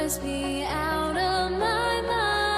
must be out of my mind.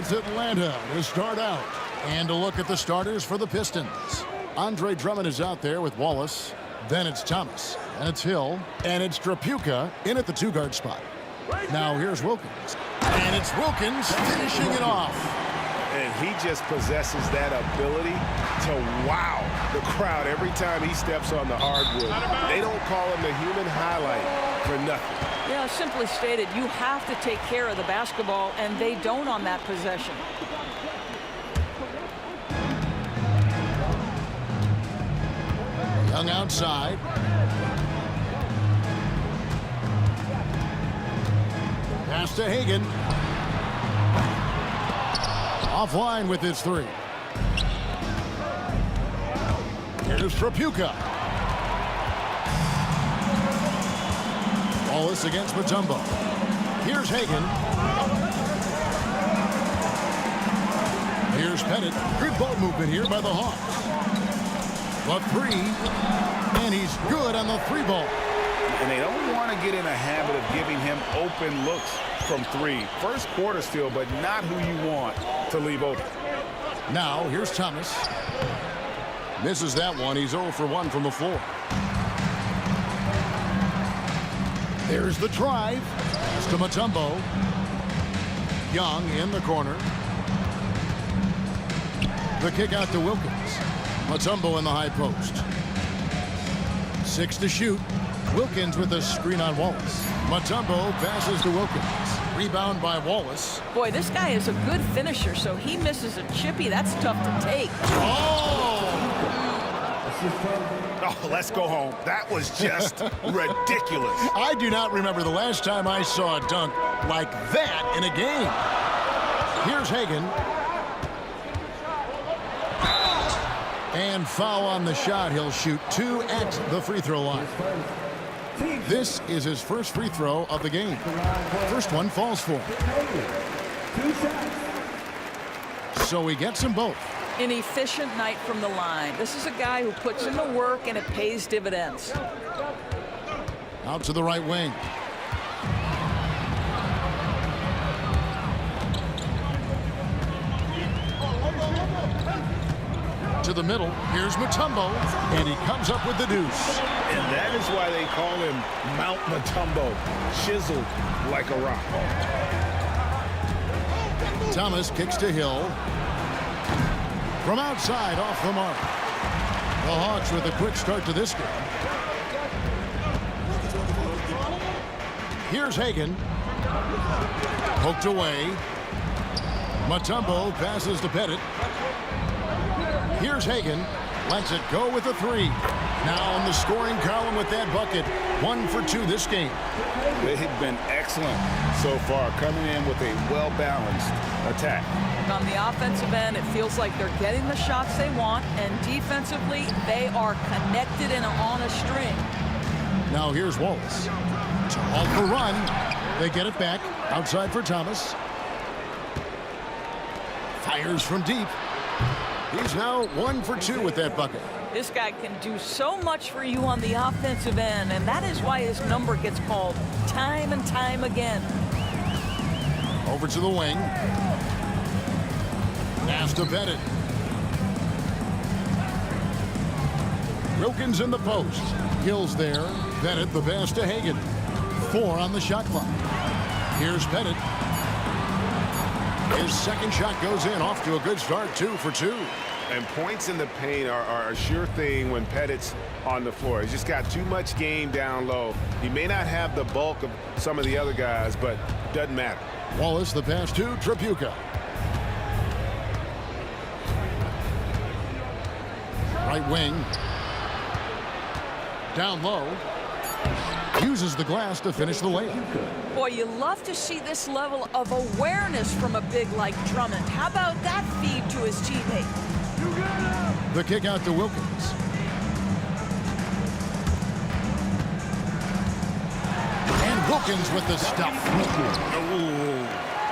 It's Atlanta to start out. And a look at the starters for the Pistons. Andre Drummond is out there with Wallace. Then it's Thomas. And it's Hill. And it's Trapuka in at the two-guard spot. Now here's Wilkins. And it's Wilkins finishing it off. And he just possesses that ability to wow the crowd every time he steps on the hardwood. They don't call him the human highlight for nothing. Yeah, simply stated, you have to take care of the basketball, and they don't on that possession. Young outside. Pass to Hagan. Offline with his three. Here's Trapuka. Wallace against Mutombo. Here's Hagan. Here's Pettit. Good ball movement here by the Hawks. The three. And he's good on the three ball. And they don't want to get in a habit of giving him open looks from three. First quarter still, but not who you want to leave open. Now, here's Thomas. Misses that one. He's 0 for 1 from the floor. There's the drive. It's to Mutombo. Young in the corner. The kick out to Wilkins. Mutombo in the high post. 6 to shoot. Wilkins with a screen on Wallace. Mutombo passes to Wilkins. Rebound by Wallace. Boy, this guy is a good finisher, so he misses a chippy. That's tough to take. Oh! Oh, let's go home. That was just ridiculous. I do not remember the last time I saw a dunk like that in a game. Here's Hagan. And foul on the shot. He'll shoot 2 at the free throw line. This is his first free throw of the game. First one falls for him. So he gets them both. An efficient night from the line. This is a guy who puts in the work and it pays dividends. Out to the right wing. To the middle. Here's Mutombo. And he comes up with the deuce. And that is why they call him Mount Mutombo. Chiseled like a rock. Thomas kicks to Hill. From outside, off the mark. The Hawks with a quick start to this game. Here's Hagan. Poked away. Mutombo passes to Pettit. Here's Hagan. Lets it go with a three. Now in the scoring column with that bucket. 1 for 2 this game. They've been excellent so far, coming in with a well-balanced attack. And on the offensive end, it feels like they're getting the shots they want, and defensively, they are connected and on a string. Now here's Wallace. Off the run. They get it back. Outside for Thomas. Fires from deep. He's now 1 for 2 with that bucket. This guy can do so much for you on the offensive end, and that is why his number gets called time and time again. Over to the wing. Pass to Pettit. Wilkins in the post. Hill's there. Pettit the pass to Hagan. 4 on the shot clock. Here's Pettit. His second shot goes in. Off to a good start. 2 for 2. And points in the paint are a sure thing when Pettit's on the floor. He's just got too much game down low. He may not have the bulk of some of the other guys, but doesn't matter. Wallace the pass to Trapuka. Right wing. Down low. Uses the glass to finish the layup. Boy, you love to see this level of awareness from a big like Drummond. How about that feed to his teammate? The kick out to Wilkins. And Wilkins with the stuff.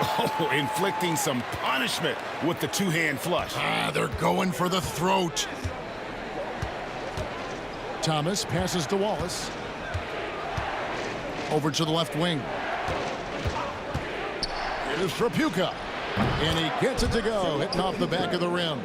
Oh, inflicting some punishment with the two-hand flush. They're going for the throat. Thomas passes to Wallace. Over to the left wing. Here's Trapuka. And he gets it to go, hitting off the back of the rim.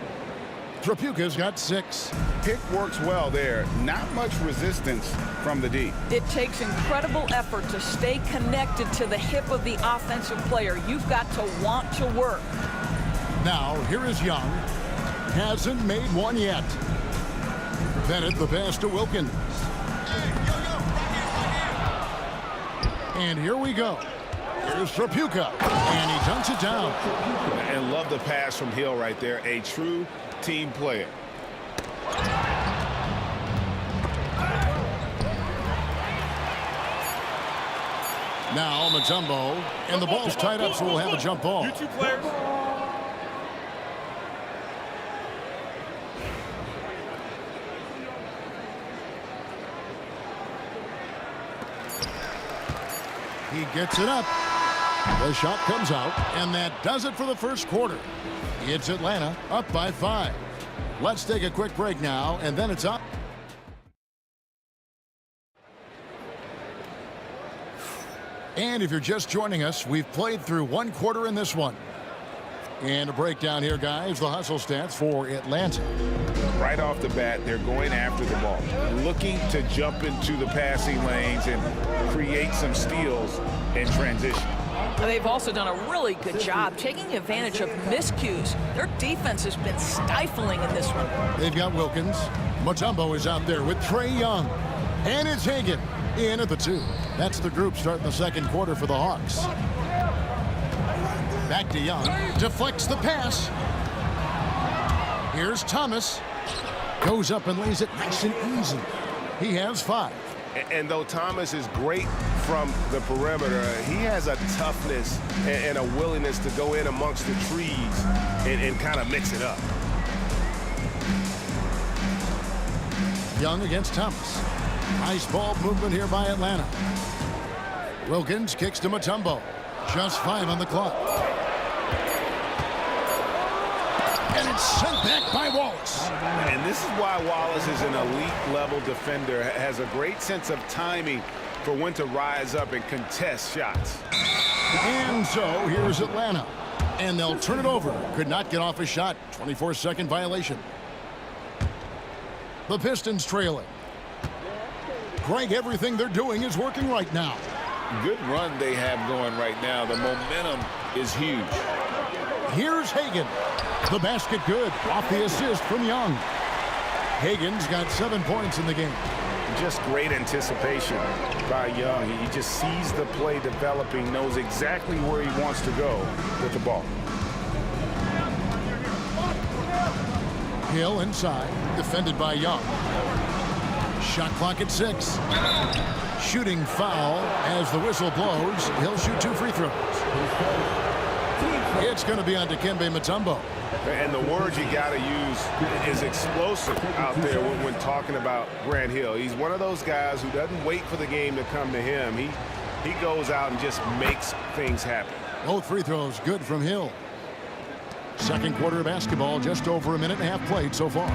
Trapuka's got 6. Pick works well there. Not much resistance from the D. It takes incredible effort to stay connected to the hip of the offensive player. You've got to want to work. Now, here is Young. Hasn't made one yet. Bennett the pass to Wilkins. And here we go. Here's Trapuka. And he dunks it down. And love the pass from Hill right there. A true team player. Now Mutombo. And the ball's tied up, so we'll have a jump ball. You two players. He gets it up. The shot comes out, and that does it for the first quarter. It's Atlanta up by 5. Let's take a quick break now, and then it's up. And if you're just joining us, we've played through 1 quarter in this one. And a breakdown here, guys, the hustle stats for Atlanta. Right off the bat, they're going after the ball, looking to jump into the passing lanes and create some steals in transition. They've also done a really good job taking advantage of miscues. Their defense has been stifling in this one. They've got Wilkins. Mutombo is out there with Trae Young. And it's Hagan in at the 2. That's the group starting the second quarter for the Hawks. Back to Young. Deflects the pass. Here's Thomas. Goes up and lays it nice and easy. He has 5. And though Thomas is great from the perimeter, he has a toughness and a willingness to go in amongst the trees and kind of mix it up. Young against Thomas. Nice ball movement here by Atlanta. Wilkins kicks to Mutombo. Just 5 on the clock. And it's sent back by Wallace. And this is why Wallace is an elite-level defender, has a great sense of timing for when to rise up and contest shots. And so here's Atlanta. And they'll turn it over. Could not get off a shot. 24-second violation. The Pistons trailing. Greg, everything they're doing is working right now. Good run they have going right now. The momentum is huge. Here's Hagan. The basket good. Off the assist from Young. Hagan's got 7 points in the game. Just great anticipation by Young. He just sees the play developing, knows exactly where he wants to go with the ball. Hill inside. Defended by Young. Shot clock at 6. Shooting foul as the whistle blows. He'll shoot 2 free throws. It's going to be on Dikembe Mutombo. And the word you got to use is explosive out there when talking about Grant Hill. He's one of those guys who doesn't wait for the game to come to him. He goes out and just makes things happen. Both free throws good from Hill. Second quarter of basketball, just over a minute and a half played so far.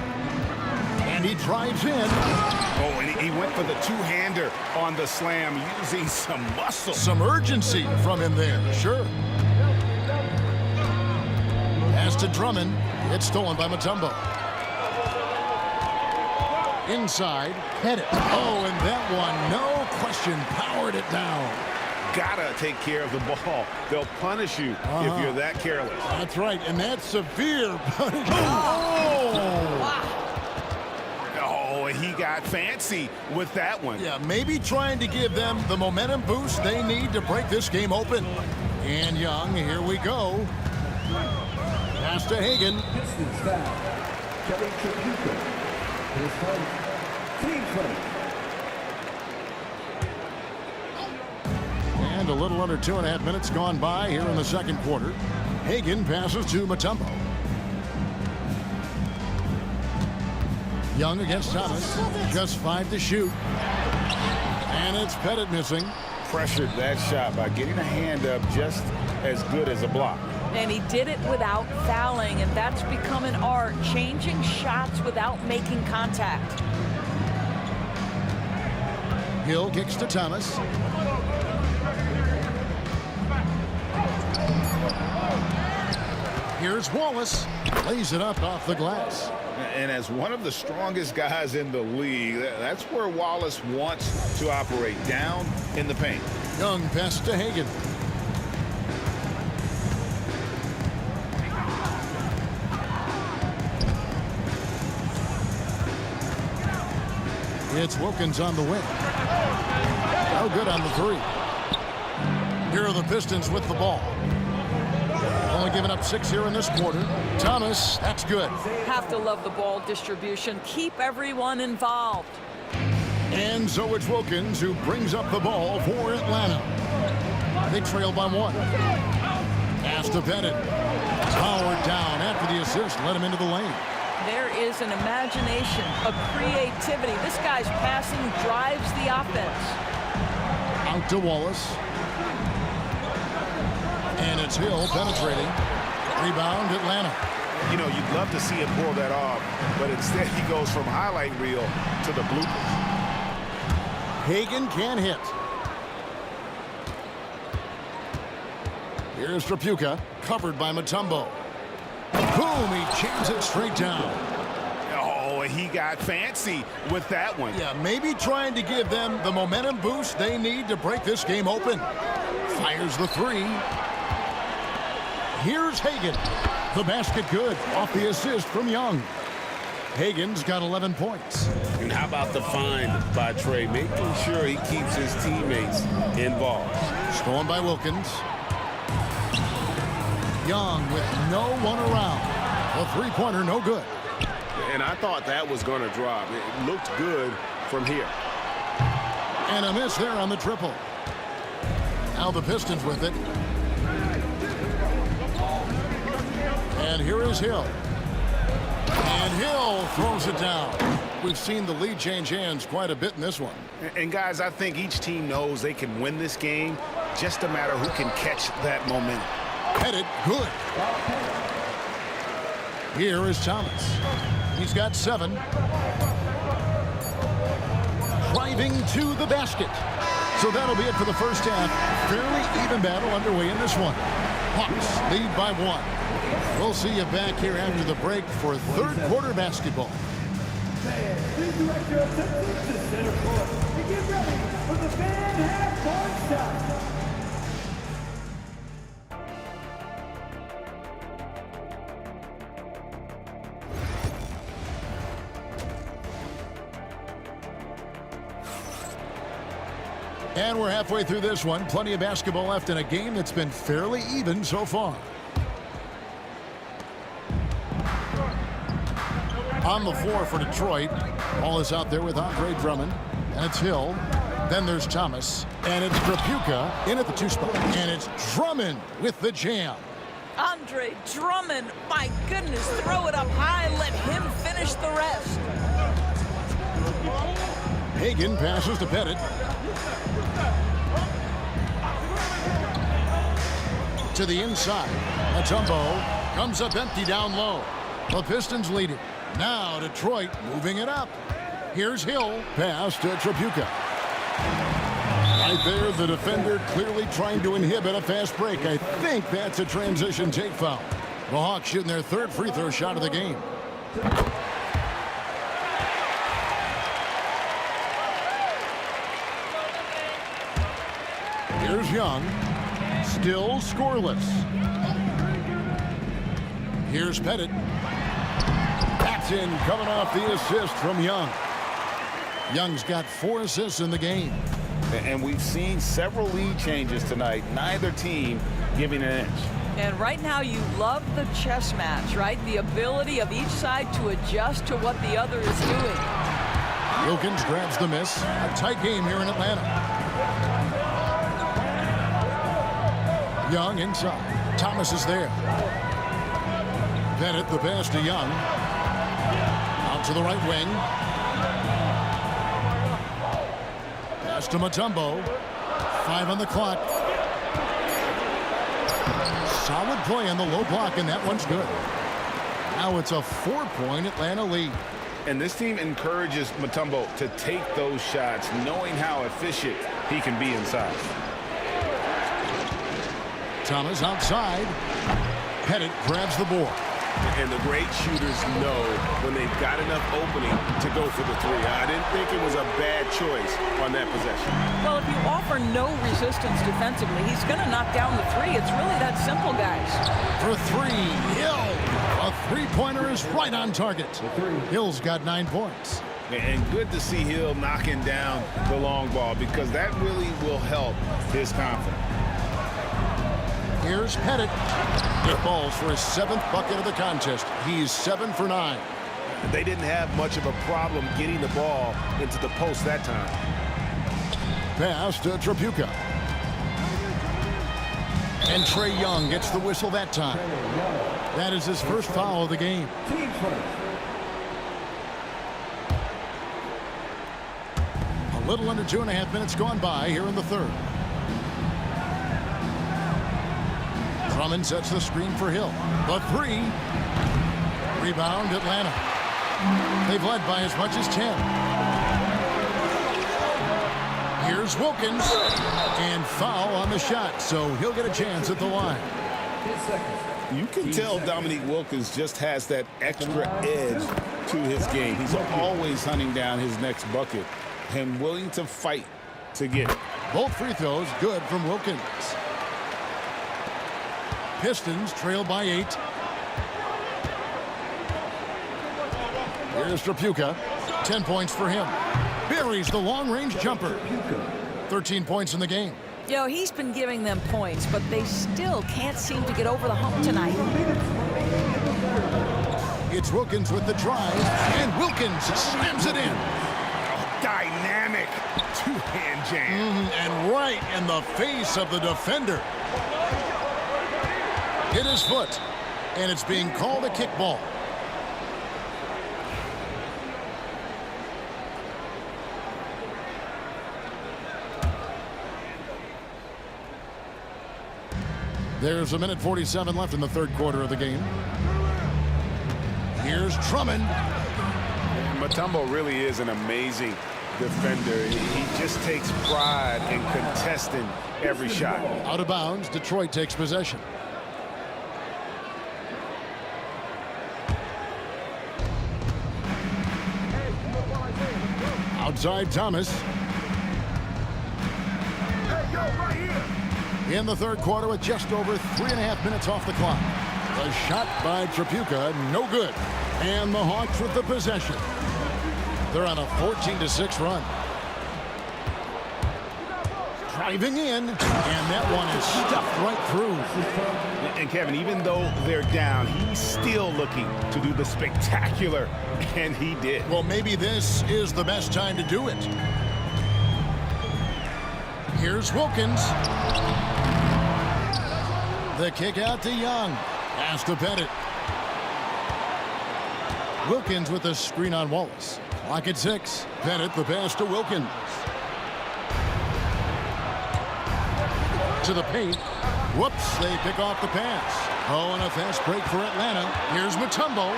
And he drives in. Oh, and he went for the two-hander on the slam, using some muscle. Some urgency from him there, sure. Pass to Drummond. It's stolen by Mutombo. Inside, Pettit. Oh, and that one, no question, powered it down. Gotta take care of the ball. They'll punish you if you're that careless. That's right, and that's severe punishment. Oh! Oh, he got fancy with that one. Yeah, maybe trying to give them the momentum boost they need to break this game open. And Young, here we go. Pass to Hagan. Pistons foul. Kelly Trapuka. His first team foul. And a little under 2.5 minutes gone by here in the second quarter. Hagan passes to Mutombo. Young against Thomas. Just 5 to shoot. And it's Pettit missing. Pressured that shot by getting a hand up just as good as a block. And he did it without fouling, and that's become an art, changing shots without making contact. Hill kicks to Thomas. Here's Wallace. Lays it up off the glass. And as one of the strongest guys in the league, that's where Wallace wants to operate, down in the paint. Young pass to Hagan. It's Wilkins on the wing. No good on the three. Here are the Pistons with the ball. Only giving up 6 here in this quarter. Thomas, that's good. Have to love the ball distribution. Keep everyone involved. And so it's Wilkins who brings up the ball for Atlanta. They trail by 1. Pass to Bennett. Powered down after the assist. Let him into the lane. There is an imagination, a creativity. This guy's passing drives the offense. Out to Wallace. And it's Hill penetrating. Rebound, Atlanta. You know, you'd love to see him pull that off, but instead he goes from highlight reel to the bloopers. Hagan can hit. Here's Trapuka, covered by Mutombo. Boom, he jams it straight down. Oh, he got fancy with that one. Yeah, maybe trying to give them the momentum boost they need to break this game open. Fires the three. Here's Hagan. The basket good off the assist from Young. Hagan's got 11 points. And how about the find by Trey, making sure he keeps his teammates involved. Stolen by Wilkins. Young with no one around. A three-pointer, no good. And I thought that was going to drop. It looked good from here. And a miss there on the triple. Now the Pistons with it. And here is Hill. And Hill throws it down. We've seen the lead change hands quite a bit in this one. And guys, I think each team knows they can win this game. Just a matter who can catch that momentum. Headed good. Here is Thomas. He's got 7. Driving to the basket. So that'll be it for the first half. Fairly even battle underway in this one. Hawks lead by 1. We'll see you back here after the break for third quarter basketball. Please direct your attention to center court and get ready for the fan half-court shot. And we're halfway through this one. Plenty of basketball left in a game that's been fairly even so far. On the floor for Detroit. Ball is out there with Andre Drummond. And it's Hill. Then there's Thomas. And it's Trapuka in at the 2 spot. And it's Drummond with the jam. Andre Drummond, my goodness, throw it up high, let him finish the rest. Hagan passes to Pettit. To the inside. Mutombo comes up empty down low. The Pistons lead it. Now Detroit moving it up. Here's Hill. Pass to Trapuka. Right there, the defender clearly trying to inhibit a fast break. I think that's a transition take foul. The Hawks shooting their 3rd free throw shot of the game. Here's Young. Still scoreless. Here's Pettit. That's in, coming off the assist from Young. Young's got 4 assists in the game. And we've seen several lead changes tonight. Neither team giving an inch. And right now you love the chess match, right? The ability of each side to adjust to what the other is doing. Wilkins grabs the miss. A tight game here in Atlanta. Young inside. Thomas is there. Bennett the pass to Young. Out to the right wing. Pass to Mutombo. 5 on the clock. Solid play on the low block, and that one's good. Now it's a 4-point Atlanta lead. And this team encourages Mutombo to take those shots, knowing how efficient he can be inside. Thomas outside. Pettit grabs the board. And the great shooters know when they've got enough opening to go for the three. I didn't think it was a bad choice on that possession. Well, if you offer no resistance defensively, he's going to knock down the three. It's really that simple, guys. For three, Hill. A three-pointer is right on target. Hill's got 9 points. And good to see Hill knocking down the long ball because that really will help his confidence. Here's Pettit. It falls for his 7th bucket of the contest. He's 7 for 9. They didn't have much of a problem getting the ball into the post that time. Pass to Trapuka. And Trey Young gets the whistle that time. That is his first foul of the game. Team first. A little under 2.5 minutes gone by here in the third. Drummond sets the screen for Hill. The three. Rebound, Atlanta. They've led by as much as 10. Here's Wilkins. And foul on the shot, so he'll get a chance at the line. 10 seconds. You can tell Dominique Wilkins just has that extra edge to his game. He's always hunting down his next bucket and willing to fight to get it. Both free throws good from Wilkins. Pistons trail by 8. Here's Trapuka. 10 points for him. Buries the long-range jumper. 13 points in the game. You know, he's been giving them points, but they still can't seem to get over the hump tonight. It's Wilkins with the drive, and Wilkins slams it in. Dynamic two-hand jam. And right in the face of the defender. Hit his foot, and it's being called a kickball. There's a minute 47 left in the third quarter of the game. Here's Drummond. Mutombo really is an amazing defender. He just takes pride in contesting every shot. Out of bounds, Detroit takes possession. Outside Thomas. In the third quarter with just over 3.5 minutes off the clock. A shot by Trapuka, no good. And the Hawks with the possession. They're on a 14-6 run. Driving in, and that one is stuffed right through. And Kevin, even though they're down, he's still looking to do the spectacular, and he did. Well, maybe this is the best time to do it. Here's Wilkins. The kick out to Young. Pass to Pettit. Wilkins with the screen on Wallace. Clock at 6. Pettit the pass to Wilkins. To the paint. Whoops, they pick off the pass. Oh, and a fast break for Atlanta. Here's Mutombo.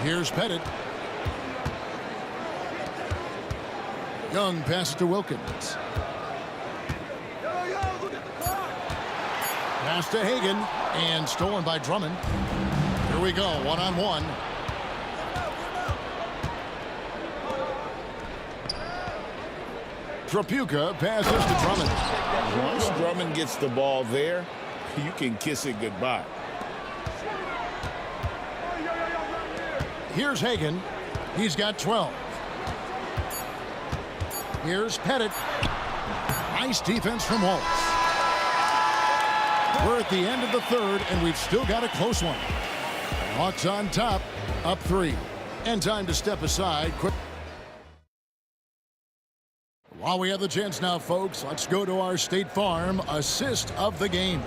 Here's Pettit. Young passes to Wilkins. Pass to Hagan, and stolen by Drummond. Here we go, one-on-one. Trapuka passes to Drummond. Once Drummond gets the ball there, you can kiss it goodbye. Here's Hagan. He's got 12. Here's Pettit. Nice defense from Wallace. We're at the end of the third, and we've still got a close one. Hawks on top, up 3. And time to step aside. Quick. While we have the chance now, folks, let's go to our State Farm assist of the game.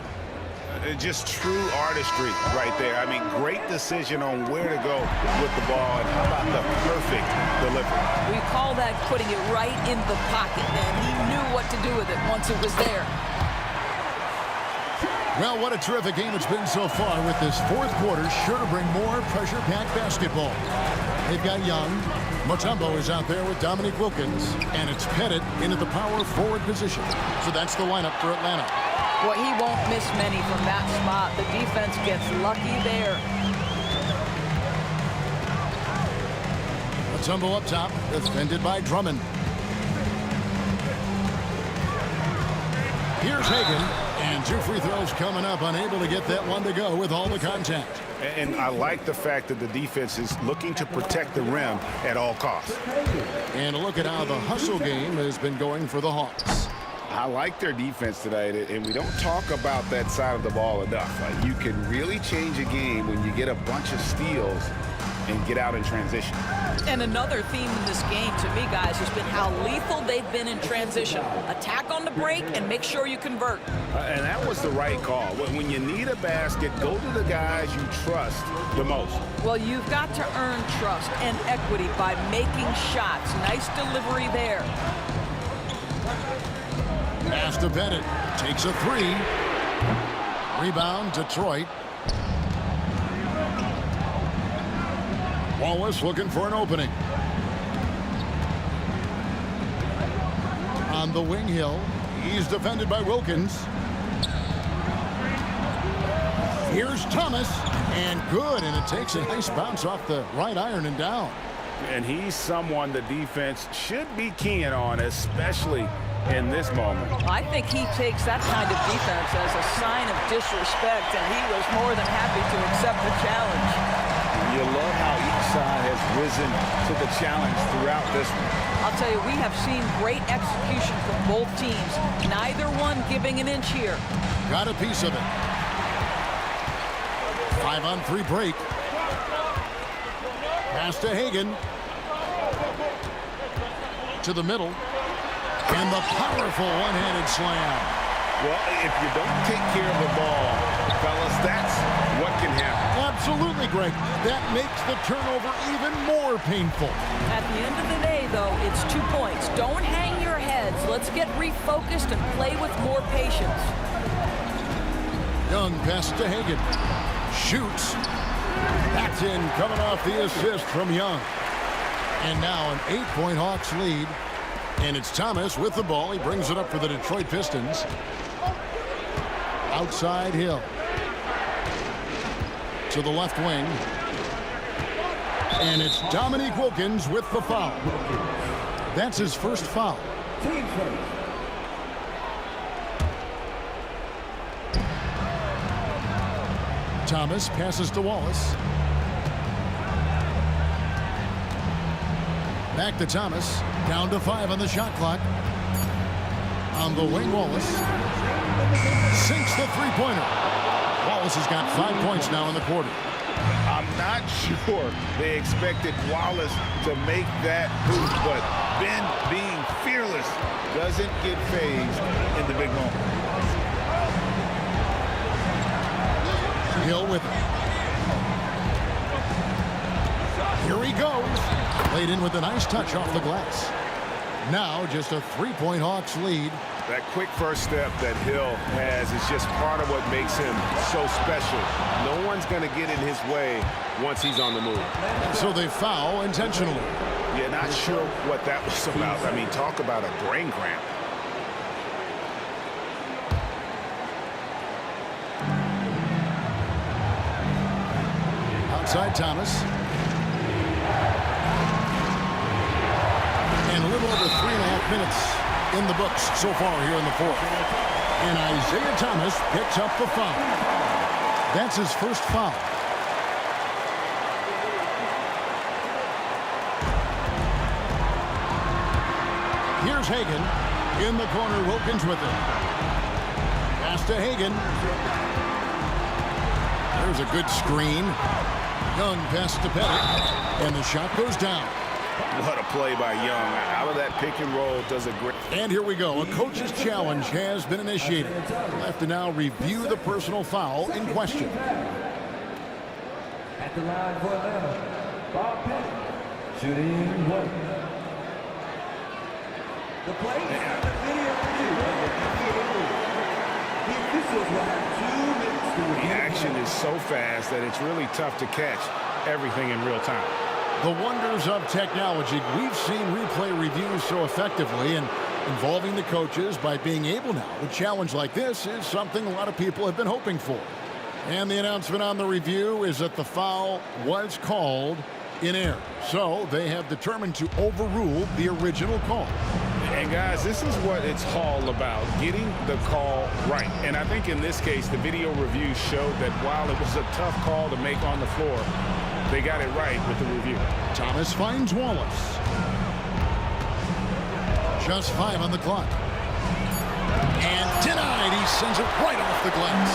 Just true artistry right there. I mean, great decision on where to go with the ball, and how about the perfect delivery. We call that putting it right in the pocket, man. He knew what to do with it once it was there. Well, what a terrific game it's been so far, with this fourth quarter sure to bring more pressure-packed basketball. They've got Young. Mutombo is out there with Dominique Wilkins, and it's Pettit into the power forward position. So that's the lineup for Atlanta. Well, he won't miss many from that spot. The defense gets lucky there. A tumble up top, defended by Drummond. Here's Hagan, and 2 free throws coming up, unable to get that one to go with all the contact. And I like the fact that the defense is looking to protect the rim at all costs. And a look at how the hustle game has been going for the Hawks. I like their defense tonight, and we don't talk about that side of the ball enough. You can really change a game when you get a bunch of steals and get out in transition. And another theme in this game, to me, guys, has been how lethal they've been in transition. Attack on the break and make sure you convert. And that was the right call. When you need a basket, go to the guys you trust the most. Well, you've got to earn trust and equity by making shots. Nice delivery there. Pass to Bennett. Takes a 3. Rebound, Detroit. Wallace looking for an opening. On the wing, Hill. He's defended by Wilkins. Here's Thomas. And good. And it takes a nice bounce off the right iron and down. And he's someone the defense should be keying on, especially in this moment. I think he takes that kind of defense as a sign of disrespect, and he was more than happy to accept the challenge. You love how each side has risen to the challenge throughout this one. I'll tell you, we have seen great execution from both teams. Neither one giving an inch here. Got a piece of it. 5-on-3 break. Pass to Hagan. To the middle. And the powerful one-handed slam. Well, if you don't take care of the ball, fellas, that's what can happen. Absolutely, Greg. That makes the turnover even more painful. At the end of the day, though, it's 2 points. Don't hang your heads. Let's get refocused and play with more patience. Young pass to Hagan. Shoots. That's in, coming off the assist from Young. And now an 8-point Hawks lead. And it's Thomas with the ball. He brings it up for the Detroit Pistons. Outside Hill. To the left wing. And it's Dominique Wilkins with the foul. That's his first foul. Thomas passes to Wallace. Back to Thomas. Down to 5 on the shot clock. On the wing, Wallace. Sinks the three-pointer. Wallace has got 5 points now in the quarter. I'm not sure they expected Wallace to make that move, but Ben, being fearless, doesn't get phased in the big moment. Hill with it. Here he goes. Laid in with a nice touch off the glass. Now just a 3-point Hawks lead. That quick first step that Hill has is just part of what makes him so special. No one's going to get in his way once he's on the move. So they foul intentionally. Yeah, not sure what that was about. I mean, talk about a brain cramp. Outside Thomas. And a little over 3.5 minutes in the books so far here in the fourth. And Isaiah Thomas picks up the foul. That's his first foul. Here's Hagan. In the corner, Wilkins with it. Pass to Hagan. There's a good screen. Young pass to Pettit. And the shot goes down. What a play by Young. Out of that pick and roll, does a great. And here we go. A coach's challenge has been initiated. We'll have to now review the personal foul in question. At the line for Atlanta, Bob Pettit, shooting 1. The play is the video review. The officials will have 2 minutes to review. The action is so fast that it's really tough to catch everything in real time. The wonders of technology. We've seen replay reviews so effectively, and Involving the coaches by being able now to challenge like this is something a lot of people have been hoping for. And the announcement on the review is that the foul was called in error. So they have determined to overrule the original call. And guys, this is what it's all about, getting the call right. And I think in this case, the video review showed that while it was a tough call to make on the floor, they got it right with the review. Thomas finds Wallace. Just 5 on the clock. And denied. He sends it right off the glass.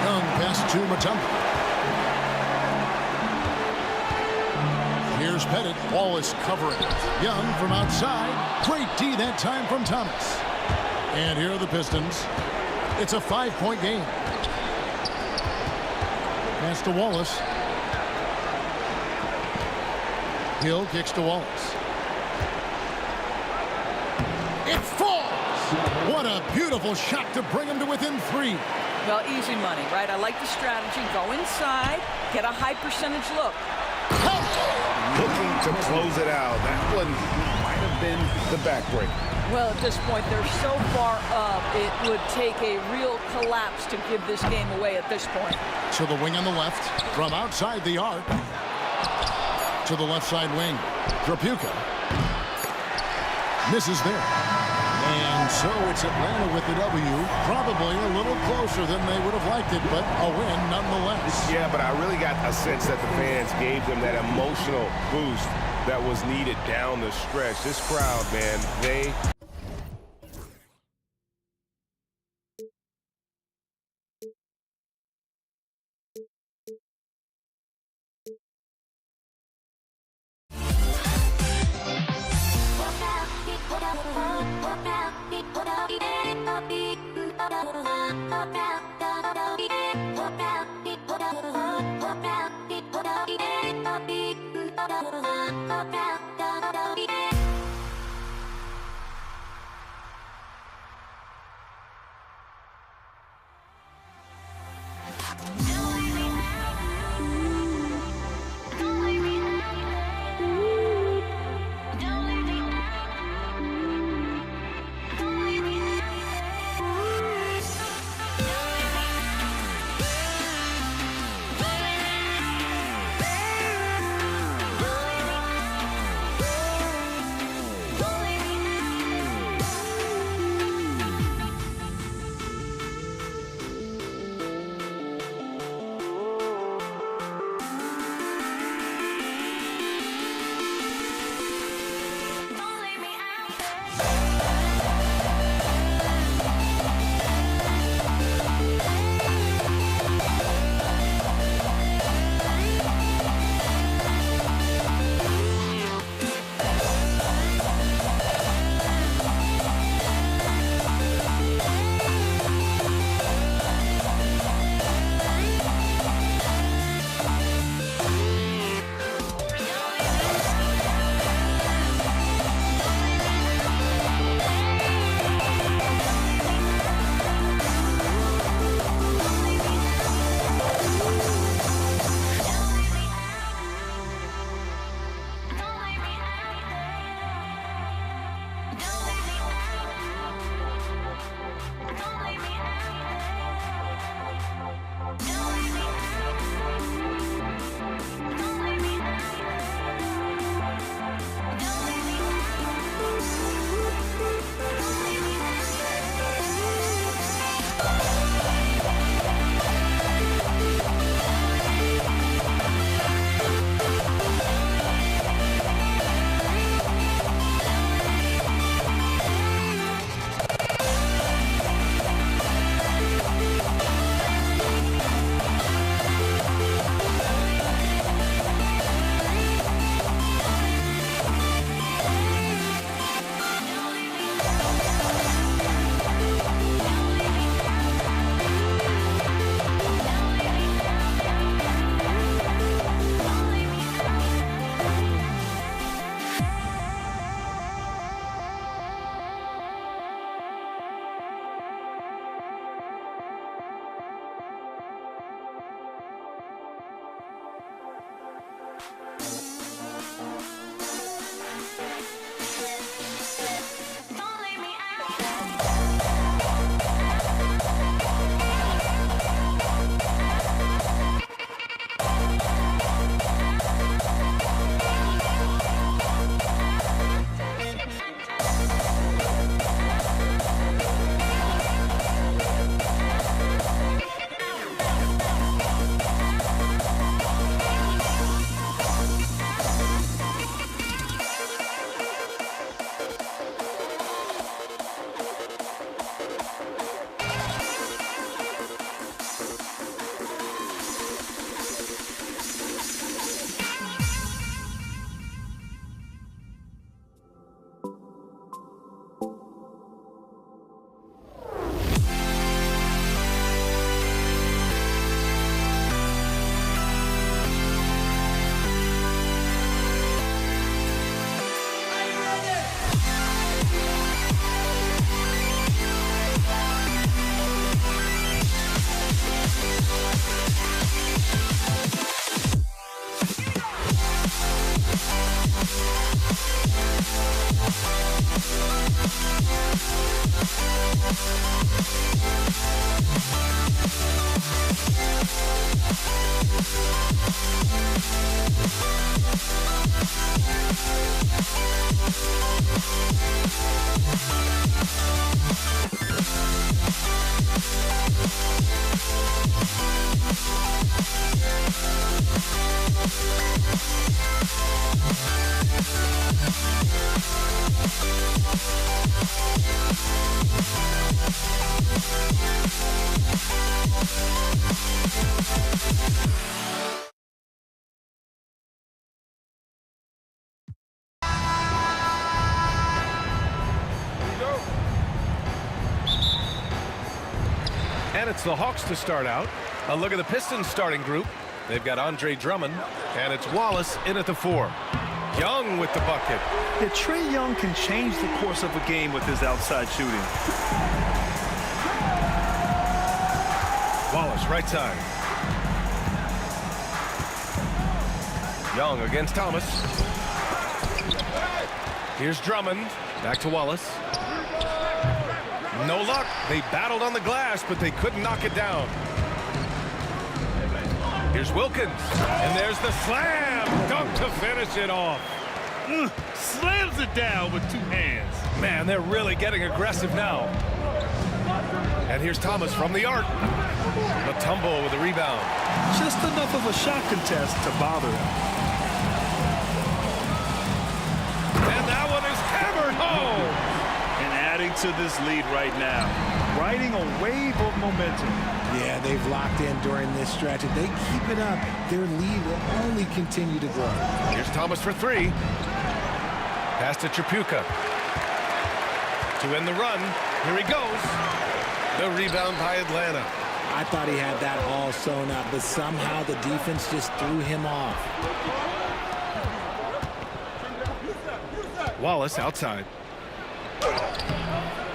Young pass to Mutombo. Here's Pettit. Wallace covering. Young from outside. Great D that time from Thomas. And here are the Pistons. It's a 5-point game. Pass to Wallace. Hill kicks to Wallace. It falls! What a beautiful shot to bring him to within 3. Well, easy money, right? I like the strategy. Go inside, get a high percentage look. Looking to close it out. That one might have been the backbreak. Well, at this point, they're so far up, it would take a real collapse to give this game away at this point. To the wing on the left, from outside the arc. To the left side wing. Drapuka. Misses there. And so it's Atlanta with the W. Probably a little closer than they would have liked it, but a win nonetheless. Yeah, but I really got a sense that the fans gave them that emotional boost that was needed down the stretch. This crowd, man, they... And it's the Hawks to start out. A look at the Pistons starting group. They've got Andre Drummond, and it's Wallace in at the 4. Young with the bucket. Yeah, Trae Young can change the course of a game with his outside shooting. Wallace, right side. Young against Thomas. Here's Drummond. Back to Wallace. No luck. They battled on the glass, but they couldn't knock it down. Here's Wilkins. And there's the slam. Dunk to finish it off. Slams it down with 2 hands. Man, they're really getting aggressive now. And here's Thomas from the arc. Mutombo with a rebound. Just enough of a shot contest to bother him. And that one is hammered home. And adding to this lead right now. Riding a wave of momentum. Yeah, they've locked in during this stretch. If they keep it up, their lead will only continue to grow. Here's Thomas for 3. Pass to Tripucka. To end the run. Here he goes. The rebound by Atlanta. I thought he had that all sewn up, but somehow the defense just threw him off. Wallace outside.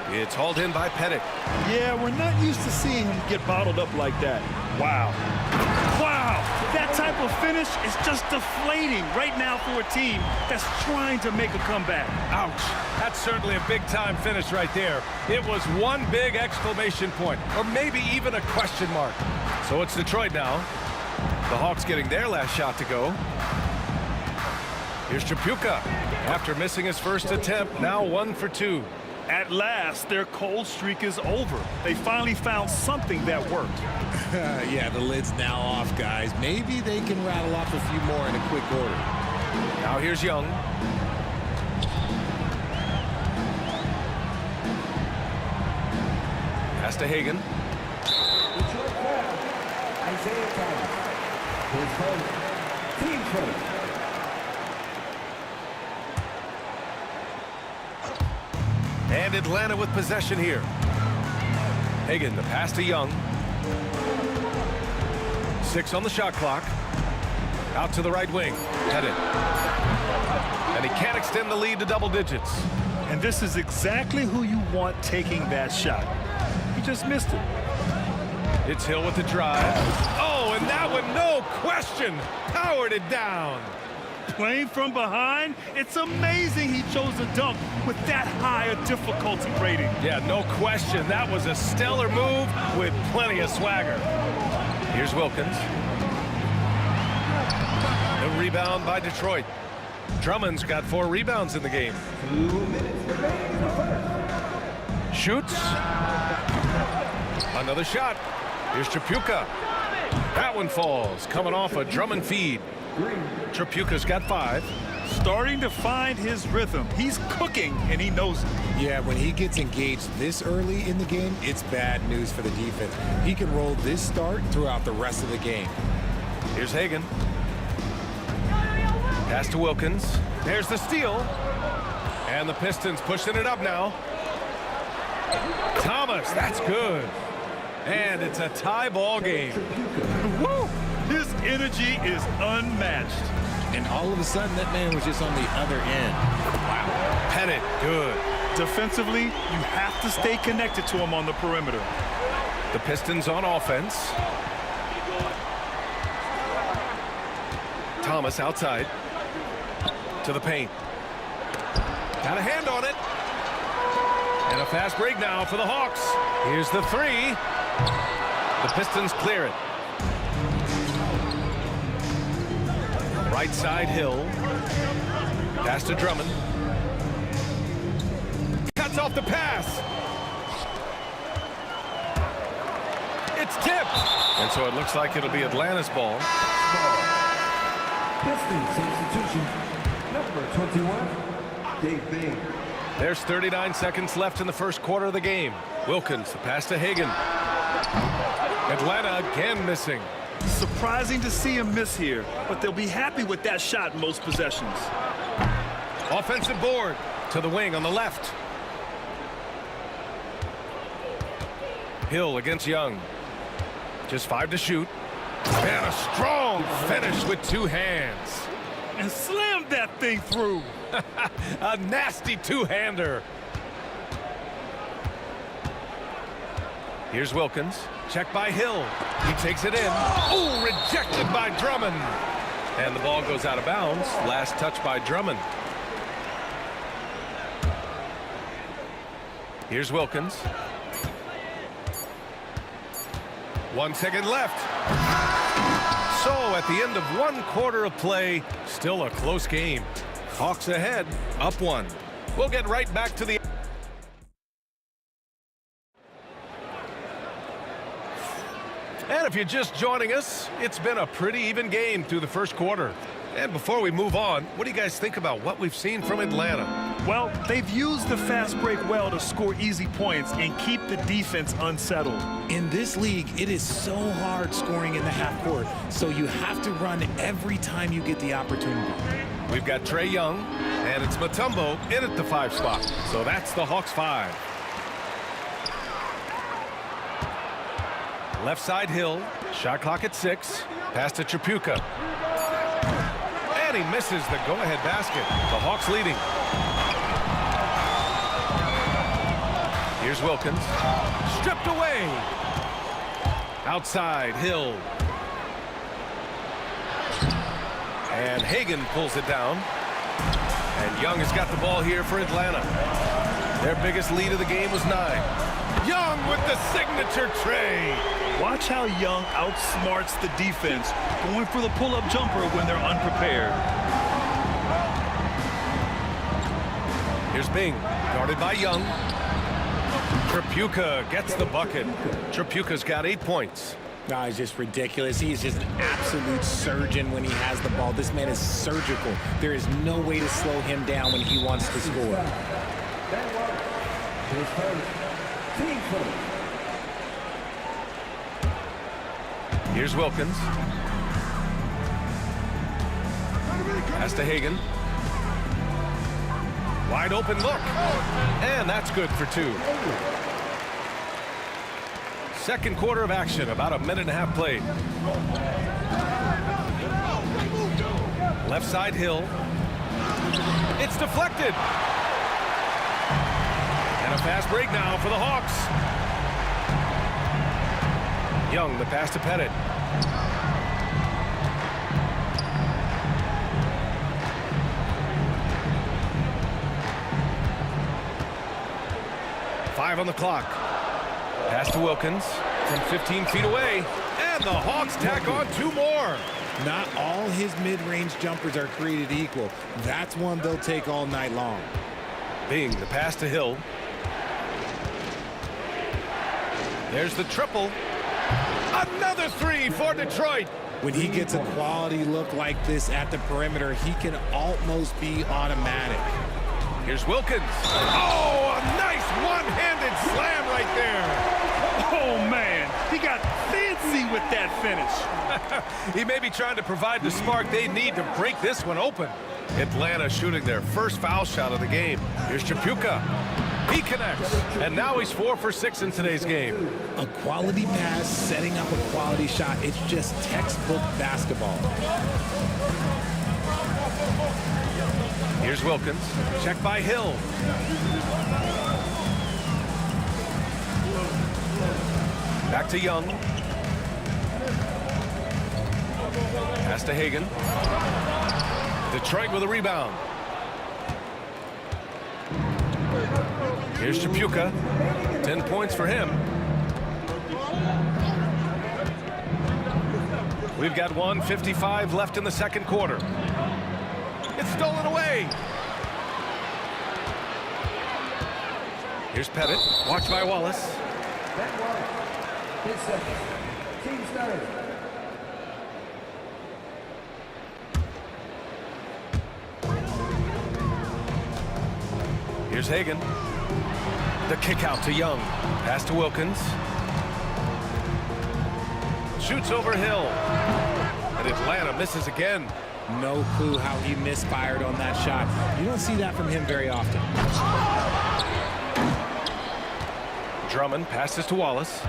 It's hauled in by Pettit. Yeah, we're not used to seeing him get bottled up like that. Wow. Wow! That type of finish is just deflating right now for a team that's trying to make a comeback. Ouch. That's certainly a big-time finish right there. It was one big exclamation point, or maybe even a question mark. So it's Detroit now. The Hawks getting their last shot to go. Here's Tripucka. After missing his first attempt, now 1 for 2. At last, their cold streak is over. They finally found something that worked. Yeah, the lid's now off, guys. Maybe they can rattle off a few more in a quick order. Now here's Young. Pass to Hagan. Isaiah Thomas. His first team first. And Atlanta with possession here. Hagan, the pass to Young. 6 on the shot clock. Out to the right wing. Headed. And he can't extend the lead to double digits. And this is exactly who you want taking that shot. He just missed it. It's Hill with the drive. Oh, and that one, no question, powered it down. Playing from behind, it's amazing he chose to dunk with that high a difficulty rating. Yeah, no question. That was a stellar move with plenty of swagger. Here's Wilkins. The rebound by Detroit. Drummond's got 4 rebounds in the game. 2 minutes remaining in the first. Shoots. Another shot. Here's Tripucka. That one falls, coming off a Drummond feed. Tripucka's got 5. Starting to find his rhythm. He's cooking, and he knows it. Yeah, when he gets engaged this early in the game, it's bad news for the defense. He can roll this start throughout the rest of the game. Here's Hagan. Pass to Wilkins. There's the steal. And the Pistons pushing it up now. Thomas, that's good. And it's a tie ball game. Woo! His energy is unmatched. And all of a sudden, that man was just on the other end. Wow. Pettit, good. Defensively, you have to stay connected to him on the perimeter. The Pistons on offense. Thomas outside. To the paint. Got a hand on it. And a fast break now for the Hawks. Here's the 3. The Pistons clear it. Right side, Hill. Pass to Drummond. Cuts off the pass. It's tipped. And so it looks like it'll be Atlanta's ball. Pistons substitution. Number 21, Dave Bing. There's 39 seconds left in the first quarter of the game. Wilkins, the pass to Hagan. Atlanta again missing. Surprising to see him miss here, but they'll be happy with that shot in most possessions. Offensive board to the wing on the left. Hill against Young. Just 5 to shoot. And a strong finish with 2 hands. And slammed that thing through. A nasty 2-hander. Here's Wilkins. Check by Hill. He takes it in. Oh, rejected by Drummond. And the ball goes out of bounds. Last touch by Drummond. Here's Wilkins. 1 second left. So at the end of 1 quarter of play, still a close game. Hawks ahead, up 1. We'll get right back to the... And if you're just joining us, it's been a pretty even game through the first quarter. And before we move on, what do you guys think about what we've seen from Atlanta? Well, they've used the fast break well to score easy points and keep the defense unsettled. In this league, it is so hard scoring in the half court, so you have to run every time you get the opportunity. We've got Trae Young, and it's Mutombo in at the 5 spot. So that's the Hawks 5. Left side, Hill. Shot clock at 6. Pass to Tripucka. And he misses the go-ahead basket. The Hawks leading. Here's Wilkins. Stripped away. Outside, Hill. And Hagan pulls it down. And Young has got the ball here for Atlanta. Their biggest lead of the game was 9. Young with the signature tray. Watch how Young outsmarts the defense, going for the pull-up jumper when they're unprepared. Here's Bing, guarded by Young. Tripucka gets the bucket. Tripucka's got 8 points. No, it's just ridiculous. He's just an absolute surgeon when he has the ball. This man is surgical. There is no way to slow him down when he wants to score. Here's Wilkins. Pass to Hagan. Wide open look. And that's good for 2. Second quarter of action, about a minute and a half played. Left side, Hill. It's deflected. And a fast break now for the Hawks. Young, the pass to Pettit. Five on the clock. Pass to Wilkins from 15 feet away. And the Hawks tack on 2 more. Not all his mid-range jumpers are created equal. That's one they'll take all night long. Bing, the pass to Hill. There's the triple. Another 3 for Detroit. When he gets a quality look like this at the perimeter, he can almost be automatic. Here's Wilkins. Oh, a nice one-handed slam right there. Oh, man, he got fancy with that finish. He may be trying to provide the spark they need to break this one open. Atlanta shooting their first foul shot of the game. Here's Tripucka. He connects, and now he's 4 for 6 in today's game. A quality pass, setting up a quality shot. It's just textbook basketball. Here's Wilkins. Check by Hill. Back to Young. Pass to Hagan. Detroit with a rebound. Here's Tripucka. 10 points for him. We've got 1:55 left in the second quarter. It's stolen away. Here's Pettit. Watched by Wallace. Team started. Here's Hagan. The kick out to Young. Pass to Wilkins. Shoots over Hill. And Atlanta misses again. No clue how he misfired on that shot. You don't see that from him very often. Drummond passes to Wallace.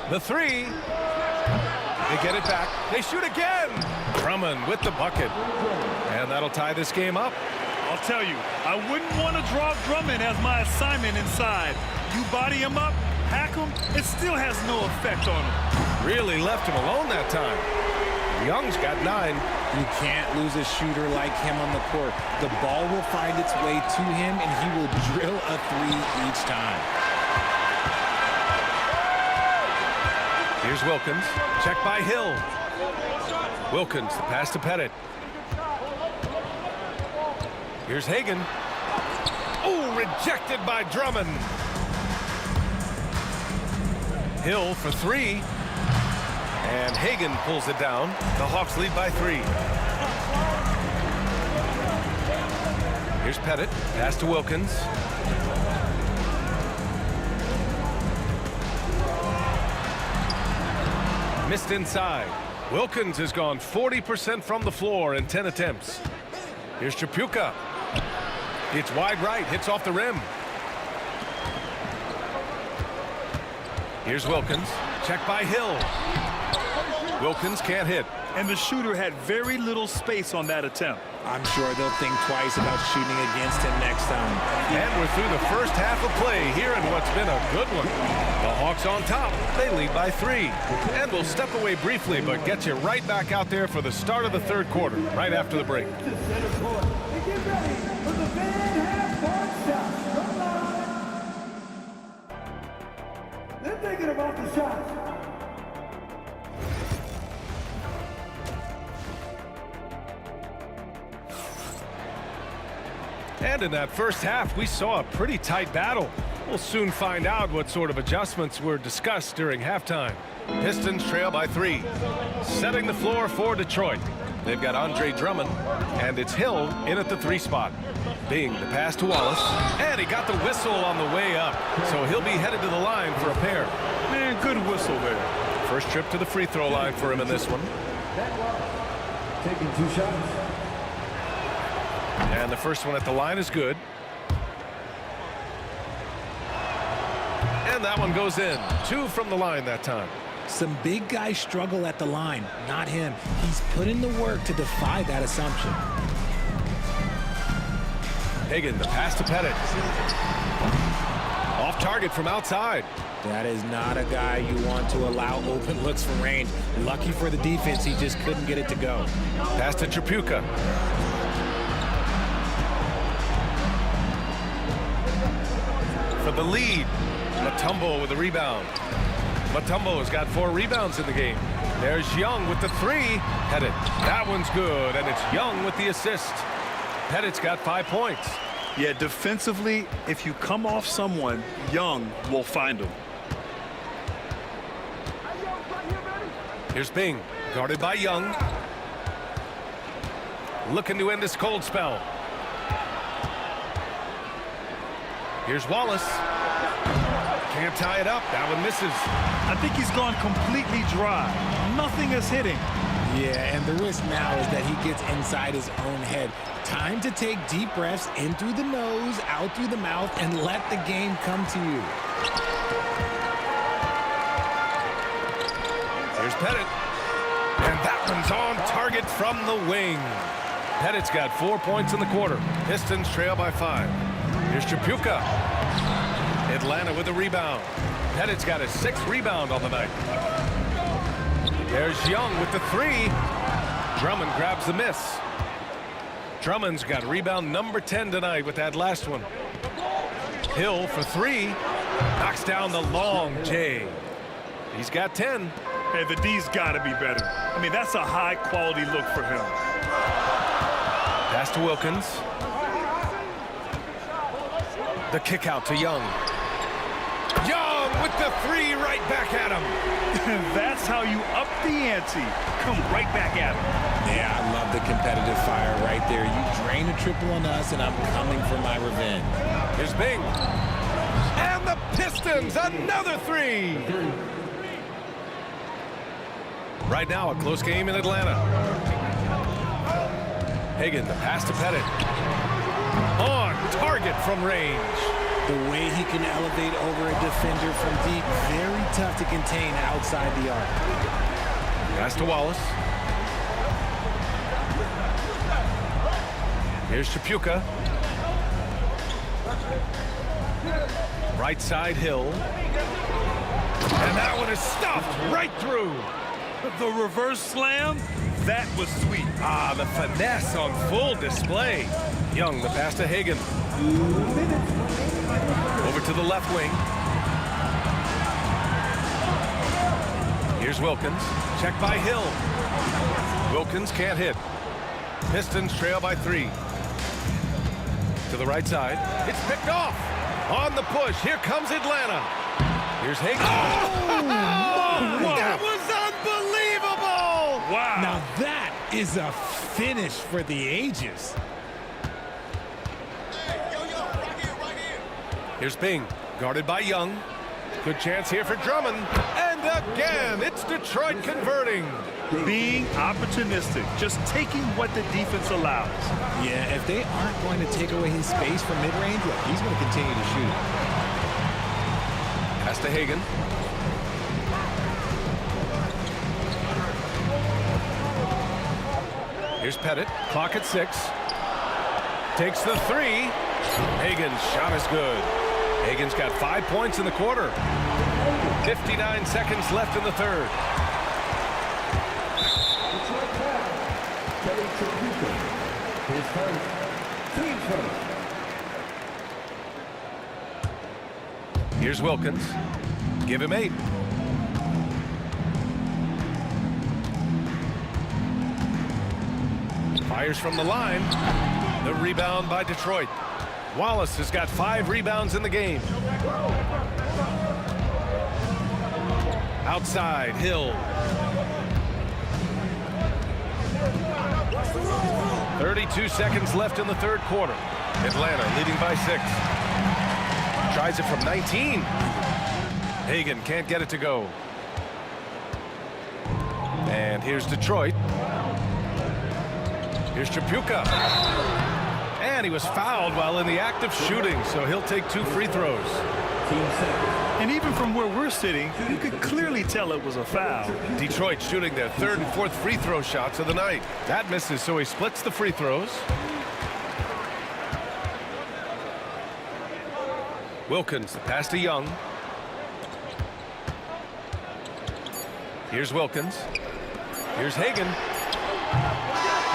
The three. They get it back. They shoot again. Drummond with the bucket. And that'll tie this game up. I'll tell you, I wouldn't want to draw Drummond as my assignment inside. You body him up, hack him, it still has no effect on him. Really left him alone that time. Young's got 9. You can't lose a shooter like him on the court. The ball will find its way to him, and he will drill a 3 each time. Here's Wilkins. Check by Hill. Wilkins, the pass to Pettit. Here's Hagan. Oh, rejected by Drummond. Hill for 3. And Hagan pulls it down. The Hawks lead by 3. Here's Pettit. Pass to Wilkins. Missed inside. Wilkins has gone 40% from the floor in 10 attempts. Here's Tripucka. It's wide right. Hits off the rim. Here's Wilkins. Check by Hill. Wilkins can't hit. And the shooter had very little space on that attempt. I'm sure they'll think twice about shooting against him next time. And we're through the first half of play here in what's been a good one. The Hawks on top. They lead by 3. And we'll step away briefly, but get you right back out there for the start of the third quarter, right after the break. To center court. And get ready for the Van half-court shot. Come on. They're thinking about the shots. And in that first half, we saw a pretty tight battle. We'll soon find out what sort of adjustments were discussed during halftime. Pistons trail by 3. Setting the floor for Detroit. They've got Andre Drummond, and it's Hill in at the 3 spot. Bing, the pass to Wallace, and he got the whistle on the way up, so he'll be headed to the line for a pair. Man, good whistle there. First trip to the free throw line for him in this one. Taking 2 shots. And the first one at the line is good. And that one goes in. 2 from the line that time. Some big guys struggle at the line, not him. He's put in the work to defy that assumption. Hagan, the pass to Pettit. Off target from outside. That is not a guy you want to allow open looks from range. Lucky for the defense, he just couldn't get it to go. Pass to Tripucka. For the lead, Mutombo with the rebound. Mutombo's got 4 rebounds in the game. There's Young with the 3. Pettit. That one's good, and it's Young with the assist. Pettit's got 5 points. Yeah, defensively, if you come off someone, Young will find him. Here's Bing, guarded by Young. Looking to end this cold spell. Here's Wallace. Can't tie it up. That one misses. I think he's gone completely dry. Nothing is hitting. Yeah, and the risk now is that he gets inside his own head. Time to take deep breaths in through the nose, out through the mouth, and let the game come to you. Here's Pettit. And that one's on target from the wing. Pettit's got 4 points in the quarter. Pistons trail by 5. Here's Tripucka. Atlanta with a rebound. Pettit's got a 6th rebound on the night. There's Young with the 3. Drummond grabs the miss. Drummond's got rebound number 10 tonight with that last one. Hill for 3. Knocks down the long J. He's got 10. Hey, the D's got to be better. I mean, that's a high-quality look for him. Pass to Wilkins. The kick out to Young. Young with the three right back at him. That's how you up the ante. Come right back at him. Yeah, I love the competitive fire right there. You drain a triple on us, and I'm coming for my revenge. Here's Bing. And the Pistons, another three. Right now, a close game in Atlanta. Hagan, the pass to Pettit. On target from range. The way he can elevate over a defender from deep, very tough to contain outside the arc. Pass to Wallace. Here's Tripucka. Right side Hill. And that one is stuffed right through. The reverse slam, that was sweet. Ah, the finesse on full display. Young, the pass to Hagan. Over to the left wing. Here's Wilkins. Check by Hill. Wilkins can't hit. Pistons trail by 3. To the right side. It's picked off. On the push. Here comes Atlanta. Here's Hagan. Wow. That was unbelievable. Wow. Now that is a finish for the ages. Here's Bing, guarded by Young. Good chance here for Drummond. And again, it's Detroit converting. Being opportunistic, just taking what the defense allows. Yeah, if they aren't going to take away his space from mid-range, look, he's going to continue to shoot. Pass to Hagan. Here's Pettit, clock at 6. Takes the 3. Hagan's shot is good. Hagan's got 5 points in the quarter. 59 seconds left in the third. Here's Wilkins. Give him 8. Fires from the line. The rebound by Detroit. Wallace has got 5 rebounds in the game. Outside, Hill. 32 seconds left in the third quarter. Atlanta leading by 6. Tries it from 19. Hagan can't get it to go. And here's Detroit. Here's Tripucka. And he was fouled while in the act of shooting, so he'll take 2 free throws. And even from where we're sitting, you could clearly tell it was a foul. Detroit shooting their 3rd and 4th free throw shots of the night. That misses, so he splits the free throws. Wilkins, the pass to Young. Here's Wilkins. Here's Hagan.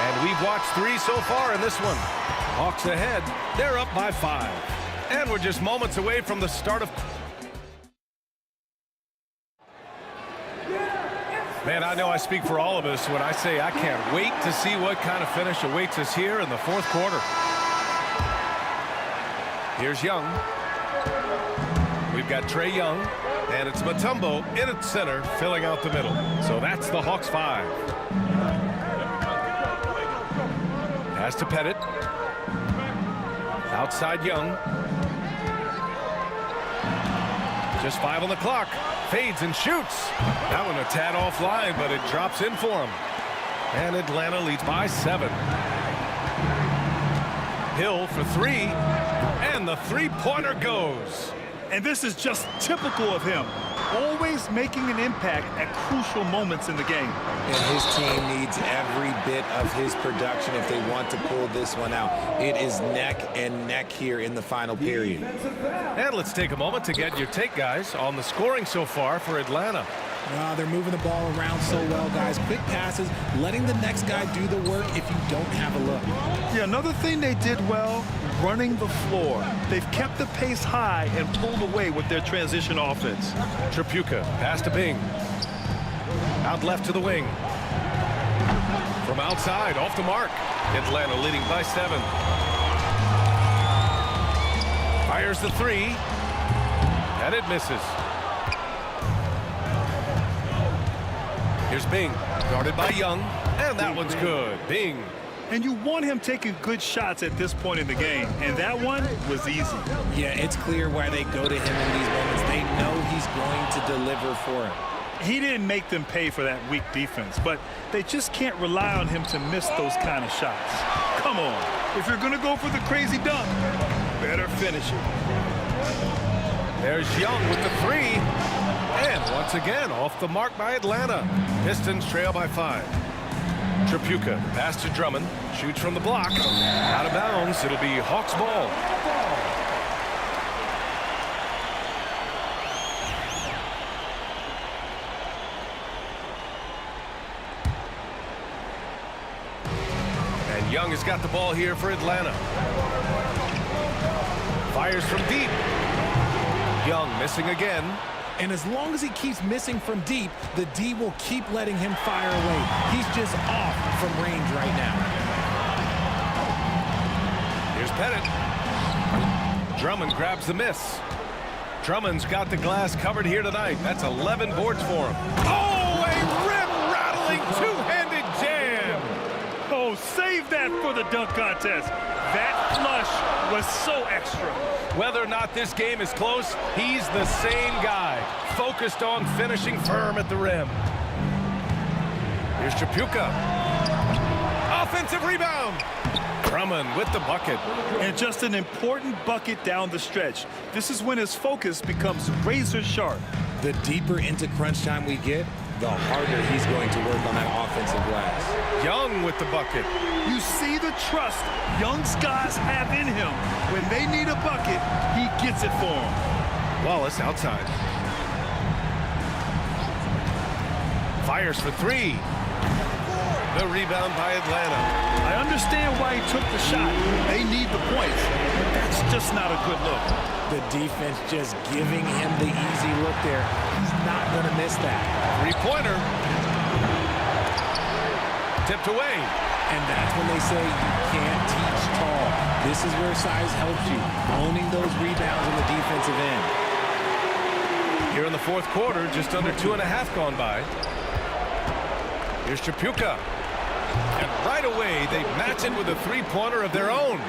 And we've watched 3 so far in this one. Hawks ahead. They're up by 5. And we're just moments away from the start of... Man, I know I speak for all of us when I say I can't wait to see what kind of finish awaits us here in the 4th quarter. Here's Young. We've got Trae Young, and it's Mutombo in at center, filling out the middle. So that's the Hawks 5. Pass to Pettit. Outside Young. Just 5 on the clock. Fades and shoots. That one a tad offline, but it drops in for him. And Atlanta leads by 7. Hill for 3. And the three-pointer goes. And this is just typical of him. Always making an impact at crucial moments in the game. And his team needs every bit of his production if they want to pull this one out. It is neck and neck here in the final period. And let's take a moment to get your take, guys, on the scoring so far for Atlanta. They're moving the ball around so well, guys. Quick passes, letting the next guy do the work if you don't have a look. Yeah, another thing they did well, running the floor. They've kept the pace high and pulled away with their transition offense. Tripucka, pass to Bing. Out left to the wing. From outside, off the mark. Atlanta leading by 7. Fires the 3. And it misses. Here's Bing. Guarded by Young. And that one's good. Bing. And you want him taking good shots at this point in the game. And that one was easy. Yeah, it's clear why they go to him in these moments. They know he's going to deliver for him. He didn't make them pay for that weak defense, but they just can't rely on him to miss those kind of shots. Come on. If you're going to go for the crazy dunk, better finish it. There's Young with the 3. And once again, off the mark by Atlanta. Pistons trail by 5. Tripucka, pass to Drummond. Shoots from the block. Out of bounds. It'll be Hawks ball. And Young has got the ball here for Atlanta. Fires from deep. Young missing again. And as long as he keeps missing from deep, the D will keep letting him fire away. He's just off from range right now. Here's Pettit. Drummond grabs the miss. Drummond's got the glass covered here tonight. That's 11 boards for him. Oh, a rim-rattling two-handed jam. Oh, save that for the dunk contest. That flush was so extra. Whether or not this game is close, he's the same guy, focused on finishing firm at the rim. Here's Tripucka. Offensive rebound. Drummond with the bucket. And just an important bucket down the stretch. This is when his focus becomes razor sharp. The deeper into crunch time we get, the harder he's going to work on that offensive glass. Young with the bucket. You see the trust Young's guys have in him. When they need a bucket, he gets it for them. Wallace outside. Fires for 3. The rebound by Atlanta. I understand why he took the shot. They need the points, but that's just not a good look. The defense just giving him the easy look there. He's not going to miss that. 3-pointer. Tipped away. And that's when they say you can't teach tall. This is where size helps you, owning those rebounds on the defensive end. Here in the fourth quarter, just under 2.5 gone by. Here's Tripucka. And right away, they match it with a 3-pointer of their own.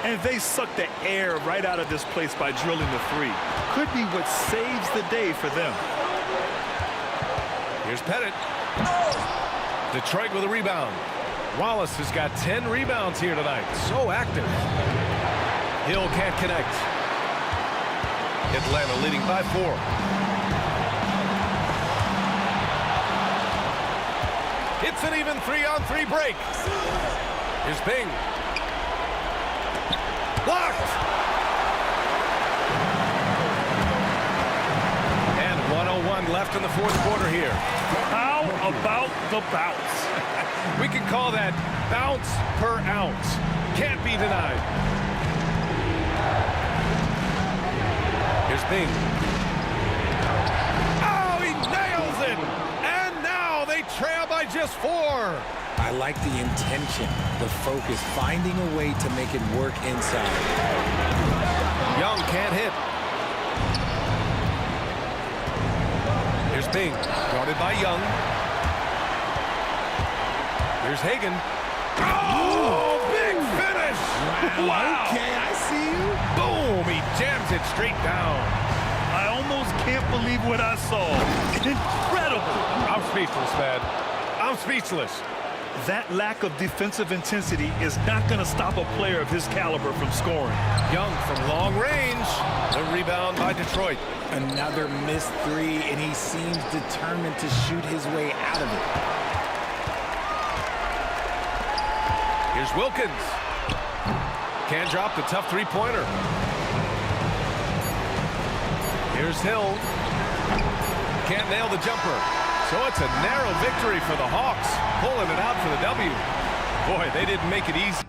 And they suck the air right out of this place by drilling the 3. Could be what saves the day for them. Here's Pettit. Detroit with a rebound. Wallace has got 10 rebounds here tonight. So active. Hill can't connect. Atlanta leading by 4. It's an even 3-on-3 break. Here's Bing. Blocked. And 1:01 left in the fourth quarter here. How about the bounce? We can call that bounce per ounce. Can't be denied. Here's Bing. Oh, he nails it. And now they trail by just 4. I like the intention, the focus, finding a way to make it work inside. Young can't hit. Here's Bing, guarded by Young. Here's Hagan. Oh, big finish! Wow. Okay, I see you. Boom, he jams it straight down. I almost can't believe what I saw. Incredible. I'm speechless, man. I'm speechless. That lack of defensive intensity is not going to stop a player of his caliber from scoring. Young from long range. The rebound by Detroit. Another missed 3, and he seems determined to shoot his way out of it. Here's Wilkins. Can't drop the tough 3-pointer. Here's Hill. Can't nail the jumper. So it's a narrow victory for the Hawks, pulling it out for the W. Boy, they didn't make it easy.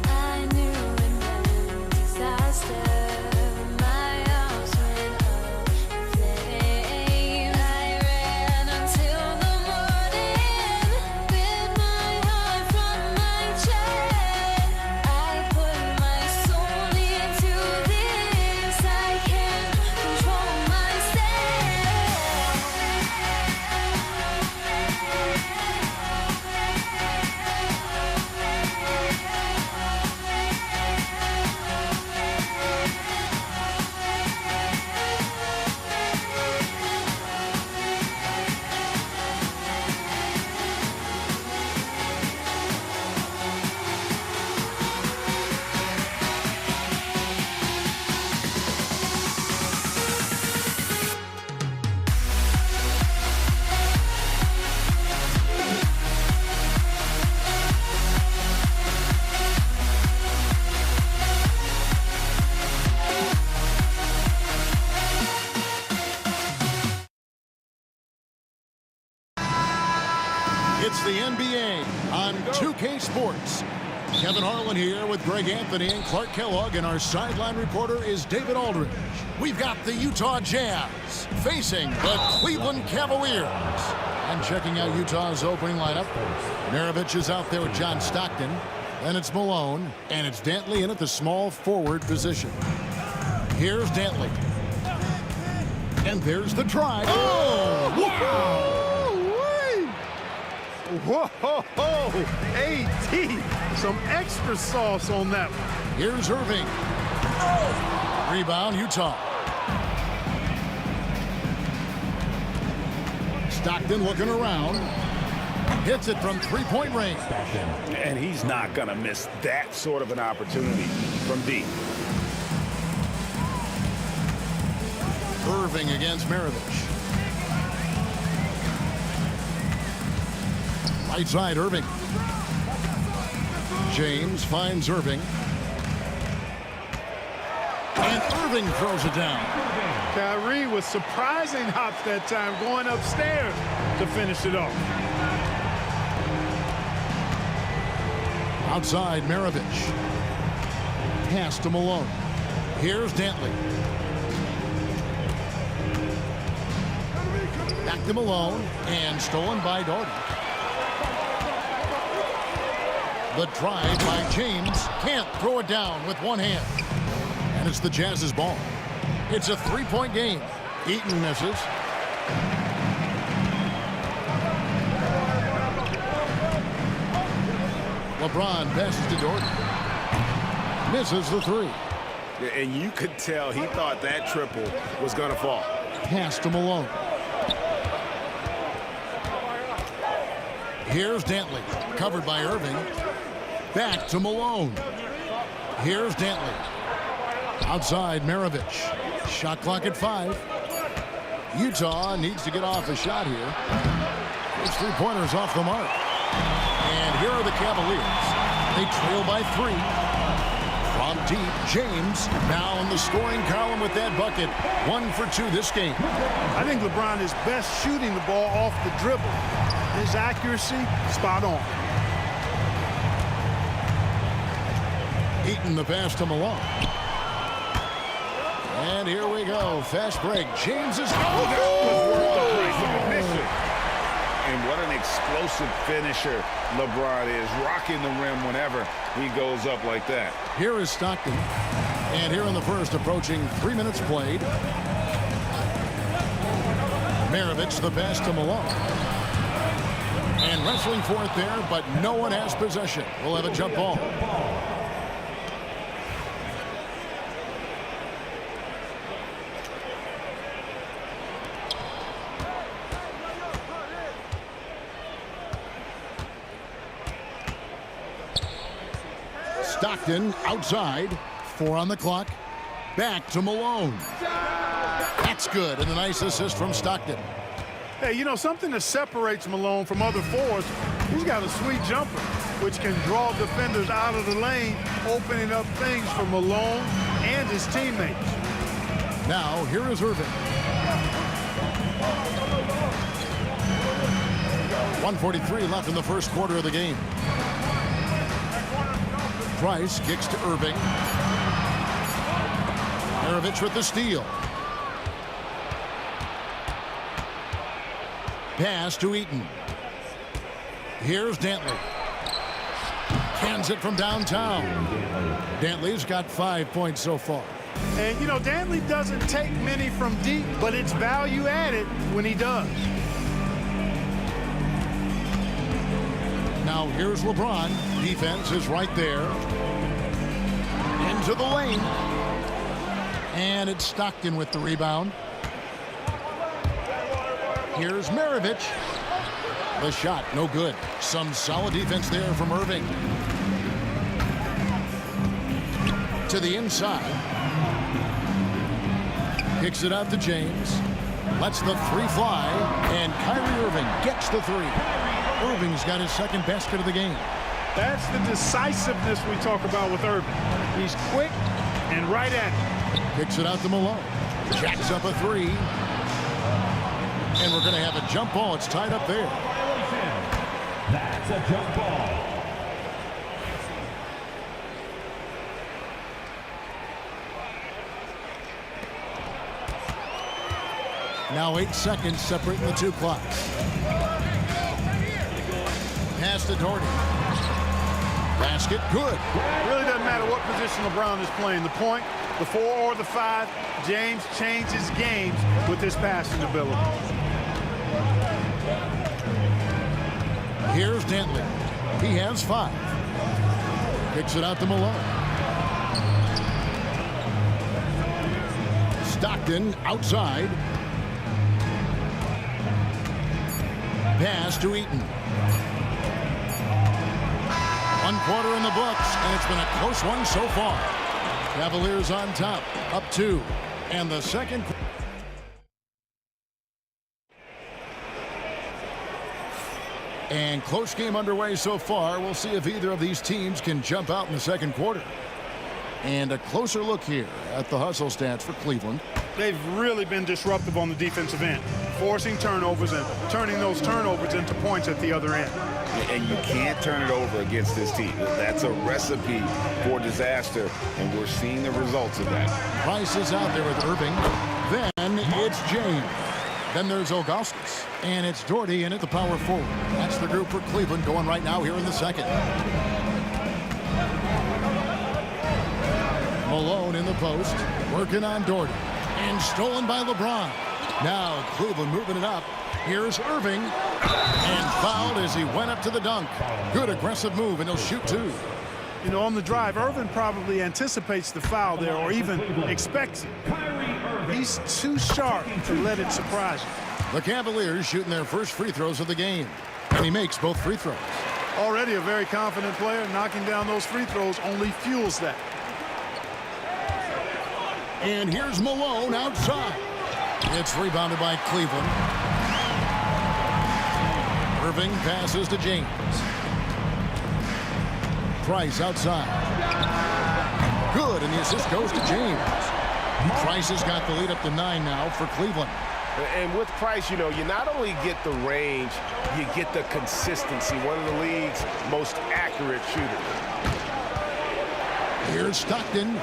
I knew and then the NBA on 2K Sports. Kevin Harlan here with Greg Anthony and Clark Kellogg, and our sideline reporter is David Aldridge. We've got the Utah Jazz facing the Cleveland Cavaliers. And checking out Utah's opening lineup, Maravich is out there with John Stockton. Then it's Malone, and it's Dantley in at the small forward position. Here's Dantley. And there's the try. Oh, wow! Whoa, AT, some extra sauce on that one. Here's Irving. Rebound, Utah. Stockton looking around. Hits it from three-point range. And he's not going to miss that sort of an opportunity from deep. Irving against Maravich. Right side, Irving. James finds Irving. And Irving throws it down. Kyrie was surprising hops that time, going upstairs to finish it off. Outside, Maravich. Pass to Malone. Here's Dantley. Back to Malone, and stolen by Doherty. The drive by James. Can't throw it down with one hand. And it's the Jazz's ball. It's a three-point game. Eaton misses. LeBron passes to Doherty. Misses the three. And you could tell he thought that triple was going to fall. Pass to Malone. Here's Dantley. Covered by Irving. Back to Malone. Here's Dantley. Outside, Maravich. Shot clock at 5. Utah needs to get off a shot here. His three-pointers off the mark. And here are the Cavaliers. They trail by 3. From deep, James now in the scoring column with that bucket. 1 for 2 this game. I think LeBron is best shooting the ball off the dribble. His accuracy, spot on. Eaton the pass to Malone. And here we go. Fast break. James is... And what an explosive finisher LeBron is, rocking the rim whenever he goes up like that. Here is Stockton. And here in the first, approaching 3 minutes played. Maravich the pass to Malone. And wrestling for it there, but no one has possession. We'll have a jump ball. Stockton outside. 4 on the clock. Back to Malone. That's good, and a nice assist from Stockton. Hey, you know, something that separates Malone from other forwards, he's got a sweet jumper, which can draw defenders out of the lane, opening up things for Malone and his teammates. Now, here is Irving. 1:43 left in the first quarter of the game. Price kicks to Irving. Maravich with the steal. Pass to Eaton. Here's Dantley. Cans it from downtown. Dantley's got 5 points so far. And, you know, Dantley doesn't take many from deep, but it's value added when he does. Now here's LeBron. Defense is right there. Into the lane. And it's Stockton with the rebound. Here's Maravich. The shot, no good. Some solid defense there from Irving. To the inside. Kicks it out to James. Lets the three fly. And Kyrie Irving gets the 3. Irving's got his second basket of the game. That's the decisiveness we talk about with Irving. He's quick and right at it. Kicks it out to Malone. Jacks up a 3. And we're going to have a jump ball. It's tied up there. It's a jump ball. Now 8 seconds separating the two clocks. Pass to Doherty. Basket, good. It really doesn't matter what position LeBron is playing. The point, the 4 or the 5, James changes games with his passing ability. Here's Dantley. He has 5. Kicks it out to Malone. Stockton outside. Pass to Eaton. 1 quarter in the books, and it's been a close one so far. Cavaliers on top, up 2. And the second. And close game underway so far. We'll see if either of these teams can jump out in the second quarter. And a closer look here at the hustle stats for Cleveland. They've really been disruptive on the defensive end, forcing turnovers and turning those turnovers into points at the other end. And you can't turn it over against this team. That's a recipe for disaster, and we're seeing the results of that. Price is out there with Irving. Then it's James. Then there's Ilgauskas. And it's Doherty in at the power forward. That's the group for Cleveland going right now here in the second. Malone in the post, working on Doherty. And stolen by LeBron. Now Cleveland moving it up. Here's Irving. And fouled as he went up to the dunk. Good aggressive move, and he'll shoot 2. You know, on the drive, Irving probably anticipates the foul there or even expects it. He's too sharp to let it surprise you. The Cavaliers shooting their first free throws of the game. And he makes both free throws. Already a very confident player. Knocking down those free throws only fuels that. And here's Malone outside. It's rebounded by Cleveland. Irving passes to James. Price outside. Good, and the assist goes to James. Price has got the lead up to 9 now for Cleveland. And with Price, you know, you not only get the range, you get the consistency. One of the league's most accurate shooters. Here's Stockton.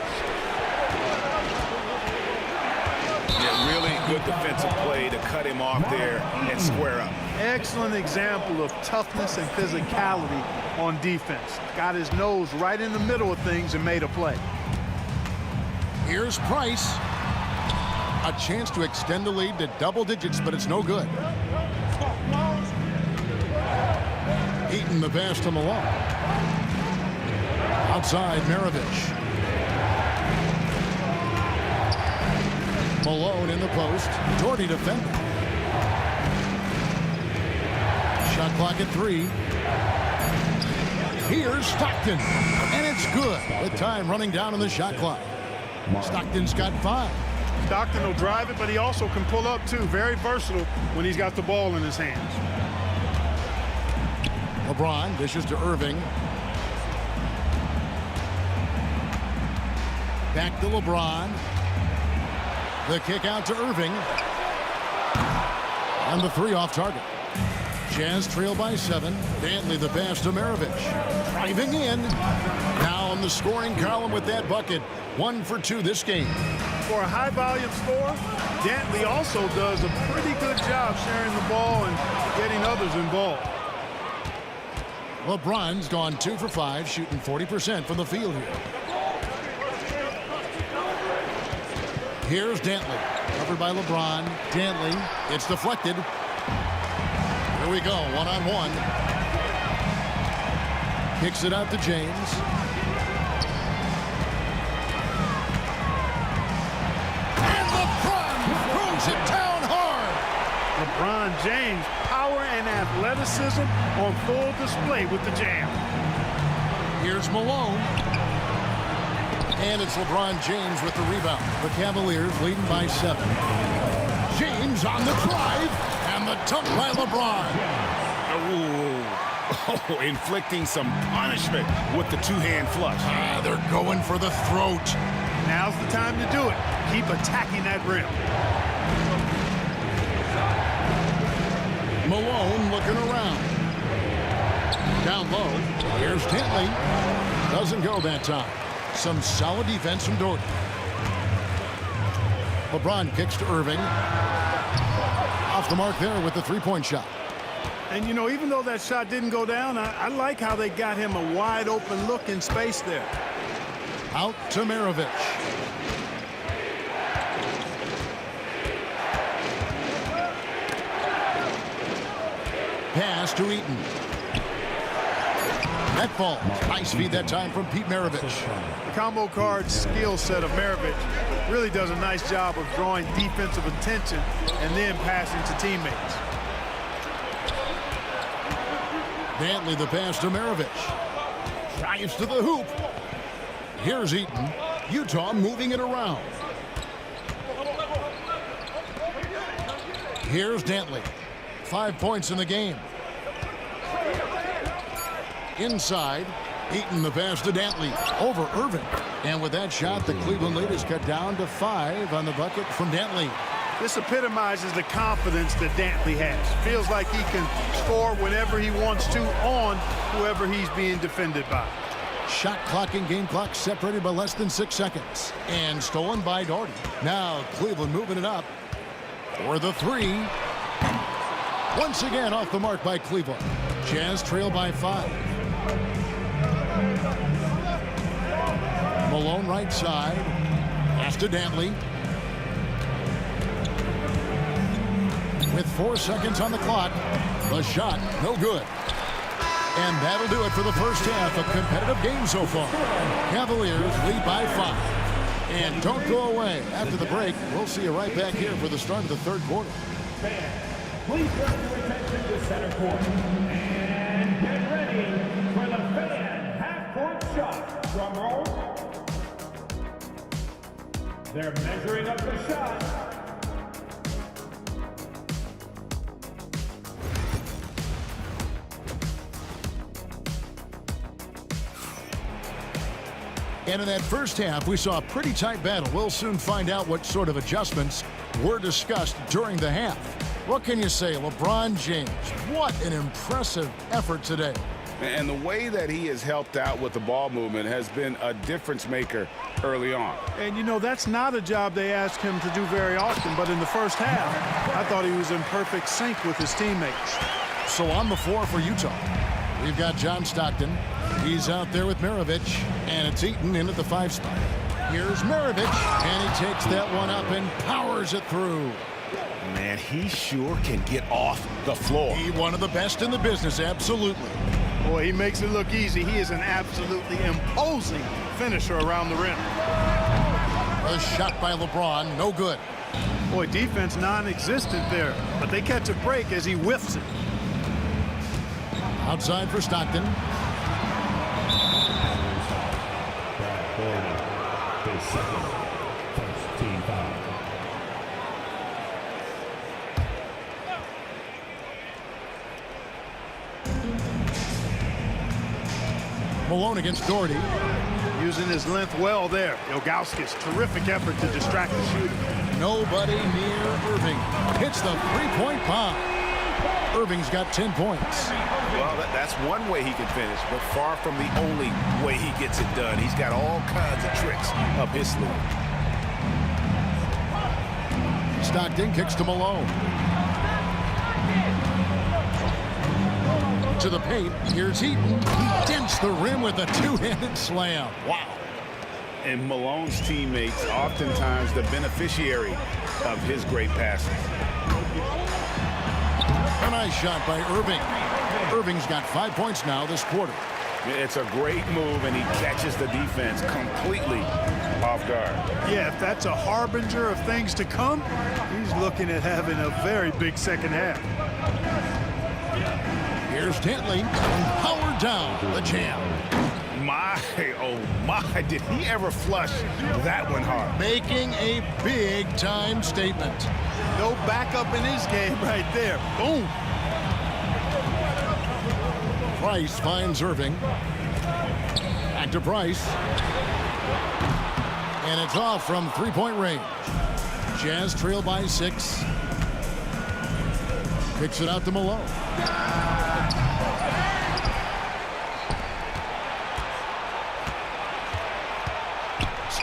Really good defensive play to cut him off there and square up. Excellent example of toughness and physicality on defense. Got his nose right in the middle of things and made a play. Here's Price. A chance to extend the lead to double digits, but it's no good. Eaton the pass to Malone. Outside, Maravich. Malone in the post. Doherty defending. Shot clock at 3. Here's Stockton. And it's good with time running down on the shot clock. Stockton's got 5. Stockton will drive it, but he also can pull up too. Very versatile when he's got the ball in his hands. LeBron dishes to Irving. Back to LeBron. The kick out to Irving. And the 3 off target. Jazz trail by 7. Dantley the pass to Maravich. Driving in. Now on the scoring column with that bucket. 1 for 2 this game. For a high-volume score, Dantley also does a pretty good job sharing the ball and getting others involved. LeBron's gone 2 for 5, shooting 40% from the field here. Here's Dantley, covered by LeBron. Dantley, it's deflected. Here we go, one-on-one. Kicks it out to James. And LeBron throws it down hard. LeBron James, power and athleticism on full display with the jam. Here's Malone. And it's LeBron James with the rebound. The Cavaliers leading by 7. James on the drive. And the dunk by LeBron. Oh, inflicting some punishment with the 2-hand flush. They're going for the throat. Now's the time to do it. Keep attacking that rim. Malone looking around. Down low. Here's Dantley. Doesn't go that time. Some solid defense from Doherty. LeBron kicks to Irving. Off the mark there with the three-point shot. And, you know, even though that shot didn't go down, I like how they got him a wide-open look in space there. Out to Maravich. Pass to Eaton. Net ball. Nice feed that time from Pete Maravich. The combo card skill set of Maravich really does a nice job of drawing defensive attention and then passing to teammates. Dantley the pass to Maravich. Drives to the hoop. Here's Eaton. Utah moving it around. Here's Dantley. 5 points in the game. Inside, Eaton the pass to Dantley over Irving. And with that shot, the Cleveland lead is cut down to 5 on the bucket from Dantley. This epitomizes the confidence that Dantley has. Feels like he can score whenever he wants to on whoever he's being defended by. Shot clock and game clock separated by less than 6 seconds. And stolen by Doherty. Now Cleveland moving it up for the three. Once again off the mark by Cleveland. Jazz trail by 5. Malone right side. Pass to Dantley. With 4 seconds on the clock, the shot no good. And that'll do it for the first half. A competitive game so far. Cavaliers lead by 5. And don't go away. After the break, we'll see you right back here for the start of the third quarter. Please turn your attention to center court. And get ready for the fan half-court shot. Drum roll. They're measuring up the shot. And in that first half, we saw a pretty tight battle. We'll soon find out what sort of adjustments were discussed during the half. What can you say, LeBron James? What an impressive effort today. And the way that he has helped out with the ball movement has been a difference maker early on. And, you know, that's not a job they ask him to do very often, but in the first half, I thought he was in perfect sync with his teammates. So on the floor for Utah, we've got John Stockton. He's out there with Maravich, and it's Eaton in at the 5 spot. Here's Maravich, and he takes that one up and powers it through. Man, he sure can get off the floor. He one of the best in the business, absolutely. Boy, he makes it look easy. He is an absolutely imposing finisher around the rim. A shot by LeBron, no good. Boy, defense non-existent there, but they catch a break as he whiffs it. Outside for Stockton. His second first team foul. Malone against Doherty. Using his length well there. Ilgauskas, terrific effort to distract the shooter. Nobody near Irving. Hits the three-point bomb. Irving's got 10 points. Well, that's one way he can finish, but far from the only way he gets it done. He's got all kinds of tricks up his sleeve. Stockton kicks to Malone. To the paint. Here's Eaton. He dents the rim with a two-handed slam. Wow. And Malone's teammates oftentimes the beneficiary of his great passes. A nice shot by Irving. Irving's got 5 points now this quarter. It's a great move, and he catches the defense completely off guard. Yeah, if that's a harbinger of things to come, he's looking at having a very big second half. Here's Dantley. Powered down the jam. My, oh my, did he ever flush that one hard? Making a big-time statement. No backup in his game right there. Boom. Price finds Irving. Back to Price. And it's off from three-point range. Jazz trail by 6. Kicks it out to Malone.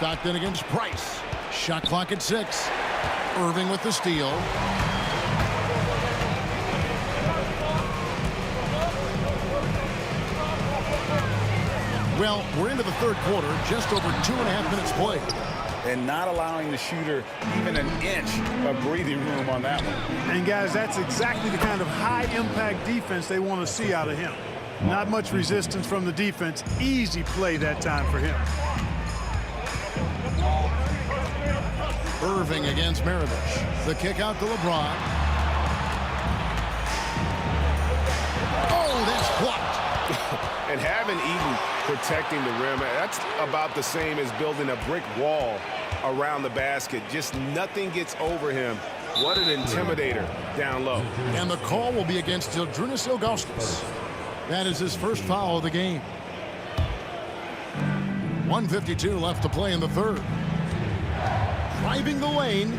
Stockton against Price. Shot clock at 6. Irving with the steal. Well, we're into the third quarter, just over 2.5 minutes played. And not allowing the shooter even an inch of breathing room on that one. And guys, that's exactly the kind of high-impact defense they want to see out of him. Not much resistance from the defense. Easy play that time for him. Irving against Maravich. The kick out to LeBron. Oh, that's blocked. And having Eaton protecting the rim, that's about the same as building a brick wall around the basket. Just nothing gets over him. What an intimidator down low. And the call will be against Zydrunas Ilgauskas. That is his first foul of the game. 1:52 left to play in the third. Driving the lane.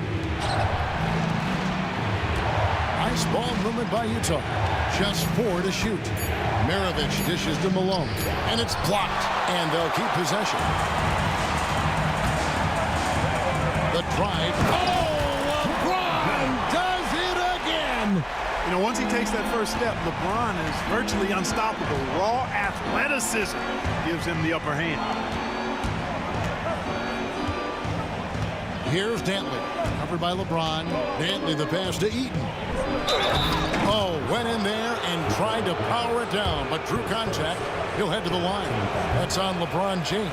Nice ball movement by Utah. Just 4 to shoot. Maravich dishes to Malone. And it's blocked. And they'll keep possession. The drive. Oh, LeBron does it again. You know, once he takes that first step, LeBron is virtually unstoppable. Raw athleticism gives him the upper hand. Here's Dantley, covered by LeBron. Dantley the pass to Eaton. Oh, went in there and tried to power it down, but drew contact. He'll head to the line. That's on LeBron James.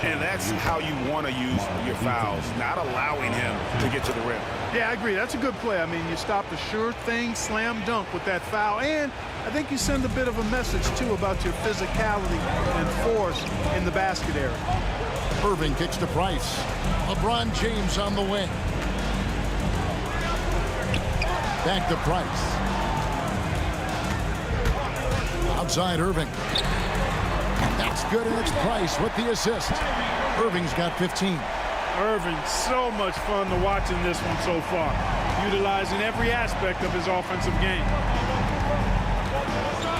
And that's how you want to use your fouls, not allowing him to get to the rim. Yeah, I agree. That's a good play. I mean, you stop the sure thing, slam dunk with that foul. And I think you send a bit of a message, too, about your physicality and force in the basket area. Irving kicks to Price. LeBron James on the wing. Back to Price. Outside Irving. That's good, and it's Price with the assist. Irving's got 15. Irving, so much fun to watch in this one so far, utilizing every aspect of his offensive game.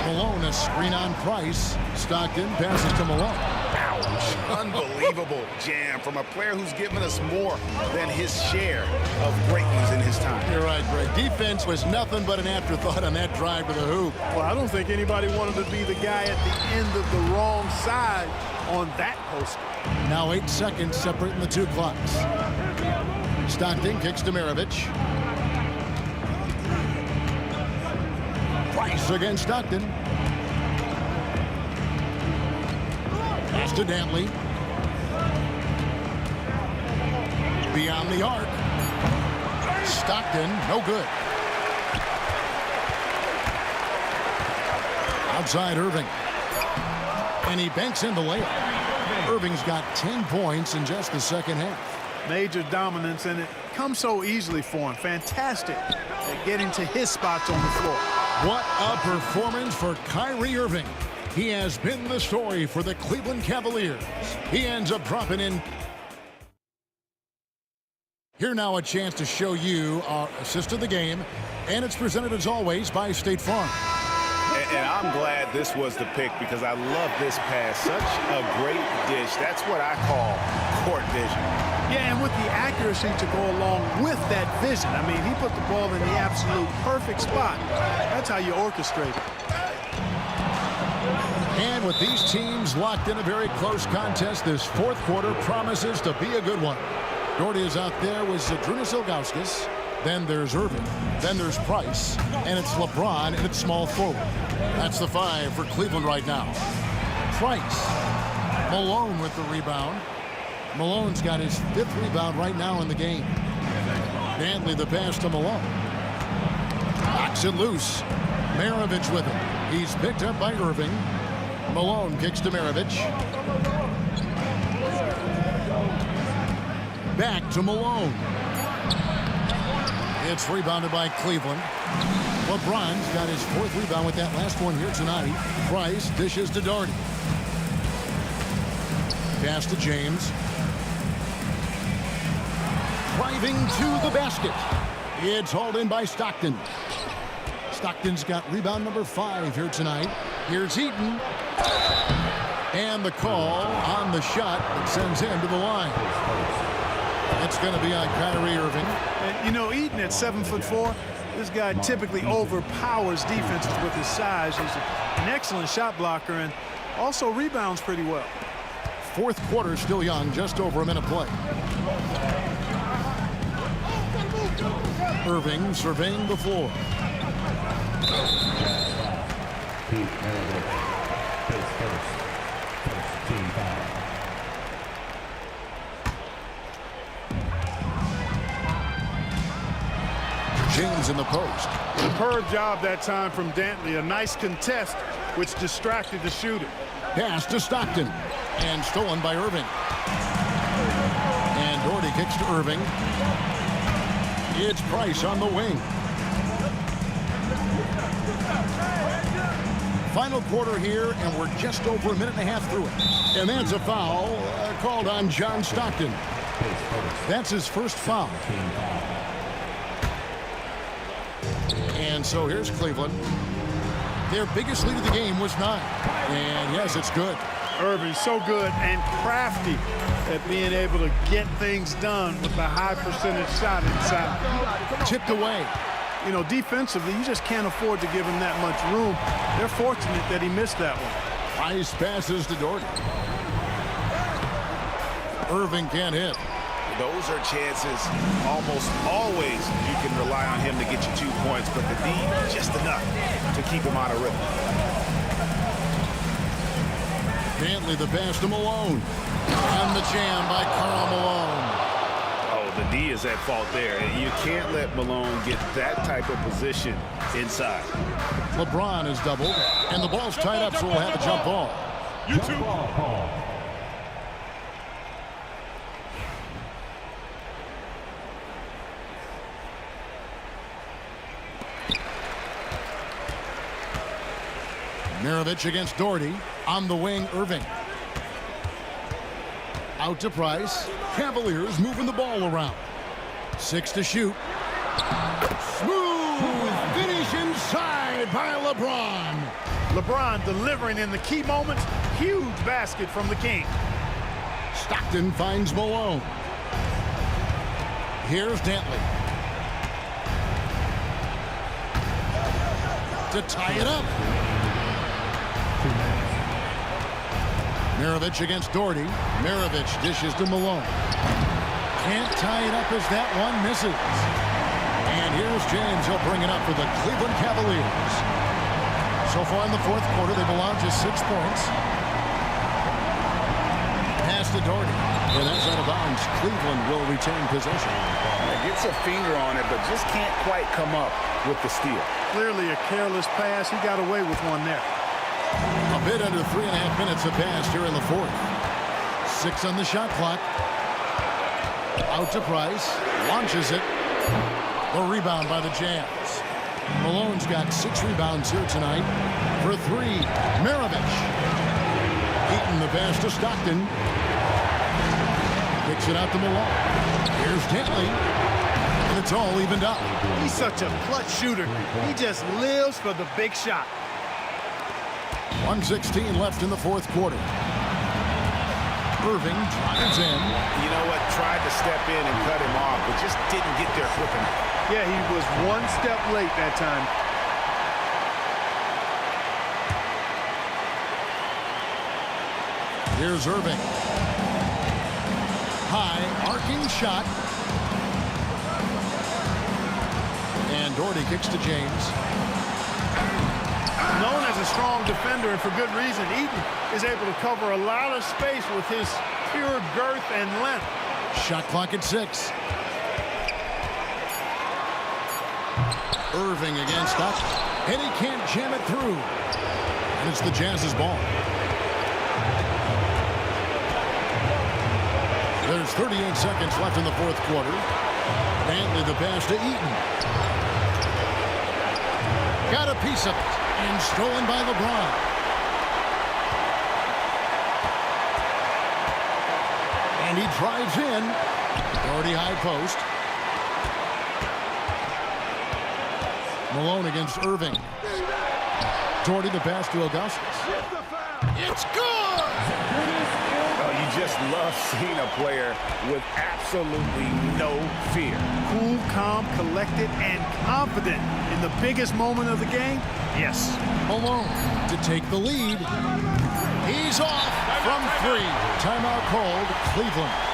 Malone, a screen on Price. Stockton passes to Malone. Ouch. Unbelievable jam from a player who's given us more than his share of greatness in his time. You're right, Greg. Defense was nothing but an afterthought on that drive to the hoop. Well, I don't think anybody wanted to be the guy at the end of the wrong side on that poster. Now 8 seconds separating the two clocks. Stockton kicks to Maravich. Price against Stockton. Pass to Dantley. Beyond the arc. Stockton, no good. Outside Irving. And he banks in the layup. Irving's got 10 points in just the second half. Major dominance, and it comes so easily for him. Fantastic at getting to his spots on the floor. What a performance for Kyrie Irving. He has been the story for the Cleveland Cavaliers. He ends up dropping in. Here now a chance to show you our assist of the game, and it's presented as always by State Farm. And I'm glad this was the pick because I love this pass. Such a great dish. That's what I call court vision. Yeah, and with the accuracy to go along with that vision. I mean, he put the ball in the absolute perfect spot. That's how you orchestrate it. And with these teams locked in a very close contest, this fourth quarter promises to be a good one. Doherty is out there with Zydrunas Ilgauskas. Then there's Irving. Then there's Price. And it's LeBron and it's small forward. That's the 5 for Cleveland right now. Price. Malone with the rebound. Malone's got his 5th rebound right now in the game. Dantley the pass to Malone. Knocks it loose. Maravich with him. He's picked up by Irving. Malone kicks to Maravich. Back to Malone. It's rebounded by Cleveland. LeBron's got his 4th rebound with that last one here tonight. Price dishes to Doherty. Pass to James. Driving to the basket. It's hauled in by Stockton. Stockton's got rebound number 5 here tonight. Here's Eaton. And the call on the shot that sends him to the line. It's going to be on Kyrie Irving. And, you know, Eaton at 7'4", this guy typically overpowers defenses with his size. He's an excellent shot blocker and also rebounds pretty well. Fourth quarter still young, just over a minute play. Irving surveying the floor. James in the post. Superb job that time from Dantley. A nice contest which distracted the shooter. Pass to Stockton. And stolen by Irving. And Doherty kicks to Irving. It's Price on the wing. Final quarter here, and we're just over a minute and a half through it. And that's a foul called on John Stockton. That's his first foul. And so here's Cleveland. Their biggest lead of the game was 9. And yes, it's good. Irving so good and crafty at being able to get things done with a high percentage shot inside. Tipped away. You know, defensively, you just can't afford to give him that much room. They're fortunate that he missed that one. Nice passes to Doherty. Irving can't hit. Those are chances almost always you can rely on him to get you 2 points, but the D just enough to keep him out of rhythm. Dantley the pass to Malone. And the jam by Karl Malone. Oh, the D is at fault there. You can't let Malone get that type of position inside. LeBron is doubled, and the ball's tied up, so we'll have a jump ball. You too. Maravich against Doherty. On the wing, Irving. Out to Price. Cavaliers moving the ball around. 6 to shoot. Smooth finish inside by LeBron. LeBron delivering in the key moments. Huge basket from the King. Stockton finds Malone. Here's Dantley. To tie it up. Maravich against Doherty. Maravich dishes to Malone. Can't tie it up as that one misses. And here's James. He'll bring it up for the Cleveland Cavaliers. So far in the fourth quarter, they've allowed just 6 points. Pass to Doherty. And that's out of bounds. Cleveland will retain possession. Gets a finger on it, but just can't quite come up with the steal. Clearly a careless pass. He got away with one there. A bit under 3.5 minutes have passed here in the fourth. 6 on the shot clock. Out to Price. Launches it. The rebound by the Jazz. Malone's got 6 rebounds here tonight. For 3, Maravich. Eaton the pass to Stockton. Kicks it out to Malone. Here's Dantley. And it's all evened up. He's such a clutch shooter. He just lives for the big shot. 1:16 left in the fourth quarter. Irving drives in. You know what? Tried to step in and cut him off, but just didn't get there quick enough. Yeah, he was one step late that time. Here's Irving. High, arcing shot. And Doherty kicks to James. Known as a strong defender, and for good reason, Eaton is able to cover a lot of space with his pure girth and length. Shot clock at 6. Irving against Stockton. And he can't jam it through. And it's the Jazz's ball. There's 38 seconds left in the fourth quarter. Dantley the pass to Eaton. Got a piece of it. And stolen by LeBron. And he drives in. Doherty high post. Malone against Irving. Doherty the pass to Augustus. It's good! just love seeing a player with absolutely no fear. Cool, calm, collected, and confident in the biggest moment of the game? Yes. Malone to take the lead. He's off from 3. Timeout called, Cleveland.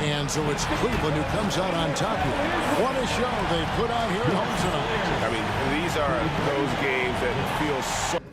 And so it's Cleveland who comes out on top here. What a show they put on here at home tonight. I mean, these are those games that feel so...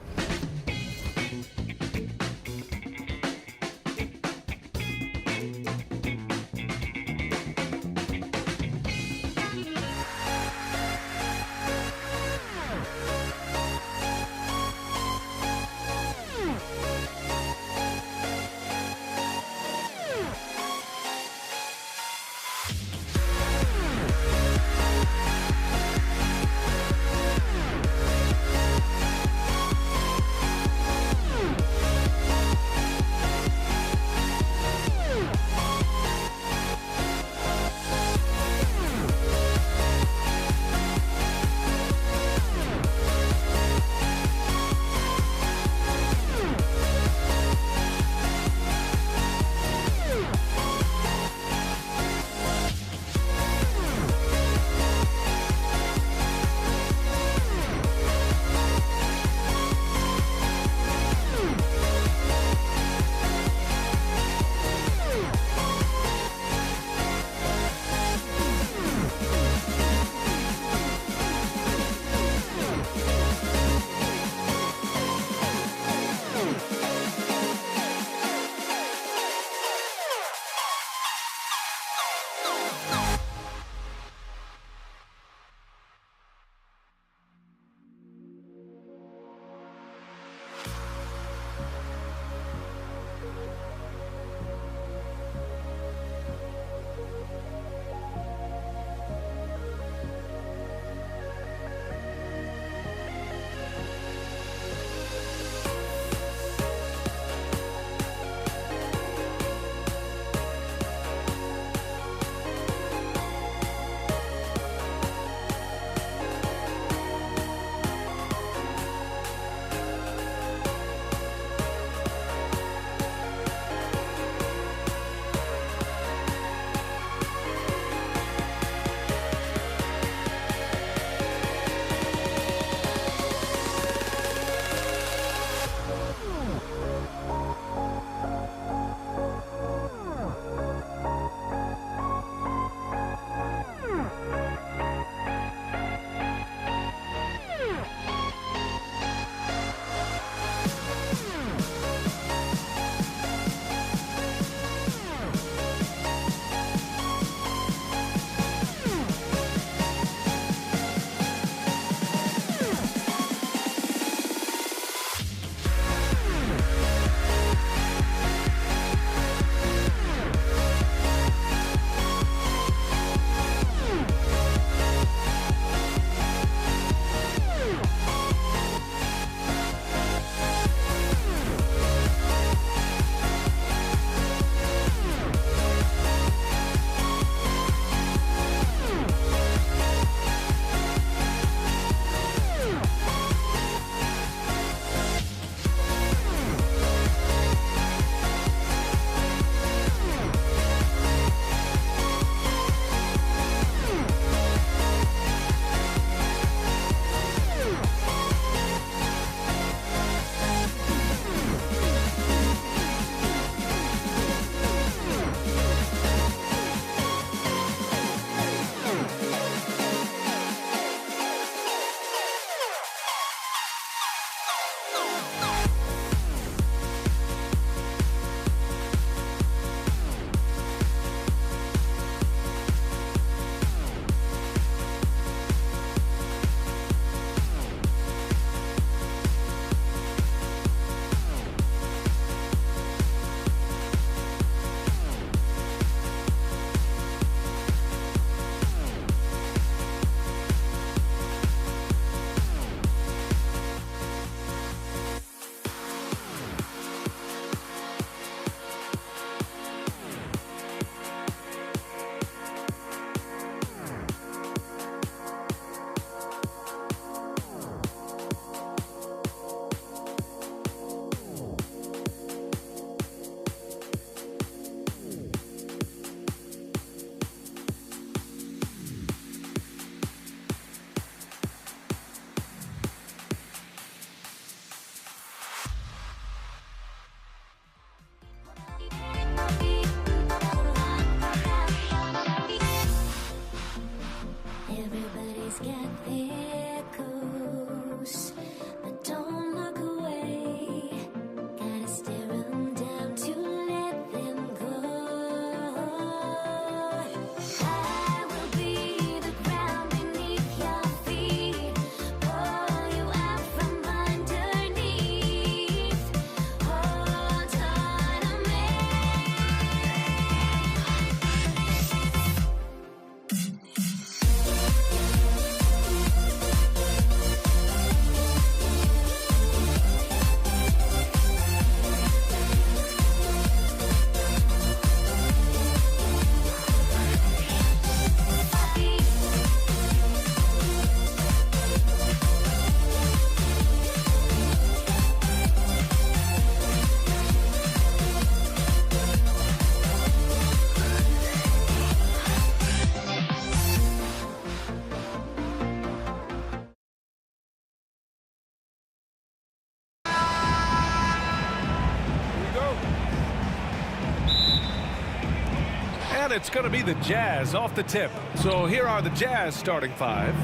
one, it's going to be the Jazz off the tip. So here are the Jazz starting five.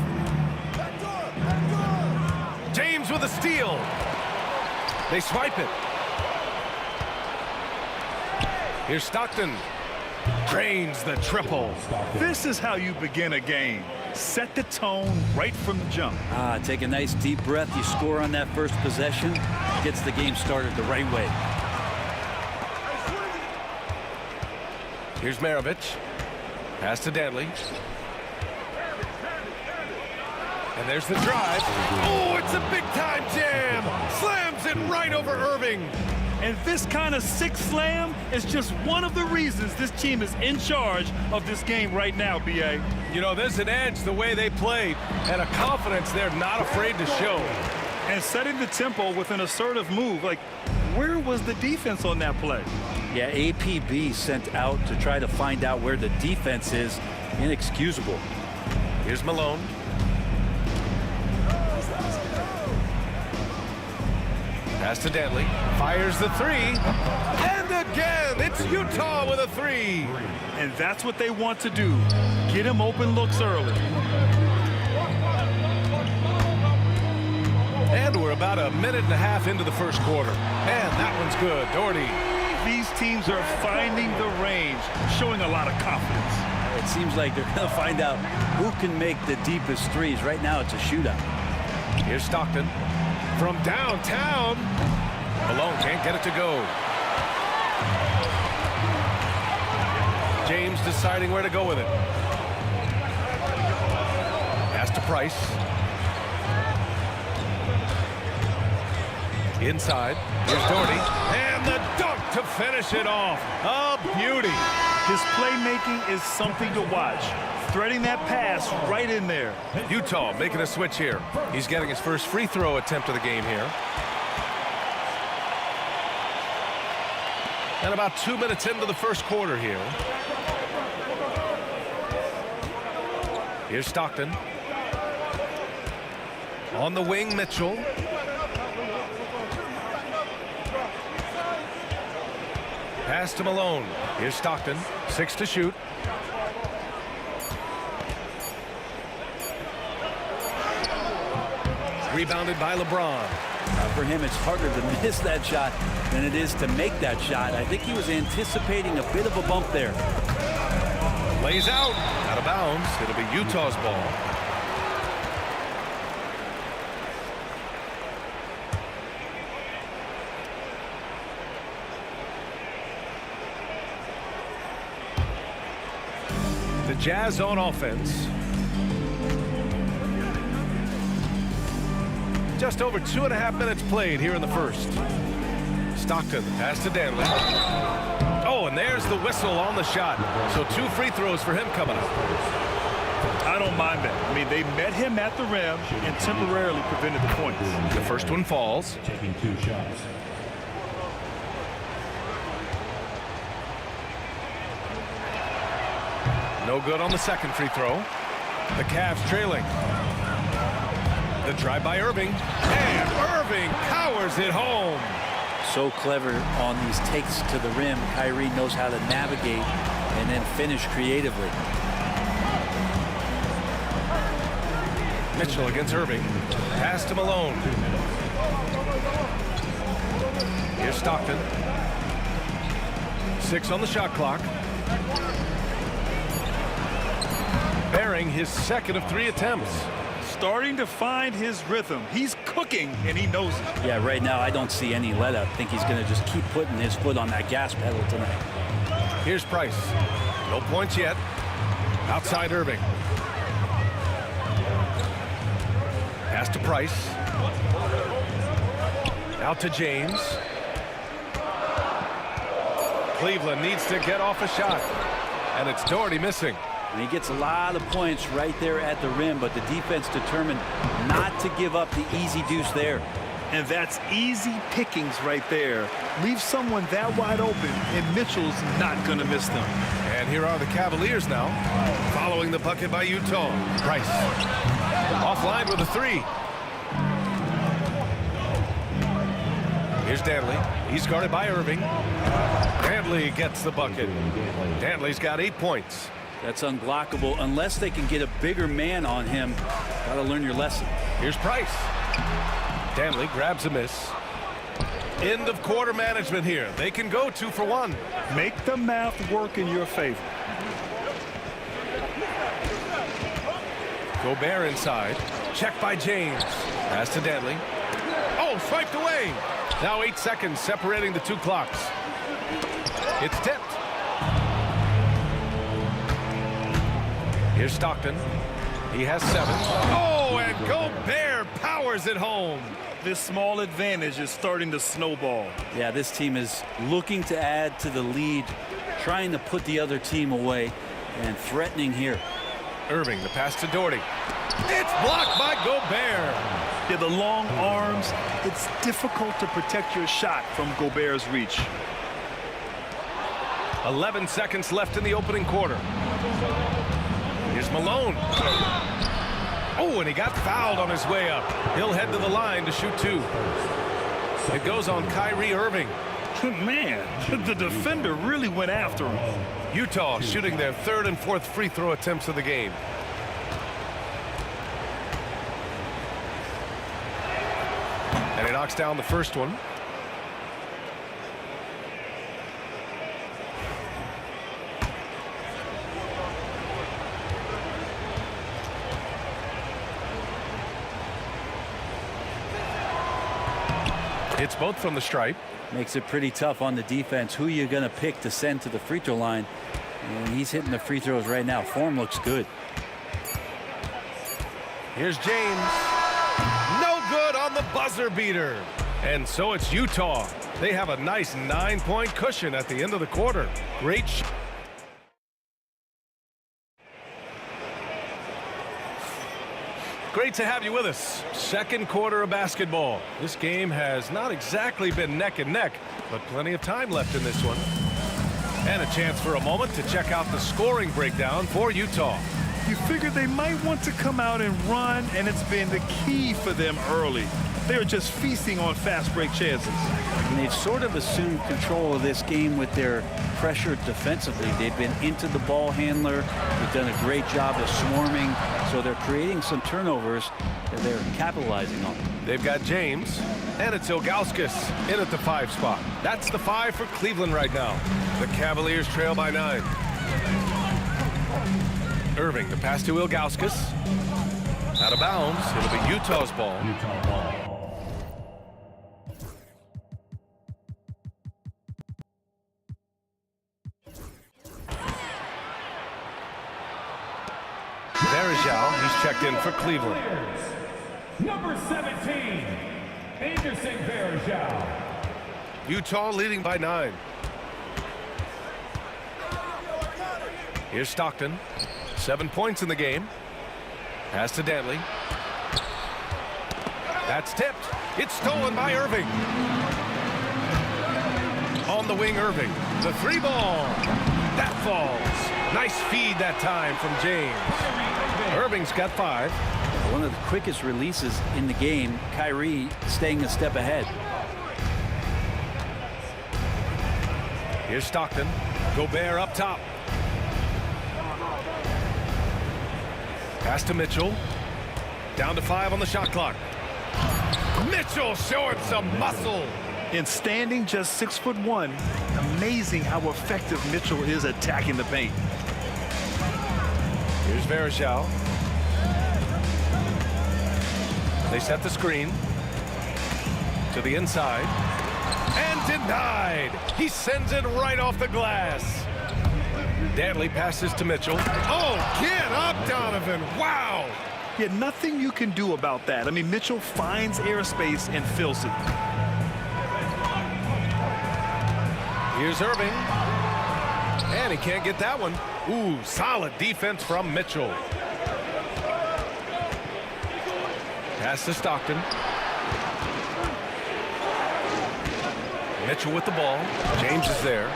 James with a steal. They swipe it. Here's Stockton. Drains the triple. This is how you begin a game. Set the tone right from the jump. Take a nice deep breath. You score on that first possession. Gets the game started the right way. Here's Maravich. Pass to Danley. And there's the drive. Oh, it's a big-time jam. Slams it right over Irving. And this kind of sick slam is just one of the reasons this team is in charge of this game right now, B.A. You know, there's an edge the way they played and a confidence they're not afraid to show. And setting the tempo with an assertive move. Like, where was the defense on that play? Yeah, APB sent out to try to find out where the defense is. Inexcusable. Here's Malone. Pass to Danley. Fires the three. And again, it's Utah with a three. And that's what they want to do. Get him open looks early. And we're about a minute and a half into the first quarter. And that one's good. Doherty. These teams are finding the range, showing a lot of confidence. It seems like they're going to find out who can make the deepest threes. Right now, it's a shootout. Here's Stockton. From downtown. Malone can't get it to go. James deciding where to go with it. Pass to Price. Inside. Here's Doherty. And the dunk to finish it off. A beauty. His playmaking is something to watch. Threading that pass right in there. Utah making a switch here. He's getting his first free throw attempt of the game here. And about 2 minutes into the first quarter here. Here's Stockton. On the wing, Mitchell. Pass to Malone. Here's Stockton. 6 to shoot. Rebounded by LeBron. For him, it's harder to miss that shot than it is to make that shot. I think he was anticipating a bit of a bump there. Lays out. Out of bounds. It'll be Utah's ball. The Jazz on offense. Just over 2.5 minutes played here in the first. Stockton pass to Danley. Oh, and there's the whistle on the shot. So 2 free throws for him coming up. I don't mind that. I mean, they met him at the rim and temporarily prevented the points. The first one falls. Taking 2 shots. No good on the second free throw. The Cavs trailing. The drive by Irving. And Irving powers it home. So clever on these takes to the rim. Kyrie knows how to navigate and then finish creatively. Mitchell against Irving. Pass to Malone. Here's Stockton. 6 on the shot clock. Bearing his second of 3 attempts. Starting to find his rhythm. He's cooking, and he knows it. Yeah, right now I don't see any let up. I think he's going to just keep putting his foot on that gas pedal tonight. Here's Price. No points yet. Outside Irving. Pass to Price. Out to James. Cleveland needs to get off a shot. And it's Doherty missing. And he gets a lot of points right there at the rim, but the defense determined not to give up the easy deuce there. And that's easy pickings right there. Leave someone that wide open, and Mitchell's not going to miss them. And here are the Cavaliers now, following the bucket by Utah. Price. Offline with a 3. Here's Danley. He's guarded by Irving. Dantley gets the bucket. Dantley's got 8 points. That's unblockable unless they can get a bigger man on him. Got to learn your lesson. Here's Price. Dantley grabs a miss. End of quarter management here. They can go 2 for 1. Make the math work in your favor. Gobert inside. Check by James. Pass to Dantley. Oh, swiped away. Now 8 seconds separating the 2 clocks. It's tipped. Here's Stockton. He has 7. Oh, and Gobert powers it home. This small advantage is starting to snowball. Yeah, this team is looking to add to the lead, trying to put the other team away, and threatening here. Irving, the pass to Doherty. It's blocked by Gobert. Yeah, the long arms, it's difficult to protect your shot from Gobert's reach. 11 seconds left in the opening quarter. Here's Malone. Oh, and he got fouled on his way up. He'll head to the line to shoot 2. It goes on Kyrie Irving. Man, the defender really went after him. Utah shooting their 3rd and 4th free throw attempts of the game. And he knocks down the first one. Hits both from the stripe. Makes it pretty tough on the defense. Who you're going to pick to send to the free throw line. And he's hitting the free throws right now. Form looks good. Here's James. No good on the buzzer beater. And so it's Utah. They have a nice 9-point cushion at the end of the quarter. Great shot. Great to have you with us. Second quarter of basketball. This game has not exactly been neck and neck, but plenty of time left in this one. And a chance for a moment to check out the scoring breakdown for Utah. You figured they might want to come out and run, and it's been the key for them early. They're just feasting on fast break chances. And they've sort of assumed control of this game with their pressure defensively. They've been into the ball handler. They've done a great job of swarming. So they're creating some turnovers that they're capitalizing on. They've got James, and it's Ilgauskas in at the 5 spot. That's the 5 for Cleveland right now. The Cavaliers trail by 9. Irving, the pass to Ilgauskas. Out of bounds. It'll be Utah's ball. Varejao, he's checked in for Cleveland. Number 17, Anderson Varejao. Utah leading by 9. Here's Stockton. 7 points in the game. Pass to Dantley. That's tipped. It's stolen by Irving. On the wing, Irving. The 3 ball. That falls. Nice feed that time from James. Irving's got 5. One of the quickest releases in the game. Kyrie staying a step ahead. Here's Stockton. Gobert up top. Pass to Mitchell. Down to 5 on the shot clock. Mitchell showing some muscle. And standing just 6'1", amazing how effective Mitchell is attacking the paint. Here's Varejao. They set the screen to the inside and denied. He sends it right off the glass. Dantley passes to Mitchell. Oh, get up, Donovan. Wow. Yeah, nothing you can do about that. I mean, Mitchell finds airspace and fills it. Here's Irving. And he can't get that one. Ooh, solid defense from Mitchell. Pass to Stockton. Mitchell with the ball. James is there.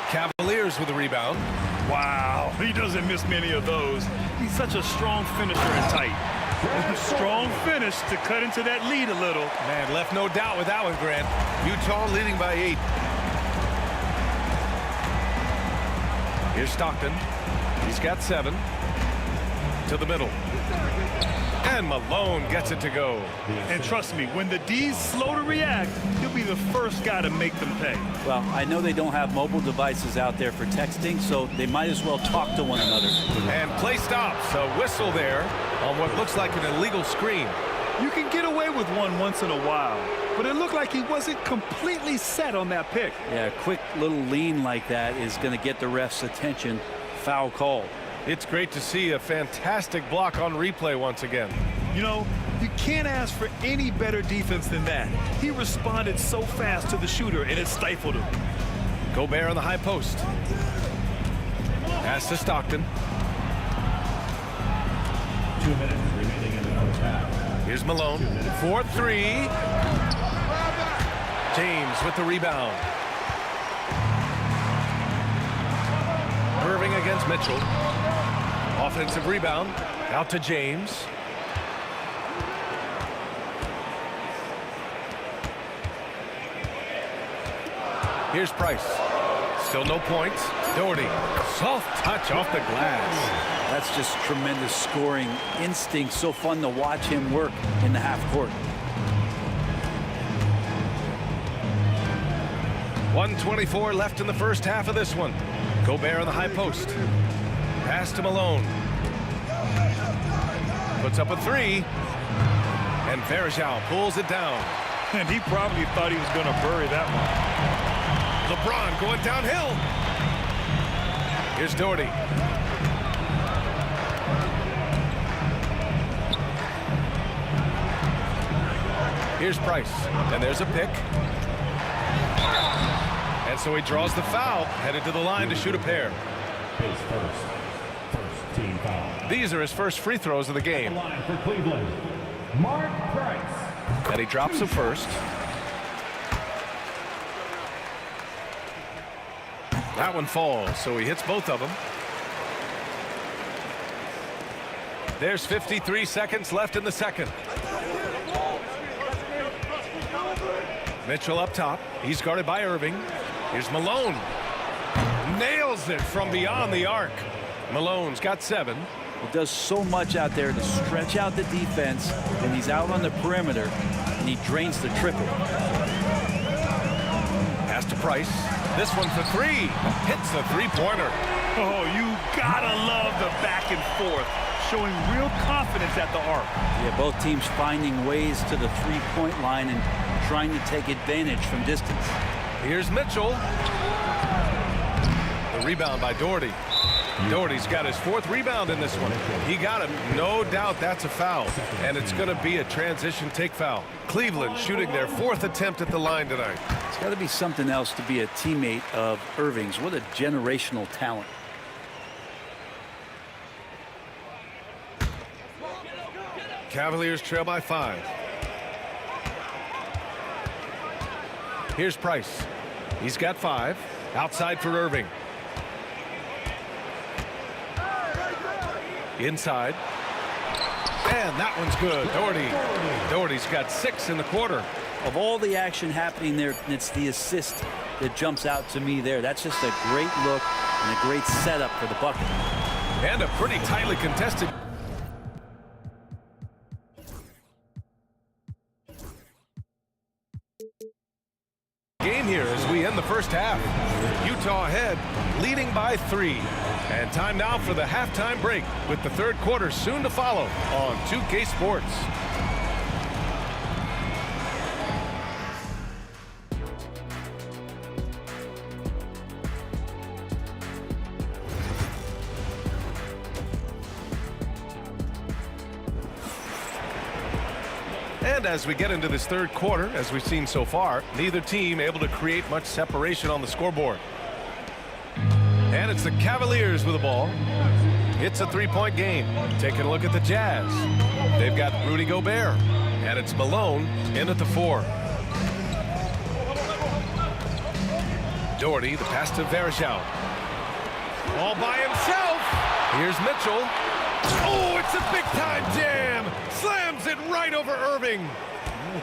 Cavaliers with the rebound. Wow, he doesn't miss many of those. He's such a strong finisher and tight. Strong finish to cut into that lead a little. Man, left no doubt with that one, Grant. Utah leading by 8. Here's Stockton. He's got 7. To the middle. And Malone gets it to go. And trust me, when the D's slow to react, he'll be the first guy to make them pay. Well, I know they don't have mobile devices out there for texting, so they might as well talk to one another. And play stops. A whistle there on what looks like an illegal screen. You can get away with one once in a while, but it looked like he wasn't completely set on that pick. Yeah, a quick little lean like that is going to get the ref's attention. Foul call. It's great to see a fantastic block on replay once again. You know, you can't ask for any better defense than that. He responded so fast to the shooter, and it stifled him. Gobert on the high post. Pass to Stockton. 2 minutes remaining in the first half. Here's Malone. 4-3. James with the rebound. Irving against Mitchell. Offensive rebound. Out to James. Here's Price. Still no points. Doherty. Soft touch off the glass. That's just tremendous scoring instinct. So fun to watch him work in the half court. 1:24 left in the first half of this one. Gobert on the high post. Pass to Malone. Puts up a 3. And Verjao pulls it down. And he probably thought he was going to bury that one. LeBron going downhill. Here's Doherty. Here's Price. And there's a pick. And so he draws the foul, headed to the line to shoot a pair. His first team foul. These are his first free throws of the game. Line for Cleveland, Mark Price. And he drops the first. That one falls, so he hits both of them. There's 53 seconds left in the second. Mitchell up top. He's guarded by Irving. Here's Malone. Nails it from beyond the arc. Malone's got 7. He does so much out there to stretch out the defense, and he's out on the perimeter, and he drains the triple. Pass to Price. This one for 3. Hits the three-pointer. Oh, you gotta love the back and forth, showing real confidence at the arc. Yeah, both teams finding ways to the three-point line and trying to take advantage from distance. Here's Mitchell. The rebound by Doherty. Doherty's got his 4th rebound in this one. He got him. No doubt that's a foul. And it's going to be a transition take foul. Cleveland shooting their 4th attempt at the line tonight. It's got to be something else to be a teammate of Irving's. What a generational talent. Cavaliers trail by 5. Here's Price. He's got 5. Outside for Irving. Inside. And that one's good. Doherty's got 6 in the quarter. Of all the action happening there, it's the assist that jumps out to me there. That's just a great look and a great setup for the bucket. And a pretty tightly contested game here as we end the first half. Utah ahead, leading by 3. And time now for the halftime break, with the third quarter soon to follow on 2K Sports. And as we get into this third quarter, as we've seen so far, neither team able to create much separation on the scoreboard. And it's the Cavaliers with the ball. It's a 3-point game. Taking a look at the Jazz. They've got Rudy Gobert. And it's Malone in at the 4. Doherty, the pass to Verjao. All by himself. Here's Mitchell. Oh, it's a big-time jam. Slams it right over Irving.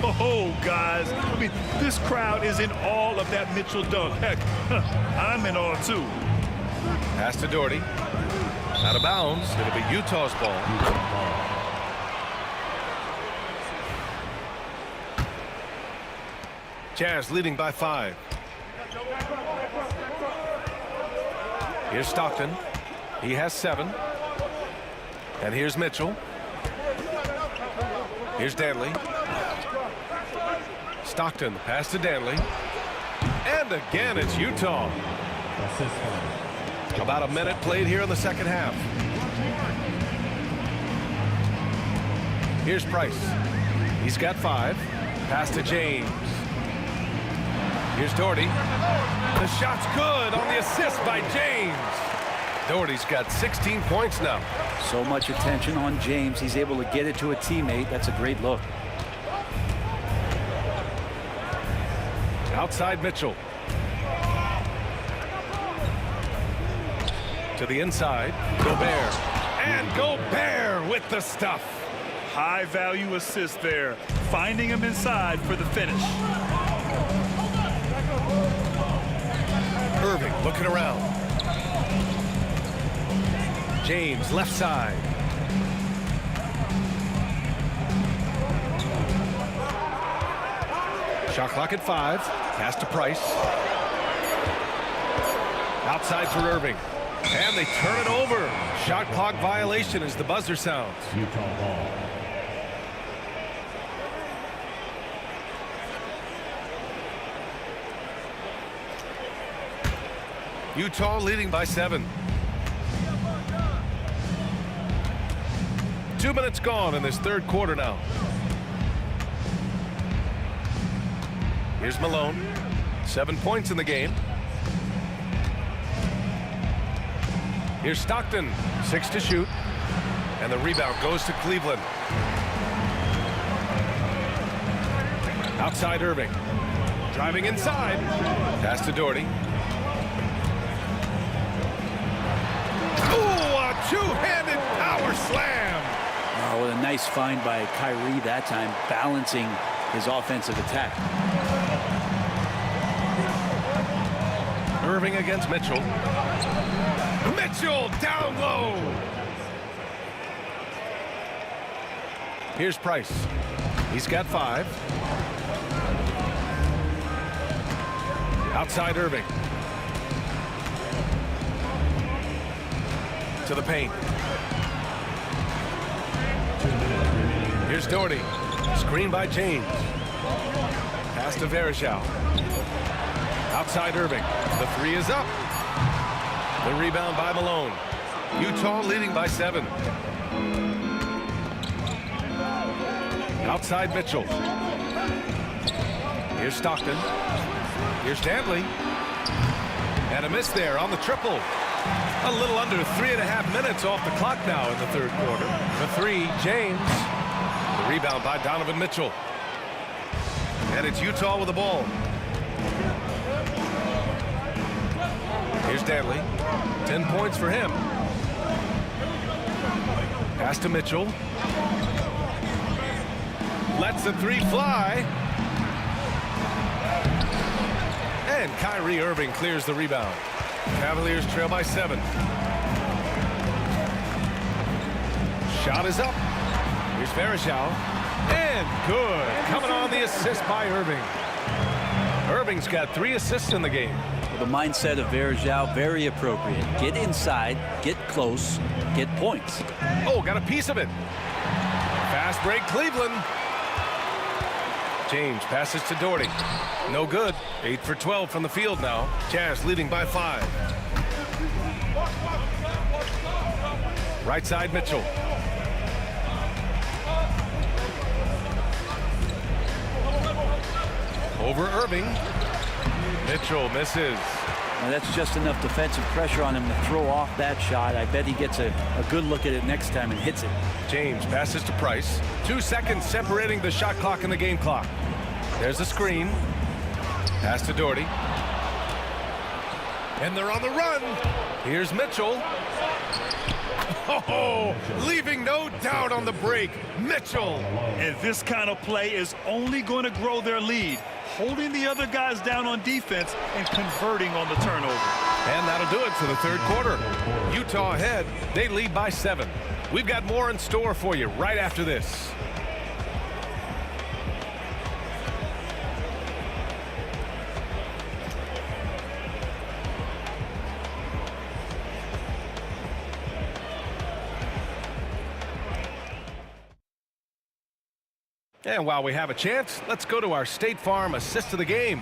Oh, guys. I mean, this crowd is in awe of that Mitchell dunk. Heck, I'm in awe, too. Pass to Doherty. Out of bounds. It'll be Utah's ball. Jazz leading by 5. Here's Stockton. He has 7. And here's Mitchell. Here's Danley. Stockton, pass to Danley. And again, it's Utah. About a minute played here in the second half. Here's Price. He's got 5. Pass to James. Here's Doherty. The shot's good on the assist by James. Doherty's got 16 points now. So much attention on James. He's able to get it to a teammate. That's a great look. Outside Mitchell. To the inside. Gobert. And Gobert with the stuff. High value assist there. Finding him inside for the finish. Irving looking around. James left side. Shot clock at 5. Pass to Price. Outside for Irving. And they turn it over. Shot clock violation as the buzzer sounds. Utah ball. Utah leading by 7. 2 minutes gone in this third quarter now. Here's Malone. 7 points in the game. Here's Stockton. 6 to shoot. And the rebound goes to Cleveland. Outside Irving. Driving inside. Pass to Doherty. Two-handed power slam. Oh, what a nice find by Kyrie that time, balancing his offensive attack. Irving against Mitchell. Mitchell down low. Here's Price. He's got 5. Outside Irving. To the paint. Here's Doherty. Screen by James. Pass to Varejao. Outside Irving. The 3 is up. The rebound by Malone. Utah leading by 7. Outside Mitchell. Here's Stockton. Here's Danley. And a miss there on the triple. A little under 3.5 minutes off the clock now in the third quarter. The 3, James. The rebound by Donovan Mitchell. And it's Utah with the ball. Here's Danley. 10 points for him. Pass to Mitchell. Lets the 3 fly. And Kyrie Irving clears the rebound. Cavaliers trail by 7. Shot is up. Here's Varejao. And good. Coming on the assist by Irving. Irving's got 3 assists in the game. The mindset of Varejao, very appropriate. Get inside, get close, get points. Oh, got a piece of it. Fast break, Cleveland. James passes to Doherty. No good. 8 for 12 from the field now. Jazz leading by 5. Right side, Mitchell. Over Irving. Mitchell misses. Now that's just enough defensive pressure on him to throw off that shot. I bet he gets a good look at it next time and hits it. James passes to Price. 2 seconds separating the shot clock and the game clock. There's the screen. Pass to Doherty. And they're on the run. Here's Mitchell. Oh, leaving no doubt on the break. Mitchell. And this kind of play is only going to grow their lead. holding the other guys down on defense and converting on the turnover. And that'll do it for the third quarter. Utah ahead. They lead by 7. We've got more in store for you right after this. And while we have a chance, let's go to our State Farm assist of the game.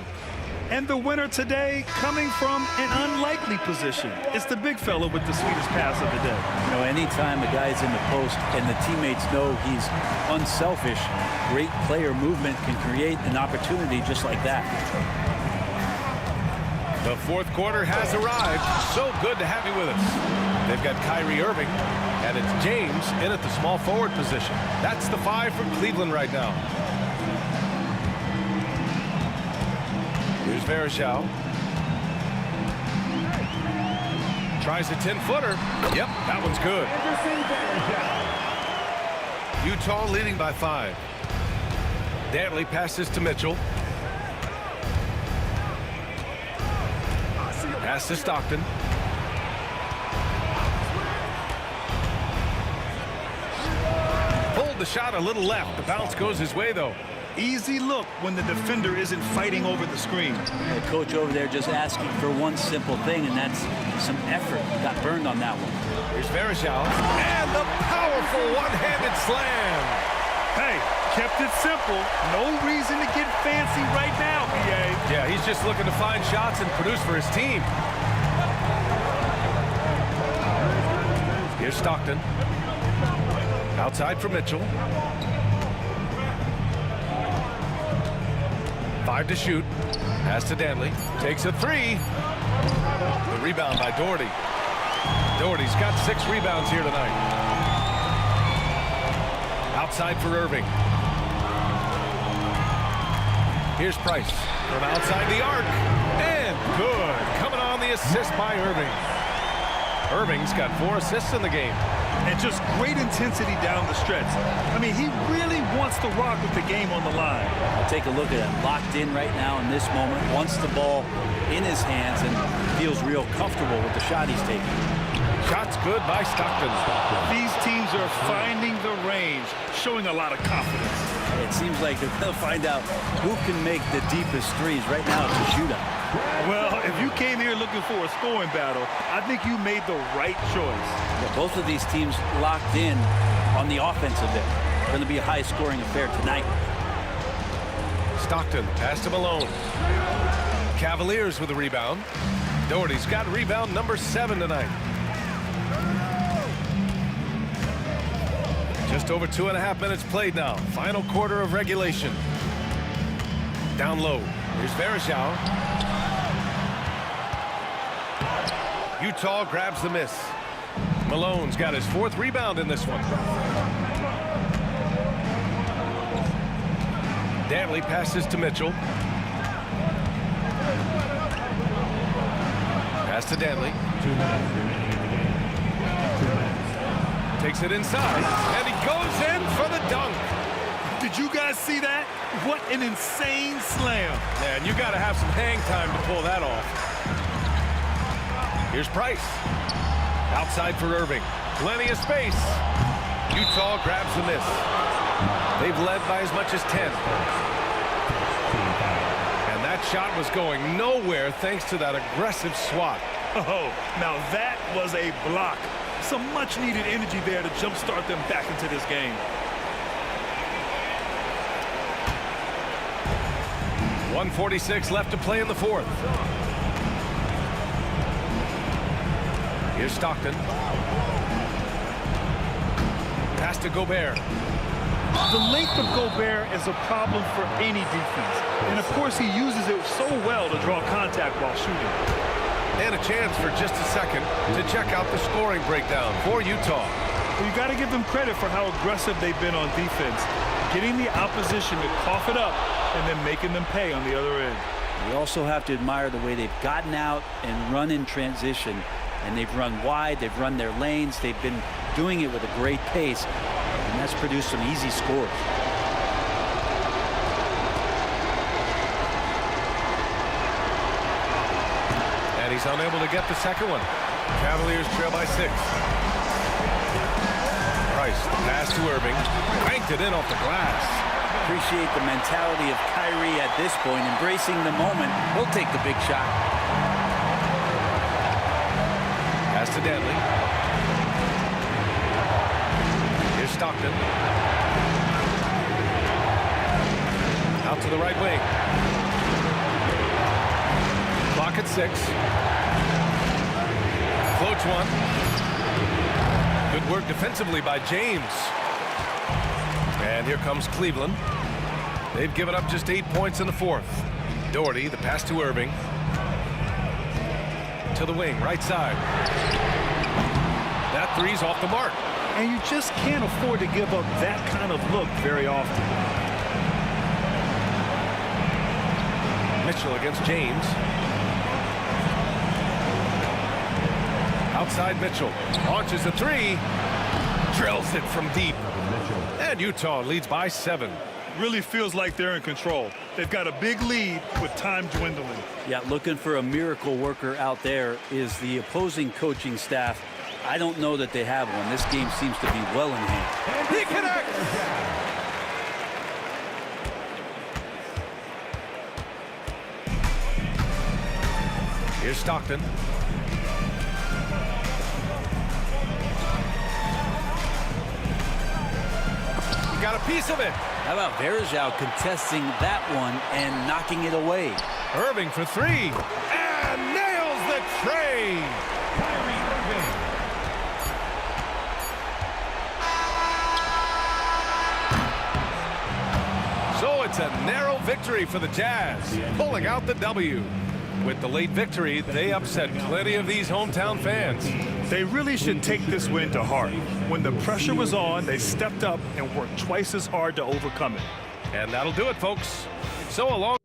And the winner today coming from an unlikely position. It's the big fella with the sweetest pass of the day. You know, anytime a guy's in the post and the teammates know he's unselfish, great player movement can create an opportunity just like that. The fourth quarter has arrived. So good to have you with us. They've got Kyrie Irving, and it's James in at the small forward position. That's the 5 from Cleveland right now. Here's Varejao. Tries a 10-footer. Yep, that one's good. Utah leading by 5. Dantley passes to Mitchell. Pass to Stockton. Pulled the shot a little left. The bounce goes his way, though. Easy look when the defender isn't fighting over the screen. The coach over there just asking for one simple thing, and that's some effort. Got burned on that one. Here's Varejao. And the powerful one-handed slam. Hey, kept it simple. No reason to get fancy right now, BA. Yeah, he's just looking to find shots and produce for his team. Here's Stockton. Outside for Mitchell. 5 to shoot. Pass to Dantley. Takes a 3. The rebound by Doherty. Doherty's got 6 rebounds here tonight. Outside for Irving. Here's Price from outside the arc. And good. Coming on the assist by Irving. Irving's got 4 assists in the game. And just great intensity down the stretch. I mean, he really wants to rock with the game on the line. Take a look at him. Locked in right now in this moment. Wants the ball in his hands and feels real comfortable with the shot he's taking. Shots good by Stockton. These teams are finding the range, showing a lot of confidence. It seems like they'll find out who can make the deepest threes. Right now it's a shootout. Well, if you came here looking for a scoring battle, I think you made the right choice. Yeah, both of these teams locked in on the offensive end. It's going to be a high-scoring affair tonight. Stockton pass to Malone. Cavaliers with a rebound. Doherty's got rebound number 7 tonight. Just over 2.5 minutes played now. Final quarter of regulation. Down low. Here's Varejao. Utah grabs the miss. Malone's got his 4th rebound in this one. Dantley passes to Mitchell. Pass to Dantley. Takes it inside, and he goes in for the dunk. Did you guys see that? What an insane slam. Man, you got to have some hang time to pull that off. Here's Price. Outside for Irving. Plenty of space. Utah grabs the miss. They've led by as much as 10. And that shot was going nowhere thanks to that aggressive swat. Oh, now that was a block. Some much-needed energy there to jumpstart them back into this game. .146 left to play in the 4th. Here's Stockton. Pass to Gobert. The length of Gobert is a problem for any defense. And, of course, he uses it so well to draw contact while shooting. And a chance for just a second to check out the scoring breakdown for Utah. Well, you got to give them credit for how aggressive they've been on defense, getting the opposition to cough it up and then making them pay on the other end. You also have to admire the way they've gotten out and run in transition. And they've run wide, they've run their lanes, they've been doing it with a great pace, and that's produced some easy scores. He's unable to get the second one. Cavaliers trail by 6. Price, the pass to Irving. Banked it in off the glass. Appreciate the mentality of Kyrie at this point, embracing the moment. He'll take the big shot. Pass to Danley. Here's Stockton. Out to the right wing. Clock at 6. Floats one. Good work defensively by James. And here comes Cleveland. They've given up just 8 points in the fourth. Doherty, the pass to Irving. To the wing, right side. That three's off the mark. And you just can't afford to give up that kind of look very often. Mitchell against James. Outside Mitchell. Launches the three. Drills it from deep. And Utah leads by 7. Really feels like they're in control. They've got a big lead with time dwindling. Yeah, looking for a miracle worker out there is the opposing coaching staff. I don't know that they have one. This game seems to be well in hand. He connects! Here's Stockton. He got a piece of it. How about Varejao contesting that one and knocking it away? Irving for 3. And nails the tray. Kyrie Irving. So it's a narrow victory for the Jazz, pulling out the W. With the late victory, they upset plenty of these hometown fans. They really should take this win to heart. When the pressure was on, they stepped up and worked twice as hard to overcome it. And that'll do it, folks. So along.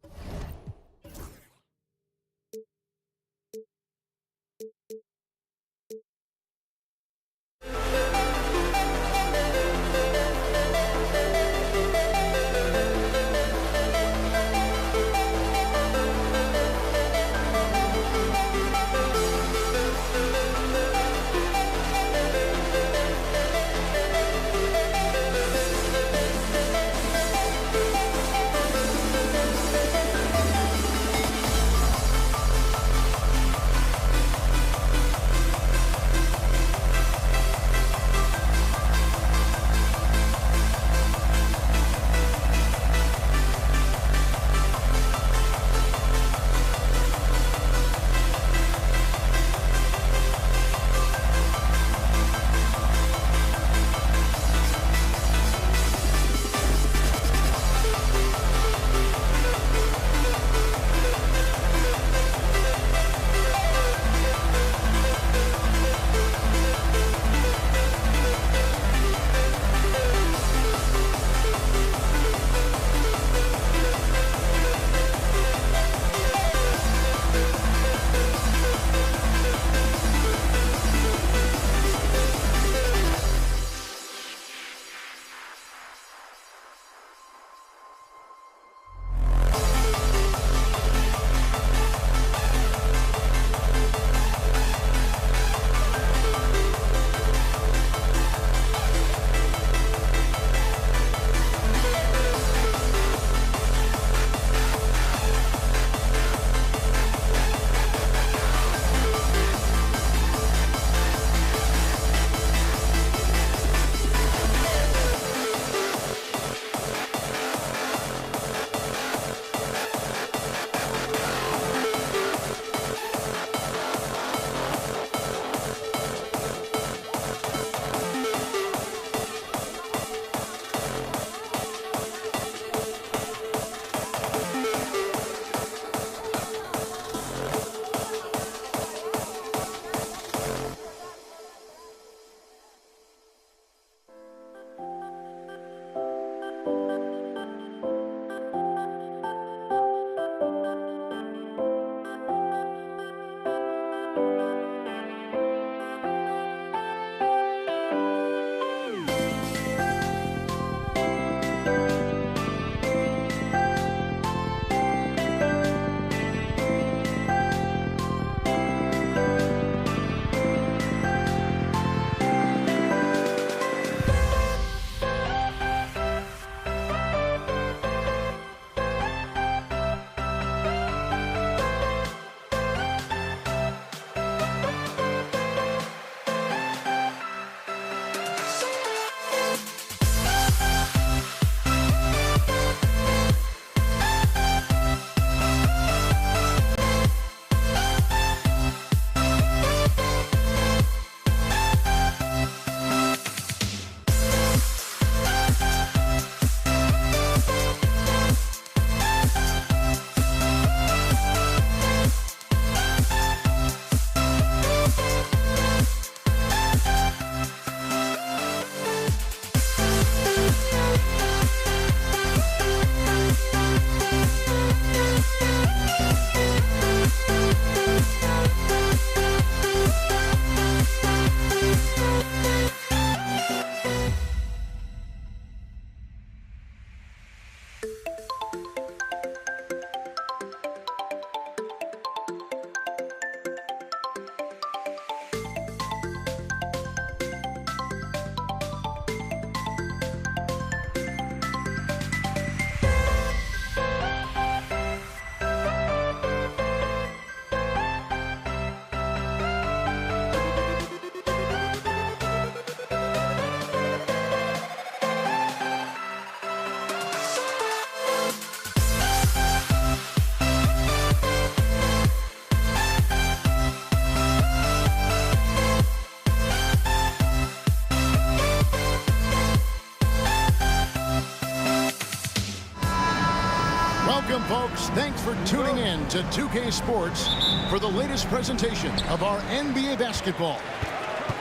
Welcome, folks. Thanks for tuning in to 2K Sports for the latest presentation of our NBA basketball.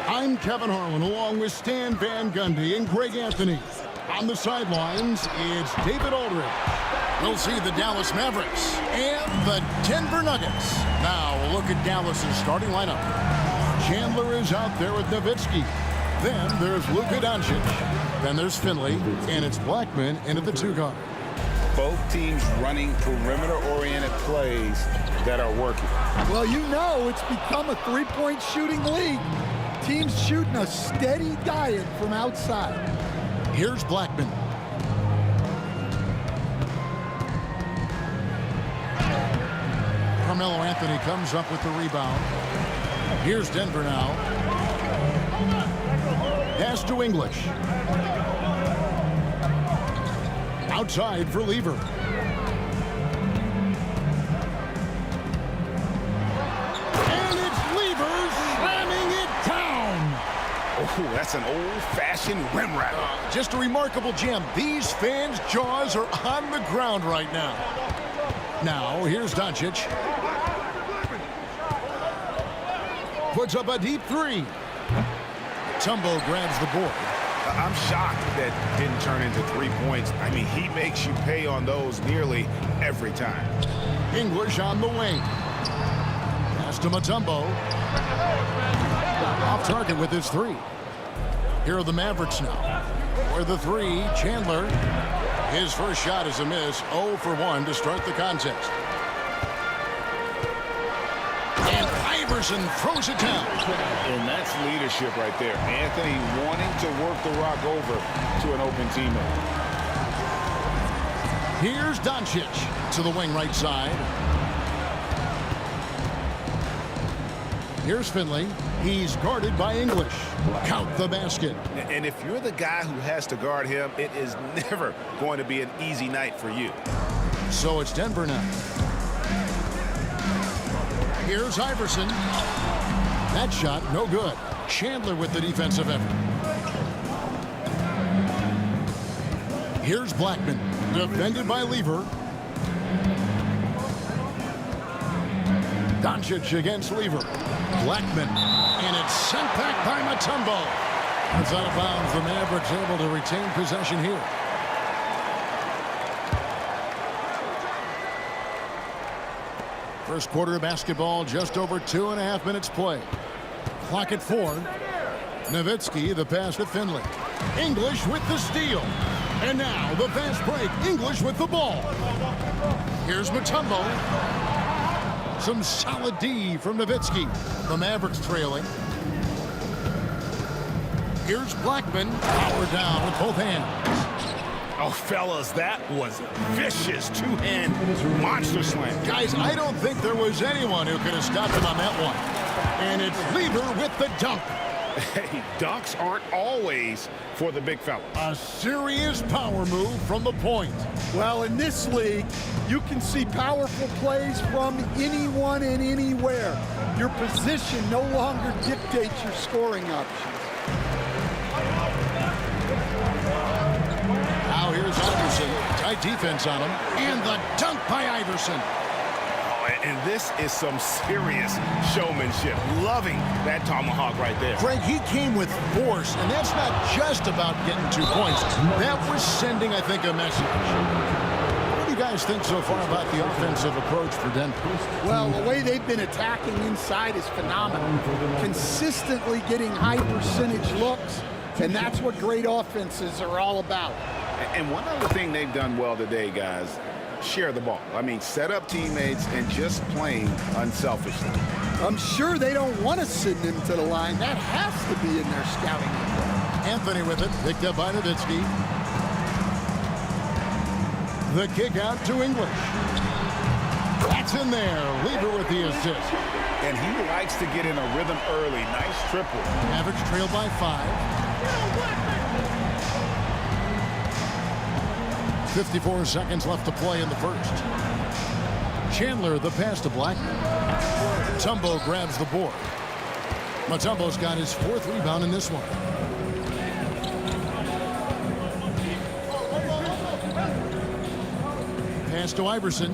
I'm Kevin Harlan, along with Stan Van Gundy and Greg Anthony. On the sidelines, it's David Aldridge. We'll see the Dallas Mavericks and the Denver Nuggets. Now, a look at Dallas's starting lineup. Chandler is out there with Nowitzki. Then there's Luka Doncic. Then there's Finley, and it's Blackman into the 2-guard. Both teams running perimeter-oriented plays that are working. Well, you know it's become a three-point shooting league. Teams shooting a steady diet from outside. Here's Blackman. Carmelo Anthony comes up with the rebound. Here's Denver now. Pass to English. Outside for Lever. And it's Lever slamming it down. Oh, that's an old-fashioned rim wrap. Just a remarkable jam. These fans' jaws are on the ground right now. Now, here's Doncic. Puts up a deep three. Tumbo grabs the board. I'm shocked that didn't turn into 3 points. I mean, he makes you pay on those nearly every time. English on the wing. Pass to Mutombo. Off target with his three. Here are the Mavericks now. For the three, Chandler. His first shot is a miss. 0 for 1 to start the contest. And Iverson throws it down. And that's leadership right there. Anthony wanting to work the rock over to an open teammate. Here's Doncic to the wing right side. Here's Finley. He's guarded by English. Count the basket. And if you're the guy who has to guard him, it is never going to be an easy night for you. So it's Denver now. Here's Iverson. That shot, no good. Chandler with the defensive effort. Here's Blackman. Defended by Lever. Doncic against Lever. Blackman. And it's sent back by Mutombo. It's out of bounds. The Mavericks able to retain possession here. First quarter of basketball, just over 2.5 minutes play. Clock at 4. Nowitzki, the pass to Finley. English with the steal. And now the fast break. English with the ball. Here's Mutombo. Some solid D from Nowitzki. The Mavericks trailing. Here's Blackman. Power down with both hands. Oh, fellas, that was vicious two-hand monster slam. Guys, I don't think there was anyone who could have stopped him on that one. And it's Lever with the dunk. Hey, dunks aren't always for the big fella. A serious power move from the point. Well, in this league, you can see powerful plays from anyone and anywhere. Your position no longer dictates your scoring options. Now here's Iverson. Tight defense on him. And the dunk by Iverson. And this is some serious showmanship. Loving that tomahawk right there. Greg, he came with force, and that's not just about getting 2 points. That was sending, I think, a message. What do you guys think so far about the offensive approach for Denver? Well, the way they've been attacking inside is phenomenal. Consistently getting high percentage looks, and that's what great offenses are all about. And one other thing they've done well today, guys, share the ball. I mean, set up teammates and just playing unselfishly. I'm sure they don't want to send him to the line. That has to be in their scouting report. Anthony with it, picked up by Nowitzki. The kick out to English. That's in there. Lever with the assist. And he likes to get in a rhythm early. Nice triple. Mavericks trail by 5. 54 seconds left to play in the first. Chandler, the pass to Blackman. Mutombo grabs the board. Mutombo's got his 4th rebound in this one. pass to Iverson.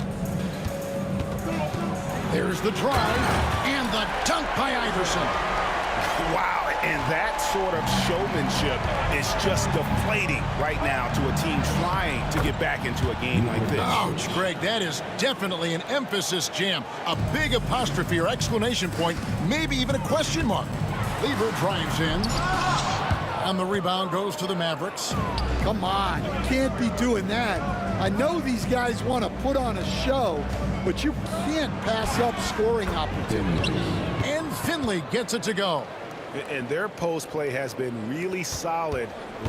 There's the drive and the dunk by Iverson. Wow, and that sort of showmanship is just deflating right now to a team trying to get back into a game like this. Ouch, Greg, that is definitely an emphasis jam. A big apostrophe or exclamation point, maybe even a question mark. Lever drives in, and the rebound goes to the Mavericks. Come on, you can't be doing that. I know these guys want to put on a show, but you can't pass up scoring opportunities. And Finley gets it to go. And their post play has been really solid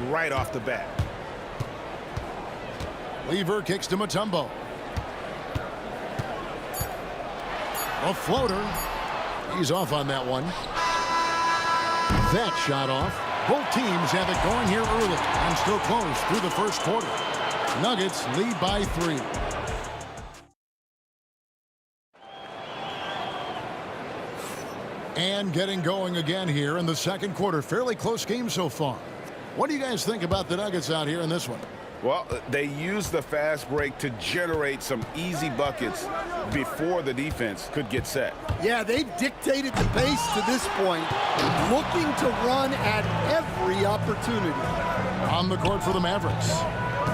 right off the bat. Lever kicks to Mutombo. A floater. He's off on that one. That shot off. Both teams have it going here early and still close through the first quarter. Nuggets lead by 3. And getting going again here in the second quarter. Fairly close game so far. What do you guys think about the Nuggets out here in this one? Well, they used the fast break to generate some easy buckets before the defense could get set. Yeah, they've dictated the pace to this point, looking to run at every opportunity. On the court for the Mavericks,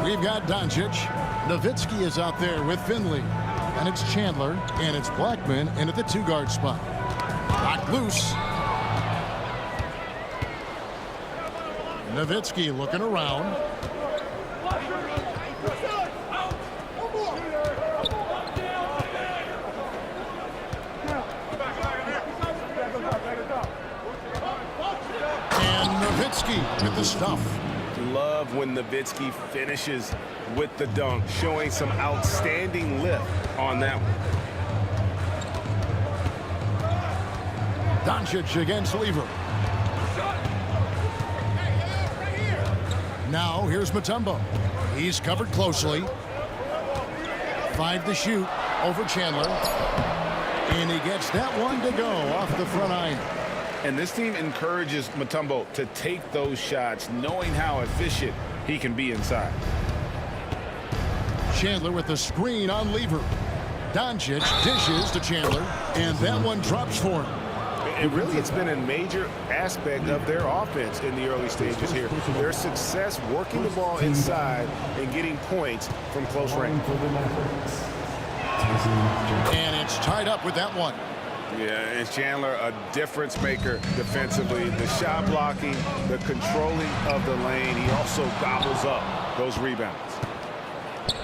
we've got Doncic. Nowitzki is out there with Finley. And it's Chandler, and it's Blackman in at the 2-guard spot. Locked loose. Nowitzki looking around. And Nowitzki with the stuff. Love when Nowitzki finishes with the dunk, showing some outstanding lift on that one. Doncic against Lever. Now here's Mutombo. He's covered closely. 5 to shoot over Chandler. And he gets that one to go off the front iron. And this team encourages Mutombo to take those shots, knowing how efficient he can be inside. Chandler with the screen on Lever. Doncic dishes to Chandler, and that one drops for him. And really, it's been a major aspect of their offense in the early stages here. Their success working the ball inside and getting points from close range. And it's tied up with that one. Yeah, and Chandler, a difference maker defensively. The shot blocking, the controlling of the lane. He also gobbles up those rebounds.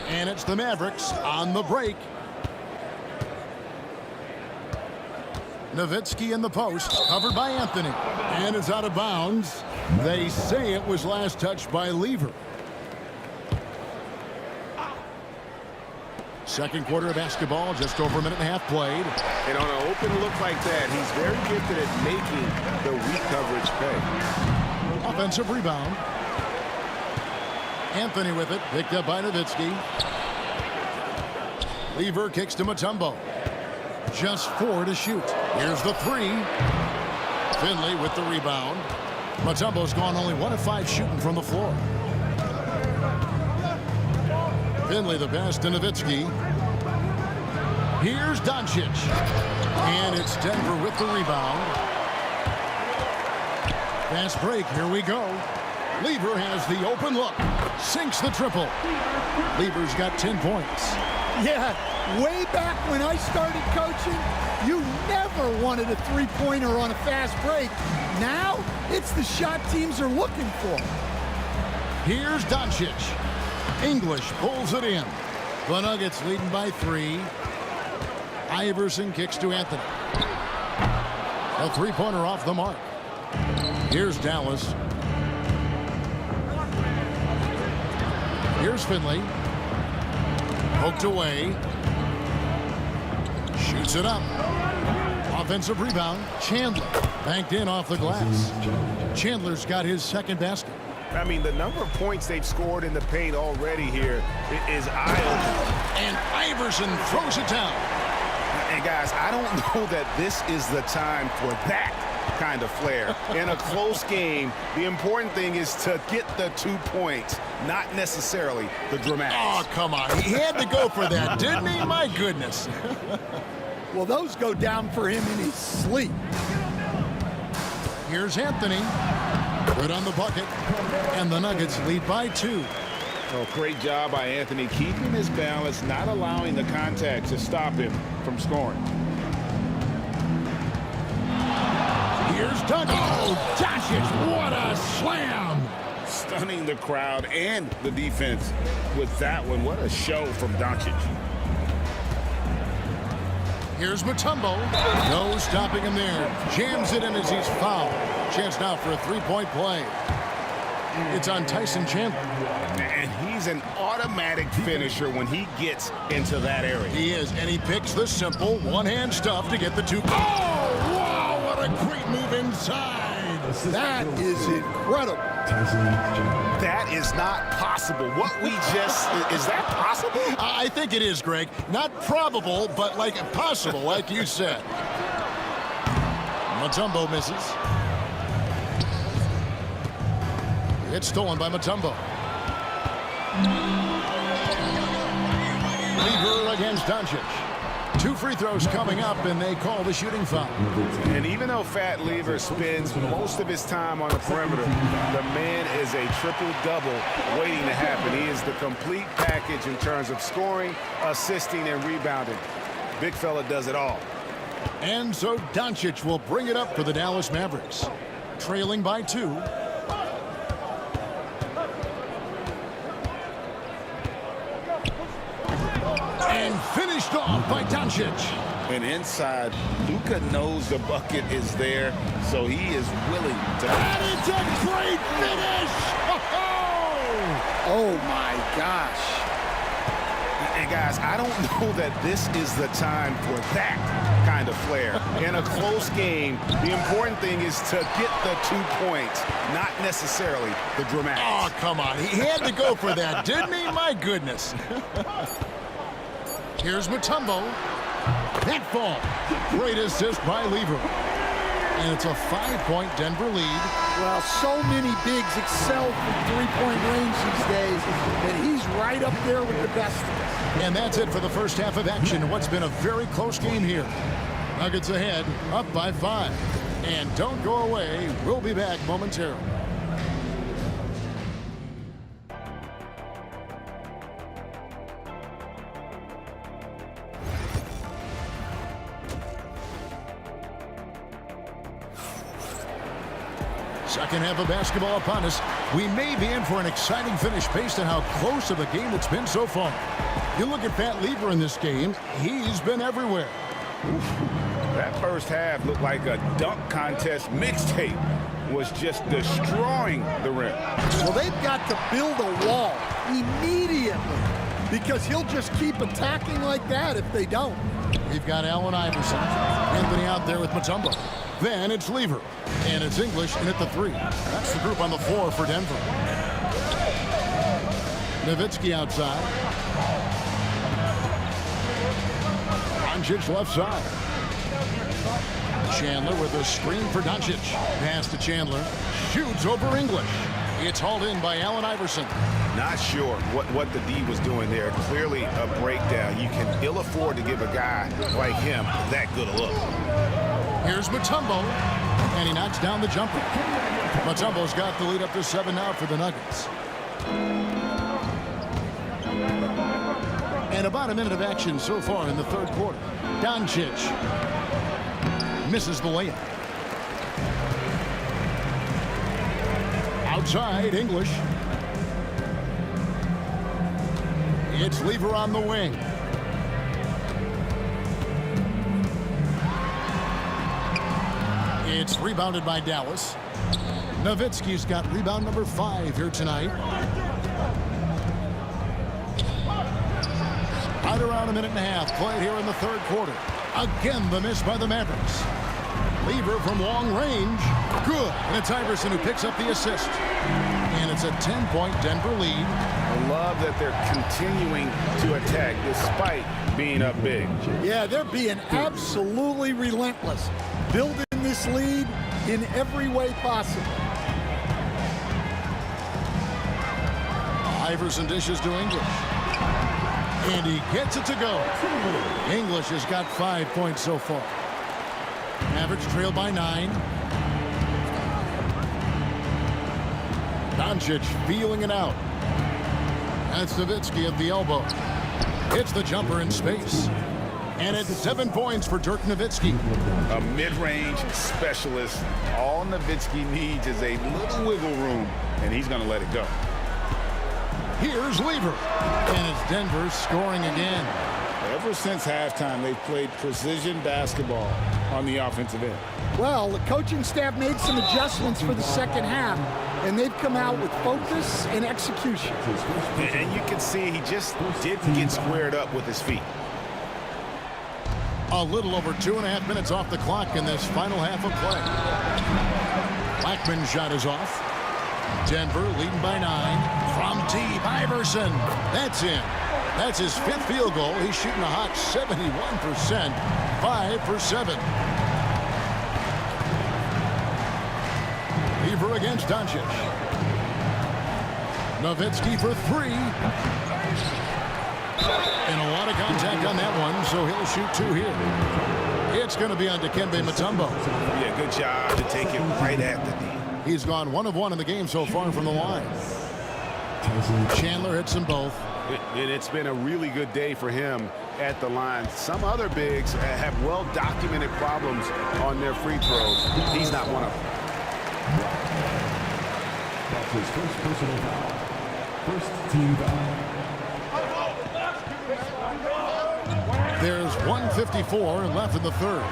And it's the Mavericks on the break. Nowitzki in the post, covered by Anthony. And it's out of bounds. They say it was last touched by Lever. Second quarter of basketball, just over a minute and a half played. And on an open look like that, he's very gifted at making the weak coverage pay. Offensive rebound. Anthony with it, picked up by Nowitzki. Lever kicks to Mutombo. Just 4 to shoot. Here's the 3. Finley with the rebound. Mutombo's gone only 1 of 5 shooting from the floor. Finley the pass to Nowitzki. Here's Doncic. And it's Denver with the rebound. Fast break, here we go. Lever has the open look. Sinks the triple. Lever's got 10 points. Yeah, way back when I started coaching, you never wanted a three-pointer on a fast break. Now, it's the shot teams are looking for. Here's Doncic. English pulls it in. The Nuggets leading by 3. Iverson kicks to Anthony. A three-pointer off the mark. Here's Dallas. Here's Finley. Poked away. Shoots it up. Offensive rebound. Chandler banked in off the glass. Chandler's got his second basket. I mean, the number of points they've scored in the paint already here is eye-opening. And Iverson throws it down. And guys, I don't know that this is the time for that kind of flair. In a close game, the important thing is to get the 2 points, not necessarily the dramatics. Oh, come on. He had to go for that, didn't he? My goodness. Well, those go down for him in his sleep. Here's Anthony. Good on the bucket. And the Nuggets lead by 2. Oh, great job by Anthony keeping his balance, not allowing the contact to stop him from scoring. Here's Doncic. Oh, Doncic, what a slam! Stunning the crowd and the defense with that one. What a show from Doncic. Here's Mutombo. No stopping him there. Jams it in as he's fouled. Chance now for a three-point play. It's on Tyson Chandler. And he's an automatic finisher when he gets into that area. He is, and he picks the simple one-hand stuff to get the 2. Oh, wow, what a great move inside. That is incredible. That is not possible. What we just, is that possible? I think it is, Greg. Not probable, but like possible, like you said. Mutombo misses. It's stolen by Mutombo. Lever against Doncic. 2 free throws coming up, and they call the shooting foul. And even though Fat Lever spends most of his time on the perimeter, the man is a triple-double waiting to happen. He is the complete package in terms of scoring, assisting, and rebounding. Big fella does it all. And so Doncic will bring it up for the Dallas Mavericks. Trailing by 2. And finished off by Doncic. And inside, Luka knows the bucket is there, so he is willing to. And it's a great finish! Oh my gosh. And guys, I don't know that this is the time for that kind of flair. In a close game, the important thing is to get the 2 points, not necessarily the dramatics. Oh, come on. He had to go for that, didn't he? My goodness. Here's Mutombo. That fall. Great assist by Lever. And it's a 5-point Denver lead. Well, so many bigs excel from three-point range these days that he's right up there with the best of us. And that's it for the first half of action. What's been a very close game here. Nuggets ahead, up by 5. And don't go away. We'll be back momentarily. Second half of basketball upon us. We may be in for an exciting finish based on how close of a game it's been so far. You look at Pat Lever in this game, he's been everywhere. That first half looked like a dunk contest mixtape. Was just destroying the rim. Well, they've got to build a wall immediately because he'll just keep attacking like that if they don't. We've got Allen Iverson. Anthony out there with Mutombo. Then it's Lever. And it's English in at the 3. That's the group on the floor for Denver. Nowitzki outside. Doncic left side. Chandler with a screen for Doncic. Pass to Chandler. Shoots over English. It's hauled in by Allen Iverson. Not sure what the D was doing there. Clearly a breakdown. You can ill afford to give a guy like him that good a look. Here's Mutombo. And he knocks down the jumper. Mutombo's got the lead up to 7 now for the Nuggets. And about a minute of action so far in the third quarter. Doncic misses the layup. Outside, English. It's Lever on the wing. It's rebounded by Dallas. Nowitzki's got rebound number 5 here tonight. Right around a minute and a half played here in the third quarter. Again, the miss by the Mavericks. Lever from long range. Good. And it's Iverson who picks up the assist. And it's a 10-point Denver lead. I love that they're continuing to attack despite being up big. Yeah, they're being absolutely relentless. Building this lead in every way possible. Iverson dishes to English. And he gets it to go. English has got 5 points so far. Average trail by 9. Doncic feeling it out. That's Nowitzki at the elbow. Hits the jumper in space. And it's 7 points for Dirk Nowitzki. A mid-range specialist. All Nowitzki needs is a little wiggle room, and he's going to let it go. Here's Lever. And it's Denver scoring again. Ever since halftime, they've played precision basketball on the offensive end. Well, the coaching staff made some adjustments for the second half, and they've come out with focus and execution. And you can see he just didn't get squared up with his feet. A little over 2.5 minutes off the clock in this final half of play. Blackman's shot is off. Denver leading by 9. From deep, Iverson. That's in. That's his 5th field goal. He's shooting a hot 71%. 5 for 7. Lever against Doncic. Nowitzki for 3. And a lot of contact on that one, so he'll shoot 2 here. It's going to be on Dikembe Mutombo. Yeah, good job to take it right at the knee. He's gone 1 of 1 in the game so far from the line. Chandler hits them both. And it's been a really good day for him at the line. Some other bigs have well-documented problems on their free throws. He's not one of them. That's his first personal foul. First team foul. There's 1:54 left in the third.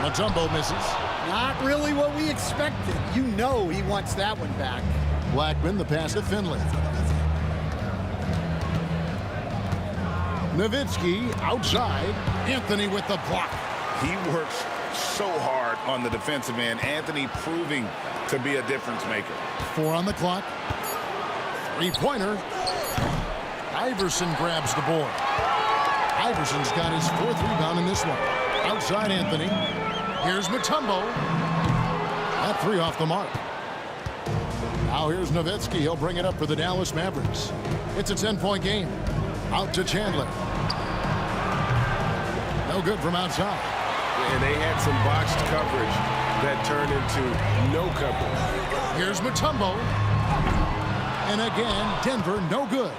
Mutombo misses. Not really what we expected. You know he wants that one back. Blackman, the pass to Finley. Nowitzki outside. Anthony with the block. He works so hard on the defensive end. Anthony proving to be a difference maker. 4 on the clock. 3-pointer. Iverson grabs the board. Iverson's got his 4th rebound in this one. Outside Anthony. Here's Mutombo. That 3 off the mark. Now here's Nowitzki. He'll bring it up for the Dallas Mavericks. It's a 10-point game. Out to Chandler. No good from outside. And they had some botched coverage that turned into no coverage. Here's Mutombo. And again, Denver, no good.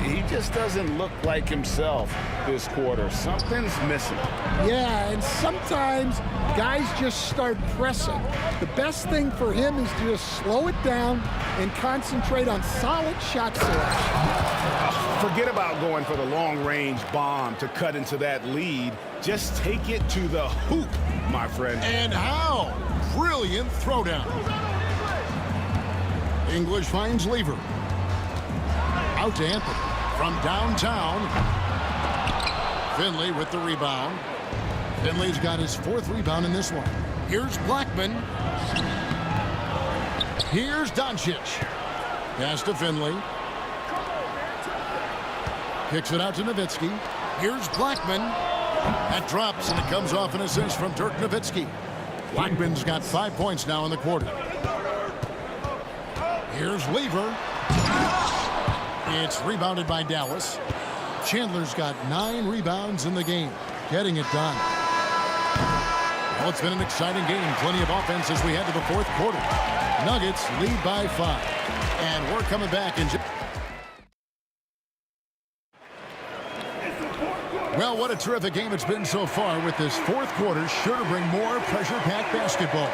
He just doesn't look like himself this quarter. Something's missing. Yeah, and sometimes guys just start pressing. The best thing for him is to just slow it down and concentrate on solid shot selection. Forget about going for the long-range bomb to cut into that lead. Just take it to the hoop, my friend. And how? Brilliant throwdown. English finds Lever. Out to Anthony from downtown. Finley with the rebound. Finley's got his 4th rebound in this one. Here's Blackman. Here's Doncic. Pass to Finley. Kicks it out to Nowitzki. Here's Blackman. That drops, and it comes off an assist from Dirk Nowitzki. Blackman's got 5 points now in the quarter. Here's Lever. It's rebounded by Dallas. Chandler's got 9 rebounds in the game, getting it done. Well, it's been an exciting game. Plenty of offense as we head to the 4th quarter. Nuggets lead by 5. And we're coming back in just... Well, what a terrific game it's been so far, with this 4th quarter sure to bring more pressure-packed basketball.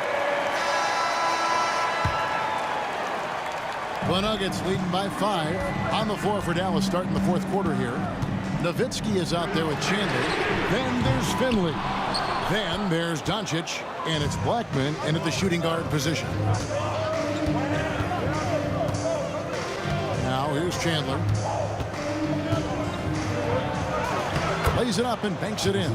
The Nuggets leading by 5 on the floor for Dallas starting the 4th quarter here. Nowitzki is out there with Chandler. Then there's Finley. Then there's Doncic, and it's Blackman in at the shooting guard position. Now here's Chandler. Lays it up and banks it in.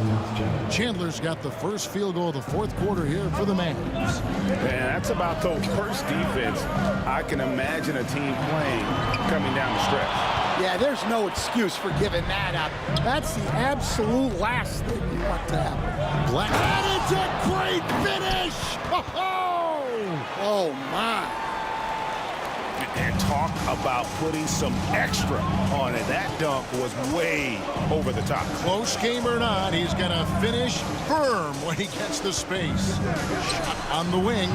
Chandler's got the first field goal of the 4th quarter here for the Mavs. Man, that's about the worst defense I can imagine a team playing coming down the stretch. Yeah, there's no excuse for giving that up. That's the absolute last thing you want to happen. That is a great finish! Oh, my. And talk about putting some extra on it. That dunk was way over the top. Close game or not, he's going to finish firm when he gets the space. Shot on the wing.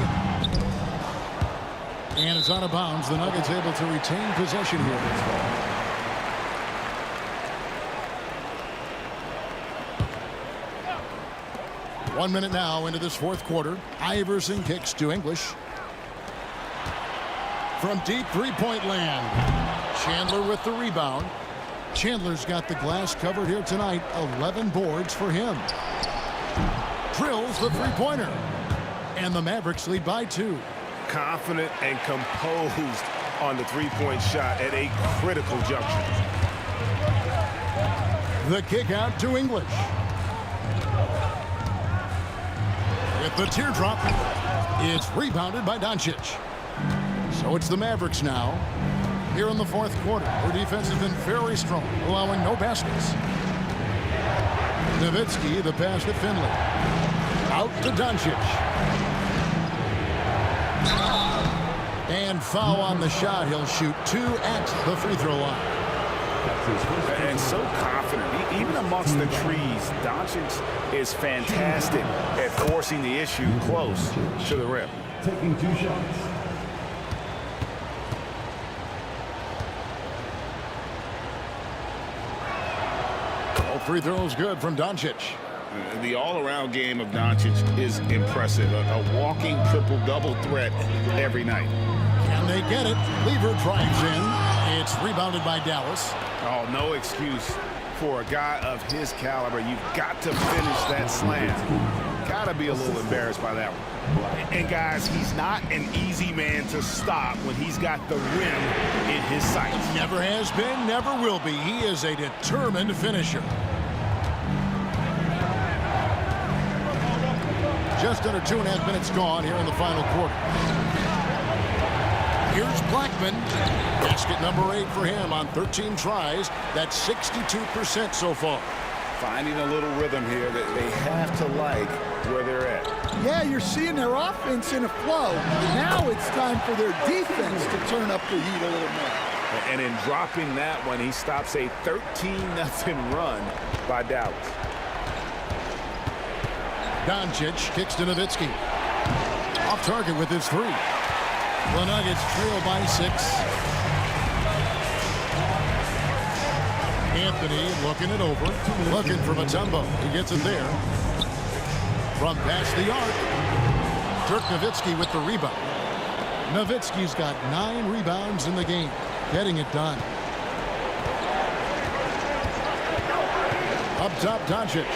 And it's out of bounds. The Nuggets able to retain possession here. 1 minute now into this fourth quarter. Iverson kicks to English. From deep three-point land. Chandler with the rebound. Chandler's got the glass covered here tonight. 11 boards for him. Drills the three-pointer. And the Mavericks lead by 2. Confident and composed on the three-point shot at a critical juncture. The kick out to English. With the teardrop, it's rebounded by Doncic. So it's the Mavericks now. Here in the fourth quarter, their defense has been very strong, allowing no baskets. Nowitzki, the pass to Finley. Out to Doncic. And foul on the shot. He'll shoot 2 at the free throw line. And so confident. Even amongst the trees, Doncic is fantastic at forcing the issue close to the rim. Taking 2 shots. All free throws good from Doncic. The all-around game of Doncic is impressive. A walking triple-double threat every night. Can they get it? Lever drives in. It's rebounded by Dallas. Oh, no excuse for a guy of his caliber. You've got to finish that slam. Got to be a little embarrassed by that one. And, guys, he's not an easy man to stop when he's got the rim in his sights. Never has been, never will be. He is a determined finisher. Just under 2.5 minutes gone here in the final quarter. Here's Blackman. Basket number 8 for him on 13 tries. That's 62% so far. Finding a little rhythm here that they have to like where they're at. Yeah, you're seeing their offense in a flow. Now it's time for their defense to turn up the heat a little more. And in dropping that one, he stops a 13-0 run by Dallas. Doncic kicks to Nowitzki. Off target with his 3. The Nuggets trail by 6. Anthony looking it over. Looking for Mutombo. He gets it there. From past the arc. Dirk Nowitzki with the rebound. Nowitzki's got 9 rebounds in the game. Getting it done. Up top, Doncic.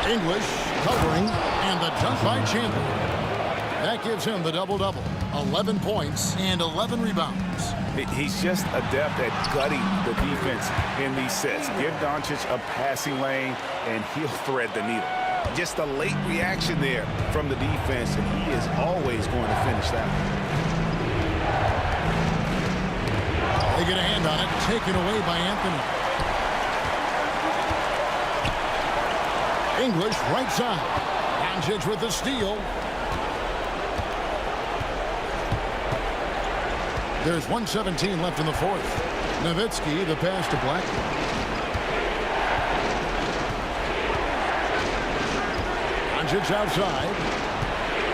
English covering, and the dunk by Chandler. That gives him the double-double. 11 points and 11 rebounds. He's just adept at gutting the defense in these sets. Give Doncic a passing lane, and he'll thread the needle. Just a late reaction there from the defense, and he is always going to finish that one. They get a hand on it, taken away by Anthony. English right side. Doncic with the steal. There's 1:17 left in the fourth. Nowitzki, the pass to Blackman. Doncic outside.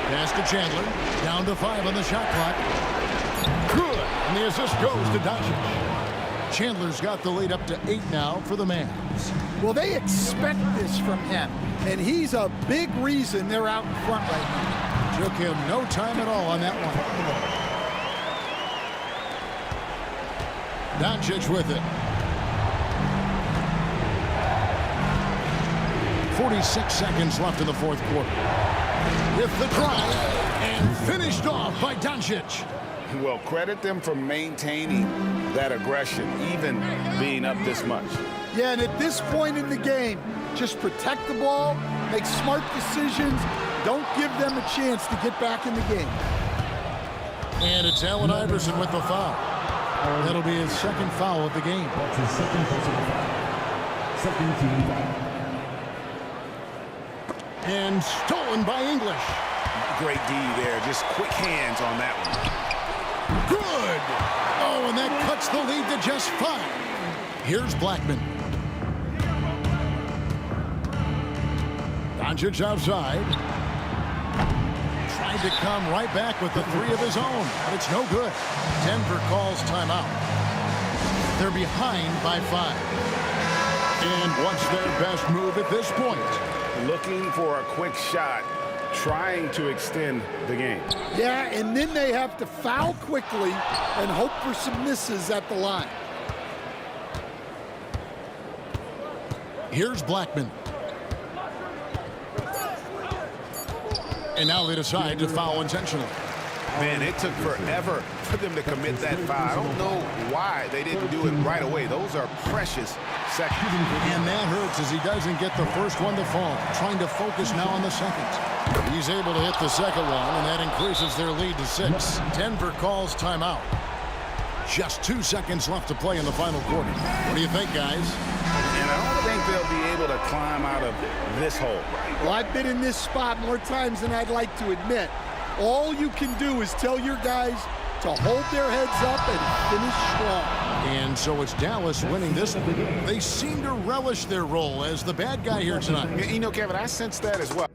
Pass to Chandler. Down to 5 on the shot clock. Good. And the assist goes to Doncic. Chandler's got the lead up to 8 now for the Mavs. Well, they expect this from him, and he's a big reason they're out in front right now. Took him no time at all on that one. Doncic with it. 46 seconds left in the fourth quarter. With the drive, and finished off by Doncic. Well, credit them for maintaining that aggression, even being up this much. Yeah, and at this point in the game, just protect the ball, make smart decisions, don't give them a chance to get back in the game. And it's Allen Iverson with the foul. That'll be his second foul of the game. That's his second personal foul. Second team foul. And stolen by English. Great D there. Just quick hands on that one. Good. Oh, and that cuts the lead to just 5. Here's Blackman. Doncic outside. Tried to come right back with the 3 of his own, but it's no good. Denver calls timeout. They're behind by 5. And what's their best move at this point? Looking for a quick shot, trying to extend the game. Yeah, and then they have to foul quickly and hope for some misses at the line. Here's Blackman. And now they decide to foul intentionally. Man, it took forever for them to commit that foul. I don't know why they didn't do it right away. Those are precious seconds. And that hurts as he doesn't get the first one to fall. Trying to focus now on the second. He's able to hit the second one, and that increases their lead to 6. Denver calls timeout. Just 2 seconds left to play in the final quarter. What do you think, guys? And I don't think they'll be able to climb out of this hole. Well, I've been in this spot more times than I'd like to admit. All you can do is tell your guys to hold their heads up and finish strong. And so it's Dallas winning this one. They seem to relish their role as the bad guy here tonight. You know, Kevin, I sense that as well.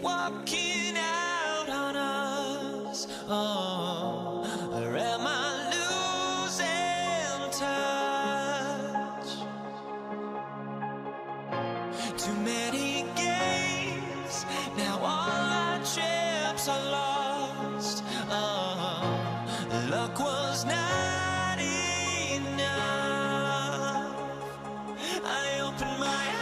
Walking out on us, or am I losing touch? Too many games, now all our chips are lost. Luck was not enough. I opened my eyes.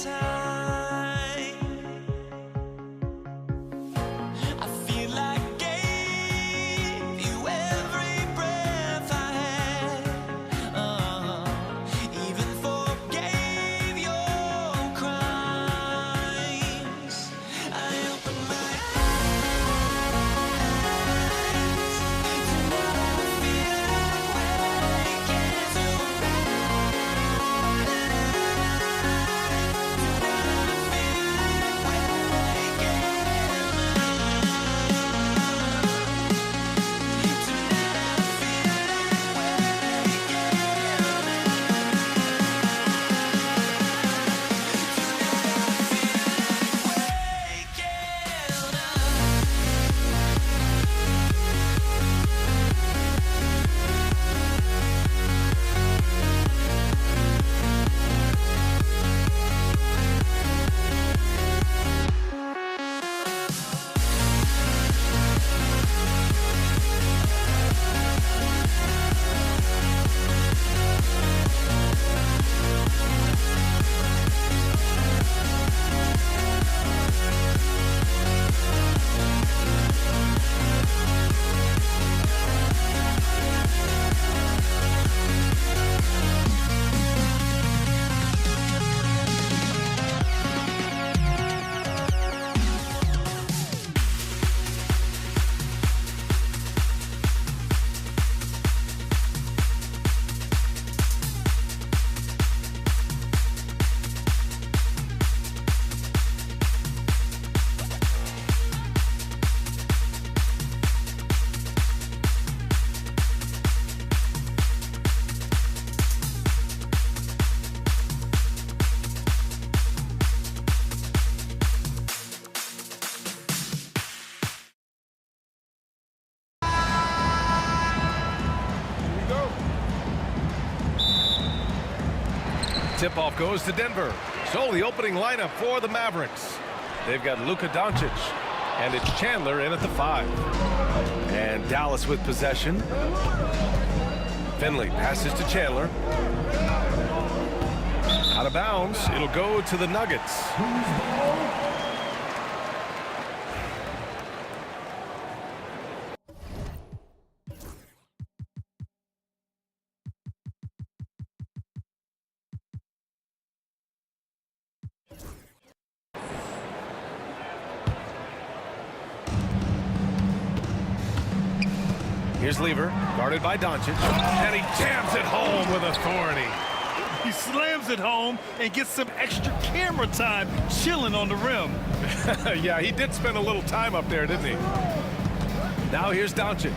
time. I feel like I gave you every breath I had. Even forgave your crimes. I open my eyes. Tonight I feel like waking to Tip-off goes to Denver. So the opening lineup for the Mavericks. They've got Luka Doncic, and it's Chandler in at the 5. And Dallas with possession. Finley passes to Chandler. Out of bounds. It'll go to the Nuggets. Here's Lever, guarded by Doncic, and he jams it home with authority. He slams it home and gets some extra camera time chilling on the rim. Yeah, he did spend a little time up there, didn't he? Now here's Doncic.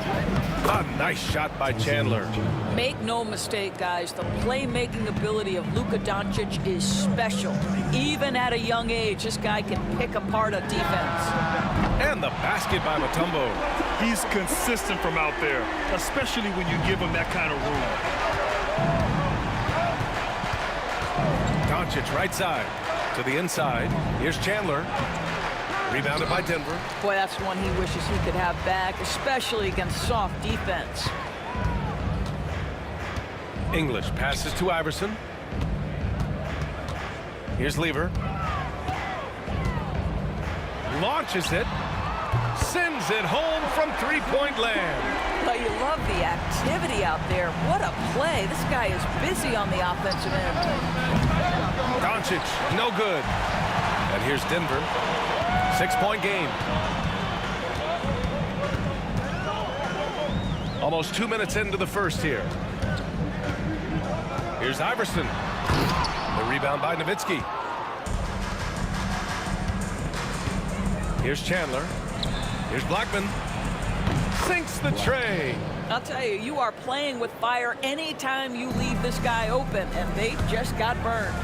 A nice shot by Chandler. Make no mistake, guys, the playmaking ability of Luka Doncic is special. Even at a young age, this guy can pick apart a defense. And the basket by Mutombo. He's consistent from out there, especially when you give him that kind of room. Doncic right side to the inside. Here's Chandler. Rebounded by Denver. Boy, that's one he wishes he could have back, especially against soft defense. English passes to Iverson. Here's Lever. Launches it. Sends it home from three-point land. Well, you love the activity out there. What a play. This guy is busy on the offensive end. Doncic, no good. And here's Denver. 6-point game. Almost 2 minutes into the first here. Here's Iverson. The rebound by Nowitzki. Here's Chandler. Here's Blackman. Sinks the tray. I'll tell you, you are playing with fire anytime you leave this guy open, and they just got burned.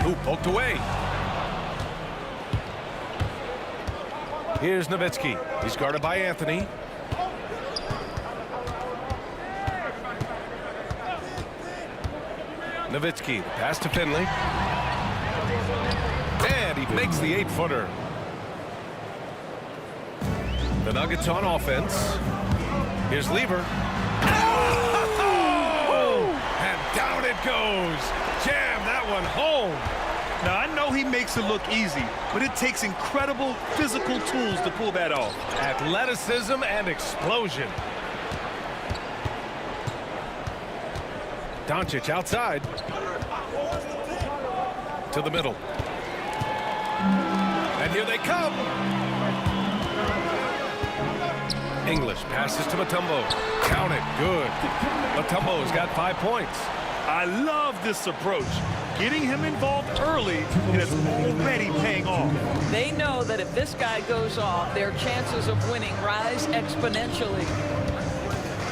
Ooh, poked away. Here's Nowitzki. He's guarded by Anthony. Nowitzki, the pass to Finley. And he makes the 8-footer. The Nuggets on offense. Here's Lever. Oh! And down it it goes. Jam that one home. Now, I know he makes it look easy, but it takes incredible physical tools to pull that off. Athleticism and explosion. Doncic outside. To the middle. And here they come. English passes to Mutombo. Count it. Good. Mutombo's got 5 points. I love this approach. Getting him involved early, and it's already paying off. They know that if this guy goes off, their chances of winning rise exponentially.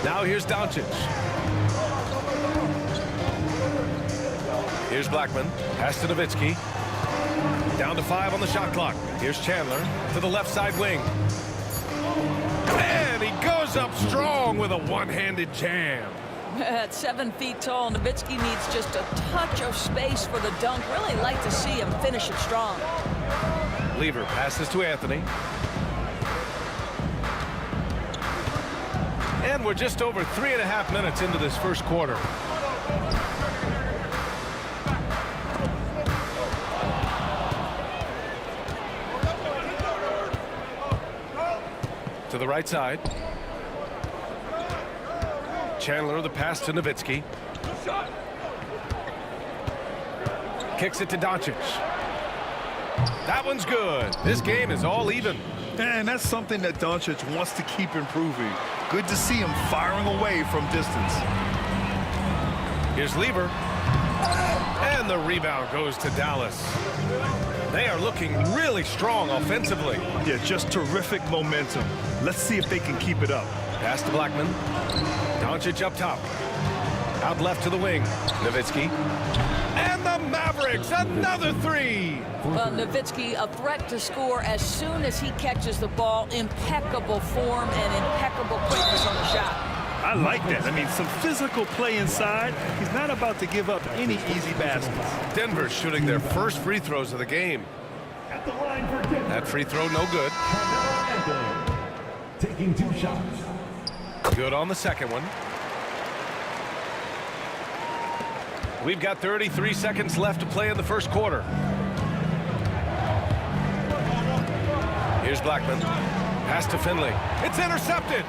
Now here's Doncic. Here's Blackman. Pass to Nowitzki. Down to 5 on the shot clock. Here's Chandler to the left side wing. And he goes up strong with a one-handed jam. At 7 feet tall, Nowitzki needs just a touch of space for the dunk. Really like to see him finish it strong. Lever passes to Anthony. And we're just over 3.5 minutes into this first quarter. To the right side. Chandler, the pass to Nowitzki. Kicks it to Doncic. That one's good. This game is all even. And that's something that Doncic wants to keep improving. Good to see him firing away from distance. Here's Lever. And the rebound goes to Dallas. They are looking really strong offensively. Yeah, just terrific momentum. Let's see if they can keep it up. Pass to Blackman. Doncic up top. Out left to the wing. Nowitzki. And the Mavericks, another 3. Well, Nowitzki, a threat to score as soon as he catches the ball. Impeccable form and impeccable quickness on the shot. I like that. I mean, some physical play inside. He's not about to give up any easy baskets. Denver shooting their first free throws of the game. That free throw no good. Taking 2 shots. Good on the second one. We've got 33 seconds left to play in the first quarter. Here's Blackman. Pass to Finley. It's intercepted.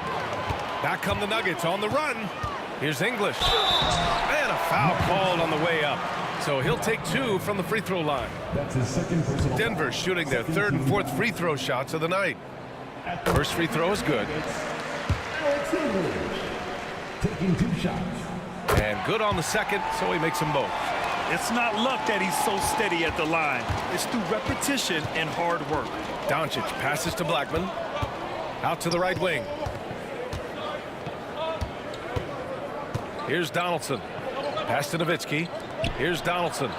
Back come the Nuggets on the run. Here's English. And a foul called on the way up. So he'll take 2 from the free throw line. That's his second personal. Denver shooting their 3rd and 4th free throw shots of the night. First free throw is good. Taking 2 shots. And good on the second, so he makes them both. It's not luck that he's so steady at the line. It's through repetition and hard work. Doncic passes to Blackman. Out to the right wing. Here's Donaldson. Pass to Nowitzki. Here's Donaldson.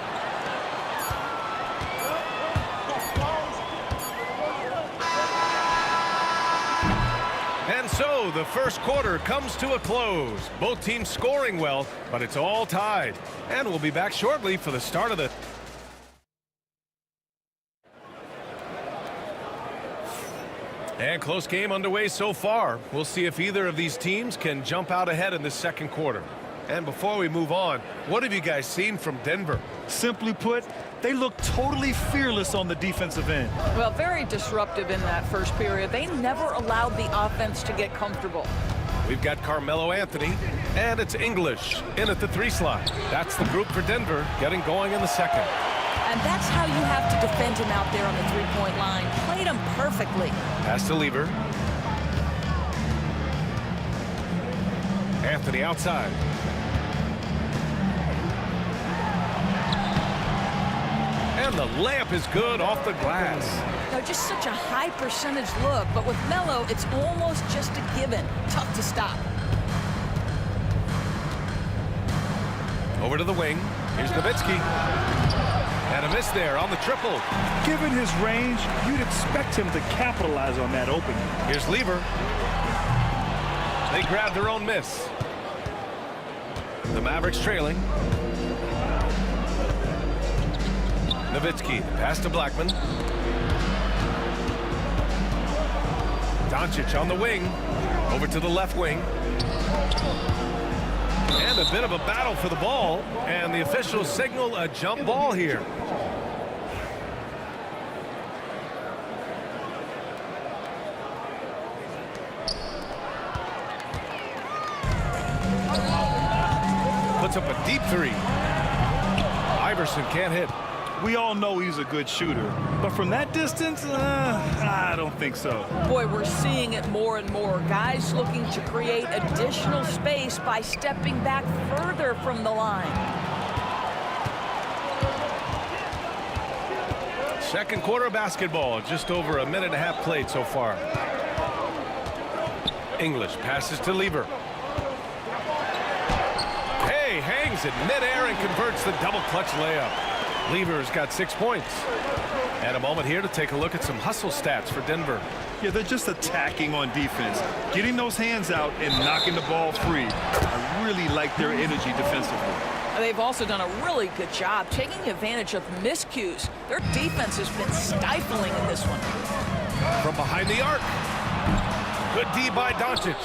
And so the first quarter comes to a close. Both teams scoring well, but it's all tied. And we'll be back shortly for the start of the... And close game underway so far. We'll see if either of these teams can jump out ahead in the second quarter. And before we move on, what have you guys seen from Denver? Simply put, they look totally fearless on the defensive end. Well, very disruptive in that first period. They never allowed the offense to get comfortable. We've got Carmelo Anthony, and it's English in at the 3 slot. That's the group for Denver getting going in the second. And that's how you have to defend him out there on the 3-point line. Played him perfectly. Pass to Lever. Anthony outside. And the layup is good off the glass. Now, just such a high percentage look, but with Melo, it's almost just a given. Tough to stop. Over to the wing. Here's Nowitzki. And a miss there on the triple. Given his range, you'd expect him to capitalize on that opening. Here's Lever. They grab their own miss. The Mavericks trailing. Nowitzki, pass to Blackman. Doncic on the wing. Over to the left wing. And a bit of a battle for the ball, and the officials signal a jump ball here. Puts up a deep three. Iverson can't hit. We all know he's a good shooter, but from that distance, I don't think so. Boy, we're seeing it more and more. Guys looking to create additional space by stepping back further from the line. Second quarter of basketball, just over a minute and a half played so far. English passes to Lever. Hey, hangs it midair and converts the double clutch layup. Lever's got 6 points. And a moment here to take a look at some hustle stats for Denver. Yeah, they're just attacking on defense, getting those hands out and knocking the ball free. I really like their energy defensively. They've also done a really good job taking advantage of miscues. Their defense has been stifling in this one. From behind the arc. Good D by Doncic.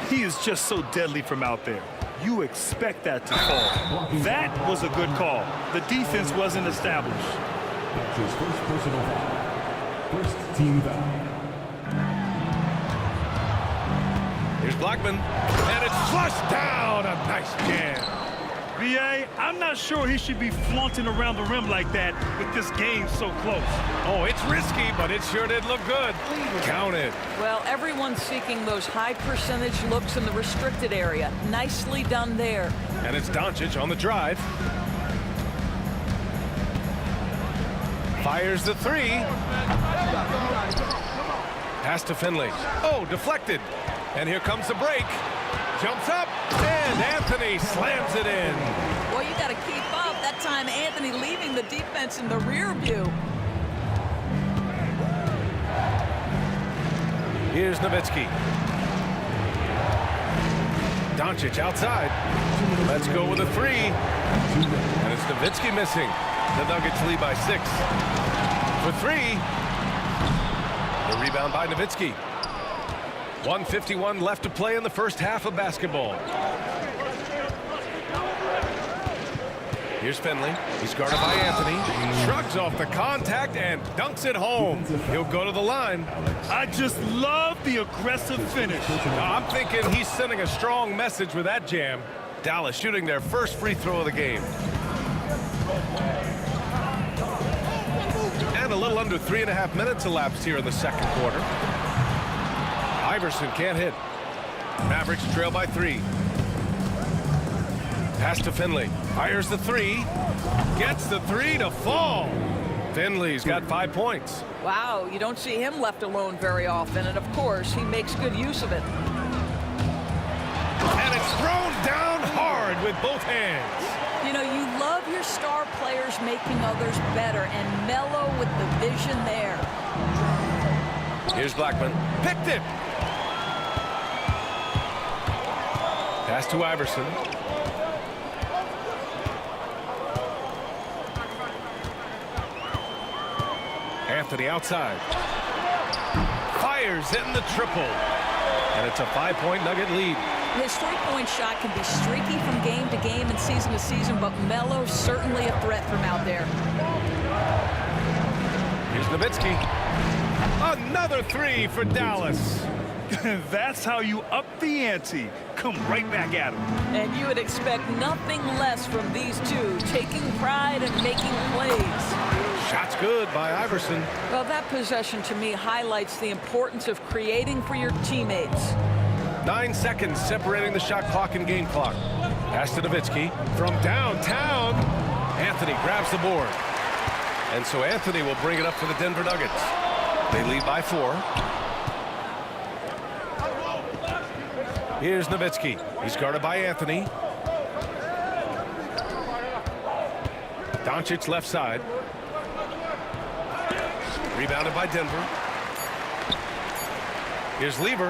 He is just so deadly from out there. You expect that to fall. That was a good call. The defense wasn't established. That's his first personal foul. First team foul. Here's Blackman. And it's flushed down. A nice jam. VA, I'm not sure he should be flaunting around the rim like that with this game so close. Oh, it's risky, but it sure did look good. Count it. Well, everyone's seeking those high percentage looks in the restricted area. Nicely done there. And it's Doncic on the drive. Fires the three. Pass to Finley. Oh, deflected. And here comes the break. Jumps up, and Anthony slams it in. Well, you got to keep up. That time, Anthony leaving the defense in the rear view. Here's Nowitzki. Doncic outside. Let's go with a three. And it's Nowitzki missing. The Nuggets lead by 6. For three. The rebound by Nowitzki. 1:51 left to play in the first half of basketball. Here's Finley. He's guarded by Anthony. Shrugs off the contact and dunks it home. He'll go to the line. I just love the aggressive finish. I'm thinking he's sending a strong message with that jam. Dallas shooting their first free throw of the game. And a little under 3.5 minutes elapsed here in the second quarter. Iverson can't hit. Mavericks trail by 3. Pass to Finley. Fires the three. Gets the three to fall. Finley's got 5 points. Wow, you don't see him left alone very often, and of course, he makes good use of it. And it's thrown down hard with both hands. You know, you love your star players making others better, and Melo with the vision there. Here's Blackman. Picked it. Pass to Iverson. Anthony outside. Fires in the triple. And it's a 5-point Nugget lead. His three-point shot can be streaky from game to game and season to season, but Melo's certainly a threat from out there. Here's Nowitzki. Another three for Dallas. That's how you up the ante. Come right back at him. And you would expect nothing less from these two, taking pride and making plays. Shot's good by Iverson. Well, that possession to me highlights the importance of creating for your teammates. 9 seconds separating the shot clock and game clock. Pass to Nowitzki from downtown. Anthony grabs the board. And so Anthony will bring it up for the Denver Nuggets. They lead by 4. Here's Nowitzki. He's guarded by Anthony. Doncic left side. Rebounded by Denver. Here's Lever.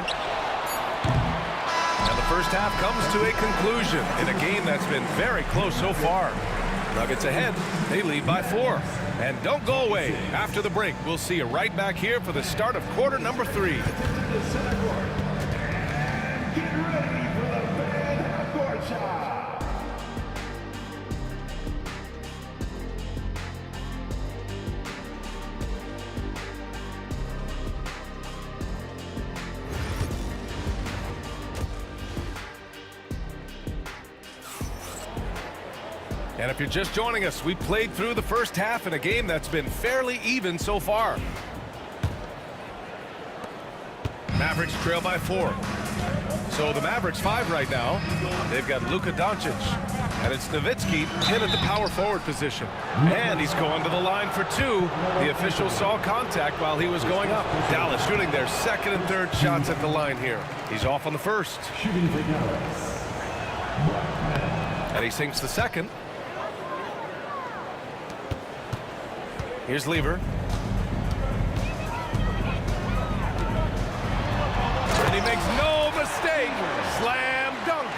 And the first half comes to a conclusion in a game that's been very close so far. Nuggets ahead. They lead by 4. And don't go away. After the break, we'll see you right back here for the start of quarter number 3. Get ready for the Fan Half Court Shot. And if you're just joining us, we played through the first half in a game that's been fairly even so far. Mavericks trail by 4. So the Mavericks 5 right now. They've got Luka Doncic. And it's Nowitzki in at the power forward position. And he's going to the line for 2. The official saw contact while he was going up. Dallas shooting their second and third shots at the line here. He's off on the first. And he sinks the second. Here's Lever. And he makes no mistake. Slam dunk.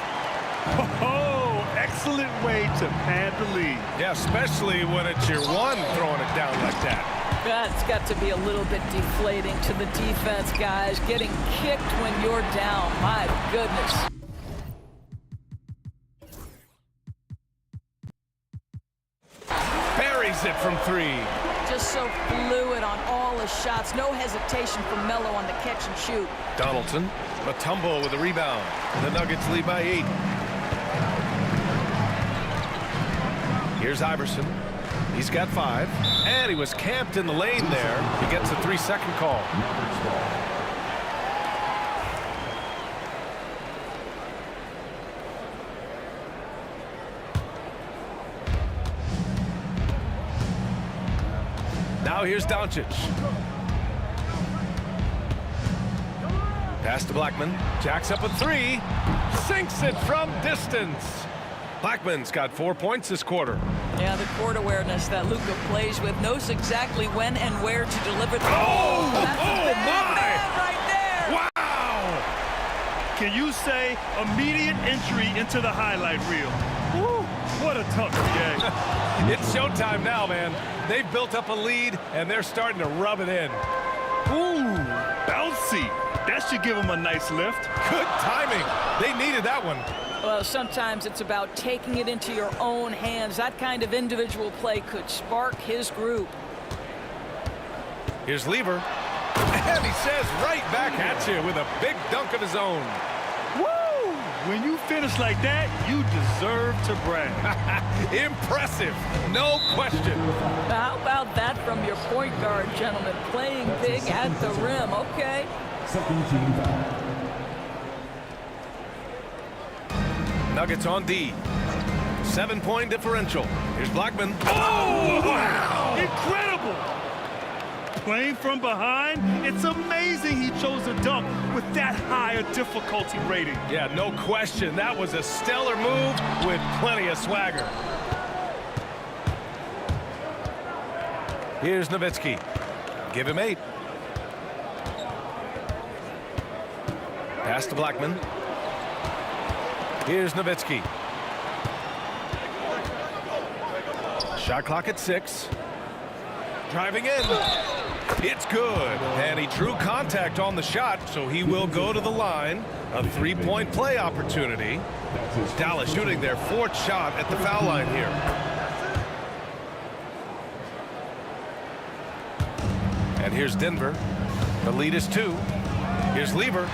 Oh, excellent way to pad the lead. Yeah, especially when it's your one throwing it down like that. That's got to be a little bit deflating to the defense, guys. Getting kicked when you're down. My goodness. Buries it from 3. Just so fluid on all his shots. No hesitation for Melo on the catch and shoot. Donaldson, Mutombo with a rebound. The Nuggets lead by 8. Here's Iverson. He's got 5. And he was camped in the lane there. He gets a 3-second call. Now here's Doncic. Pass to Blackman. Jacks up a 3. Sinks it from distance. Blackman's got 4 points this quarter. Yeah, the court awareness that Luka plays with, knows exactly when and where to deliver. Oh, that's a bad my! right there. Wow! Can you say immediate entry into the highlight reel? Woo, what a tough game. It's showtime now, man. They've built up a lead, and they're starting to rub it in. Ooh, bouncy. That should give them a nice lift. Good timing. They needed that one. Well, sometimes it's about taking it into your own hands. That kind of individual play could spark his group. Here's Lever. And he says right back at you with a big dunk of his own. Woo! When you finish like that, you deserve to brag. Impressive, no question. How about that from your point guard, gentlemen? Playing big at the rim, okay? Nuggets on D. 7-point differential. Here's Blackman. Oh, wow! Incredible! Playing from behind, it's amazing he chose a dunk with that high a difficulty rating. Yeah, no question. That was a stellar move with plenty of swagger. Here's Nowitzki. Give him 8. Pass to Blackman. Here's Nowitzki. Shot clock at 6. Driving in. It's good. And he drew contact on the shot, so he will go to the line. A 3-point play opportunity. Dallas shooting their 4th shot at the foul line here. And here's Denver. The lead is 2. Here's Lever.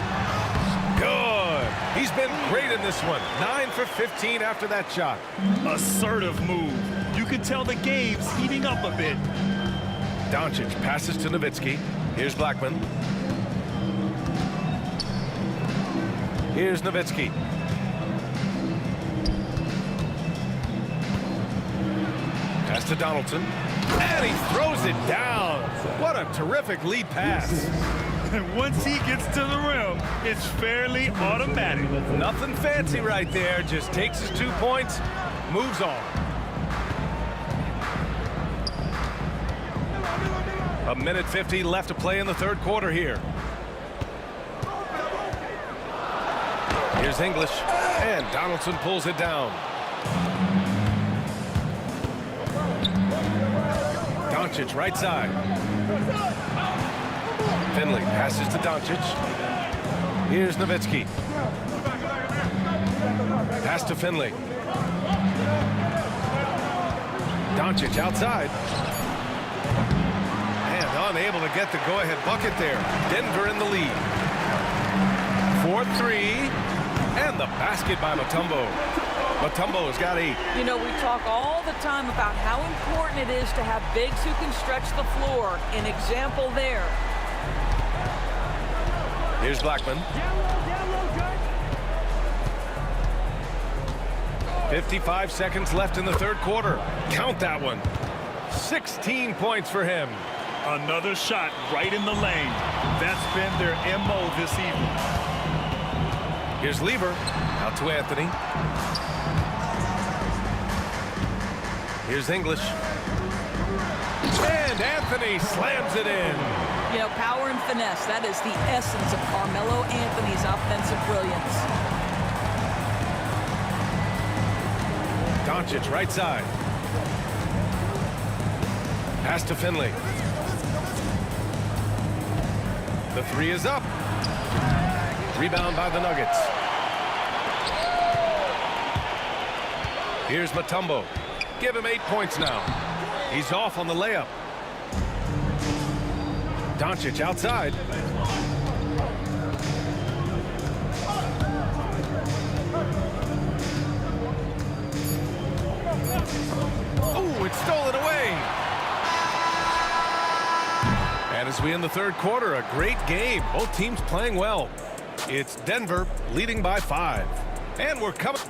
Good. He's been great in this one. 9 for 15 after that shot. Assertive move. You can tell the game's heating up a bit. Doncic passes to Nowitzki. Here's Blackman. Here's Nowitzki. Pass to Donaldson. And he throws it down. What a terrific lead pass. And once he gets to the rim, it's fairly automatic. Nothing fancy right there. Just takes his 2 points, moves on. A minute 50 left to play in the 3rd quarter here. Here's English, and Donaldson pulls it down. Doncic right side. Finley passes to Doncic. Here's Nowitzki. Pass to Finley. Doncic outside. And unable to get the go-ahead bucket there. Denver in the lead. 4-3. And the basket by Mutombo. Mutombo's got 8. You know, we talk all the time about how important it is to have bigs who can stretch the floor. An example there. Here's Blackman. 55 seconds left in the third quarter. Count that one. 16 points for him. Another shot right in the lane. That's been their MO this evening. Here's Lever. Out to Anthony. Here's English. And Anthony slams it in. You know, power and finesse, that is the essence of Carmelo Anthony's offensive brilliance. Doncic, right side. Pass to Finley. The 3 is up. Rebound by the Nuggets. Here's Mutombo. Give him 8 points now. He's off on the layup. Doncic outside. Oh, it's stolen away. And as we end the third quarter, a great game. Both teams playing well. It's Denver leading by 5. And we're coming.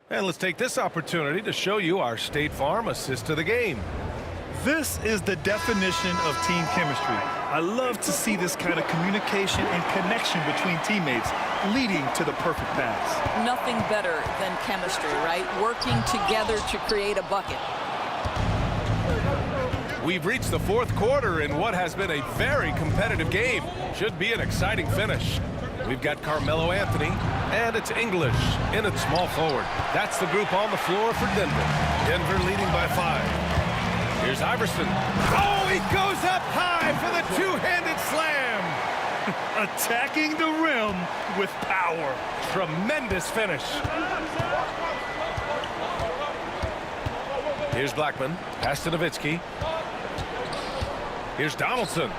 And let's take this opportunity to show you our State Farm assist to the game. This is the definition of team chemistry. I love to see this kind of communication and connection between teammates leading to the perfect pass. Nothing better than chemistry, right? Working together to create a bucket. We've reached the fourth quarter in what has been a very competitive game. Should be an exciting finish. We've got Carmelo Anthony, and it's English in at small forward. That's the group on the floor for Denver. Denver leading by 5. Here's Iverson. Oh, he goes up high for the two-handed slam. Attacking the rim with power. Tremendous finish. Here's Blackman. Pass to Nowitzki. Here's Donaldson.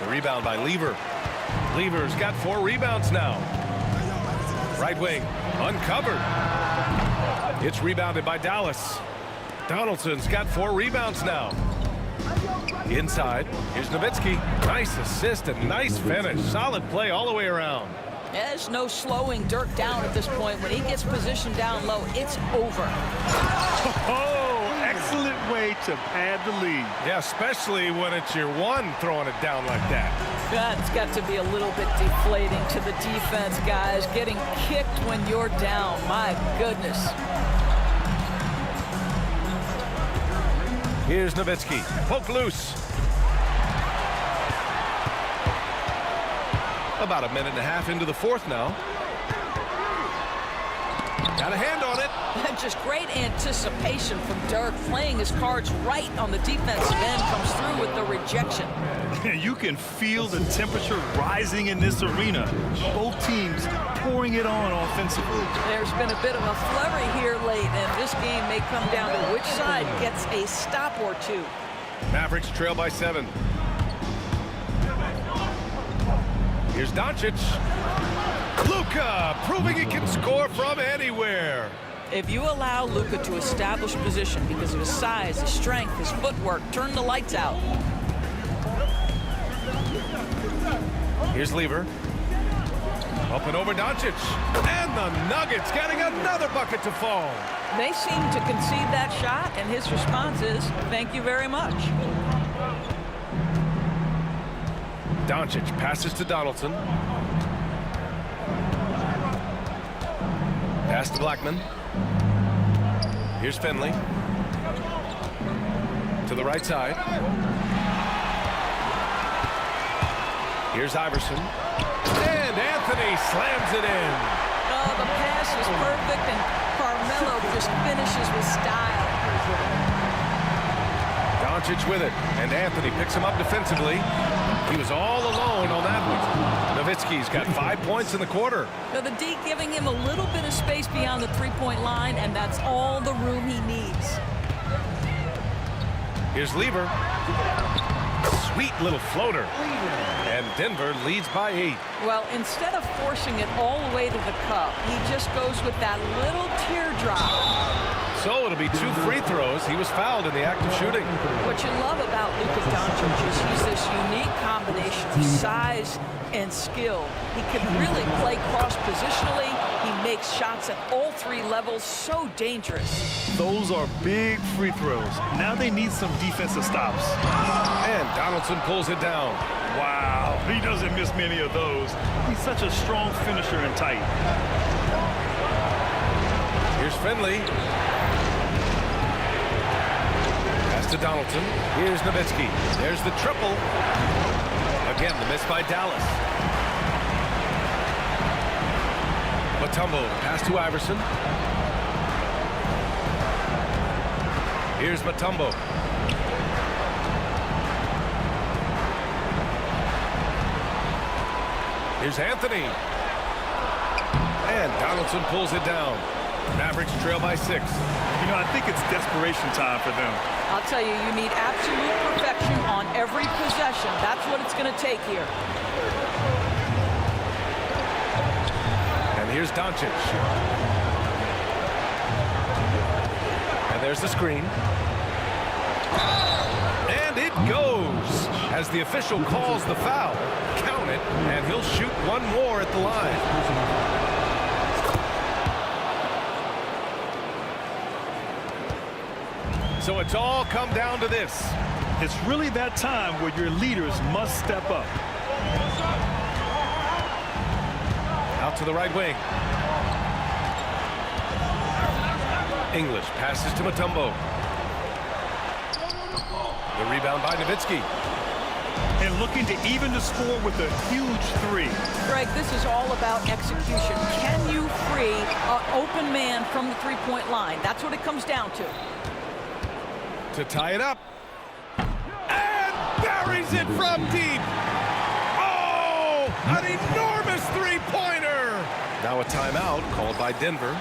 The rebound by Lever. Lever's got 4 rebounds now. Right wing, uncovered. It's rebounded by Dallas. Donaldson's got 4 rebounds now. Inside, here's Nowitzki. Nice assist and nice finish. Solid play all the way around. There's no slowing Dirk down at this point. When he gets positioned down low, it's over. Oh, excellent way to pad the lead. Yeah, especially when it's your one throwing it down like that. That's got to be a little bit deflating to the defense, guys. Getting kicked when you're down. My goodness. Here's Nowitzki. Poke loose. About a minute and a half into the fourth now. Got a hand on it. Just great anticipation from Dirk, playing his cards right on the defensive end, comes through with the rejection. You can feel the temperature rising in this arena. Both teams pouring it on offensively. There's been a bit of a flurry here late, and this game may come down to which side gets a stop or two. Mavericks trail by 7. Here's Doncic. Luka proving he can score from anywhere. If you allow Luka to establish position because of his size, his strength, his footwork, turn the lights out. Here's Lever. Up and over Doncic. And the Nuggets getting another bucket to fall. They seem to concede that shot, and his response is, thank you very much. Doncic passes to Donaldson. Pass to Blackman. Here's Finley. To the right side. Here's Iverson. And Anthony slams it in. Oh, the pass is perfect, and Carmelo just finishes with style. Doncic with it, and Anthony picks him up defensively. He was all alone on that one. Nowitzki's got 5 points in the quarter. Now the D giving him a little bit of space beyond the three-point line, and that's all the room he needs. Here's Lever. Sweet little floater. And Denver leads by 8. Well, instead of forcing it all the way to the cup, he just goes with that little teardrop. So it'll be 2 free throws. He was fouled in the act of shooting. What you love about Luka Doncic is he's this unique combination of size and skill. He can really play cross-positionally. He makes shots at all 3 levels. So dangerous. Those are big free throws. Now they need some defensive stops. And Donaldson pulls it down. Wow, he doesn't miss many of those. He's such a strong finisher and tight. Here's Finley. Pass to Donaldson. Here's Nowitzki. There's the triple. Again, the miss by Dallas. Mutombo, pass to Iverson. Here's Mutombo. Here's Anthony. And Donaldson pulls it down. Mavericks trail by 6. You know, I think it's desperation time for them. I'll tell you, you need absolute perfection on every possession. That's what it's going to take here. And here's Doncic. And there's the screen. And it goes. As the official calls the foul, count it, and he'll shoot 1 more at the line. So it's all come down to this. It's really that time where your leaders must step up. Out to the right wing. English passes to Mutombo. The rebound by Nowitzki. And looking to even the score with a huge 3. Greg, this is all about execution. Can you free an open man from the three-point line? That's what it comes down to. To tie it up. And buries it from deep. Oh, an enormous three-pointer. Now a timeout called by Denver.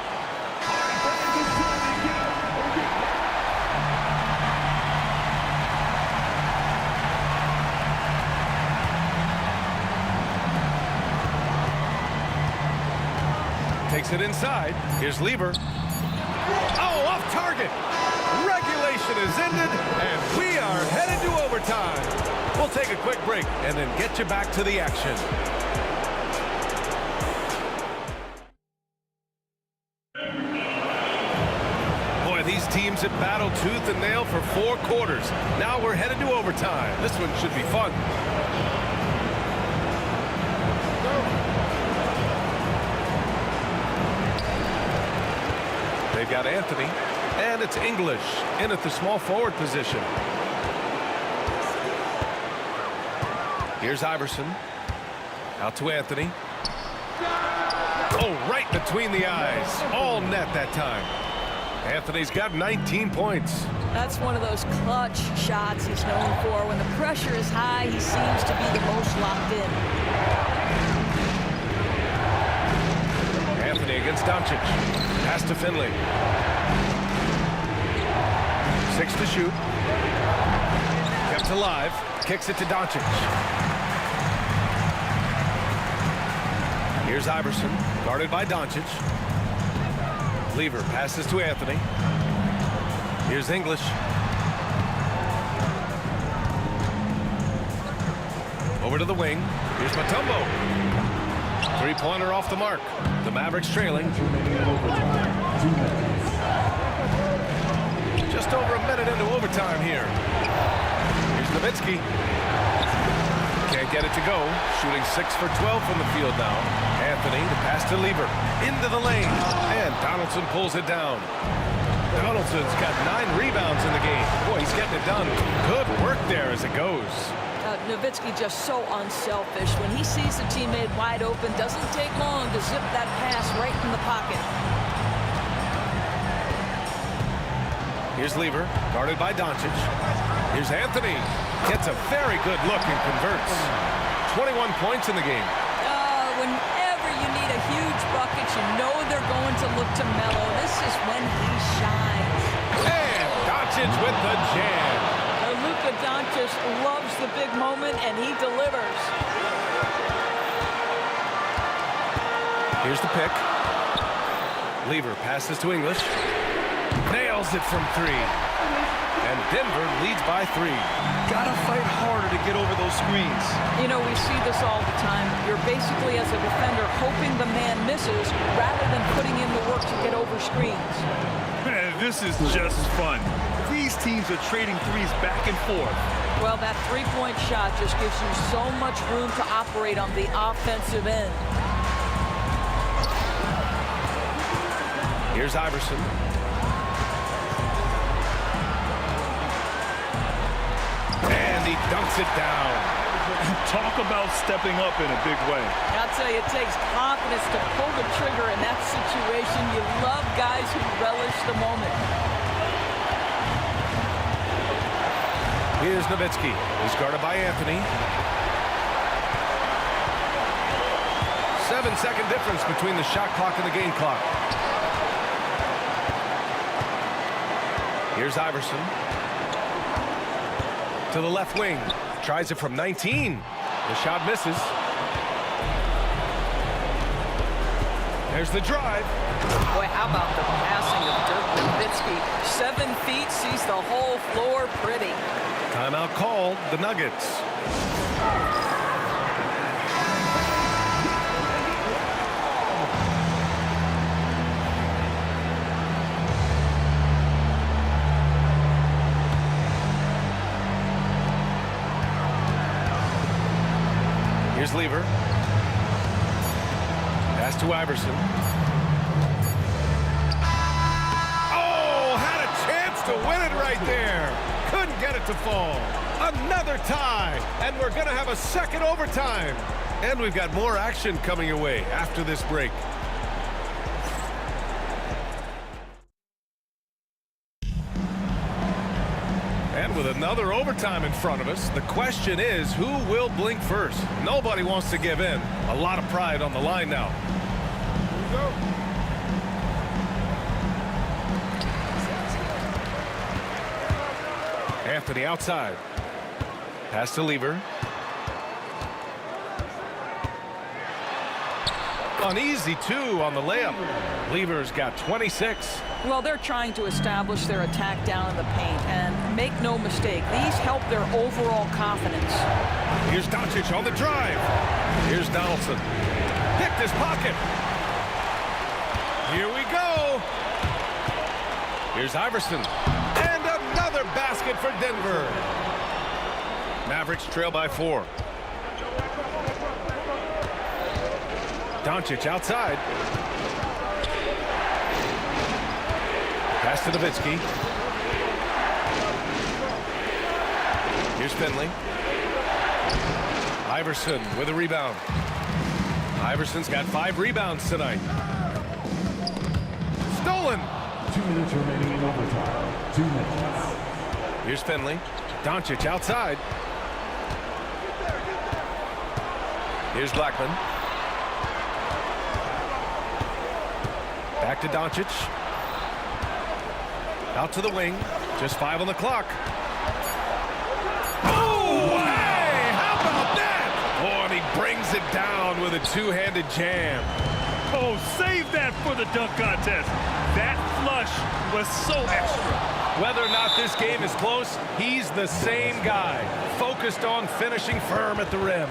Takes it inside. Here's Lieber. Oh, off target. Regulation is ended, and we are headed to overtime. We'll take a quick break and then get you back to the action. Boy, these teams have battled tooth and nail for 4 quarters. Now we're headed to overtime. This one should be fun. They've got Anthony, and it's English in at the small forward position. Here's Iverson. Out to Anthony. Oh, right between the eyes. All net that time. Anthony's got 19 points. That's one of those clutch shots he's known for. When the pressure is high, he seems to be the most locked in. Anthony against Doncic. Pass to Finley. 6 to shoot. Kept alive. Kicks it to Doncic. Here's Iverson, guarded by Doncic. Lieber passes to Anthony. Here's English. Over to the wing. Here's Mutombo. Three-pointer off the mark. The Mavericks trailing. Just over a minute into overtime here. Here's Nowitzki. Can't get it to go. Shooting 6 for 12 from the field now. Anthony, the pass to Lieber. Into the lane. And Donaldson pulls it down. Donaldson's got 9 rebounds in the game. Boy, he's getting it done. Good work there as it goes. Nowitzki just so unselfish. When he sees the teammate wide open, doesn't take long to zip that pass right in the pocket. Here's Lieber, guarded by Doncic. Here's Anthony. Gets a very good look and converts. 21 points in the game. Whenever you need a huge bucket, you know they're going to look to Melo. This is when he shines. And Doncic with the jam. Luka Doncic loves the big moment, and he delivers. Here's the pick. Lever passes to English. Nails it from 3. And Denver leads by 3. Gotta fight harder to get over those screens. You know, we see this all the time. You're basically, as a defender, hoping the man misses rather than putting in the work to get over screens. Man, this is just fun. These teams are trading threes back and forth. Well, that three-point shot just gives you so much room to operate on the offensive end. Here's Iverson. And he dunks it down. Talk about stepping up in a big way. I'll tell you, it takes confidence to pull the trigger in that situation. You love guys who relish the moment. Here's Nowitzki. He's guarded by Anthony. 7-second difference between the shot clock and the game clock. Here's Iverson. To the left wing. Tries it from 19. The shot misses. There's the drive. Boy, how about the passing of Dirk Nowitzki? 7 feet, sees the whole floor pretty. Timeout called. The Nuggets. Here's Lever. Pass to Iverson. Oh, had a chance to win it right there. Couldn't get it to fall. Another tie, and we're going to have a second overtime. And we've got more action coming your way after this break. And with another overtime in front of us, the question is, who will blink first? Nobody wants to give in. A lot of pride on the line now. Here we go. Anthony outside. Pass to Lever. Uneasy 2 on the layup. Lever's got 26. Well, they're trying to establish their attack down in the paint, and make no mistake, these help their overall confidence. Here's Doncic on the drive. Here's Donaldson. Picked his pocket. Here we go. Here's Iverson. And another basket for Denver. Mavericks trail by 4. Doncic outside. Pass to Nowitzki. Here's Finley. Iverson with a rebound. Iverson's got 5 rebounds tonight. Stolen. 2 minutes remaining in overtime. 2 minutes. Here's Finley. Doncic outside. Here's Blackman. Back to Doncic. Out to the wing. Just 5 on the clock. Oh, hey! How about that? Oh, and he brings it down with a two-handed jam. Oh, save that for the dunk contest. That flush was so extra. Whether or not this game is close, he's the same guy, focused on finishing firm at the rim.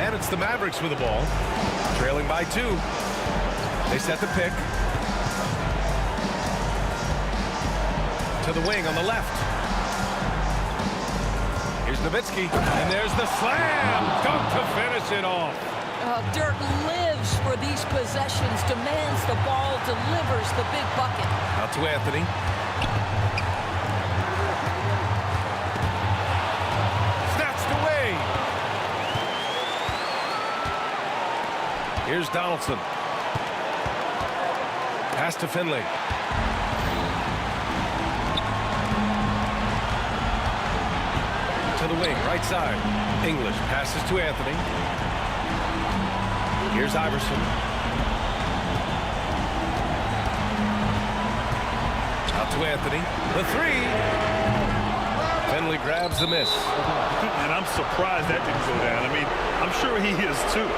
And it's the Mavericks with the ball, trailing by 2. They set the pick. To the wing on the left. Here's Nowitzki, and there's the slam. Dunk to finish it off. Dirk lives for these possessions, demands the ball, delivers the big bucket. Out to Anthony. Snatched away. Here's Donaldson. Pass to Finley. To the wing, right side. English passes to Anthony. Here's Iverson. to Anthony. The three. Finley grabs the miss. And I'm surprised that didn't go down. I mean, I'm sure he is too.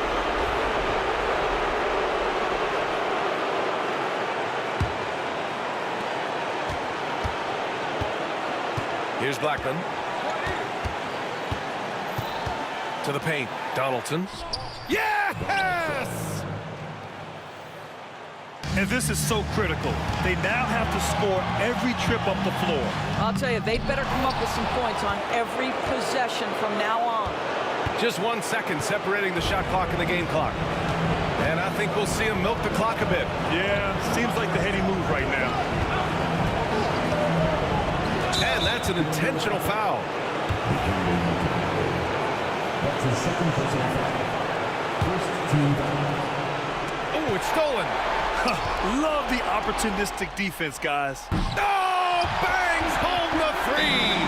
Here's Blackman. To the paint. Donaldson. Yes! And this is so critical. They now have to score every trip up the floor. I'll tell you, they'd better come up with some points on every possession from now on. Just 1 second separating the shot clock and the game clock. And I think we'll see him milk the clock a bit. Yeah, seems like the heady move right now. And that's an intentional foul. That's his second personal foul. First team foul. Oh, it's stolen. Love the opportunistic defense, guys. Oh, bangs home the three.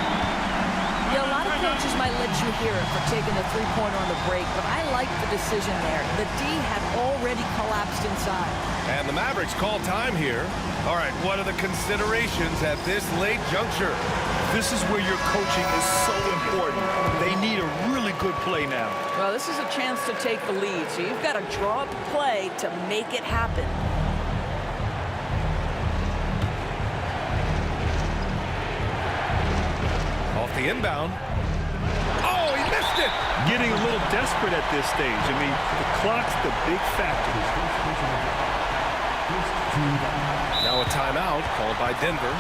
Yeah, a lot of coaches might let you hear it for taking the three-pointer on the break, but I like the decision there. The D had already collapsed inside. And the Mavericks call time here. All right, what are the considerations at this late juncture? This is where your coaching is so important. They need a really good play now. Well, this is a chance to take the lead, so you've got to draw up a play to make it happen. Off the inbound. Oh, he missed it! Getting a little desperate at this stage. I mean, the clock's the big factor. Now a timeout called by Denver.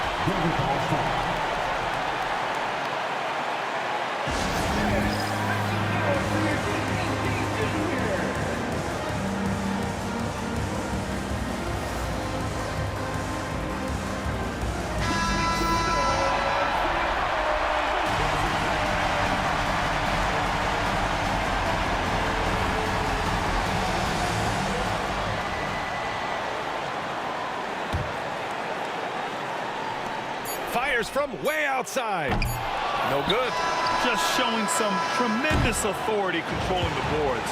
Fires from way outside. No good. Just showing some tremendous authority controlling the boards.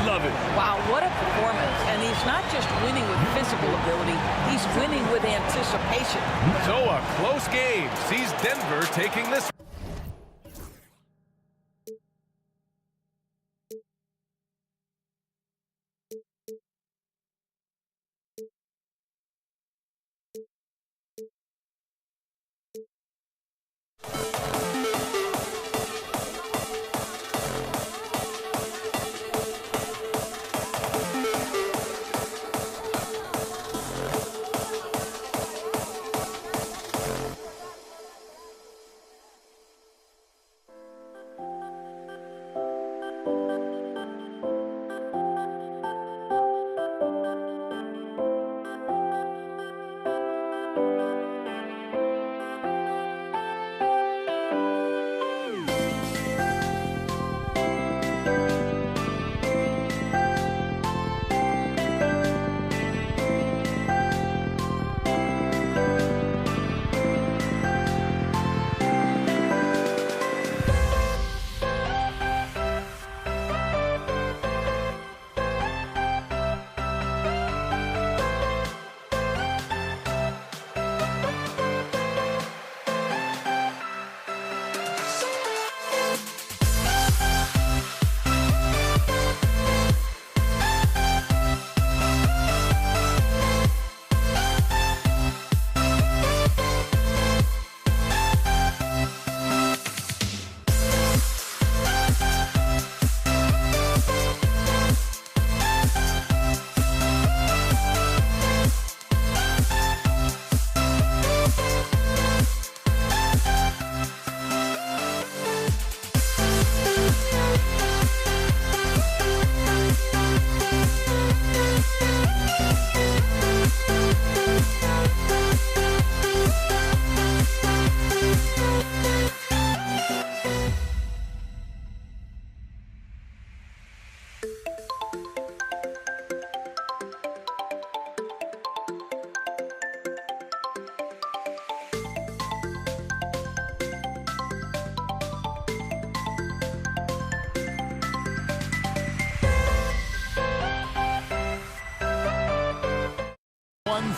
Love it. Wow, what a performance. And he's not just winning with physical ability, he's winning with anticipation. So a close game sees Denver taking this.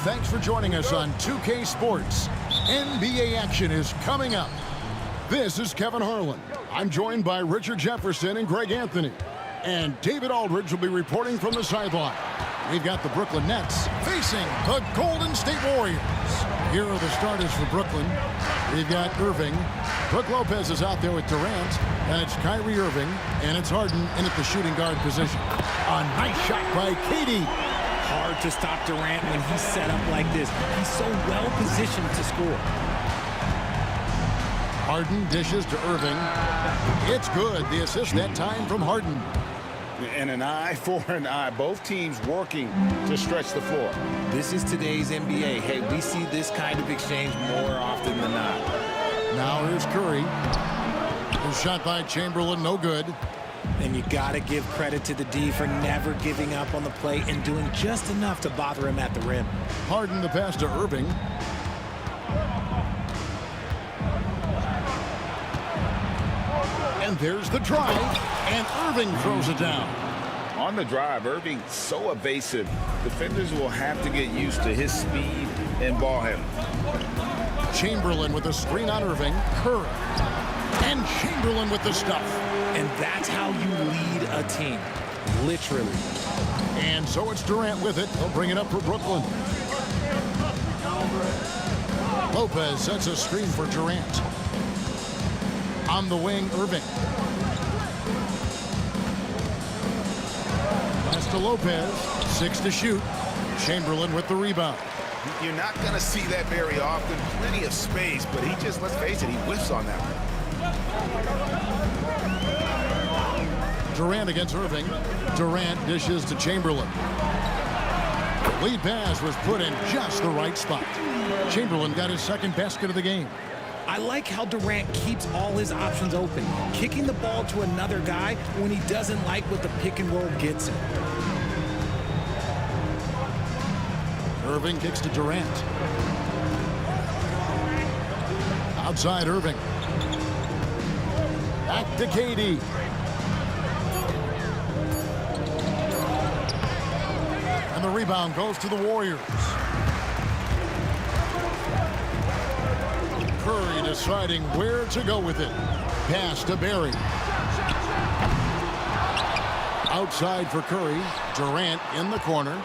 Thanks for joining us on 2K Sports. NBA action is coming up. This is Kevin Harlan. I'm joined by Richard Jefferson and Greg Anthony. And David Aldridge will be reporting from the sideline. We've got the Brooklyn Nets facing the Golden State Warriors. Here are the starters for Brooklyn. We've got Irving. Brook Lopez is out there with Durant. And it's Kyrie Irving. And it's Harden in at the shooting guard position. A nice shot by KD. Hard to stop Durant when he's set up like this. He's so well positioned to score. Harden dishes to Irving. It's good. The assist that time from Harden. And an eye for an eye. Both teams working to stretch the floor. This is today's NBA. Hey, we see this kind of exchange more often than not. Now here's Curry. His shot by Chamberlain, no good. And you got to give credit to the D for never giving up on the play and doing just enough to bother him at the rim. Harden the pass to Irving. And there's the drive, and Irving throws it down. On the drive, Irving so evasive. Defenders will have to get used to his speed and ball handling. Chamberlain with a screen on Irving. Curry. And Chamberlain with the stuff. And that's how you lead a team. Literally. And so it's Durant with it. He'll bring it up for Brooklyn. Lopez sets a screen for Durant. On the wing, Irving. Pass to Lopez. 6 to shoot. Chamberlain with the rebound. You're not going to see that very often. Plenty of space, but he just, let's face it, he whiffs on that one. Durant against Irving. Durant dishes to Chamberlain. Lead pass was put in just the right spot. Chamberlain got his second basket of the game. I like how Durant keeps all his options open, kicking the ball to another guy when he doesn't like what the pick and roll gets him. Irving kicks to Durant. Outside Irving. Back to KD. And the rebound goes to the Warriors. Curry deciding where to go with it. Pass to Barry. Outside for Curry. Durant in the corner.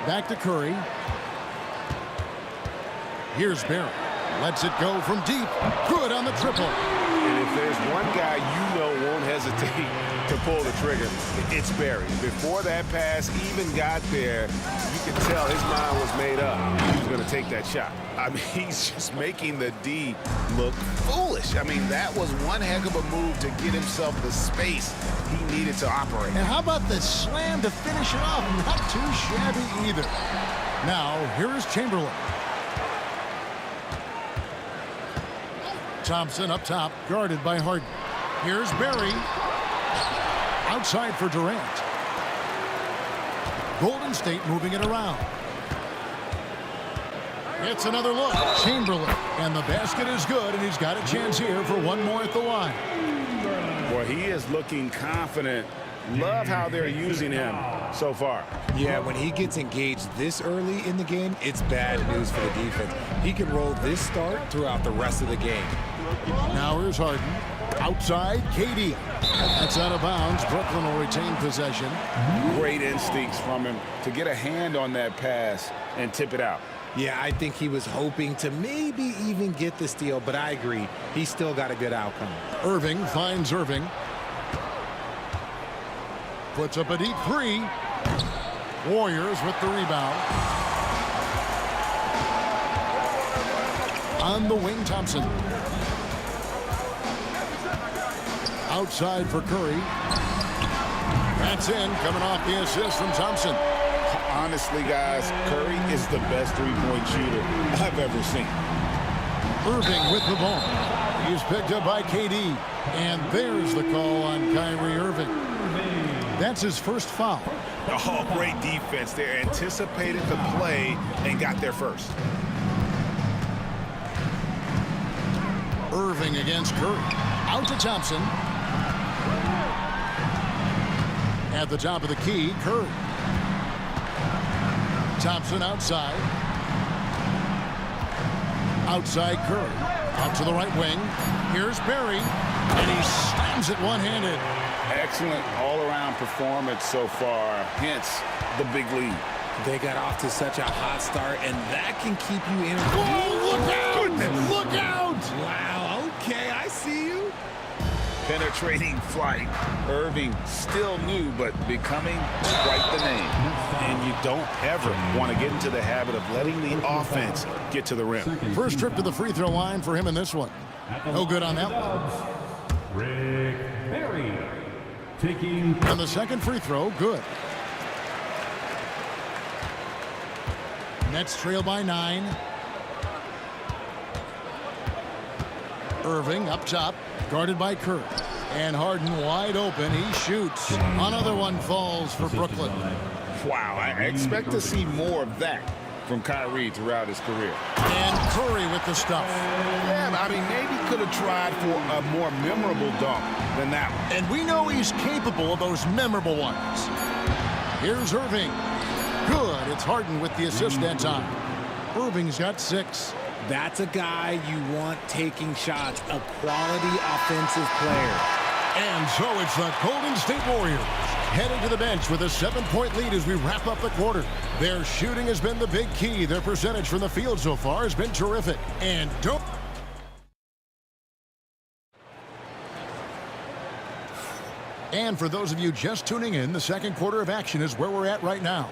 Back to Curry. Here's Barry. Lets it go from deep. Good on the triple. And if there's one guy you know won't hesitate to pull the trigger, it's Barry. Before that pass even got there, you could tell his mind was made up. He was going to take that shot. I mean, he's just making the D look foolish. I mean, that was one heck of a move to get himself the space he needed to operate. And how about the slam to finish it off? Not too shabby either. Now, here is Chamberlain. Thompson up top, guarded by Harden. Here's Barry. Outside for Durant. Golden State moving it around. It's another look. Chamberlain. And the basket is good, and he's got a chance here for one more at the line. Well, he is looking confident. Love how they're using him so far. Yeah, when he gets engaged this early in the game, it's bad news for the defense. He can roll this start throughout the rest of the game. Now here's Harden. Outside, KD. That's out of bounds. Brooklyn will retain possession. Great instincts from him to get a hand on that pass and tip it out. Yeah, I think he was hoping to maybe even get the steal, but I agree. He still got a good outcome. Irving finds Irving. Puts up a deep three. Warriors with the rebound. On the wing, Thompson. Outside for Curry. That's in, coming off the assist from Thompson. Honestly, guys, Curry is the best three-point shooter I've ever seen. Irving with the ball. He's picked up by KD. And there's the call on Kyrie Irving. That's his first foul. Oh, great defense there. Anticipated the play and got there first. Irving against Curry. Out to Thompson. At the top of the key, Curry. Thompson outside. Outside Curry. Out to the right wing. Here's Barry. And he slams it one-handed. Excellent all-around performance so far, hence the big lead. They got off to such a hot start, and that can keep you in. Whoa, look out! Goodness. Look out! Wow, okay, I see you. Penetrating flight. Irving still new, but becoming quite the name. And you don't ever want to get into the habit of letting the offense get to the rim. First trip to the free throw line for him in this one. No good on that one. Rick Barry taking. And the second free throw, good. Nets trail by 9. Irving up top, guarded by Curry. And Harden wide open. He shoots. Another one falls for Brooklyn. Wow, I expect to see more of that from Kyrie throughout his career. And Curry with the stuff. Yeah, I mean, maybe could have tried for a more memorable dunk than that one. And we know he's capable of those memorable ones. Here's Irving. Good. It's Harden with the assist that time. Irving's got 6. That's a guy you want taking shots, a quality offensive player. And so it's the Golden State Warriors heading to the bench with a 7-point lead as we wrap up the quarter. Their shooting has been the big key. Their percentage from the field so far has been terrific. And don't... And for those of you just tuning in, the second quarter of action is where we're at right now.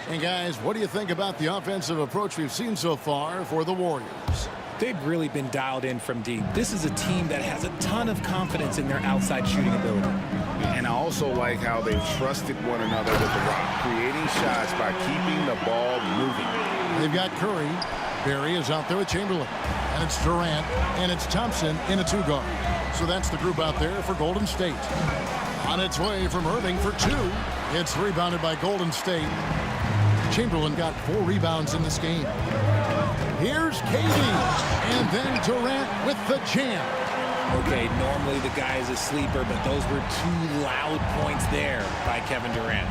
And guys, what do you think about the offensive approach we've seen so far for the Warriors? They've really been dialed in from deep. This is a team that has a ton of confidence in their outside shooting ability. And I also like how they've trusted one another with the rock, creating shots by keeping the ball moving. They've got Curry. Barry is out there with Chamberlain. And it's Durant. And it's Thompson in a 2-guard. So that's the group out there for Golden State. On its way from Irving for 2. It's rebounded by Golden State. Chamberlain got 4 rebounds in this game. Here's KD. And then Durant with the jam. Okay, normally the guy is a sleeper, but those were 2 loud points there by Kevin Durant.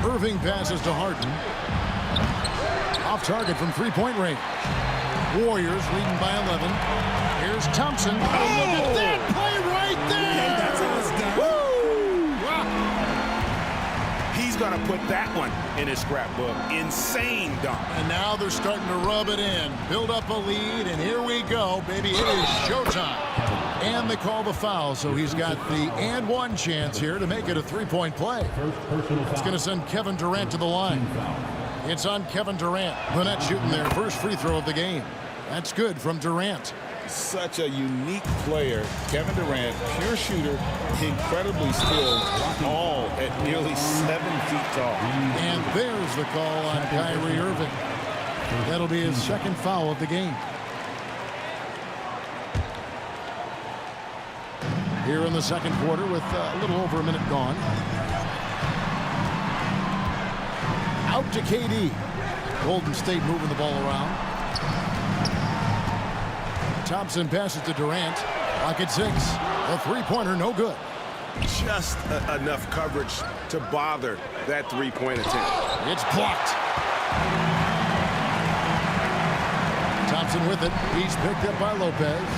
Irving passes to Harden. Off target from 3-point range. Warriors leading by 11. Here's Thompson. Oh, look at that play right there. That's how it's done. Woo! He's going to put that one in his scrapbook. Insane dunk. And now they're starting to rub it in. Build up a lead, and here we go, baby. It is showtime. And they call the foul, so he's got the and one chance here to make it a 3-point play. It's going to send Kevin Durant to the line. It's on Kevin Durant. The Nets shooting their first free throw of the game. That's good from Durant. Such a unique player. Kevin Durant, pure shooter, incredibly skilled, all at nearly 7 feet tall. And there's the call on Kyrie Irving. That'll be his second foul of the game. Here in the second quarter with a little over a minute gone. Out to KD. Golden State moving the ball around. Thompson passes to Durant. Clock at 6. A 3-pointer, no good. Just enough coverage to bother that 3-point attempt. It's blocked. Thompson with it. He's picked up by Lopez.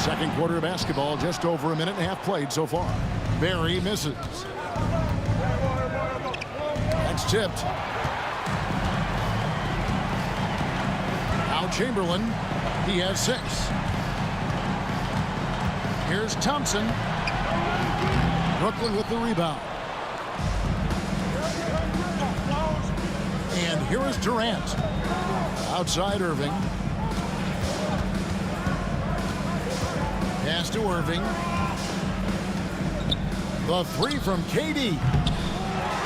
Second quarter of basketball, just over a minute and a half played so far. Barry misses. That's tipped. Now Chamberlain. He has 6. Here's Thompson. Brooklyn with the rebound. And here is Durant. Outside Irving. Pass to Irving. The 3 from KD.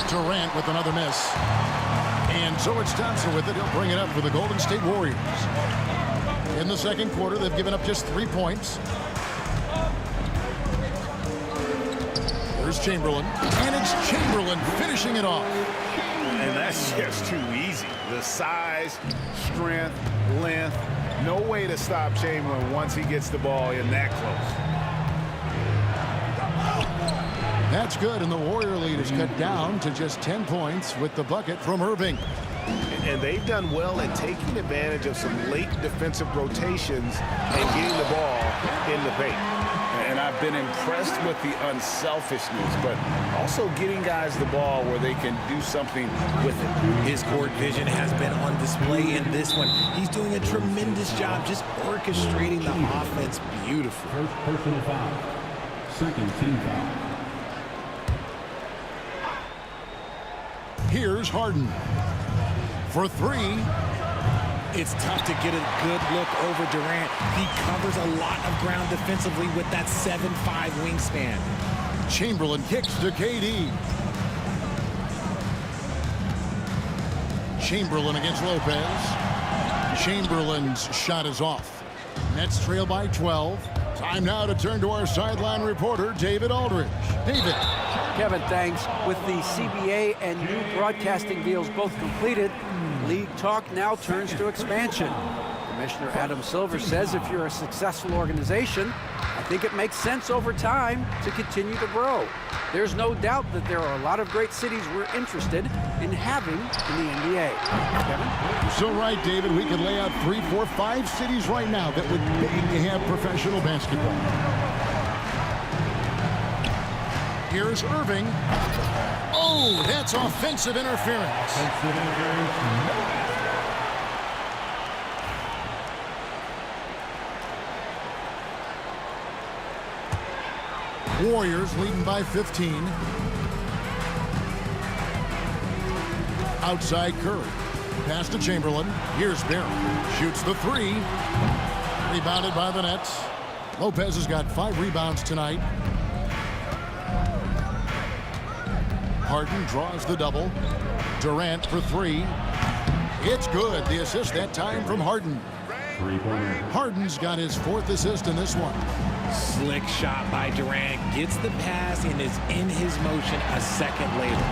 Durant with another miss. And so it's Thompson with it. He'll bring it up for the Golden State Warriors. In the second quarter, they've given up just 3 points. There's Chamberlain. And it's Chamberlain finishing it off. And that's just too easy. The size, strength, length. No way to stop Chamberlain once he gets the ball in that close. That's good, and the Warrior lead is cut down to just 10 points with the bucket from Irving. And they've done well at taking advantage of some late defensive rotations and getting the ball in the paint. And I've been impressed with the unselfishness, but also getting guys the ball where they can do something with it. His court vision has been on display in this one. He's doing a tremendous job just orchestrating the offense beautifully. First personal foul. Second team foul. Here's Harden for three. It's tough to get a good look over Durant. He covers a lot of ground defensively with that 7'5" wingspan. Chamberlain kicks to KD. Chamberlain against Lopez. Chamberlain's shot is off. Nets trail by 12. Time now to turn to our sideline reporter, David Aldridge. David. Kevin, thanks. With the CBA and new broadcasting deals both completed, league talk now turns to expansion. Commissioner Adam Silver says if you're a successful organization, I think it makes sense over time to continue to grow. There's no doubt that there are a lot of great cities we're interested in having in the NBA. Kevin? You're so right, David. We could lay out 3, 4, 5 cities right now that would beg to have professional basketball. Here's Irving. Oh, that's offensive interference. Warriors leading by 15. Outside Curry. Pass to Chamberlain. Here's Barry. Shoots the three. Rebounded by the Nets. Lopez has got 5 rebounds tonight. Harden draws the double. Durant for 3. It's good. The assist that time from Harden. Harden's got his 4th assist in this one. Slick shot by Durant. Gets the pass and is in his motion a second later.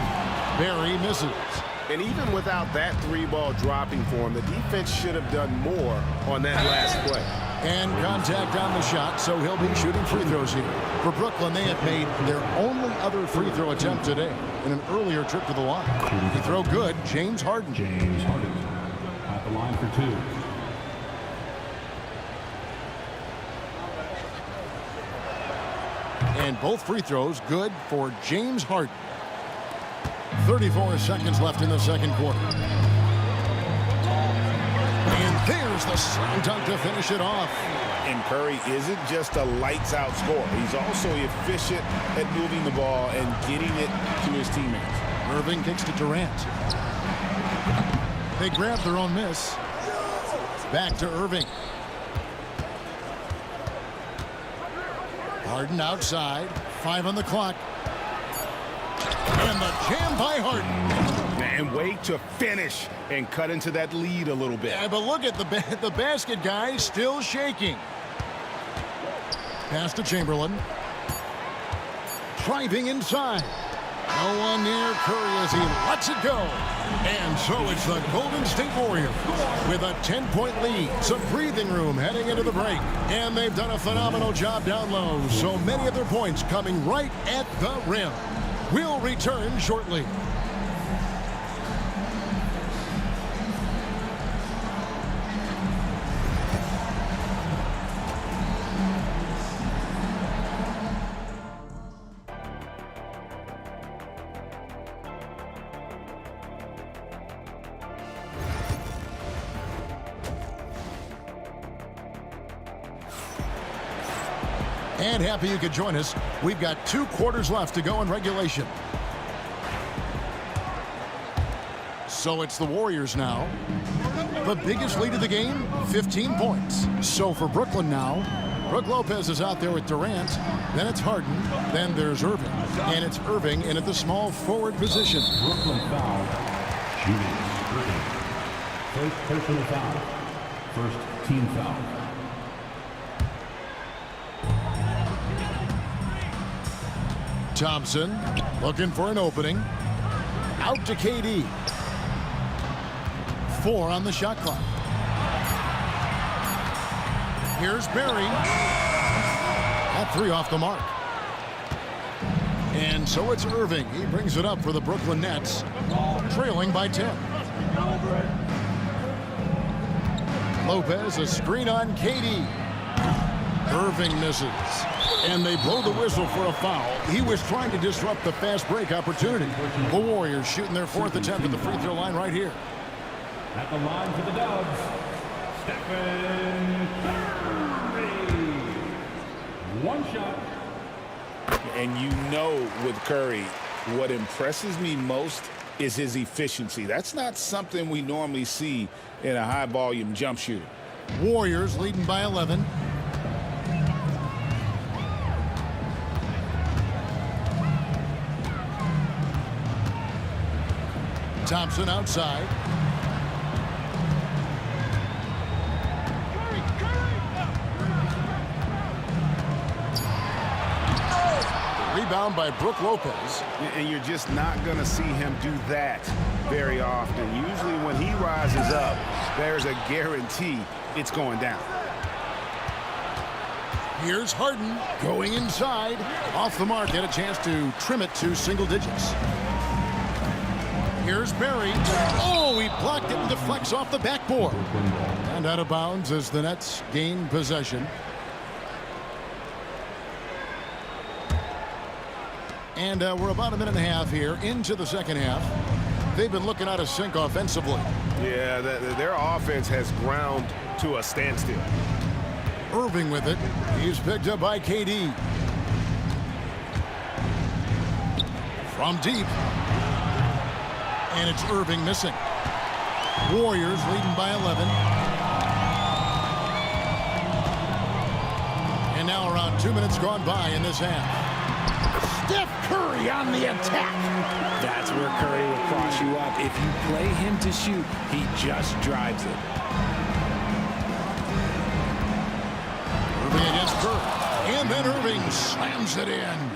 Barry misses. And even without that 3-ball dropping for him, the defense should have done more on that last play. And contact on the shot, so he'll be shooting free throws here. For Brooklyn, they have made their only other free throw attempt today in an earlier trip to the line. Free throw good, James Harden. James Harden at the line for 2. And both free throws good for James Harden. 34 seconds left in the second quarter. And there's the slam dunk to finish it off. And Curry isn't just a lights-out scorer. He's also efficient at moving the ball and getting it to his teammates. Irving kicks to Durant. They grab their own miss. Back to Irving. Harden outside. 5 on the clock. And the jam by Harden. And wait to finish and cut into that lead a little bit. Yeah, but look at the basket guy still shaking. Pass to Chamberlain. Driving inside. No one near Curry as he lets it go. And so it's the Golden State Warriors with a 10-point lead. Some breathing room heading into the break. And they've done a phenomenal job down low. So many of their points coming right at the rim. We'll return shortly. And happy you could join us. We've got 2 quarters left to go in regulation. So it's the Warriors now. The biggest lead of the game, 15 points. So for Brooklyn now, Brook Lopez is out there with Durant. Then it's Harden. Then there's Irving. And it's Irving in at the small forward position. Brooklyn foul. Shooting. Irving. First personal foul. First team foul. Thompson looking for an opening. Out to KD. 4 on the shot clock. Here's Barry. That 3 off the mark. And so it's Irving. He brings it up for the Brooklyn Nets, trailing by 10. Lopez, a screen on KD. Irving misses. And they blow the whistle for a foul. He was trying to disrupt the fast break opportunity. The Warriors shooting their 4th attempt at the free throw line right here. At the line for the Dubs, Stephen Curry. One shot. And you know with Curry, what impresses me most is his efficiency. That's not something we normally see in a high-volume jump shooter. Warriors leading by 11. Thompson outside. Rebound by Brook Lopez. And you're just not going to see him do that very often. Usually when he rises up, there's a guarantee it's going down. Here's Harden going inside. Off the mark, had a chance to trim it to single digits. Here's Barry. Oh, he blocked it and deflects off the backboard. And out of bounds as the Nets gain possession. And we're about a minute and a half here into the second half. They've been looking out of sync offensively. Yeah, their offense has ground to a standstill. Irving with it. He's picked up by KD. From deep. And it's Irving missing. Warriors leading by 11. And now around 2 minutes gone by in this half. Steph Curry on the attack. That's where Curry will cross you up. If you play him to shoot, he just drives it. Irving against Curry. And then Irving slams it in.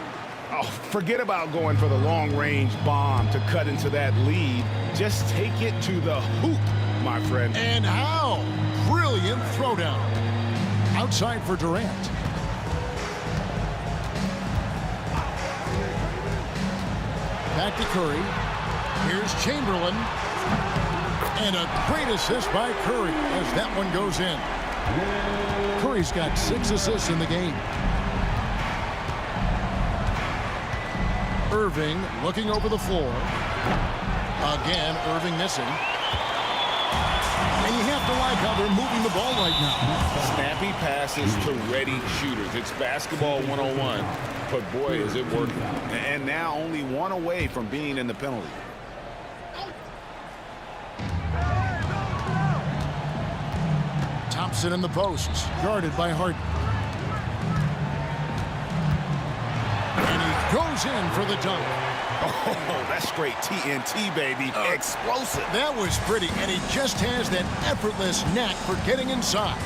Oh, forget about going for the long-range bomb to cut into that lead. Just take it to the hoop, my friend. And how? Brilliant throwdown. Outside for Durant. Back to Curry. Here's Chamberlain. And a great assist by Curry as that one goes in. Curry's got 6 assists in the game. Irving looking over the floor. Again, Irving missing. And you have to like how they're moving the ball right now. Snappy passes to ready shooters. It's basketball 101, but boy, is it working. And now only one away from being in the penalty. Thompson in the post, guarded by Harden. And he goes in for the dunk. Oh, that's straight TNT, baby. Explosive. That was pretty, and he just has that effortless knack for getting inside.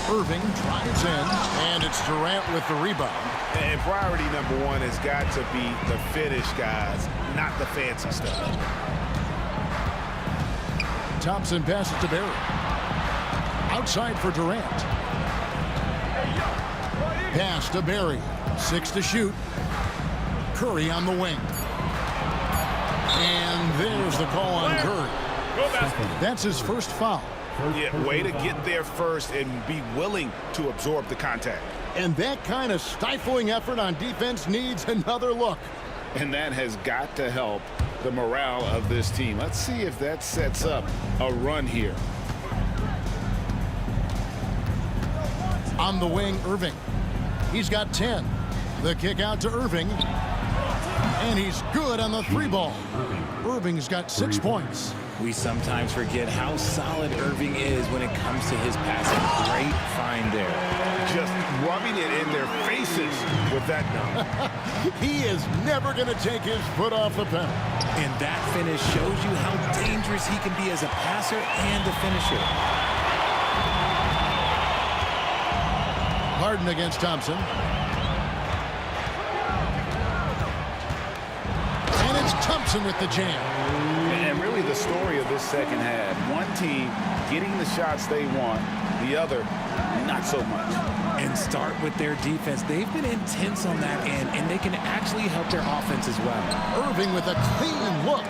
Irving drives in, and it's Durant with the rebound. And priority number one has got to be the finish, guys, not the fancy stuff. Thompson passes to Barry. Outside for Durant. Pass to Barry. 6 to shoot. Curry on the wing. And there's the call on Curry. That's his first foul. Yeah, way to get there first and be willing to absorb the contact. And that kind of stifling effort on defense needs another look. And that has got to help the morale of this team. Let's see if that sets up a run here. On the wing, Irving. He's got 10. The kick out to Irving. And he's good on the 3 ball. Irving's got 6 points. We sometimes forget how solid Irving is when it comes to his passing. Great find there. Just rubbing it in their faces with that dunk. He is never going to take his foot off the pedal. And that finish shows you how dangerous he can be as a passer and a finisher. Harden against Thompson. And it's Thompson with the jam. And really the story of this second half. One team getting the shots they want, the other not so much. and start with their defense. They've been intense on that end, and they can actually help their offense as well. Irving with a clean look.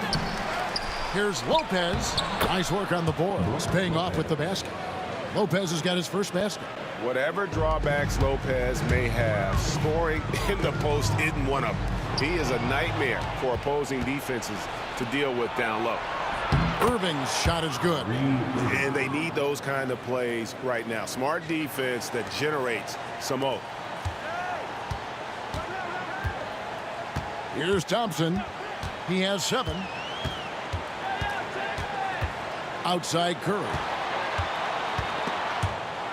Here's Lopez. Nice work on the board. It's paying off with the basket. Lopez has got his first basket. Whatever drawbacks Lopez may have, scoring in the post isn't one of them. He is a nightmare for opposing defenses to deal with down low. Irving's shot is good. And they need those kind of plays right now. Smart defense that generates some O. Here's Thompson. He has 7. Outside Curry.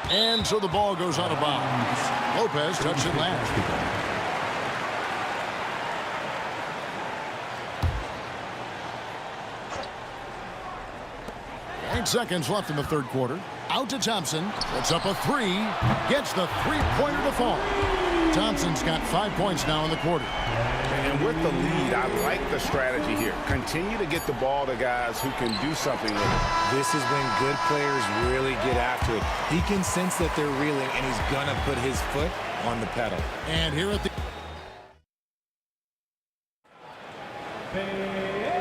And so the ball goes out of bounds. Lopez touched it last. 8 seconds left in the third quarter. Out to Thompson. Puts up a 3. Gets the three-pointer to fall. Thompson's got 5 points now in the quarter. And with the lead, I like the strategy here. Continue to get the ball to guys who can do something with it. This is when good players really get after it. He can sense that they're reeling, and he's going to put his foot on the pedal. And here at the...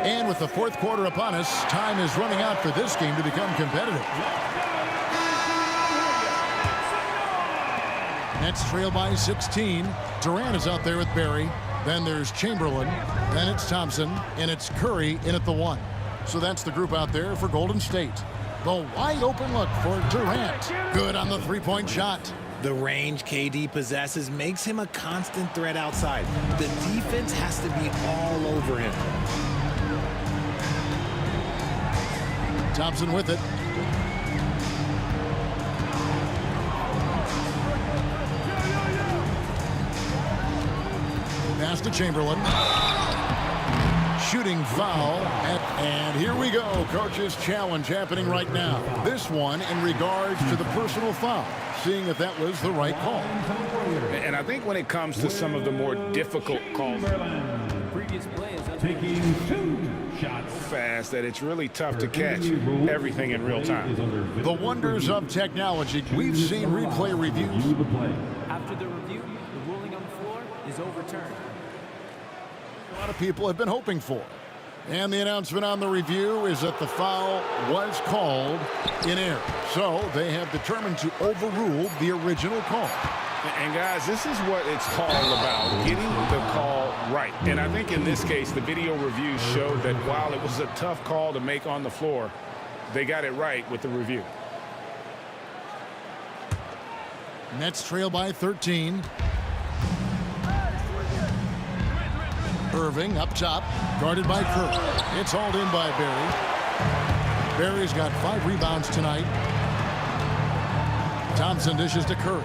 And with the fourth quarter upon us, time is running out for this game to become competitive. Nets trail by 16. Durant is out there with Barry. Then there's Chamberlain. Then it's Thompson. And it's Curry in at the 1. So that's the group out there for Golden State. The wide open look for Durant. Good on the three-point shot. The range KD possesses makes him a constant threat outside. The defense has to be all over him. Thompson with it. Pass to Chamberlain. Shooting foul. And here we go. Coach's challenge happening right now. This one in regards to the personal foul. Seeing if that was the right call. And I think when it comes to some of the more difficult calls, taking 2 shots. Fast that it's really tough to catch everything in real time. The wonders of technology. We've seen replay reviews. After the review, the ruling on the floor is overturned. A lot of people have been hoping for. And the announcement on the review is that the foul was called in error. So they have determined to overrule the original call. And guys, this is what it's all about, getting the call right. And I think in this case, the video review showed that while it was a tough call to make on the floor, they got it right with the review. Nets trail by 13. Irving up top, guarded by Curry. It's hauled in by Barry. Barry's got 5 rebounds tonight. Thompson dishes to Curry.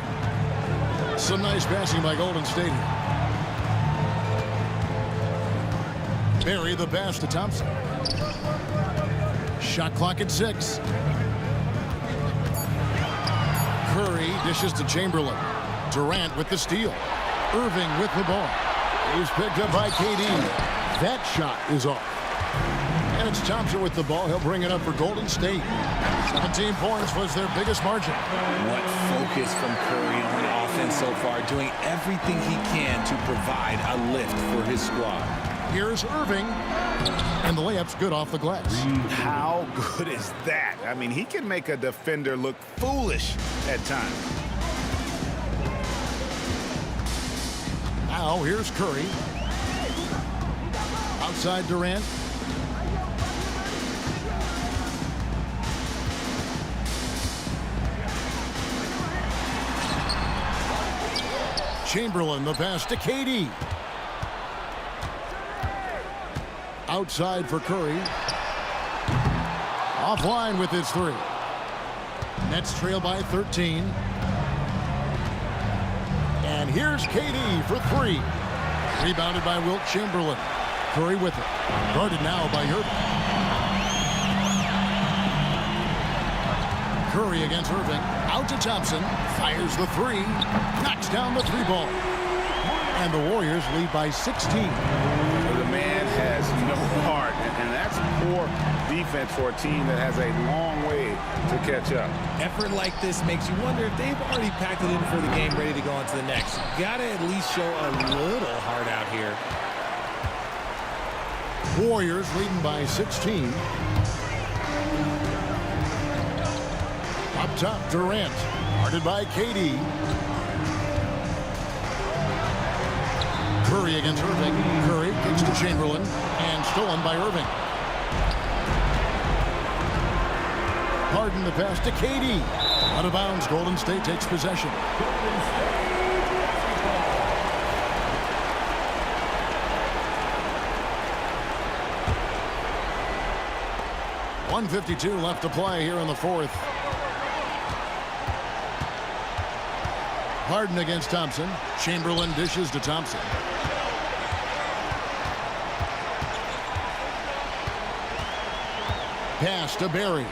Some nice passing by Golden State here. Barry the pass to Thompson. Shot clock at 6. Curry dishes to Chamberlain. Durant with the steal. Irving with the ball. He's picked up by KD. That shot is off. And it's Thompson with the ball. He'll bring it up for Golden State. 17 points was their biggest margin. What focus from Curry on offense so far, doing everything he can to provide a lift for his squad. Here's Irving. And the layup's good off the glass. How good is that? I mean, he can make a defender look foolish at times. Now here's Curry. Outside Durant. Chamberlain the pass to KD. Outside for Curry. Offline with his 3. Nets trail by 13. And here's KD for 3. Rebounded by Wilt Chamberlain. Curry with it. Guarded now by Irving. Curry against Irving. Out to Thompson. Fires the 3. Knocks down the 3-ball. And the Warriors lead by 16. The man has no heart, and that's poor defense for a team that has a long way to catch up. Effort like this makes you wonder if they've already packed it in for the game, ready to go on to the next. Gotta at least show a little heart out here. Warriors leading by 16. Up top, Durant. Guarded by KD. Curry against Irving. Curry kicks to Chamberlain and stolen by Irving. Harden the pass to KD. Out of bounds, Golden State takes possession. 1:52 left to play here in the fourth. Harden against Thompson. Chamberlain dishes to Thompson. Pass to Barry.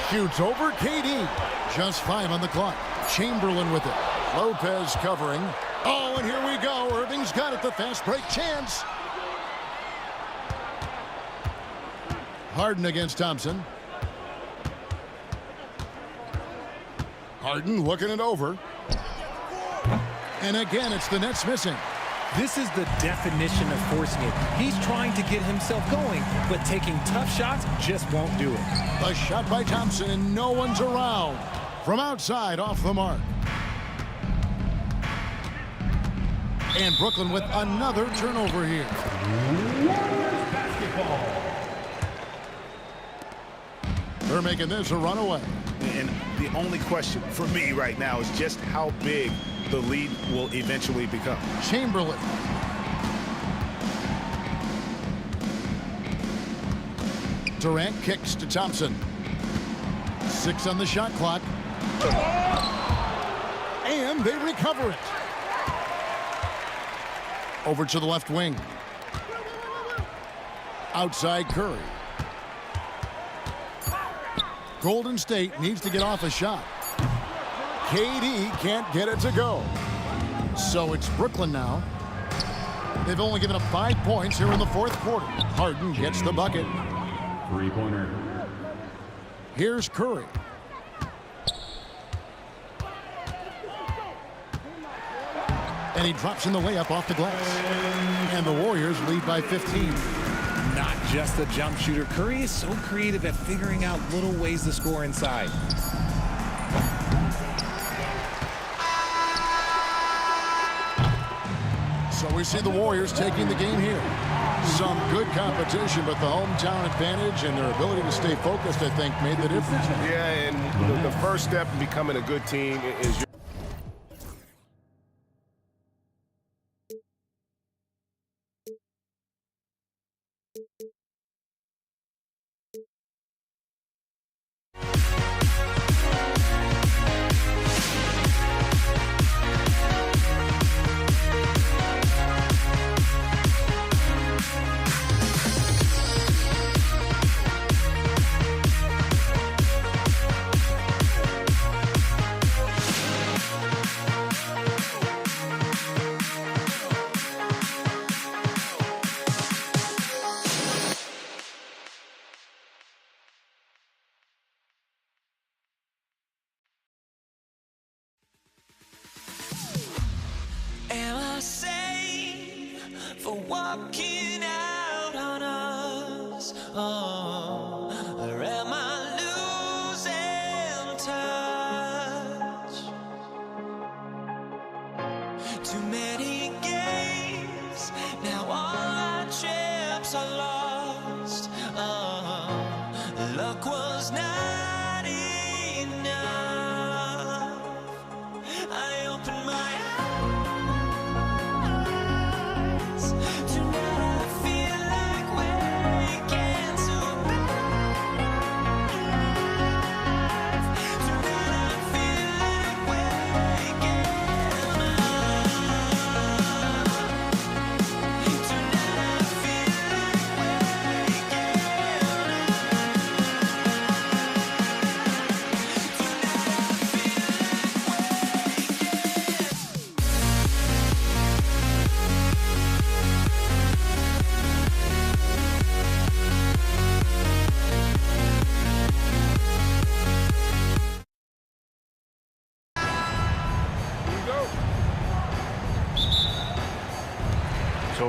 Shoots over KD. Just 5 on the clock. Chamberlain with it. Lopez covering. Oh, and here we go. Irving's got it. The fast break chance. Harden against Thompson. Harden looking it over. And again, it's the Nets missing. This is the definition of forcing it. He's trying to get himself going, but taking tough shots just won't do it. A shot by Thompson, and no one's around. From outside, off the mark. And Brooklyn with another turnover here. They're making this a runaway. And the only question for me right now is just how big the lead will eventually become. Chamberlain. Durant kicks to Thompson. 6 on the shot clock. And they recover it. Over to the left wing. Outside Curry. Golden State needs to get off a shot. KD can't get it to go. So it's Brooklyn now. They've only given up 5 points here in the fourth quarter. Harden gets the bucket. Three-pointer. Here's Curry. And he drops in the layup off the glass. And the Warriors lead by 15. Not just a jump shooter. Curry is so creative at figuring out little ways to score inside. So we see the Warriors taking the game here. Some good competition, but the hometown advantage and their ability to stay focused, I think, made the difference. Yeah, and the first step in becoming a good team is Am I safe for walking out on us? Oh, or am I losing touch? Too many games, now all our chips are lost. Oh, luck was not enough. I opened my eyes. Tonight I feel like waking so bad.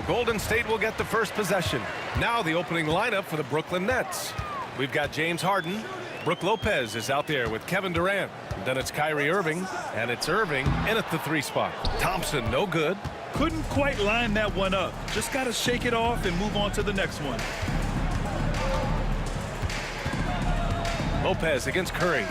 So Golden State will get the first possession. Now the opening lineup for the Brooklyn Nets. We've got James Harden. Brook Lopez is out there with Kevin Durant. Then it's Kyrie Irving, and it's Irving in at the 3 spot. Thompson, no good. Couldn't quite line that one up. Just got to shake it off and move on to the next one. Lopez against Curry.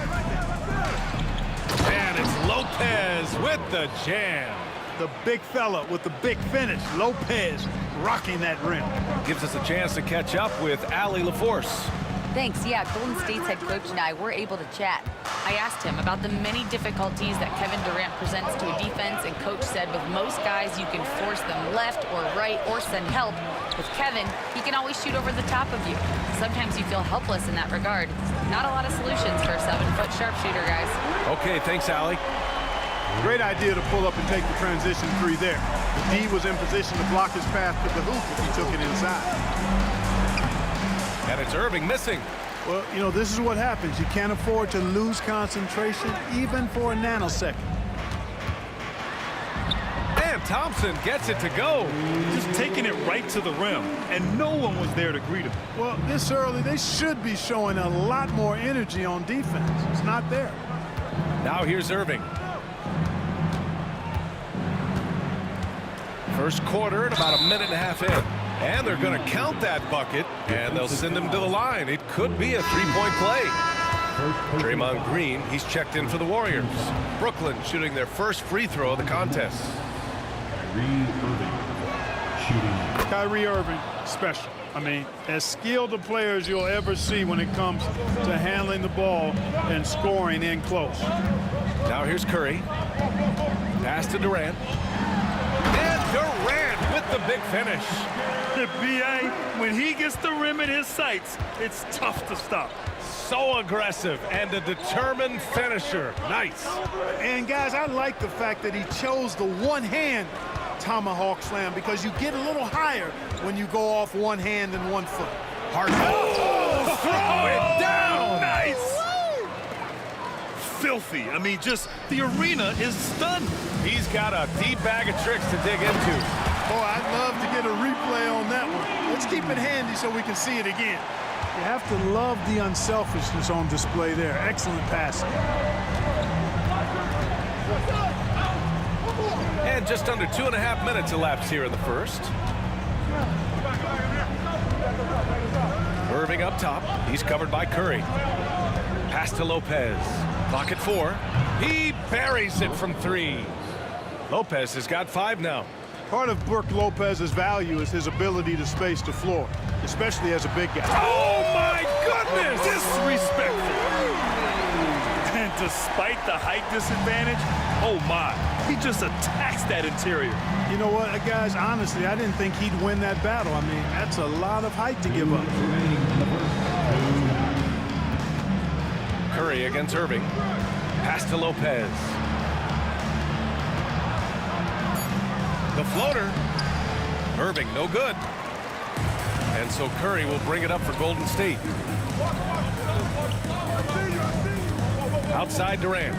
And it's Lopez with the jam. The big fella with the big finish. Lopez rocking that rim. Gives us a chance to catch up with Allie LaForce. Thanks. Yeah, Golden State's head coach and I were able to chat. I asked him about the many difficulties that Kevin Durant presents to a defense, and coach said with most guys you can force them left or right or send help. With Kevin, he can always shoot over the top of you. Sometimes you feel helpless in that regard. Not a lot of solutions for a 7-foot sharpshooter, guys. Okay, thanks, Allie. Great idea to pull up and take the transition 3 there. The D was in position to block his path to the hoop if he took it inside. And it's Irving missing. Well, you know, this is what happens. You can't afford to lose concentration even for a nanosecond. And Thompson gets it to go. Just taking it right to the rim, and no one was there to greet him. Well, this early, they should be showing a lot more energy on defense. It's not there. Now here's Irving. First quarter at about a minute and a half in. And they're going to count that bucket, and they'll send him to the line. It could be a 3-point play. Draymond Green, he's checked in for the Warriors. Brooklyn shooting their first free throw of the contest. Kyrie Irving, special. I mean, as skilled a player as you'll ever see when it comes to handling the ball and scoring in close. Now here's Curry. Pass to Durant. And Durant with the big finish. The B.A., when he gets the rim in his sights, it's tough to stop. So aggressive and a determined finisher. Nice. And, guys, I like the fact that he chose the one-hand tomahawk slam because you get a little higher when you go off one hand and 1 foot. Harden. Oh, throw it down. Nice. Filthy. I mean, just the arena is stunned. He's got a deep bag of tricks to dig into. Boy, I'd love to get a replay on that one. Let's keep it handy so we can see it again. You have to love the unselfishness on display there. Excellent passing. And just under 2.5 minutes elapsed here in the first. Irving up top. He's covered by Curry. Pass to Lopez. Clock at 4. He buries it from 3. Lopez has got 5 now. Part of Brook Lopez's value is his ability to space the floor, especially as a big guy. Oh, my goodness! Disrespectful. And despite the height disadvantage, oh, my, he just attacks that interior. You know what, guys, honestly, I didn't think he'd win that battle. I mean, that's a lot of height to give up. Curry against Irving. Pass to Lopez. The floater. Irving, no good. And so Curry will bring it up for Golden State. Outside Durant.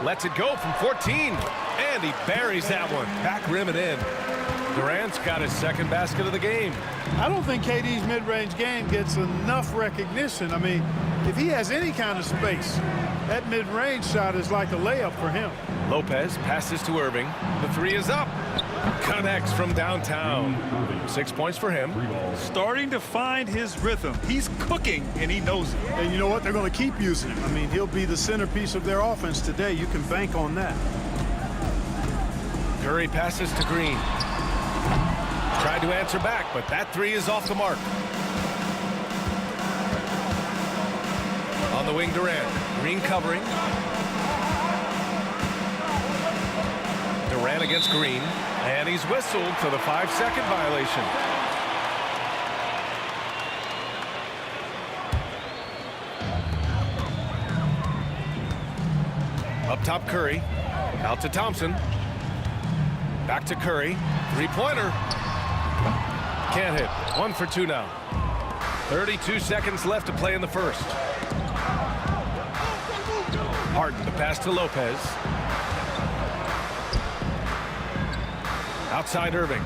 Lets it go from 14. And he buries that one. Back rim and in. Durant's got his second basket of the game. I don't think KD's mid-range game gets enough recognition. I mean, if he has any kind of space, that mid-range shot is like a layup for him. Lopez passes to Irving. The 3 is up. Connects from downtown. 6 points for him. Starting to find his rhythm. He's cooking, and he knows it. And you know what? They're going to keep using him. I mean, he'll be the centerpiece of their offense today. You can bank on that. Curry passes to Green. Tried to answer back, but that 3 is off the mark. On the wing, Durant. Green covering. Durant against Green. And he's whistled for the 5-second violation. Up top, Curry. Out to Thompson. Back to Curry. 3-pointer. Can't hit. 1 for 2 now. 32 seconds left to play in the first. Harden, the pass to Lopez. Outside Irving.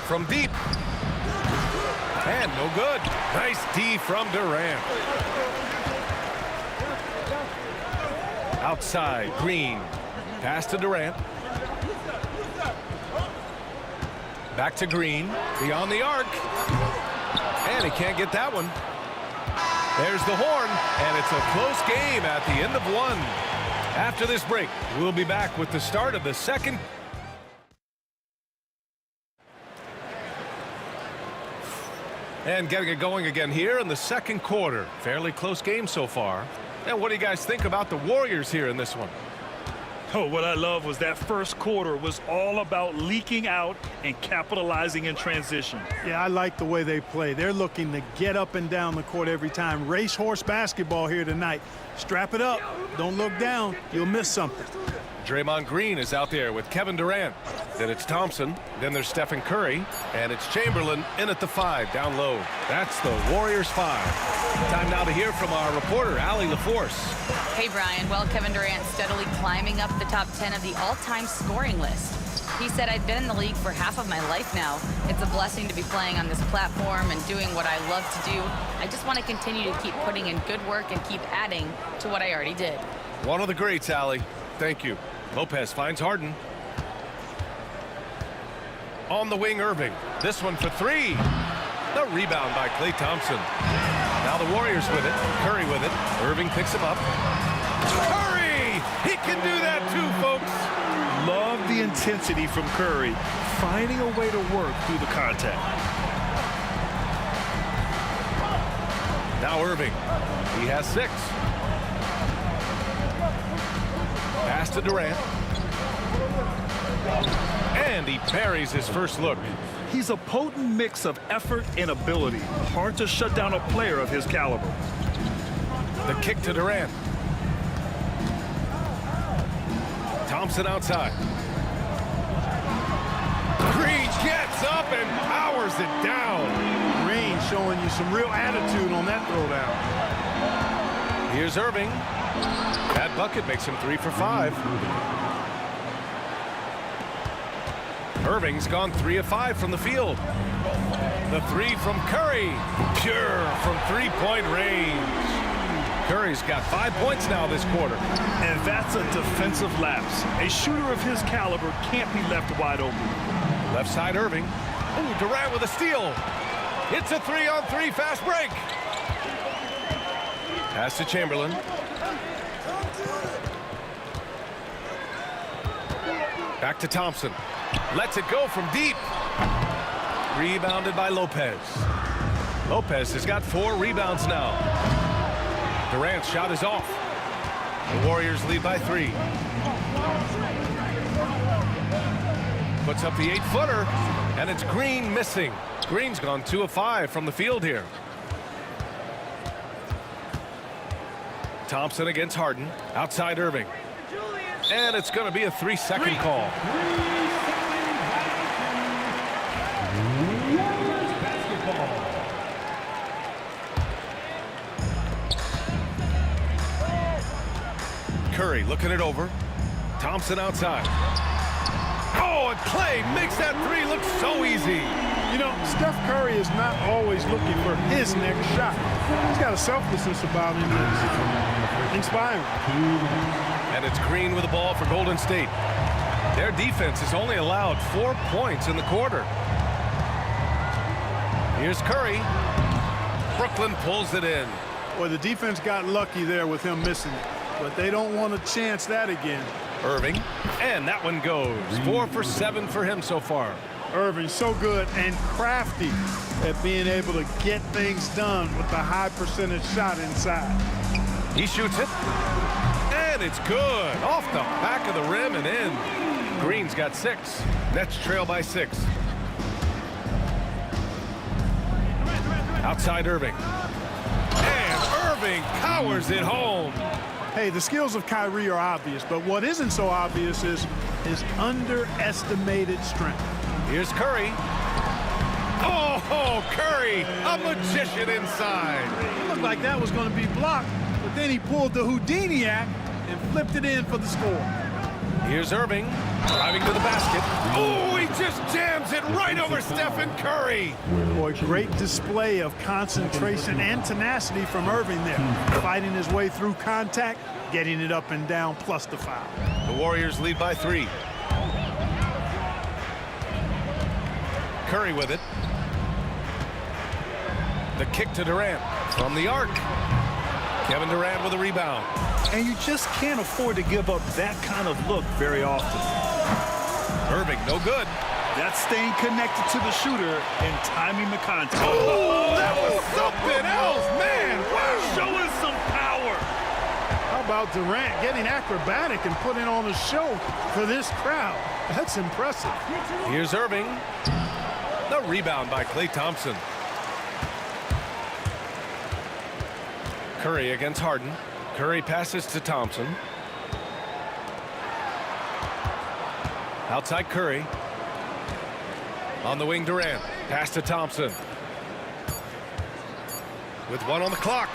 From deep. And no good. Nice D from Durant. Outside, Green. Pass to Durant. Back to Green. Beyond the arc. And he can't get that one. There's the horn, and it's a close game at the end of one. After this break, we'll be back with the start of the second. And getting it going again here in the second quarter. Fairly close game so far. And what do you guys think about the Warriors here in this one? Oh, what I love was that first quarter was all about leaking out and capitalizing in transition. Yeah, I like the way they play. They're looking to get up and down the court every time. Racehorse basketball here tonight. Strap it up. Don't look down. You'll miss something. Draymond Green is out there with Kevin Durant. Then it's Thompson. Then there's Stephen Curry. And it's Chamberlain in at the 5, down low. That's the Warriors 5. Time now to hear from our reporter, Allie LaForce. Hey, Brian. Well, Kevin Durant steadily climbing up the top 10 of the all-time scoring list. He said, I've been in the league for half of my life now. It's a blessing to be playing on this platform and doing what I love to do. I just want to continue to keep putting in good work and keep adding to what I already did. One of the greats, Allie. Thank you. Lopez finds Harden. On the wing, Irving. This one for 3. The rebound by Klay Thompson. Now the Warriors with it. Curry with it. Irving picks him up. Curry! He can do that too, folks. Love the intensity from Curry, finding a way to work through the contact. Now Irving. He has 6. Pass to Durant. And he parries his first look. He's a potent mix of effort and ability. Hard to shut down a player of his caliber. The kick to Durant. Thompson outside. Green gets up and powers it down. Green showing you some real attitude on that throwdown. Here's Irving. That bucket makes him 3 for 5. Irving's gone 3 of 5 from the field. The 3 from Curry. Pure from three-point range. Curry's got 5 points now this quarter. And that's a defensive lapse. A shooter of his caliber can't be left wide open. Left side, Irving. Ooh, Durant with a steal. It's a 3-on-3 fast break. Pass to Chamberlain. Back to Thompson. Lets it go from deep. Rebounded by Lopez. Lopez has got 4 rebounds now. Durant's shot is off. The Warriors lead by 3. Puts up the 8-footer, and it's Green missing. Green's gone 2 of 5 from the field here. Thompson against Harden. Outside Irving. And it's going to be a 3-second call. Curry looking it over. Thompson outside. Oh, and Klay makes that 3 look so easy. You know, Steph Curry is not always looking for his next shot. He's got a selflessness about him that's inspiring. And it's Green with the ball for Golden State. Their defense has only allowed 4 points in the quarter. Here's Curry. Brooklyn pulls it in. Well, the defense got lucky there with him missing it, but they don't want to chance that again. Irving, and that one goes. 4 for 7 for him so far. Irving so good and crafty at being able to get things done with the high percentage shot inside. He shoots it, and it's good. Off the back of the rim and in. Green's got 6. Nets trail by 6. Outside Irving. And Irving powers it home. Hey, the skills of Kyrie are obvious, but what isn't so obvious is his underestimated strength. Here's Curry. Oh, Curry, a magician inside. It looked like that was going to be blocked, but but then he pulled the Houdini act and flipped it in for the score. Here's Irving driving to the basket. Oh, he just jams it right over Stephen Curry. Boy, great display of concentration and tenacity from Irving there. Fighting his way through contact, getting it up and down, plus the foul. The Warriors lead by 3. Curry with it. The kick to Durant from the arc. Kevin Durant with a rebound. And you just can't afford to give up that kind of look very often. Irving, no good. That's staying connected to the shooter and timing the contact. Oh, that was something else, man. Wow. Showing some power. How about Durant getting acrobatic and putting on a show for this crowd? That's impressive. Here's Irving. The rebound by Klay Thompson. Curry against Harden. Curry passes to Thompson. Outside Curry. On the wing, Durant. Pass to Thompson. With 1 on the clock.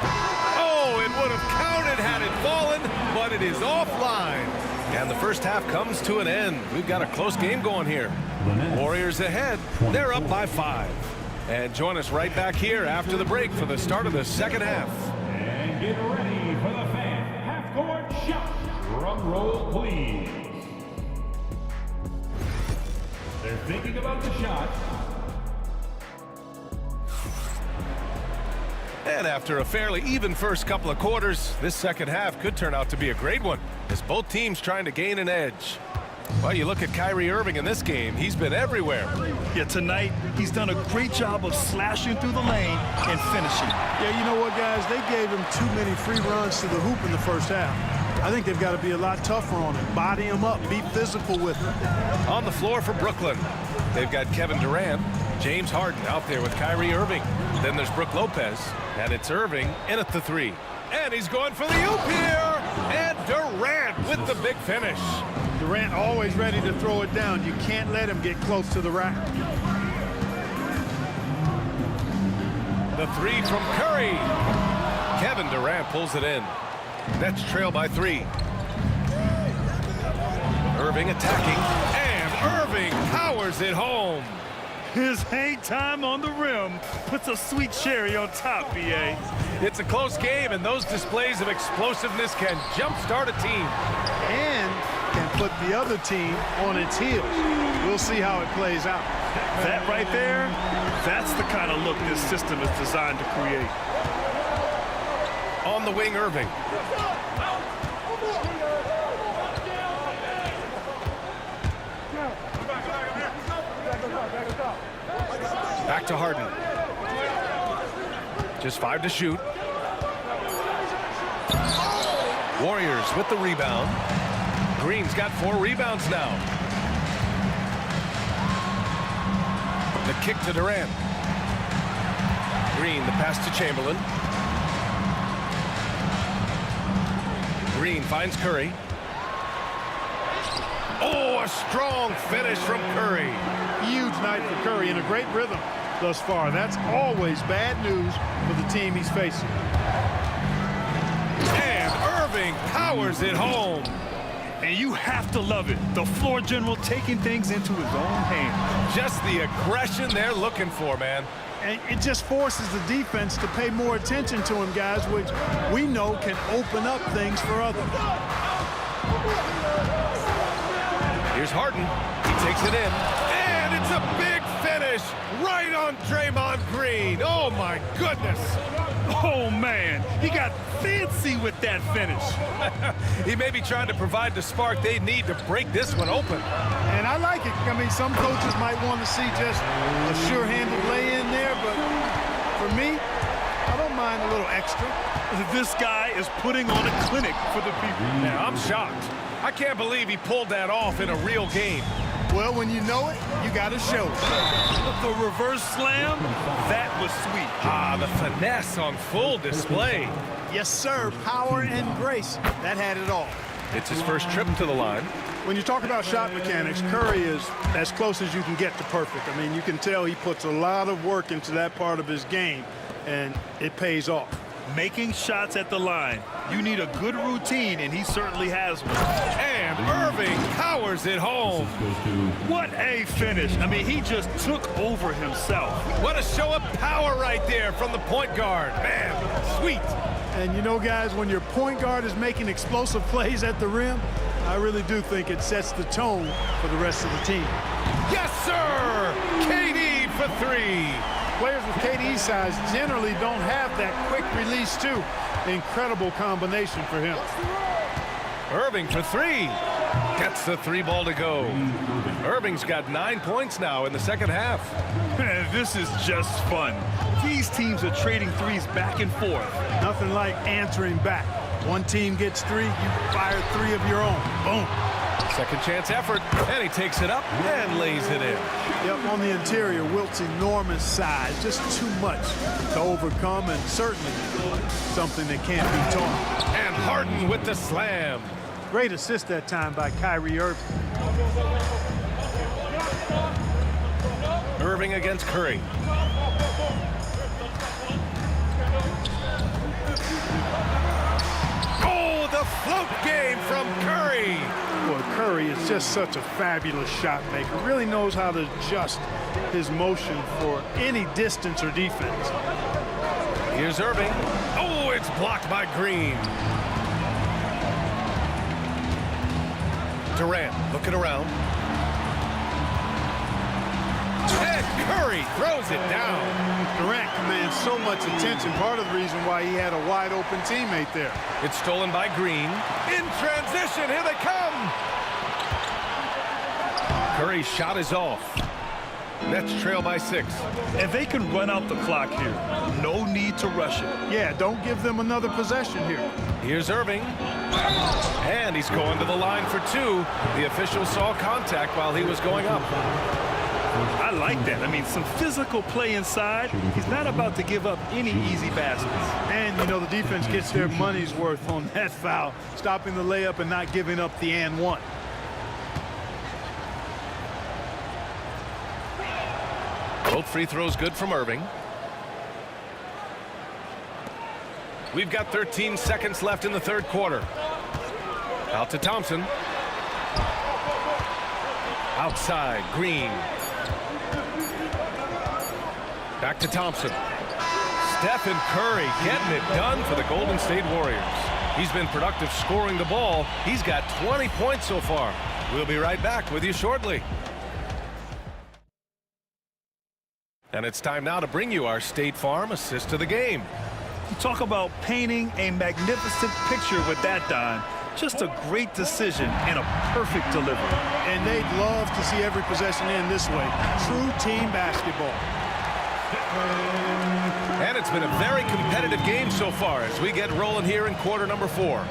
Oh, it would have counted had it fallen, but it is offline. And the first half comes to an end. We've got a close game going here. Warriors ahead. They're up by 5. And join us right back here after the break for the start of the second half. And get ready for the fan half-court shot. Drum roll, please. They're thinking about the shot. And after a fairly even first couple of quarters, this second half could turn out to be a great one, as both teams trying to gain an edge. Well, you look at Kyrie Irving in this game, he's been everywhere. Yeah, tonight, he's done a great job of slashing through the lane and finishing. Yeah, you know what, guys? They gave him too many free runs to the hoop in the first half. I think they've got to be a lot tougher on him. Body him up, be physical with him. On the floor for Brooklyn, they've got Kevin Durant, James Harden out there with Kyrie Irving. Then there's Brook Lopez, and it's Irving in at the 3. And he's going for the oop here, and Durant with the big finish. Durant always ready to throw it down. You can't let him get close to the rack. The 3 from Curry. Kevin Durant pulls it in. Nets trail by 3. Irving attacking, and Irving powers it home. His hang time on the rim puts a sweet cherry on top, B.A. It's a close game, and those displays of explosiveness can jumpstart a team. And can put the other team on its heels. We'll see how it plays out. That right there, that's the kind of look this system is designed to create. On the wing, Irving. Back to Harden. Just 5 to shoot. Warriors with the rebound. Green's got 4 rebounds now. The kick to Durant. Green, the pass to Chamberlain. Green finds Curry. Oh, a strong finish from Curry. Huge night for Curry in a great rhythm thus far. That's always bad news for the team he's facing. And Irving powers it home. And you have to love it. The floor general taking things into his own hands. Just the aggression they're looking for, man. And it just forces the defense to pay more attention to him, guys, which we know can open up things for others. Here's Harden. He takes it in. And it's a big finish right on Draymond Green. Oh, my goodness. Oh, man. He got fancy with that finish. He may be trying to provide the spark they need to break this one open. And I like it. I mean, some coaches might want to see just a sure-handed lay-in there, but for me, I don't mind a little extra. This guy is putting on a clinic for the people. Now, I'm shocked. I can't believe he pulled that off in a real game. Well, when you know it, you got to show it. The reverse slam, that was sweet. Ah, the finesse on full display. Yes, sir. Power and grace. That had it all. It's his first trip to the line. When you talk about shot mechanics, Curry is as close as you can get to perfect. I mean, you can tell he puts a lot of work into that part of his game, and it pays off. Making shots at the line. You need a good routine, and he certainly has one. And Irving powers it home. What a finish. I mean, he just took over himself. What a show of power right there from the point guard. Man, sweet. And you know, guys, when your point guard is making explosive plays at the rim, I really do think it sets the tone for the rest of the team. Yes, sir! KD for three. Players with KD size generally don't have that quick release, too. Incredible combination for him. Irving for three. Gets the three ball to go. Irving's got 9 points now in the second half. Man, this is just fun. These teams are trading threes back and forth. Nothing like answering back. One team gets three, you fire three of your own. Boom. Second chance effort, and he takes it up and lays it in. Yep, on the interior, Wilt's enormous size, just too much to overcome, and certainly something that can't be taught. And Harden with the slam. Great assist that time by Kyrie Irving. Irving against Curry. Oh, the float game from Curry. Well, Curry is just such a fabulous shot maker. Really knows how to adjust his motion for any distance or defense. Here's Irving. Oh, it's blocked by Green. Durant looking around. And Curry throws it down. Durant commands so much attention. Part of the reason why he had a wide open teammate there. It's stolen by Green. In transition, here they come. Curry's shot is off. Nets trail by 6. And they can run out the clock here. No need to rush it. Yeah, don't give them another possession here. Here's Irving. And he's going to the line for 2. The official saw contact while he was going up. I like that. I mean, some physical play inside. He's not about to give up any easy baskets. And, you know, the defense gets their money's worth on that foul, stopping the layup and not giving up the and one. Both free throws good from Irving. We've got 13 seconds left in the third quarter. Out to Thompson. Outside, Green. Back to Thompson. Stephen Curry getting it done for the Golden State Warriors. He's been productive scoring the ball. He's got 20 points so far. We'll be right back with you shortly. And it's time now to bring you our State Farm assist to the game. You talk about painting a magnificent picture with that, Don. Just a great decision and a perfect delivery. And they'd love to see every possession end this way. True team basketball. And it's been a very competitive game so far as we get rolling here in quarter number 4.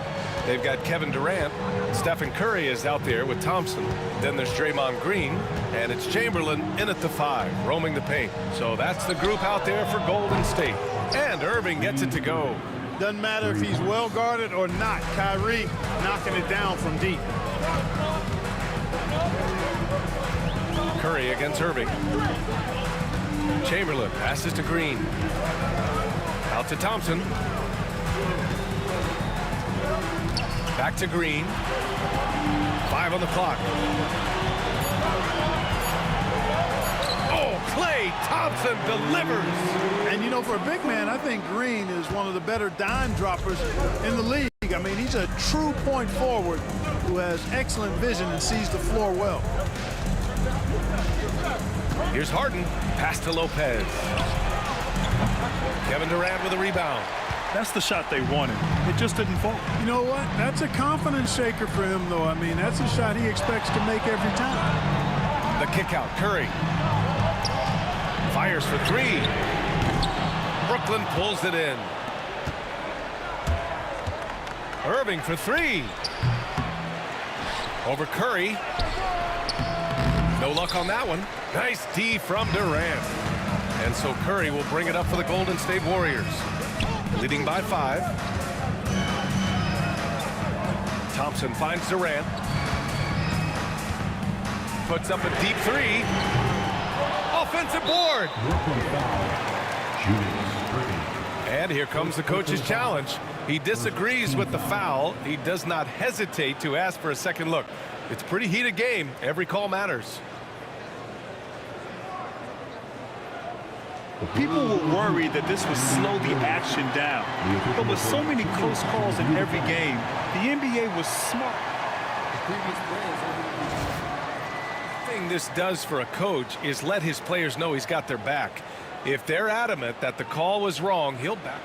They've got Kevin Durant. Stephen Curry is out there with Thompson. Then there's Draymond Green. And it's Chamberlain in at the 5, roaming the paint. So that's the group out there for Golden State. And Irving gets it to go. Doesn't matter if he's well guarded or not. Kyrie knocking it down from deep. Curry against Irving. Chamberlain passes to Green. Out to Thompson. Back to Green. 5 on the clock. Oh, Klay Thompson delivers. And, you know, for a big man, I think Green is one of the better dime droppers in the league. I mean, he's a true point forward who has excellent vision and sees the floor well. Here's Harden. Pass to Lopez. Kevin Durant with a rebound. That's the shot they wanted. It just didn't fall. You know what? That's a confidence shaker for him, though. I mean, that's a shot he expects to make every time. The kick out. Curry. Fires for 3. Brooklyn pulls it in. Irving for 3. Over Curry. No luck on that one. Nice D from Durant. And so Curry will bring it up for the Golden State Warriors. Leading by 5. Thompson finds Durant. Puts up a deep 3. Offensive board. And here comes the coach's challenge. He disagrees with the foul. He does not hesitate to ask for a second look. It's a pretty heated game. Every call matters. People were worried that this would slow the action down. But with so many close calls in every game, the NBA was smart. The thing this does for a coach is let his players know he's got their back. If they're adamant that the call was wrong, he'll back.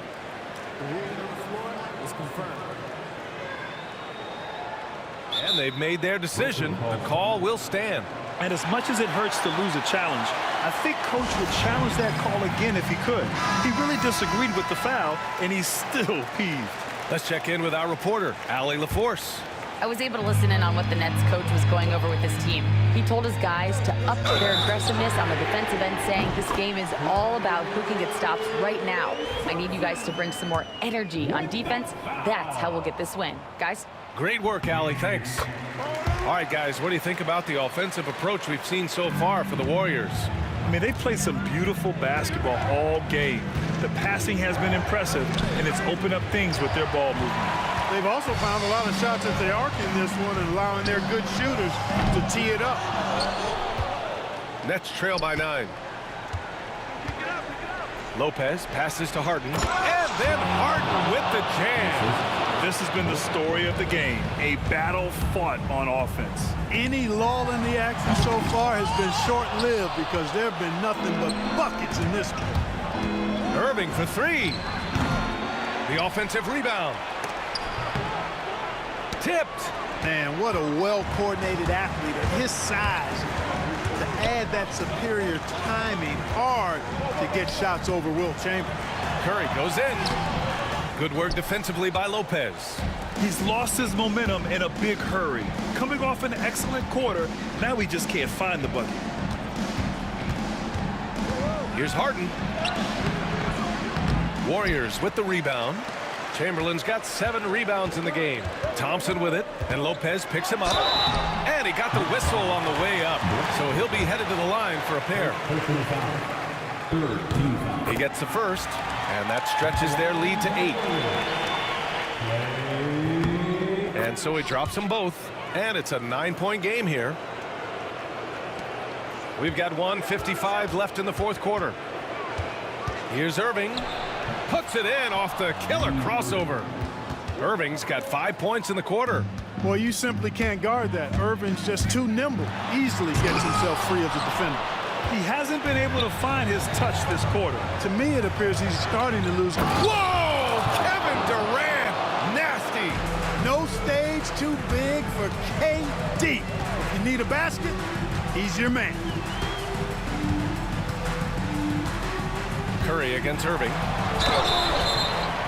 And they've made their decision. The call will stand. And as much as it hurts to lose a challenge, I think Coach would challenge that call again if he could. He really disagreed with the foul, and he's still peeved. Let's check in with our reporter, Allie LaForce. I was able to listen in on what the Nets coach was going over with his team. He told his guys to up their aggressiveness on the defensive end, saying this game is all about who can get stops right now. I need you guys to bring some more energy on defense. That's how we'll get this win. Guys? Great work, Allie. Thanks. All right, guys, what do you think about the offensive approach we've seen so far for the Warriors? I mean, they've played some beautiful basketball all game. The passing has been impressive, and it's opened up things with their ball movement. They've also found a lot of shots at the arc in this one and allowing their good shooters to tee it up. Nets trail by 9. Lopez passes to Harden, and then Harden with the jam. This has been the story of the game, a battle fought on offense. Any lull in the action so far has been short-lived because there have been nothing but buckets in this one. Irving for 3. The offensive rebound. Tipped. Man, what a well-coordinated athlete at his size. To add that superior timing, hard to get shots over Wilt Chamberlain. Curry goes in. Good work defensively by Lopez. He's lost his momentum in a big hurry. Coming off an excellent quarter, now he just can't find the bucket. Here's Harden. Warriors with the rebound. Chamberlain's got 7 rebounds in the game. Thompson with it, and Lopez picks him up. And he got the whistle on the way up, so he'll be headed to the line for a pair. He gets the first, and that stretches their lead to 8. And so he drops them both, and it's a 9-point game here. We've got 1:55 left in the fourth quarter. Here's Irving. Puts it in off the killer crossover. Irving's got 5 points in the quarter. Well, you simply can't guard that. Irving's just too nimble. Easily gets himself free as a defender. He hasn't been able to find his touch this quarter. To me, it appears he's starting to lose. Whoa! Kevin Durant! Nasty! No stage too big for KD. If you need a basket, he's your man. Curry against Irving.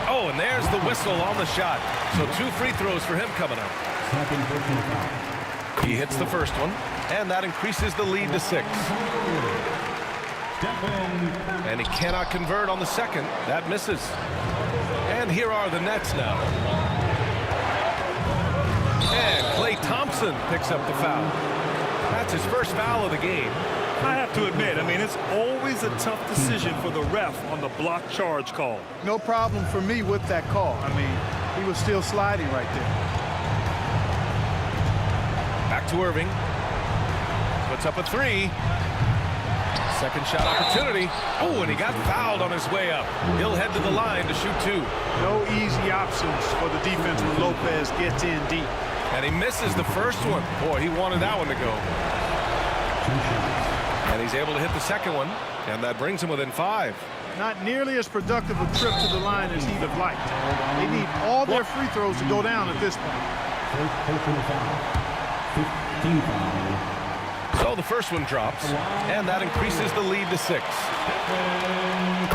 Oh, and there's the whistle on the shot. So 2 free throws for him coming up. He hits the first one, and that increases the lead to 6. And he cannot convert on the second. That misses. And here are the Nets now. And Klay Thompson picks up the foul. That's his first foul of the game. I have to admit, I mean, it's always a tough decision for the ref on the block charge call. No problem for me with that call. I mean, he was still sliding right there. Back to Irving. Puts up a 3. Second shot opportunity. Oh, and he got fouled on his way up. He'll head to the line to shoot 2. No easy options for the defense when Lopez gets in deep. And he misses the first one. Boy, he wanted that one to go. And he's able to hit the second one, and that brings him within 5. Not nearly as productive a trip to the line as he'd have liked. They need all their free throws to go down at this point. So the first one drops, and that increases the lead to 6.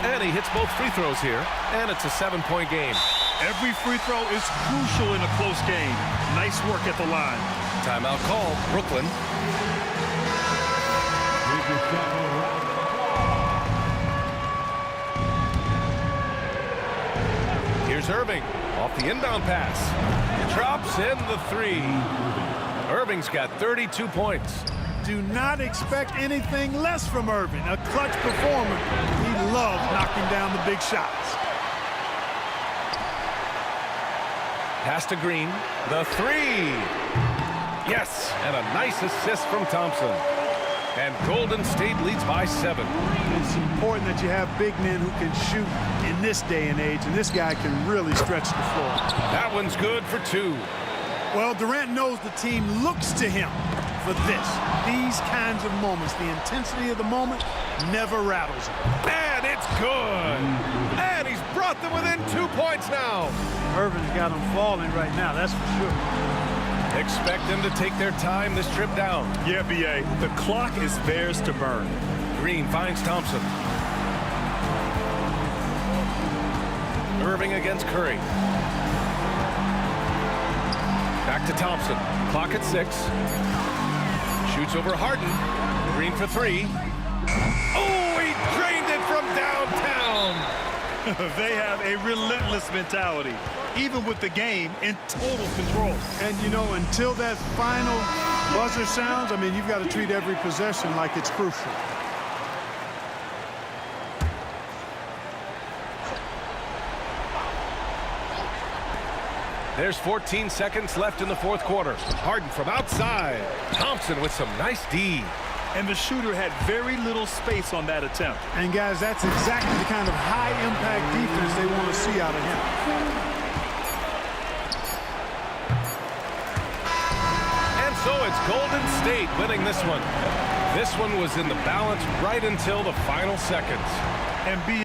And he hits both free throws here, and it's a 7-point game. Every free throw is crucial in a close game. Nice work at the line. Timeout called, Brooklyn. Here's Irving off the inbound pass. Drops in the 3. Irving's got 32 points. Do not expect anything less from Irving. A clutch performer. He loves knocking down the big shots. Pass to Green. The three. Yes, and a nice assist from Thompson. And Golden State leads by 7. It's important that you have big men who can shoot in this day and age, and this guy can really stretch the floor. That one's good for 2. Well, Durant knows the team looks to him for this. These kinds of moments, the intensity of the moment never rattles him. And it's good. And he's brought them within 2 points now. Irvin's got him falling right now, that's for sure. Expect them to take their time this trip down. Yeah, B.A. The clock is theirs to burn. Green finds Thompson. Irving against Curry. Back to Thompson. Clock at 6. Shoots over Harden. Green for 3. Oh, he drained it from downtown. They have a relentless mentality, even with the game in total control. And, you know, until that final buzzer sounds, I mean, you've got to treat every possession like it's crucial. There's 14 seconds left in the 4th quarter. Harden from outside. Thompson with some nice D. And the shooter had very little space on that attempt. And, guys, that's exactly the kind of high-impact defense they want to see out of him. And so it's Golden State winning this one. This one was in the balance right until the final seconds. And B.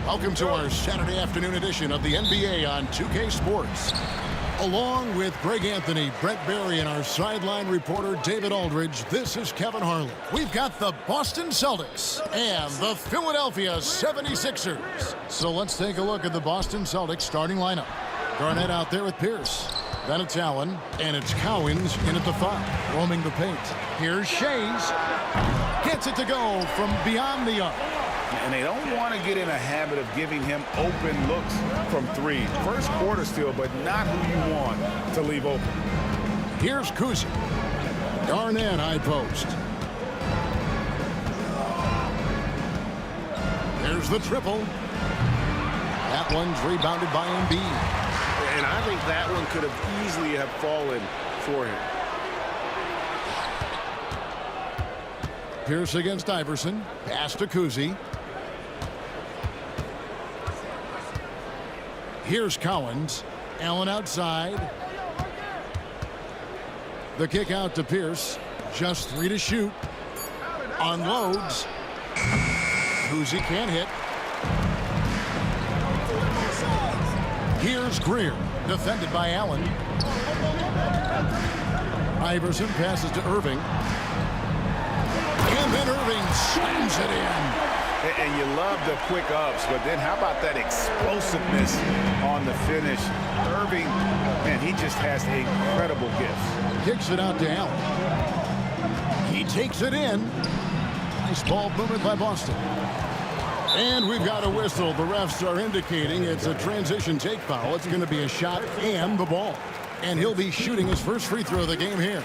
Welcome to our Saturday afternoon edition of the NBA on 2K Sports. Along with Greg Anthony, Brent Barry, and our sideline reporter David Aldridge, this is Kevin Harlan. We've got the Boston Celtics and the Philadelphia 76ers. So let's take a look at the Boston Celtics starting lineup. Garnett out there with Pierce. Then it's Allen, and it's Cowens in at the 5, roaming the paint. Here's Shays. Gets it to go from beyond the arc. And they don't want to get in a habit of giving him open looks from 3. First quarter still, but not who you want to leave open. Here's Kuzi. Garnett high post. There's the triple. That one's rebounded by Embiid. And I think that one could have easily have fallen for him. Pierce against Iverson. Pass to Kuzi. Here's Cowens. Allen outside. The kick out to Pierce. Just 3 to shoot. Unloads. Kuzi can't hit. Here's Greer. Defended by Allen. Iverson passes to Irving. And then Irving slams it in. And you love the quick ups, but then how about that explosiveness on the finish? Irving, man, he just has incredible gifts. Kicks it out to Allen. He takes it in. Nice ball movement by Boston. And we've got a whistle. The refs are indicating it's a transition take foul. It's going to be a shot and the ball. And he'll be shooting his first free throw of the game here.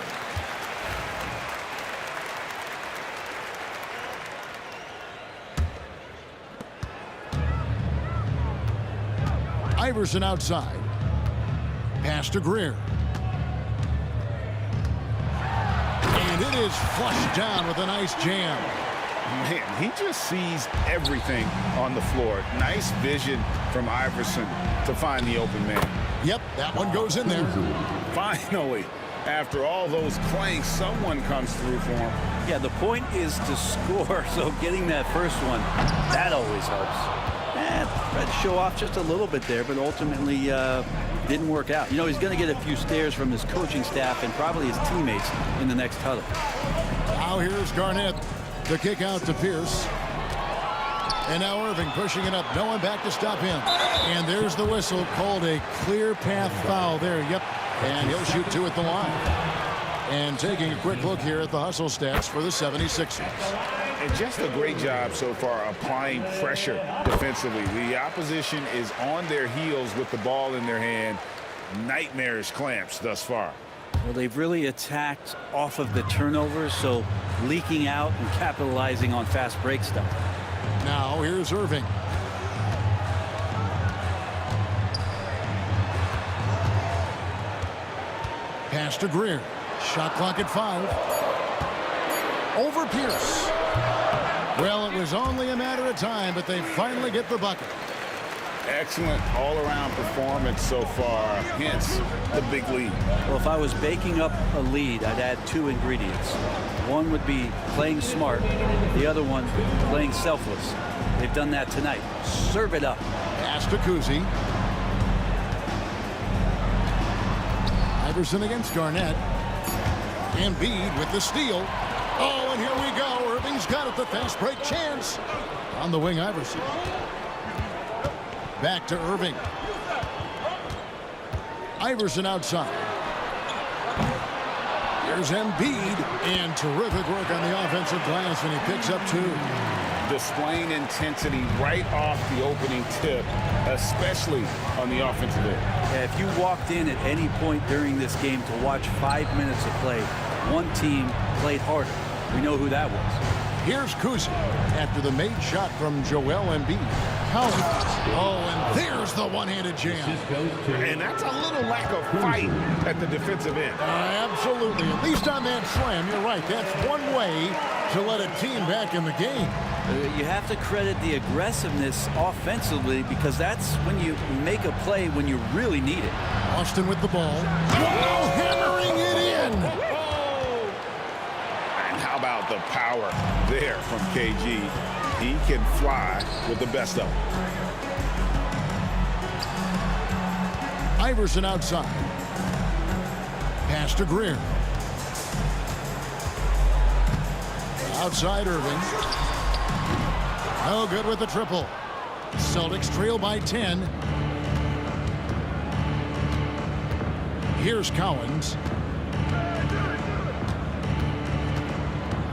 Iverson outside. Pass to Greer. And it is flushed down with a nice jam. Man, he just sees everything on the floor. Nice vision from Iverson to find the open man. Yep, that one goes in there. Finally, after all those clanks, someone comes through for him. Yeah, the point is to score, so getting that first one, that always helps. Tried to show off just a little bit there, but ultimately didn't work out. You know, he's going to get a few stares from his coaching staff and probably his teammates in the next huddle. Now here's Garnett. The kick out to Pierce. And now Irving pushing it up. No one back to stop him. And there's the whistle, called a clear path foul there. Yep. And he'll shoot 2 at the line. And taking a quick look here at the hustle stats for the 76ers. And just a great job so far applying pressure defensively. The opposition is on their heels with the ball in their hand. Nightmarish clamps thus far. Well, they've really attacked off of the turnovers, so leaking out and capitalizing on fast break stuff. Now here's Irving. Pass to Greer. Shot clock at 5. Over Pierce. Well, it was only a matter of time, but they finally get the bucket. Excellent all-around performance so far, hence the big lead. Well, if I was baking up a lead, I'd add 2 ingredients. One would be playing smart. The other one, playing selfless. They've done that tonight. Serve it up. Pass to Kuzi. Iverson against Garnett. Embiid with the steal. Oh, and here we go. Irving's got it. The fast break chance. On the wing, Iverson. Back to Irving. Iverson outside. Here's Embiid. And terrific work on the offensive glass, and he picks up 2. Displaying intensity right off the opening tip, especially on the offensive end. Yeah, if you walked in at any point during this game to watch 5 minutes of play, one team played harder. We know who that was. Here's Kuzi after the made shot from Joel Embiid. Oh, and there's the one-handed jam. And that's a little lack of fight at the defensive end. Absolutely. At least on that slam, you're right. That's one way to let a team back in the game. You have to credit the aggressiveness offensively, because that's when you make a play when you really need it. Austin with the ball. Wow, hammering it in. And how about the power there from KG? He can fly with the best of them. Iverson outside. Pass to Greer. Outside Irving. No good with the triple. Celtics trail by 10. Here's Cowens.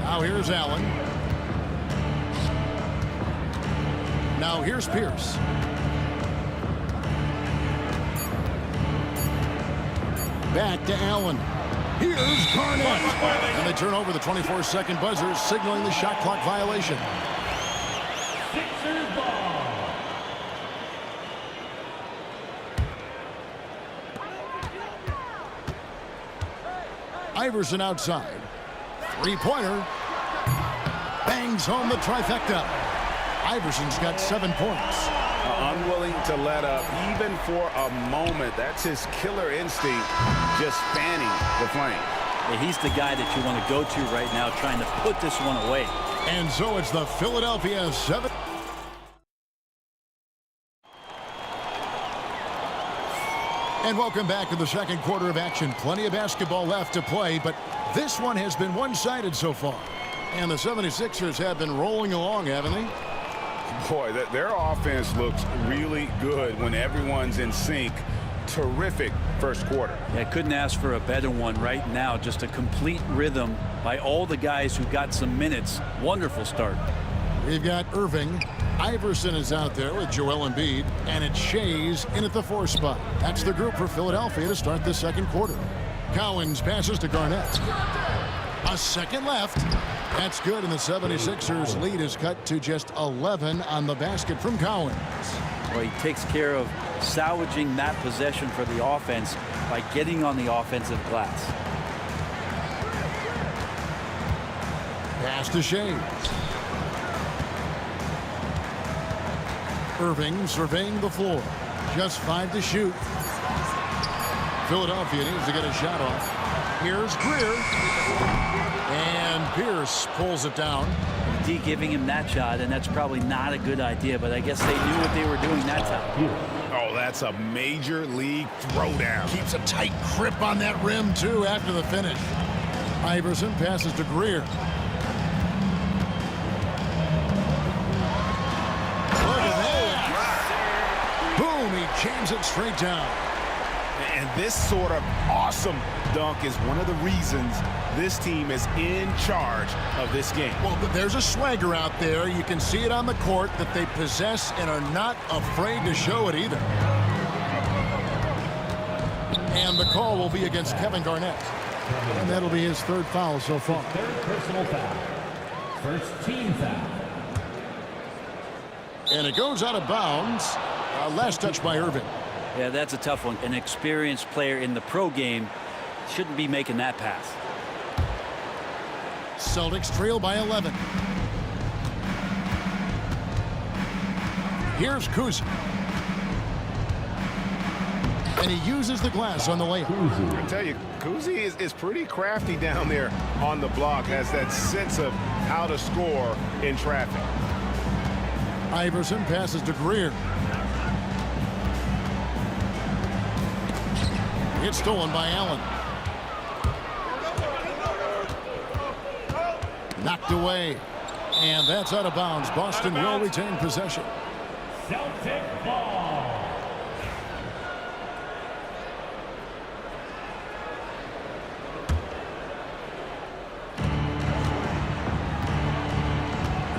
Now here's Allen. Now here's Pierce. Back to Allen. Here's Garnett. And they turn over the 24-second buzzer, signaling the shot clock violation. Sixers ball. Iverson outside. Three-pointer. Bangs home the trifecta. Iverson's got 7 points. Unwilling to let up even for a moment. That's his killer instinct, just fanning the flame. Yeah, he's the guy that you want to go to right now, trying to put this one away. And so it's the Philadelphia 7. And welcome back to the second quarter of action. Plenty of basketball left to play, but this one has been one-sided so far. And the 76ers have been rolling along, haven't they? Boy, their offense looks really good when everyone's in sync. Terrific first quarter. Yeah, couldn't ask for a better one right now. Just a complete rhythm by all the guys who got some minutes. Wonderful start. We've got Irving. Iverson is out there with Joel Embiid, and it's Shea's in at the 4 spot. That's the group for Philadelphia to start the second quarter. Cowens passes to Garnett. A second left. That's good, and the 76ers lead is cut to just 11 on the basket from Cowens. Well, he takes care of salvaging that possession for the offense by getting on the offensive glass. Pass to Shea. Irving surveying the floor. Just 5 to shoot. Philadelphia needs to get a shot off. Here's Greer. And Pierce pulls it down. D giving him that shot, and that's probably not a good idea, but I guess they knew what they were doing that time. Oh, that's a major league throwdown. Keeps a tight grip on that rim, too, after the finish. Iverson passes to Greer. Look at that. Boom, he jams it straight down. And this sort of awesome dunk is one of the reasons this team is in charge of this game. Well, there's a swagger out there. You can see it on the court that they possess and are not afraid to show it either. And the call will be against Kevin Garnett. And that'll be his 3rd foul so far. 3rd personal foul. First team foul. And it goes out of bounds. Last touch by Irving. Yeah, that's a tough one. An experienced player in the pro game shouldn't be making that pass. Celtics trail by 11. Here's Kuz. And he uses the glass on the layup. I tell you, Kuzi is pretty crafty down there on the block. Has that sense of how to score in traffic. Iverson passes to Greer. It's stolen by Allen. Knocked away. And that's out of bounds. Boston will retain possession. Celtic ball.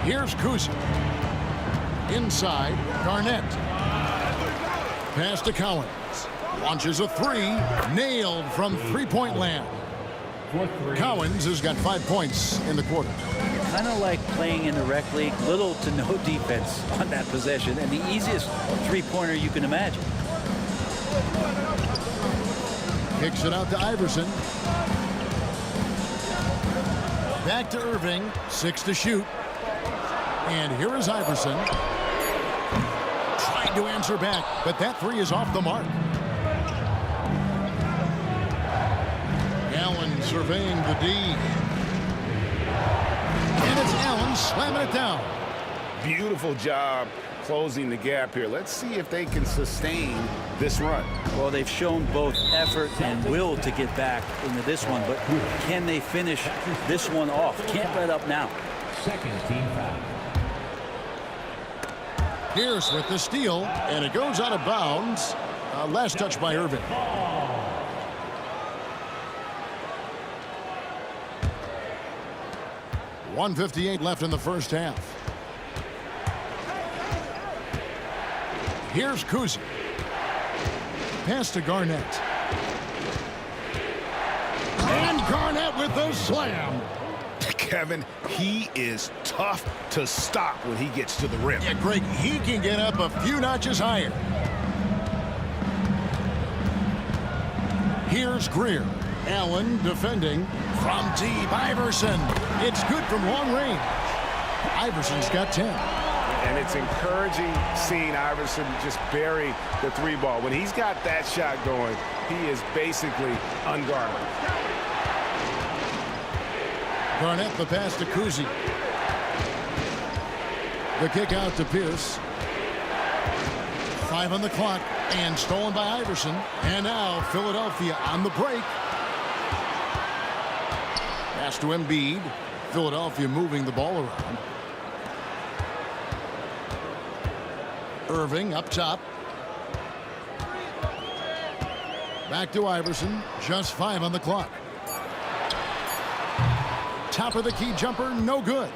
Here's Kuz. Inside, Garnett. Pass to Collins. Launches a 3. Nailed from three-point land. Collins has got 5 points in the quarter. Kind of like playing in the rec league, little to no defense on that possession, and the easiest three-pointer you can imagine. Kicks it out to Iverson. Back to Irving. 6 to shoot. And here is Iverson. Trying to answer back, but that 3 is off the mark. Allen surveying the D. And it's Allen slamming it down. Beautiful job closing the gap here. Let's see if they can sustain this run. Well, they've shown both effort and will to get back into this one, but can they finish this one off? Can't let up now. 2nd team foul. Pierce with the steal, and it goes out of bounds. Last touch by Irving. 1:58 left in the first half. Here's Kuz. Pass to Garnett. And Garnett with the slam. Kevin, he is tough to stop when he gets to the rim. Yeah, Greg, he can get up a few notches higher. Here's Greer. Allen defending from deep. Iverson. It's good from long range. Iverson's got 10. And it's encouraging seeing Iverson just bury the 3 ball. When he's got that shot going, he is basically unguardable. Garnett the pass to Kuzi. The kick out to Pierce. 5 on the clock and stolen by Iverson. And now Philadelphia on the break. Pass to Embiid. Philadelphia moving the ball around. Irving up top. Back to Iverson. Just 5 on the clock. Top of the key jumper, no good.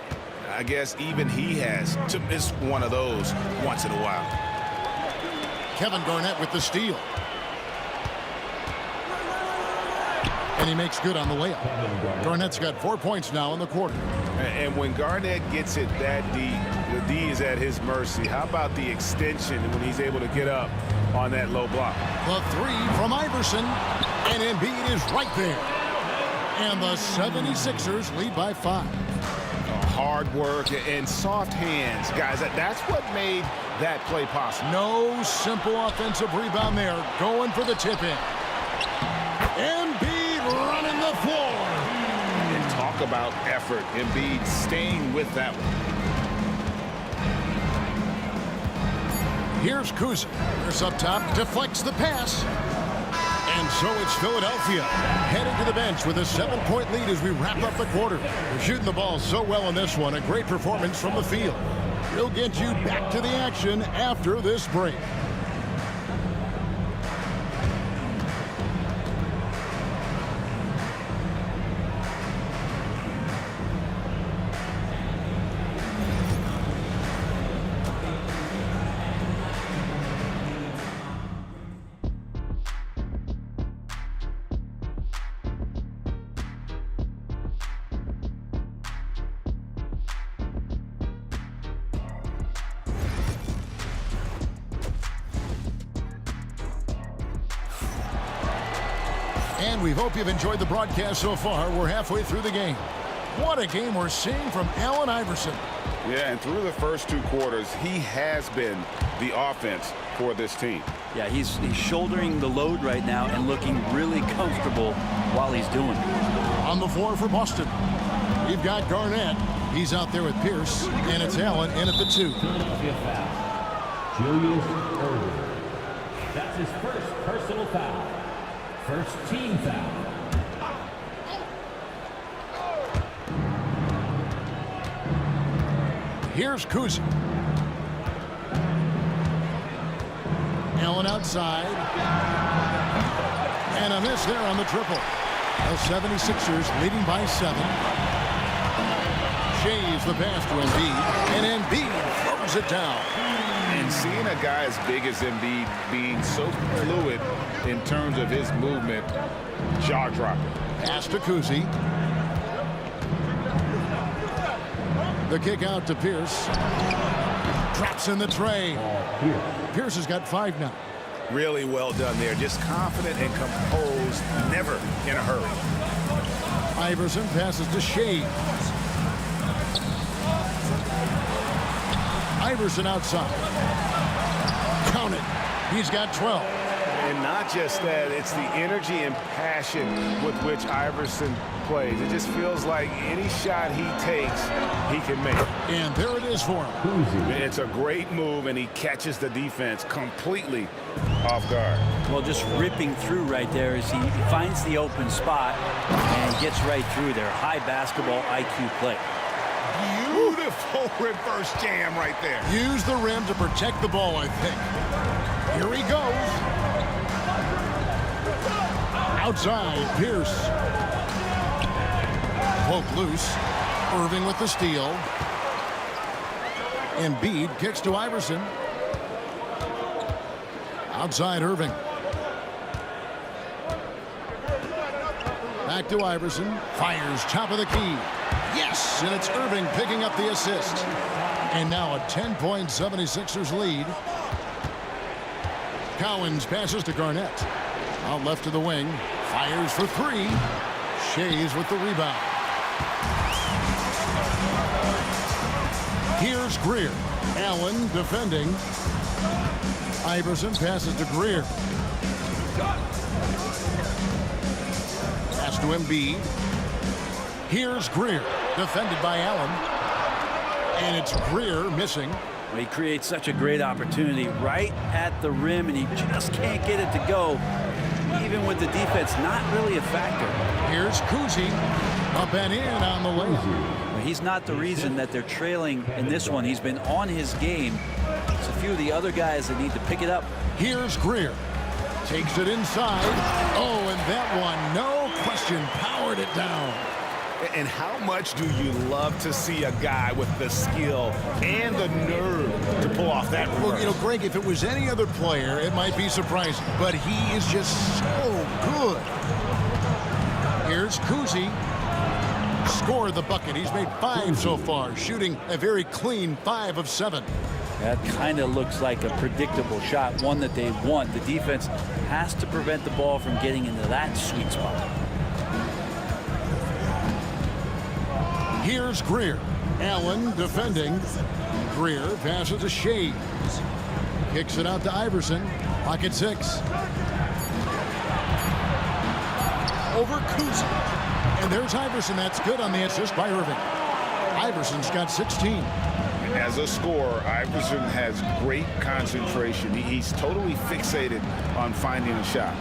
I guess even he has to miss one of those once in a while. Kevin Garnett with the steal. And he makes good on the layup. Garnett's got 4 points now in the quarter. And when Garnett gets it that deep, the D is at his mercy. How about the extension when he's able to get up on that low block? The three from Iverson, and Embiid is right there. And the 76ers lead by 5. Hard work and soft hands, guys. That's what made that play possible. No simple offensive rebound there. Going for the tip-in. Embiid running the floor. And talk about effort. Embiid staying with that one. Here's Kuzma. There's up top. Deflects the pass. And so it's Philadelphia heading to the bench with a 7-point lead as we wrap up the quarter. They're shooting the ball so well in this one. A great performance from the field. We'll get you back to the action after this break. And we hope you've enjoyed the broadcast so far. We're halfway through the game. What a game we're seeing from Allen Iverson. Yeah, and through the first 2 quarters, he has been the offense for this team. Yeah, he's shouldering the load right now and looking really comfortable while he's doing it. On the floor for Boston, we've got Garnett. He's out there with Pierce, and it's Allen in at the 2. Philadelphia foul. Julius Erving. That's his first personal foul. First team foul. Here's Kuzma. Allen outside. And a miss there on the triple. The 76ers leading by 7. Shaves the pass to Embiid. And Embiid throws it down. And seeing a guy as big as Embiid being so fluid in terms of his movement, jaw-dropping. Pass to Kuzi. The kick out to Pierce. Drops in the tray. Pierce has got 5 now. Really well done there. Just confident and composed, never in a hurry. Iverson passes to Shea. Iverson outside. Count it. He's got 12. And not just that, it's the energy and passion with which Iverson plays. It just feels like any shot he takes, he can make. And there it is for him. It's a great move, and he catches the defense completely off guard. Well, just ripping through right there as he finds the open spot and gets right through there. High basketball IQ play. Beautiful reverse jam right there. Use the rim to protect the ball, I think. Here he goes. Outside, Pierce. Poke loose. Irving with the steal. Embiid kicks to Iverson. Outside, Irving. Back to Iverson. Fires top of the key. Yes, and it's Irving picking up the assist. And now a 10-point 76ers lead. Cowens passes to Garnett. Out left of the wing. Fires for 3. Shays with the rebound. Here's Greer. Allen defending. Iverson passes to Greer. Pass to Embiid. Here's Greer. Defended by Allen. And it's Greer missing. Well, he creates such a great opportunity right at the rim, and he just can't get it to go. Even with the defense not really a factor. Here's Kuzi. Up and in on the layup. Well, he's not the reason that they're trailing in this one. He's been on his game. It's a few of the other guys that need to pick it up. Here's Greer. Takes it inside. Oh, and that one, no question, powered it down. And how much do you love to see a guy with the skill and the nerve to pull off that reverse? Well, you know, Greg, if it was any other player, it might be surprising. But he is just so good. Here's Kuzi. scored the bucket. He's made 5 so far, shooting a very clean 5 of 7. That kind of looks like a predictable shot, one that they want. The defense has to prevent the ball from getting into that sweet spot. Here's Greer. Allen defending. Greer passes to Shays. Kicks it out to Iverson. Pocket 6. Over Kuzi. And there's Iverson. That's good on the assist by Irving. Iverson's got 16. As a scorer, Iverson has great concentration. He's totally fixated on finding a shot.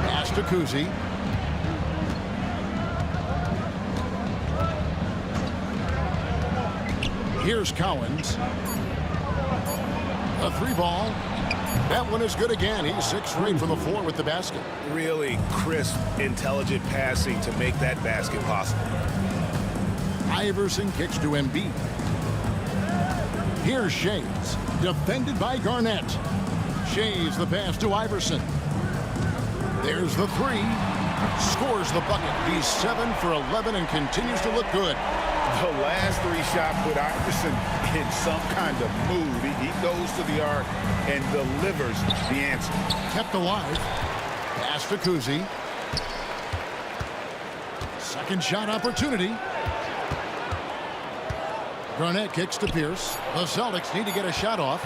Pass to Kuzi. Here's Cowens. A 3 ball. That one is good again. He's 6 straight from the floor with the basket. Really crisp, intelligent passing to make that basket possible. Iverson kicks to Embiid. Here's Shays, defended by Garnett. Shays the pass to Iverson. There's the 3. Scores the bucket. He's 7 for 11 and continues to look good. The last 3 shots put Iverson in some kind of mood. He goes to the arc and delivers the answer. Kept alive. Pass to Kuzi. Second shot opportunity. Garnett kicks to Pierce. The Celtics need to get a shot off.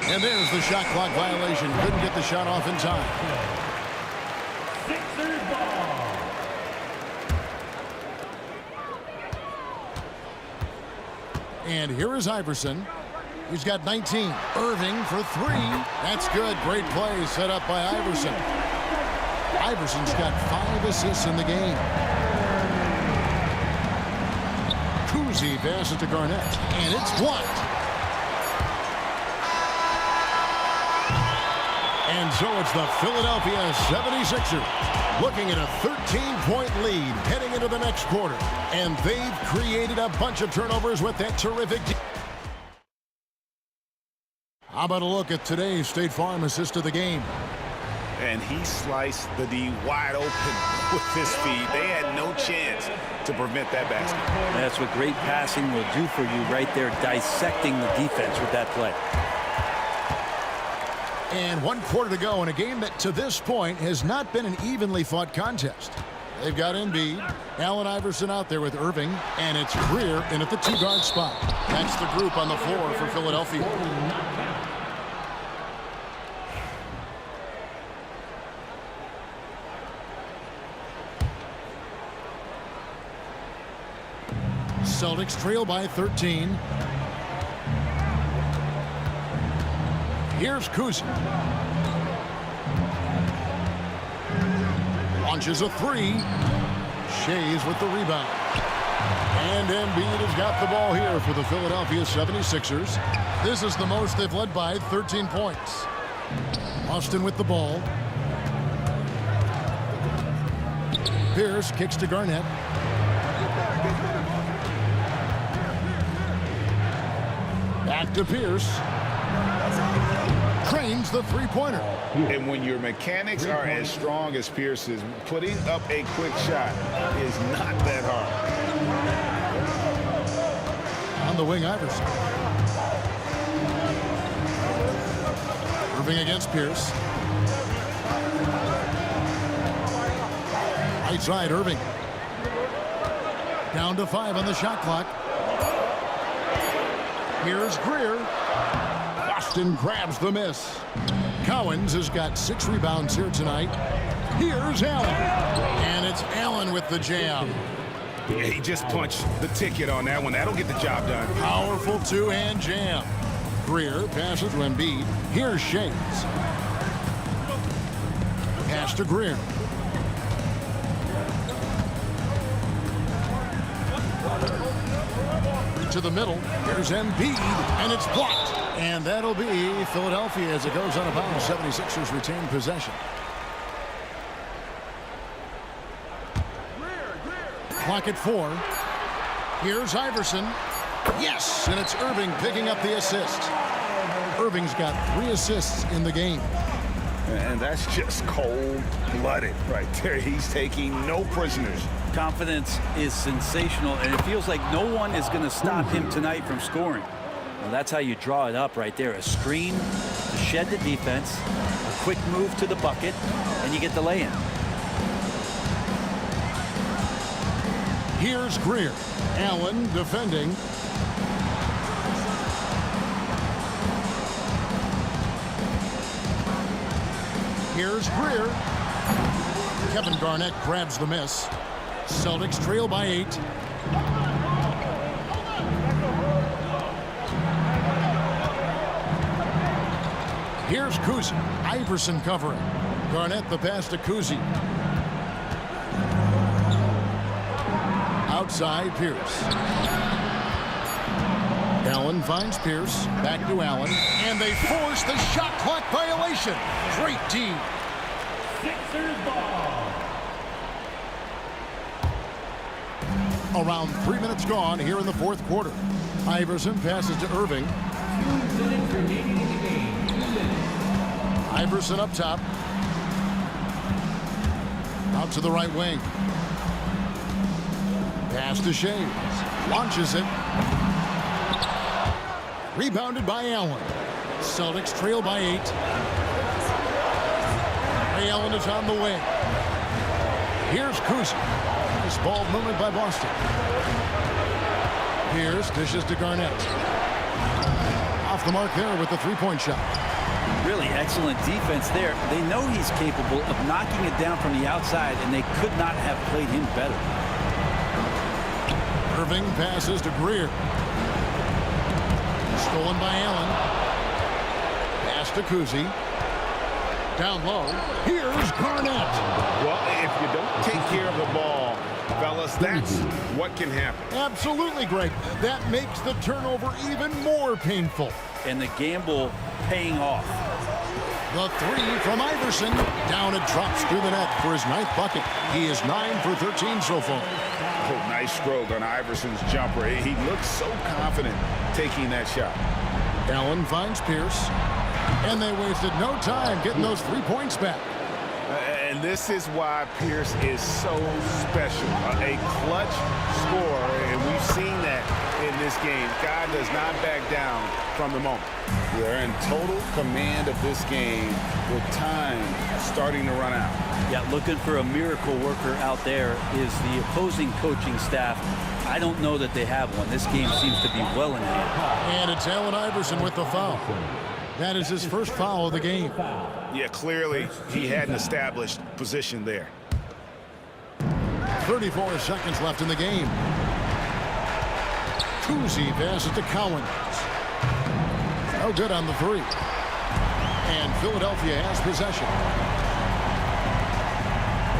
And there's the shot clock violation. Couldn't get the shot off in time. Sixers ball. And here is Iverson. He's got 19. Irving for 3. That's good. Great play set up by Iverson. Iverson's got 5 assists in the game. Kuzi passes to Garnett, and it's blocked. And so it's the Philadelphia 76ers looking at a 13-point lead heading into the next quarter. And they've created a bunch of turnovers with that terrific. How about a look at today's State Farm assist of the game? And he sliced the D wide open with his speed. They had no chance to prevent that basket. That's what great passing will do for you right there, dissecting the defense with that play. And 1 quarter to go in a game that to this point has not been an evenly fought contest. They've got Embiid, Allen Iverson out there with Irving, and it's Greer in at the 2-guard spot. That's the group on the floor for Philadelphia. Celtics trail by 13. Here's Kuzi. Launches a 3. Shays with the rebound. And Embiid has got the ball here for the Philadelphia 76ers. This is the most they've led by 13 points. Austin with the ball. Pierce kicks to Garnett. Back to Pierce. Trains the 3-pointer. And when your mechanics are as strong as Pierce's, putting up a quick shot is not that hard. On the wing, Iverson. Irving against Pierce. Right side, Irving. Down to 5 on the shot clock. Here's Greer. Boston grabs the miss. Cowens has got 6 rebounds here tonight. Here's Allen. And it's Allen with the jam. Yeah, he just punched the ticket on that one. That'll get the job done. Powerful 2-hand jam. Greer passes to Embiid. Here's Shays. Pass to Greer. To the middle. Here's Embiid, and it's blocked. And that'll be Philadelphia as it goes out of bounds. 76ers retain possession. Clock at 4. Here's Iverson. Yes, and it's Irving picking up the assist. Irving's got 3 assists in the game. And that's just cold-blooded right there. He's taking no prisoners. Confidence is sensational, and it feels like no one is going to stop him tonight from scoring. Well, that's how you draw it up right there. A screen to shed the defense, a quick move to the bucket, and you get the lay-in. Here's Greer. Allen defending. Here's Greer. Kevin Garnett grabs the miss. Celtics trail by 8. Here's Kuzi. Iverson covering. Garnett the pass to Kuzi. Outside Pierce. Allen finds Pierce. Back to Allen. And they force the shot clock violation. Great team. Sixers ball. Around 3 minutes gone here in the fourth quarter. Iverson passes to Irving. 2 minutes remaining in the game. 2 minutes. Iverson up top. Out to the right wing. Pass to Shames. Launches it. Rebounded by Allen. Celtics trail by 8. Ray Allen is on the wing. Here's Kuzi. Nice ball movement by Boston. Pierce dishes to Garnett. Off the mark there with the three-point shot. Really excellent defense there. They know he's capable of knocking it down from the outside, and they could not have played him better. Irving passes to Greer. Stolen by Allen. Pass to Kuzi. Down low. Here's Garnett. Well, if you don't take care of the ball, fellas, that's what can happen. Absolutely, Greg. That makes the turnover even more painful. And the gamble paying off. The three from Iverson. Down it drops through the net for his 9th bucket. He is 9 for 13 so far. Oh, nice stroke on Iverson's jumper. He looks so confident taking that shot. Allen finds Pierce. And they wasted no time getting those 3 points back. And this is why Pierce is so special. A clutch scorer, and we've seen that in this game. Guy does not back down from the moment. They're in total command of this game with time starting to run out. Yeah, looking for a miracle worker out there is the opposing coaching staff. I don't know that they have one. This game seems to be well in hand. And it's Allen Iverson with the foul. That is his first foul of the game. Yeah, clearly he had an established position there. 34 seconds left in the game. Kuzi passes to Collins. No good on the 3. And Philadelphia has possession.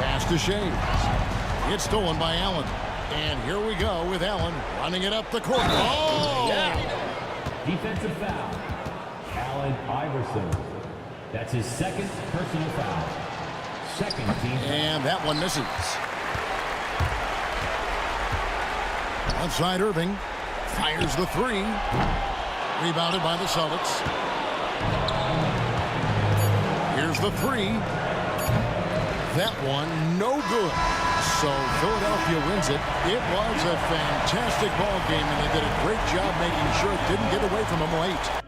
Pass to Shames. It's stolen by Allen. And here we go with Allen running it up the court. Oh! Yeah. Defensive foul. Allen Iverson. That's his 2nd personal foul. 2nd team foul. And that one misses. Outside Irving. Fires the 3. Rebounded by the Celtics. Here's the 3. That one no good. So Philadelphia wins it. It was a fantastic ball game, and they did a great job making sure it didn't get away from them late.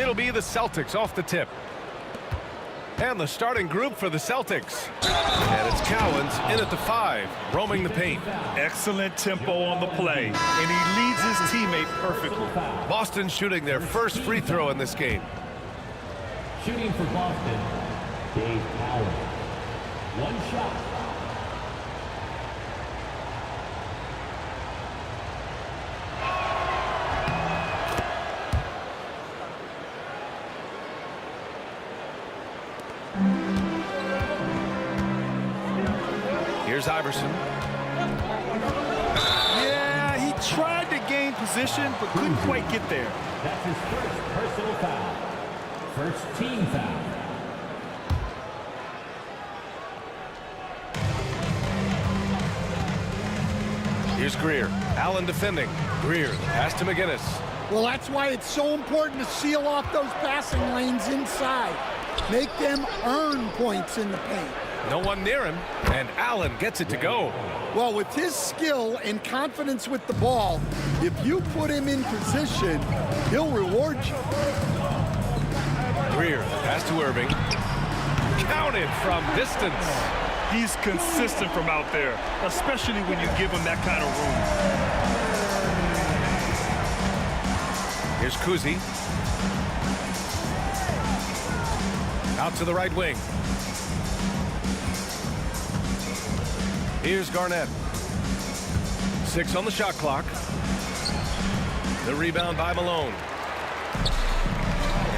It'll be the Celtics off the tip. And the starting group for the Celtics. And it's Cowens in at the 5, roaming the paint. Excellent tempo on the play, and he leads his teammate perfectly. Boston shooting their first free throw in this game. Shooting for Boston, Dave Powell. One shot. Here's Iverson. Yeah, he tried to gain position, but couldn't quite get there. That's his first personal foul. First team foul. Here's Greer. Allen defending. Greer, pass to McGinnis. Well, that's why it's so important to seal off those passing lanes inside. Make them earn points in the paint. No one near him, and Allen gets it to go. Well, with his skill and confidence with the ball, if you put him in position, he'll reward you. Greer, pass to Irving. Counted from distance. He's consistent from out there, especially when you give him that kind of room. Here's Kuzi. Out to the right wing. Here's Garnett. 6 on the shot clock. The rebound by Malone.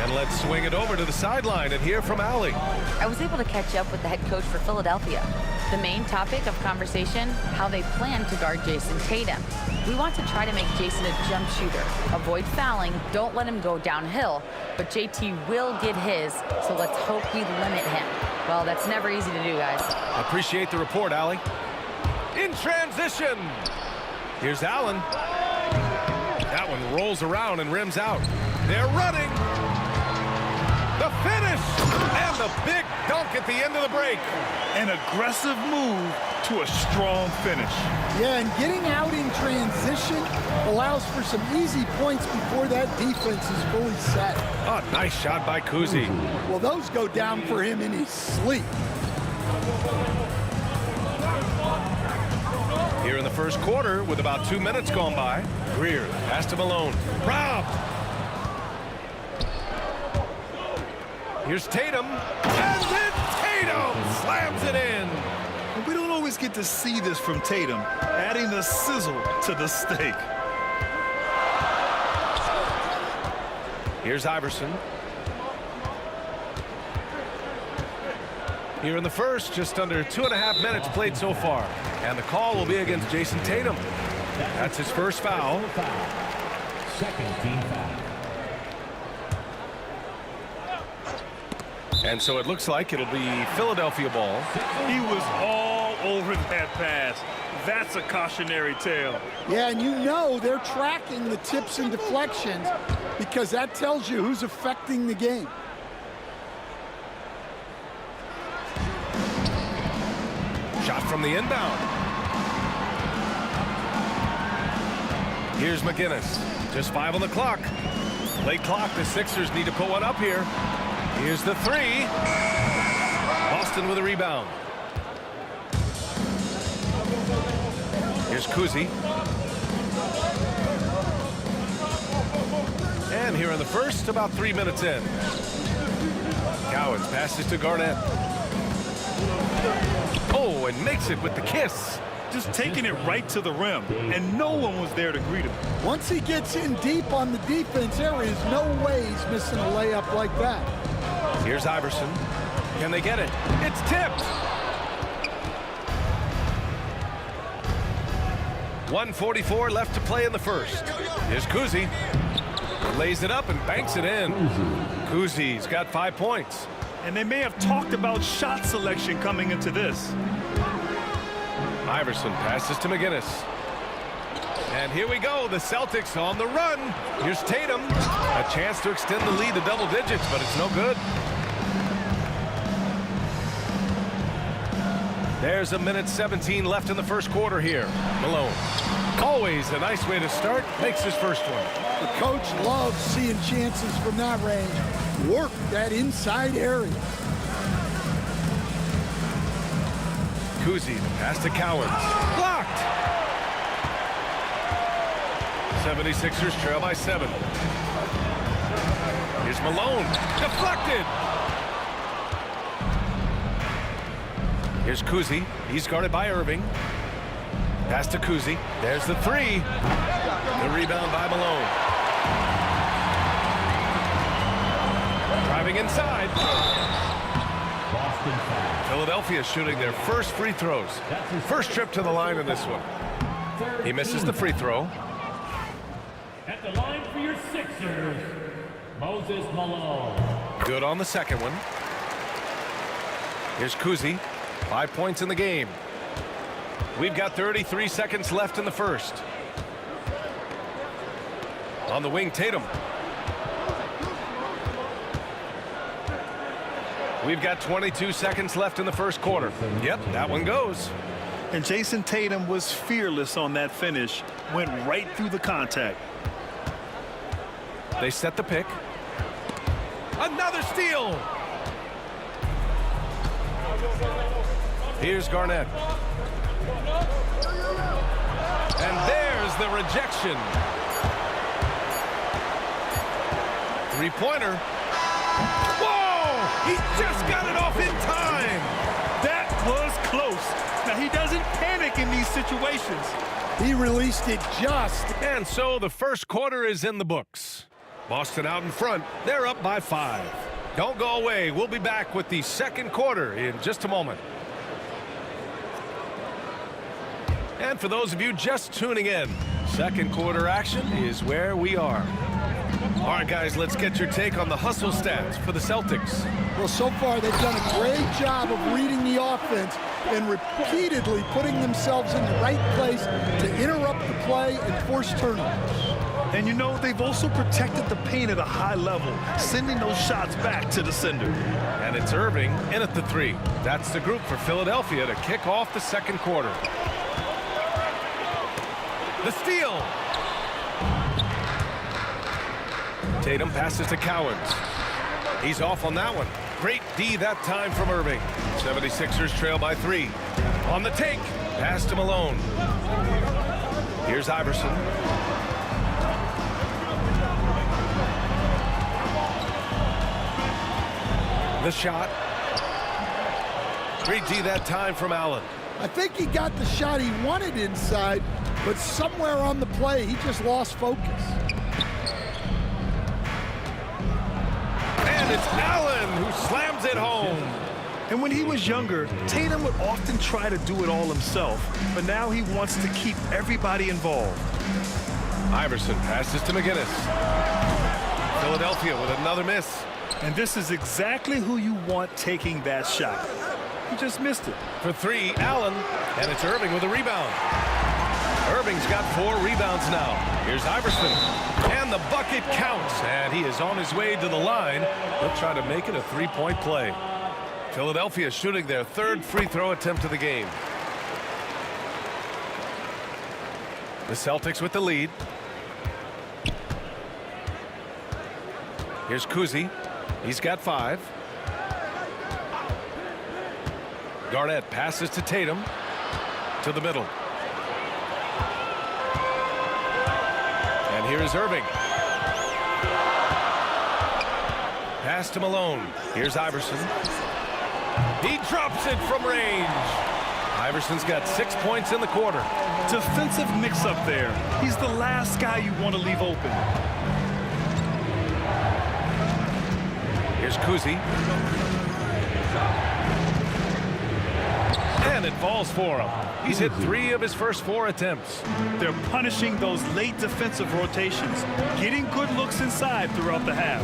And let's swing it over to the sideline and hear from Allie. I was able to catch up with the head coach for Philadelphia. The main topic of conversation, how they plan to guard Jason Tatum. We want to try to make Jason a jump shooter. Avoid fouling, don't let him go downhill, but JT will get his, so let's hope we limit him. Well, that's never easy to do, guys. Appreciate the report, Allie. In transition. Here's Allen. That one rolls around and rims out. They're running. The finish. And the big dunk at the end of the break. An aggressive move to a strong finish. Yeah, and getting out in transition allows for some easy points before that defense is fully set. Oh, nice shot by Kuzi. Well, those go down for him in his sleep. Here in the first quarter, with about 2 minutes gone by, Greer pass to Malone. Robbed. Here's Tatum. And then Tatum slams it in. We don't always get to see this from Tatum, adding the sizzle to the steak. Here's Iverson. Here in the first, just under 2.5 minutes played so far. And the call will be against Jason Tatum. That's his first foul. Second team foul. And so it looks like it'll be Philadelphia ball. He was all over that pass. That's a cautionary tale. Yeah, and you know they're tracking the tips and deflections because that tells you who's affecting the game. Shot from the inbound. Here's McGinnis. Just 5 on the clock. Late clock. The Sixers need to put one up here. Here's the 3. Boston with a rebound. Here's Kuzi. And here in the first, about 3 minutes in. Cowens passes to Garnett. Oh, and makes it with the kiss. Just taking it right to the rim, and no one was there to greet him. Once he gets in deep on the defense, there is no way he's missing a layup like that. Here's Iverson. Can they get it? It's tipped. 1:44 left to play in the first. Here's Kuzi. Lays it up and banks it in. Kuzi's got 5 points. And they may have talked about shot selection coming into this. Iverson passes to McGinnis. And here we go, the Celtics on the run. Here's Tatum. A chance to extend the lead to double digits, but it's no good. There's 1:17 left in the first quarter here. Malone. Always a nice way to start. Makes his first one. The coach loves seeing chances from that range. Work that inside area. Kuzi, the pass to Cowens. Blocked! 76ers trail by 7. Here's Malone. Deflected! Here's Kuzi. He's guarded by Irving. Pass to Kuzi. There's the 3. The rebound by Malone. Driving inside. Philadelphia shooting their first free throws. First trip to the line in this one. He misses the free throw. At the line for your Sixers, Moses Malone. Good on the second one. Here's Kuzi. 5 points in the game. We've got 33 seconds left in the first. On the wing, Tatum. We've got 22 seconds left in the first quarter. Yep, that one goes. And Jason Tatum was fearless on that finish. Went right through the contact. They set the pick. Another steal! Here's Garnett. And there's the rejection. Three-pointer. Whoa! He just got it off in time. That was close. Now, he doesn't panic in these situations. He released it just. And so the first quarter is in the books. Boston out in front. They're up by 5. Don't go away. We'll be back with the second quarter in just a moment. And for those of you just tuning in, second quarter action is where we are. All right, guys, let's get your take on the hustle stats for the Celtics. Well, so far they've done a great job of reading the offense and repeatedly putting themselves in the right place to interrupt the play and force turnovers. And you know, they've also protected the paint at a high level, sending those shots back to the sender. And it's Irving in at the 3. That's the group for Philadelphia to kick off the second quarter. The steal. Tatum passes to Cowens. He's off on that one. Great D that time from Irving. 76ers trail by 3. On the take. Pass to Malone. Here's Iverson. The shot. Great D that time from Allen. I think he got the shot he wanted inside, but somewhere on the play, he just lost focus. And it's Allen who slams it home. And when he was younger, Tatum would often try to do it all himself, but now he wants to keep everybody involved. Iverson passes to McGinnis. Philadelphia with another miss. And this is exactly who you want taking that shot. He just missed it. For 3, Allen, and it's Irving with a rebound. Irving's got 4 rebounds now. Here's Iverson, and the bucket counts, and he is on his way to the line. He'll try to make it a 3-point play. Philadelphia shooting their 3rd free throw attempt of the game. The Celtics with the lead. Here's Kuzi. He's got 5. Garnett passes to Tatum. To the middle. And here is Irving. Pass to Malone. Here's Iverson. He drops it from range. Iverson's got 6 points in the quarter. Defensive mix-up there. He's the last guy you want to leave open. Here's Kuzi. And it falls for him. He's hit 3 of his first 4 attempts. They're punishing those late defensive rotations, getting good looks inside throughout the half.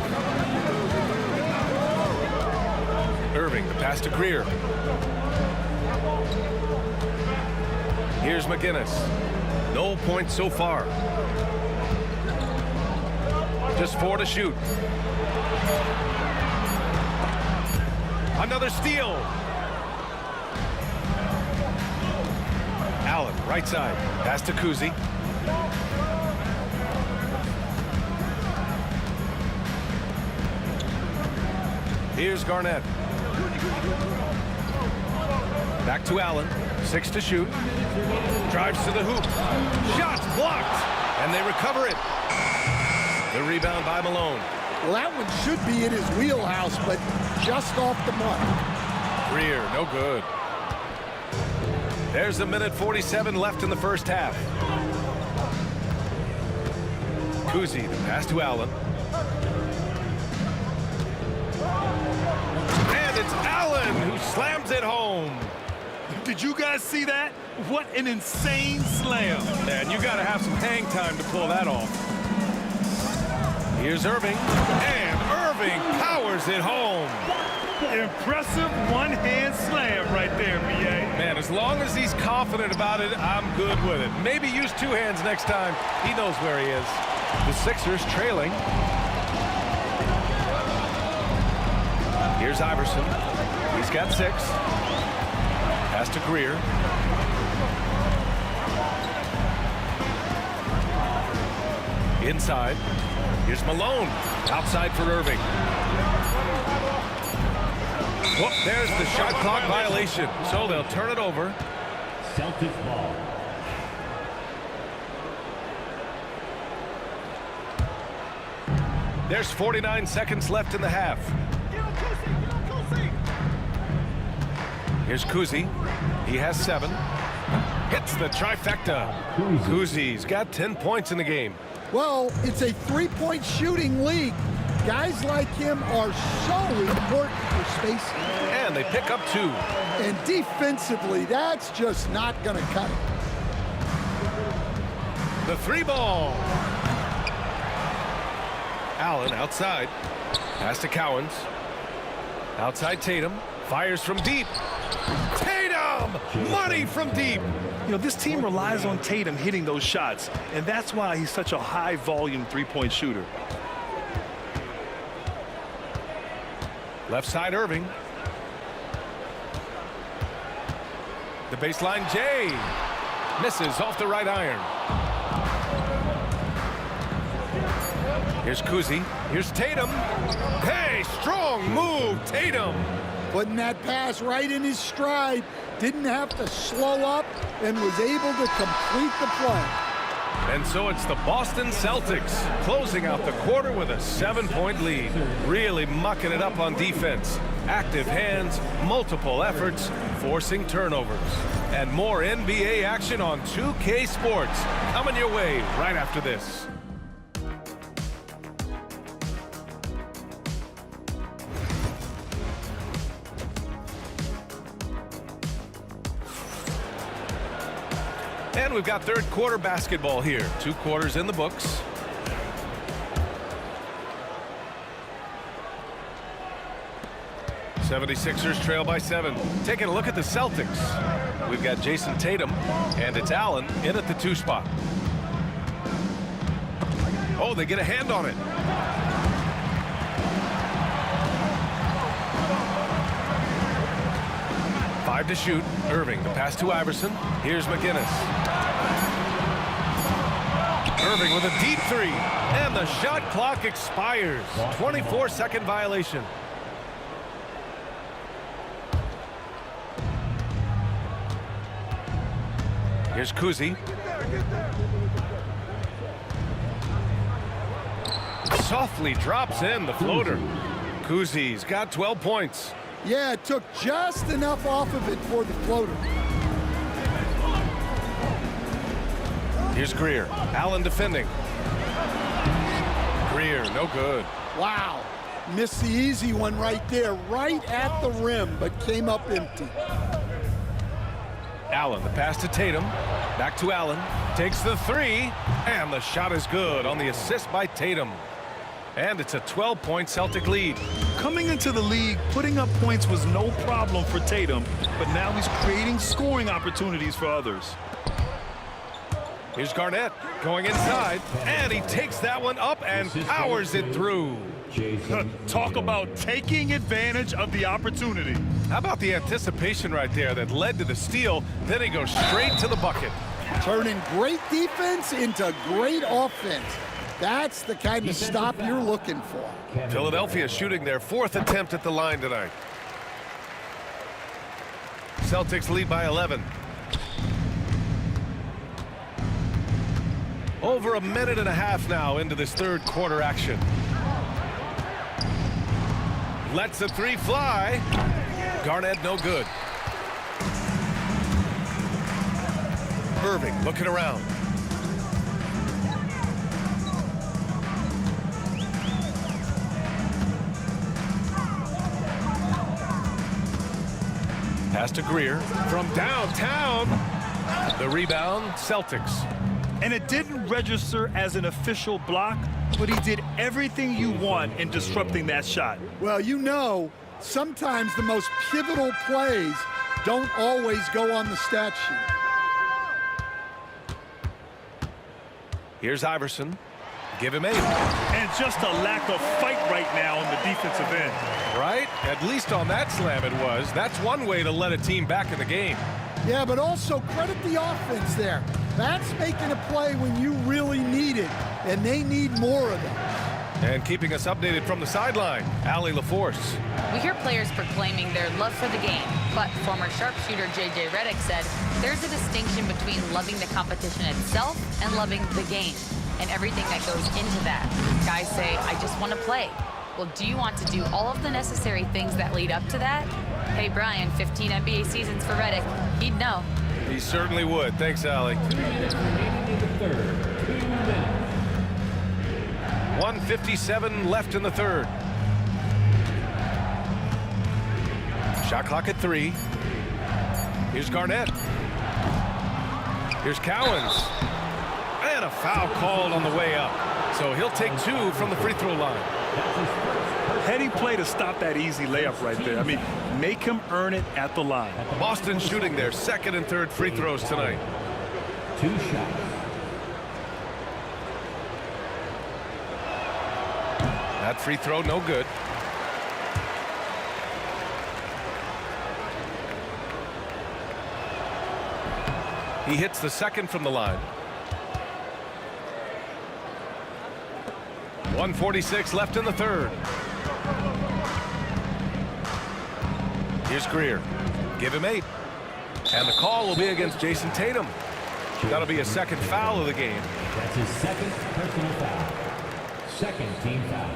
Irving, the pass to Greer. Here's McGinnis. No points so far. Just 4 to shoot. Another steal. Allen, right side. Pass to Kuzi. Here's Garnett. Back to Allen. 6 to shoot. Drives to the hoop. Shots blocked. And they recover it. The rebound by Malone. Well, that one should be in his wheelhouse, but just off the mark. Greer, no good. There's a minute 47 left in the first half. Kuzi, the pass to Allen. And it's Allen who slams it home. Did you guys see that? What an insane slam. And you got to have some hang time to pull that off. Here's Irving. And Irving powers it home. Impressive one-hand slam right there, B.A. Man, as long as he's confident about it, I'm good with it. Maybe use 2 hands next time. He knows where he is. The Sixers trailing. Here's Iverson. He's got 6. Pass to Greer. Inside. Here's Malone. Outside for Irving. Whoop, there's the shot clock violation. So they'll turn it over. Celtics ball. There's 49 seconds left in the half. Here's Kuzi. He has 7. Hits the trifecta. Kuzi's got 10 points in the game. Well, it's a 3-point shooting league. Guys like him are so important for spacing. And they pick up 2. And defensively, that's just not going to cut it. The 3 ball. Allen outside. Pass to Cowens. Outside Tatum. Fires from deep. Tatum! Money from deep. You know, this team relies on Tatum hitting those shots, and that's why he's such a high-volume three-point shooter. Left side Irving. The baseline Jay. Misses off the right iron. Here's Kuzi. Here's Tatum. Hey, strong move, Tatum. Putting that pass right in his stride. Didn't have to slow up and was able to complete the play. And so it's the Boston Celtics closing out the quarter with a 7-point lead. Really mucking it up on defense. Active hands, multiple efforts, forcing turnovers. And more NBA action on 2K Sports coming your way right after this. And we've got third quarter basketball here. 2 quarters in the books. '76ers trail by 7. Taking a look at the Celtics. We've got Jason Tatum, and it's Allen in at the 2 spot. Oh, they get a hand on it. Five to shoot. Irving, the pass to Iverson. Here's McGinnis. Irving with a deep 3. And the shot clock expires. 24-second violation. Here's Kuzi. Softly drops in the floater. Kuzi's got 12 points. Yeah, it took just enough off of it for the floater. Here's Greer. Allen defending. Greer, no good. Wow. Missed the easy one right there, right at the rim, but came up empty. Allen, the pass to Tatum. Back to Allen. Takes the 3. And the shot is good on the assist by Tatum. And it's a 12-point Celtic lead. Coming into the league, putting up points was no problem for Tatum, but now he's creating scoring opportunities for others. Here's Garnett going inside, and he takes that one up and powers it through. Talk about taking advantage of the opportunity. How about the anticipation right there that led to the steal? Then he goes straight to the bucket. Turning great defense into great offense. That's the kind of stop you're looking for. Philadelphia shooting their 4th attempt at the line tonight. Celtics lead by 11. Over a minute and a half now into this 3rd quarter action. Lets the 3 fly. Garnett no good. Irving looking around. Pass to Greer from downtown. The rebound, Celtics. And it didn't register as an official block, but he did everything you want in disrupting that shot. Well, you know, sometimes the most pivotal plays don't always go on the stat sheet. Here's Iverson. Give him 8. And just a lack of fight right now on the defensive end. Right? At least on that slam it was. That's one way to let a team back in the game. Yeah, but also credit the offense there. That's making a play when you really need it, and they need more of it. And keeping us updated from the sideline, Allie LaForce. We hear players proclaiming their love for the game, but former sharpshooter J.J. Redick said there's a distinction between loving the competition itself and loving the game and everything that goes into that. Guys say, I just want to play. Well, do you want to do all of the necessary things that lead up to that? Hey, Brian, 15 NBA seasons for Redick. He'd know. He certainly would. Thanks, Allie. 1:57 left in the 3rd. Shot clock at 3. Here's Garnett. Here's Cowens. And a foul called on the way up. So he'll take 2 from the free throw line. Heady play to stop that easy layup right there. I mean, make him earn it at the line. Boston shooting their 2nd and 3rd free throws tonight. 2 shots. That free throw no good. He hits the 2nd from the line. 1:46 left in the 3rd. Here's Greer. Give him 8. And the call will be against Jason Tatum. That'll be a 2nd foul of the game. That's his 2nd personal foul. 2nd team foul.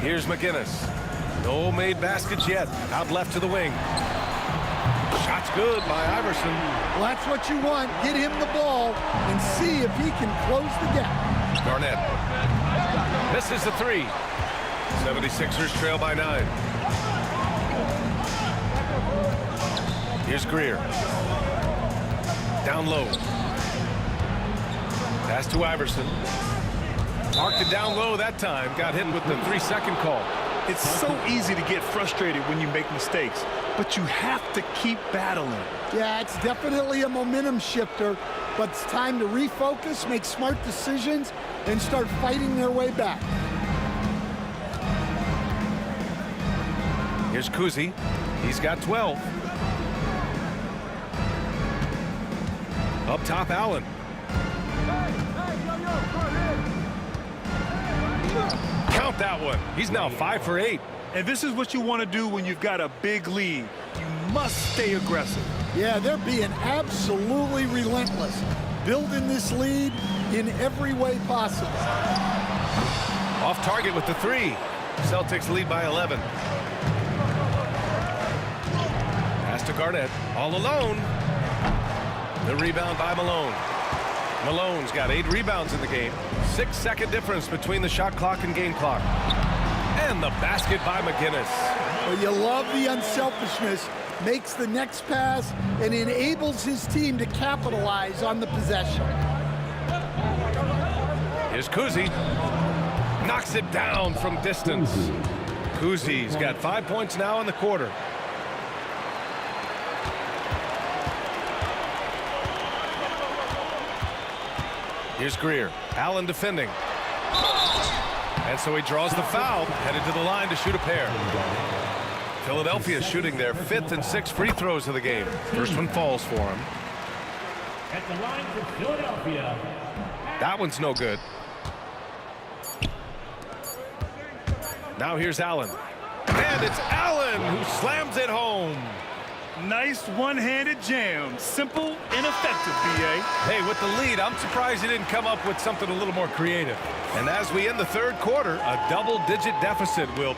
Here's McGinnis. No made baskets yet. Out left to the wing. Shot's good by Iverson. Well, that's what you want. Get him the ball and see if he can close the gap. Garnett. This is the 3. 76ers trail by 9. Here's Greer. Down low. Pass to Iverson. Marked it down low that time. Got hit with the 3-second call. It's so easy to get frustrated when you make mistakes, but you have to keep battling. Yeah, it's definitely a momentum shifter, but it's time to refocus, make smart decisions, and start fighting their way back. Here's Kuzi. He's got 12. Up top, Allen. Count that one. He's now 5 for 8. And this is what you want to do when you've got a big lead. You must stay aggressive. Yeah, they're being absolutely relentless, building this lead in every way possible. Off target with the 3. Celtics lead by 11. Pass to Garnett. All alone. The rebound by Malone. Malone's got 8 rebounds in the game. 6-second difference between the shot clock and game clock. And the basket by McGinnis. Well, you love the unselfishness. Makes the next pass and enables his team to capitalize on the possession. Here's Kuzi. Knocks it down from distance. Kuzi's got 5 points now in the quarter. Here's Greer. Allen defending. And so he draws the foul, headed to the line to shoot a pair. Philadelphia shooting their 5th and 6th free throws of the game. First one falls for him. At the line for Philadelphia. That one's no good. Now here's Allen. And it's Allen who slams it home. Nice one-handed jam. Simple and effective, B.A. Hey, with the lead, I'm surprised he didn't come up with something a little more creative. And as we end the third quarter, a double-digit deficit will...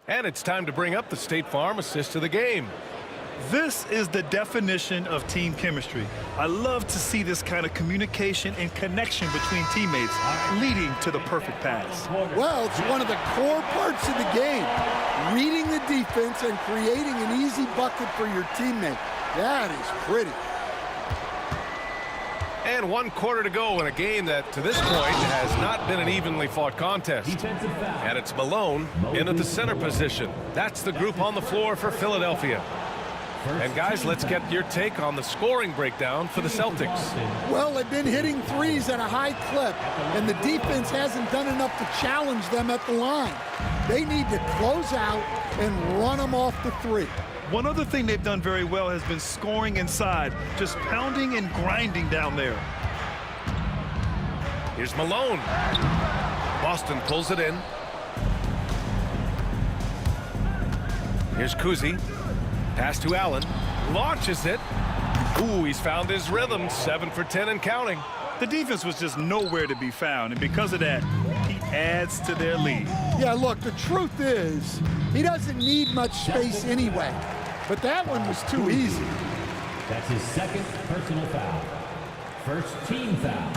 And it's time to bring up the State Farm assist of the game. This is the definition of team chemistry. I love to see this kind of communication and connection between teammates leading to the perfect pass. Well, it's one of the core parts of the game. Reading the defense and creating an easy bucket for your teammate. That is pretty. And 1 quarter to go in a game that, to this point, has not been an evenly fought contest. And it's Malone in at the center position. That's the group on the floor for Philadelphia. And guys, let's get your take on the scoring breakdown for the Celtics. Well, they've been hitting threes at a high clip, and the defense hasn't done enough to challenge them at the line. They need to close out and run them off the three. One other thing they've done very well has been scoring inside, just pounding and grinding down there. Here's Malone. Boston pulls it in. Here's Kuzi. Pass to Allen. Launches it. Ooh, he's found his rhythm. 7 for 10 and counting. The defense was just nowhere to be found, and because of that, he adds to their lead. Yeah, look, the truth is, he doesn't need much space anyway. But that one was too easy. That's his 2nd personal foul. First team foul.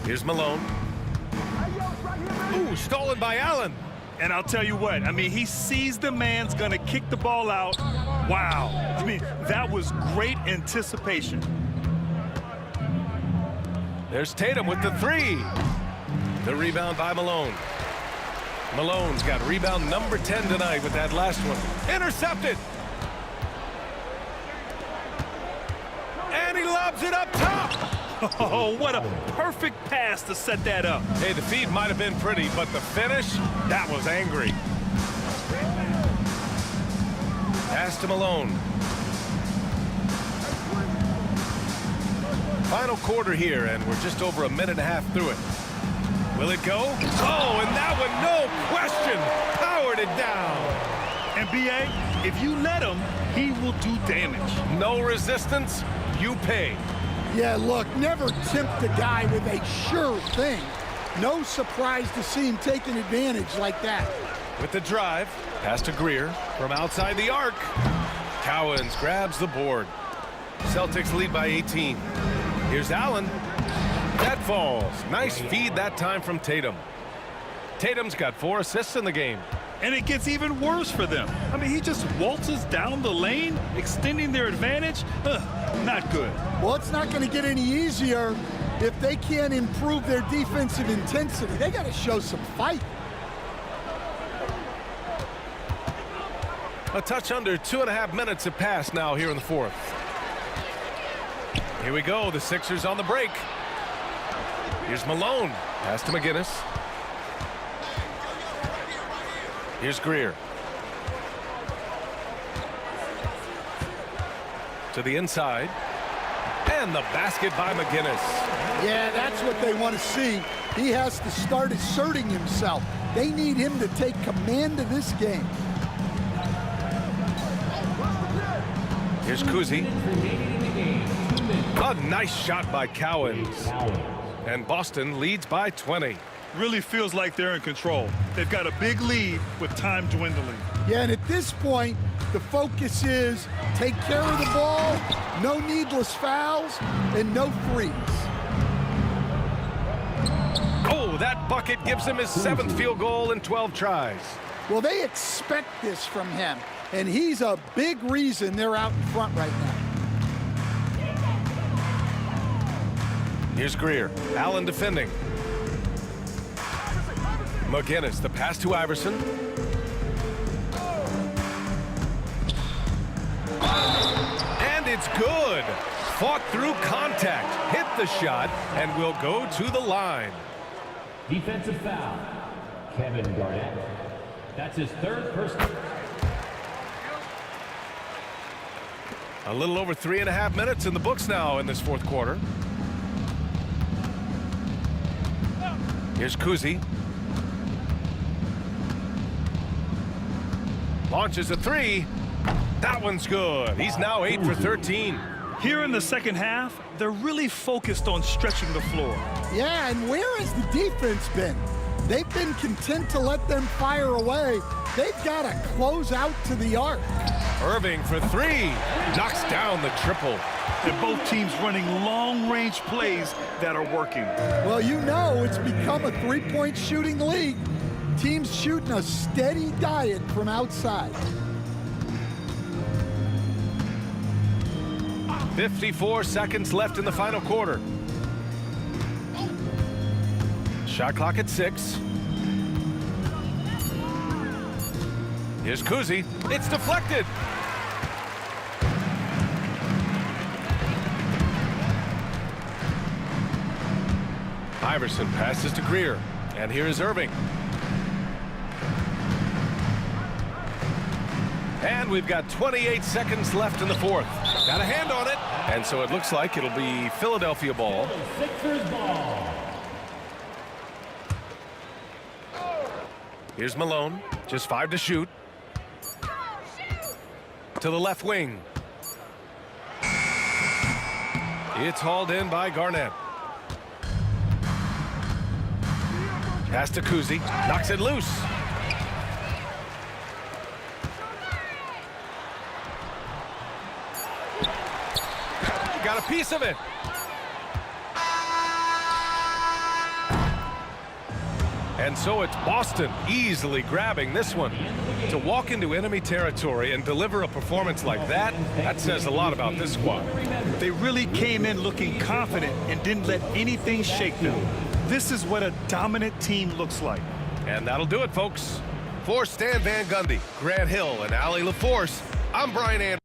Here's Malone. Ooh, stolen by Allen. And I'll tell you what, I mean, he sees the man's going to kick the ball out. Wow. I mean, that was great anticipation. There's Tatum with the 3. The rebound by Malone. Malone's got rebound number 10 tonight with that last one. Intercepted. And he lobs it up top. Oh, what a perfect pass to set that up. Hey, the feed might have been pretty, but the finish, that was angry. Pass to Malone. Final quarter here, and we're just over a minute and a half through it. Will it go? Oh, and that one, no question, powered it down. And B.A., if you let him, he will do damage. No resistance, you pay. Yeah, look, never tempt a guy with a sure thing. No surprise to see him taking advantage like that. With the drive, pass to Greer from outside the arc. Cowens grabs the board. Celtics lead by 18. Here's Allen. That falls. Nice feed that time from Tatum. Tatum's got 4 assists in the game. And it gets even worse for them. I mean, he just waltzes down the lane, extending their advantage. Not good. Well, it's not going to get any easier if they can't improve their defensive intensity. They got to show some fight. A touch under 2.5 minutes have passed now here in the 4th. Here we go. The Sixers on the break. Here's Malone. Pass to McGinnis. Here's Greer. To the inside. And the basket by McGinnis. Yeah, that's what they want to see. He has to start asserting himself. They need him to take command of this game. Here's Kuzi. A nice shot by Cowens. And Boston leads by 20. Really feels like they're in control. They've got a big lead with time dwindling. Yeah, and at this point, the focus is take care of the ball, no needless fouls, and no threes. Oh, that bucket gives him his 7th field goal in 12 tries. Well, they expect this from him, and he's a big reason they're out in front right now. Here's Greer. Allen defending. McGinnis, the pass to Iverson. And it's good. Fought through contact, hit the shot, and will go to the line. Defensive foul, Kevin Garnett. That's his third personal. A little over 3.5 minutes in the books now in this fourth quarter. Here's Kuzi. Launches a three. That one's good. He's now 8 for 13. Here in the second half, they're really focused on stretching the floor. Yeah, and where has the defense been? They've been content to let them fire away. They've got to close out to the arc. Irving for three. Knocks down the triple. And both teams running long-range plays that are working. Well, you know it's become a three-point shooting league. Teams shooting a steady diet from outside. 54 seconds left in the final quarter. Shot clock at 6. Here's Kuzi. It's deflected. Iverson passes to Greer. And here is Irving. And we've got 28 seconds left in the fourth. Got a hand on it. And so it looks like it'll be Philadelphia ball. Sixers ball. Here's Malone. Just 5 to shoot. To the left wing. It's hauled in by Garnett. Pass to Kuzi. Knocks it loose. Got a piece of it. And so it's Boston easily grabbing this one. To walk into enemy territory and deliver a performance like that, that says a lot about this squad. They really came in looking confident and didn't let anything shake them. This is what a dominant team looks like. And that'll do it, folks. For Stan Van Gundy, Grant Hill, and Allie LaForce, I'm Brian Anderson.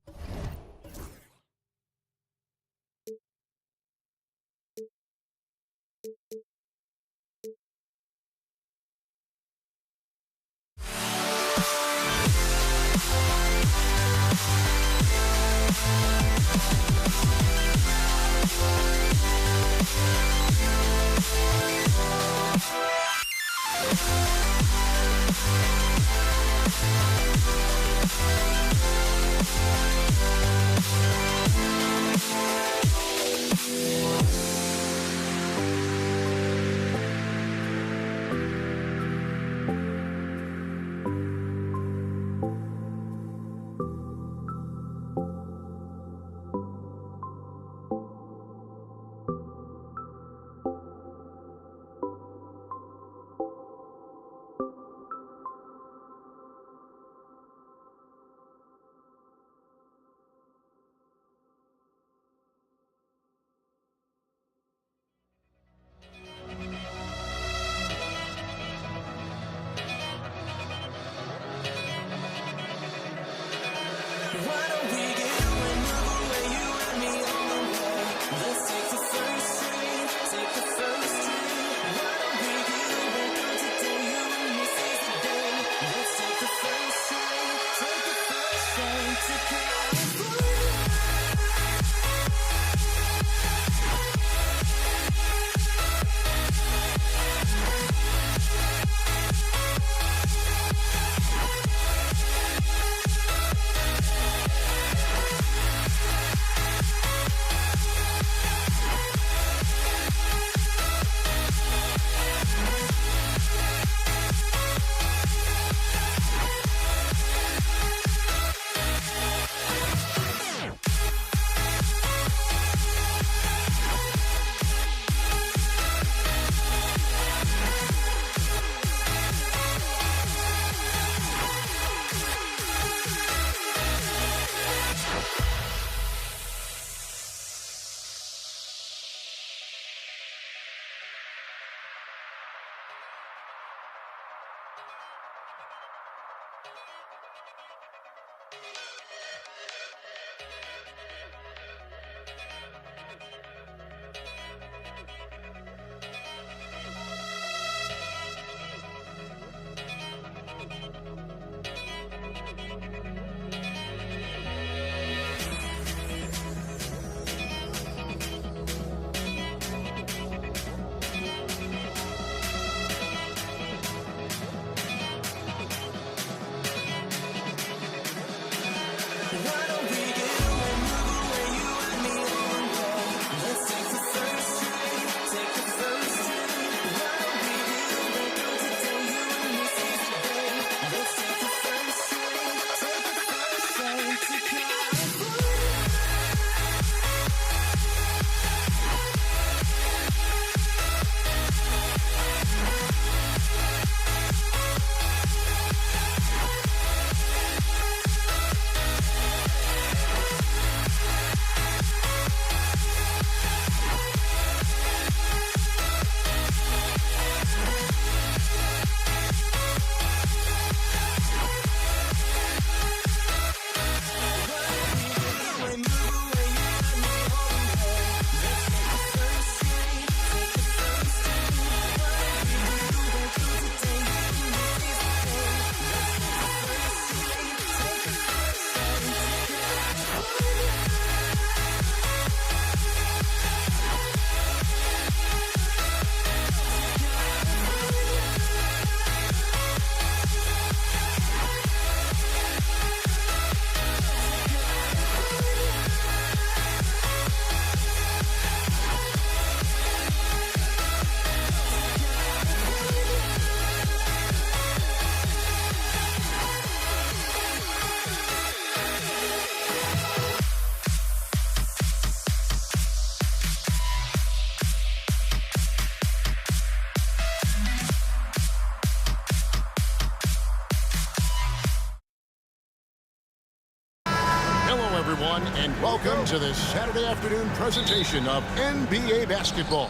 everyone, and welcome to this Saturday afternoon presentation of NBA basketball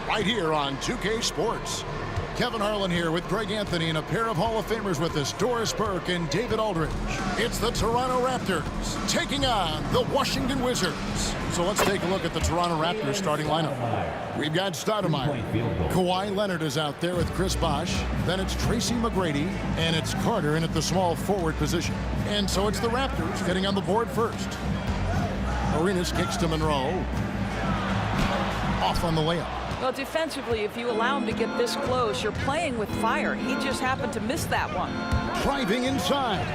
right here on 2K Sports. Kevin Harlan here with Greg Anthony and a pair of Hall of Famers with us, Doris Burke and David Aldridge. It's the Toronto Raptors taking on the Washington Wizards. So let's take a look at the Toronto Raptors starting lineup. We've got Stoudemire. Kawhi Leonard is out there with Chris Bosh. Then it's Tracy McGrady, and it's Carter in at the small forward position. And so it's the Raptors getting on the board first. Arenas kicks to Monroe. Off on the layup. Well, defensively, if you allow him to get this close, you're playing with fire. He just happened to miss that one. Driving inside.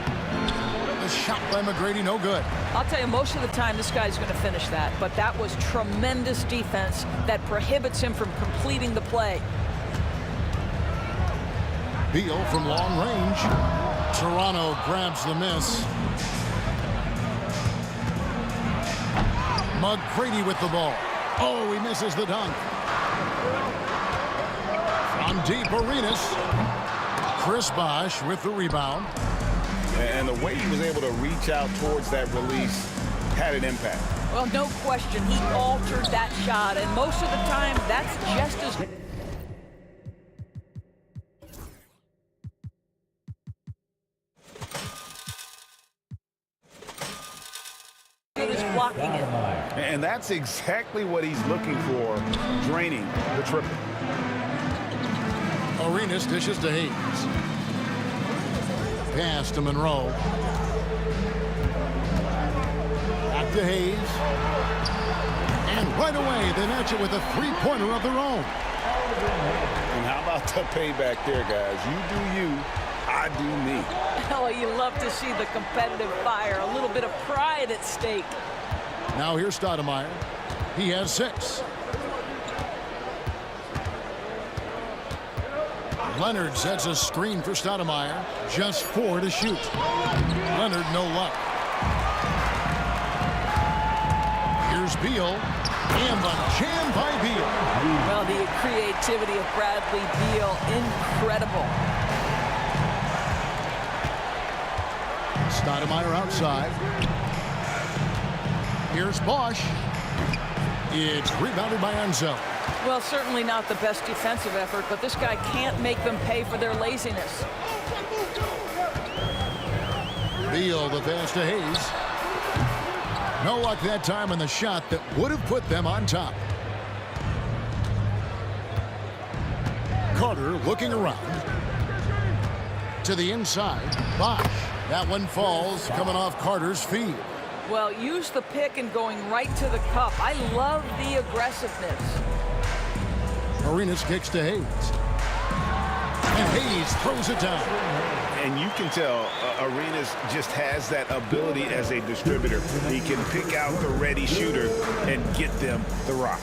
The shot by McGrady, no good. I'll tell you, most of the time, this guy's going to finish that. But that was tremendous defense that prohibits him from completing the play. Beal from long range. Toronto grabs the miss. McGrady with the ball. Oh, he misses the dunk. From deep, Arenas. Chris Bosh with the rebound. And the way he was able to reach out towards that release had an impact. Well, no question, he altered that shot, and most of the time, that's just as good as blocking it. And that's exactly what he's looking for, draining the triple. Arenas dishes to Hayes. Pass to Monroe. Back to Hayes. And right away, they match it with a three-pointer of their own. And how about the payback there, guys? You do you, I do me. Oh, you love to see the competitive fire, a little bit of pride at stake. Now here's Stoudemire. He has 6. Leonard sets a screen for Stoudemire. Just 4 to shoot. Leonard, no luck. Here's Beal. And the jam by Beal. Well, the creativity of Bradley Beal, incredible. Stoudemire outside. Here's Bosh. It's rebounded by Ansel. Well, certainly not the best defensive effort, but this guy can't make them pay for their laziness. Beal, the pass to Hayes. No luck that time on the shot that would have put them on top. Carter looking around. To the inside. Bosh. That one falls, coming off Carter's feet. Well, use the pick and going right to the cup. I love the aggressiveness. Arenas kicks to Hayes. And Hayes throws it down. And you can tell Arenas just has that ability as a distributor. He can pick out the ready shooter and get them the rock.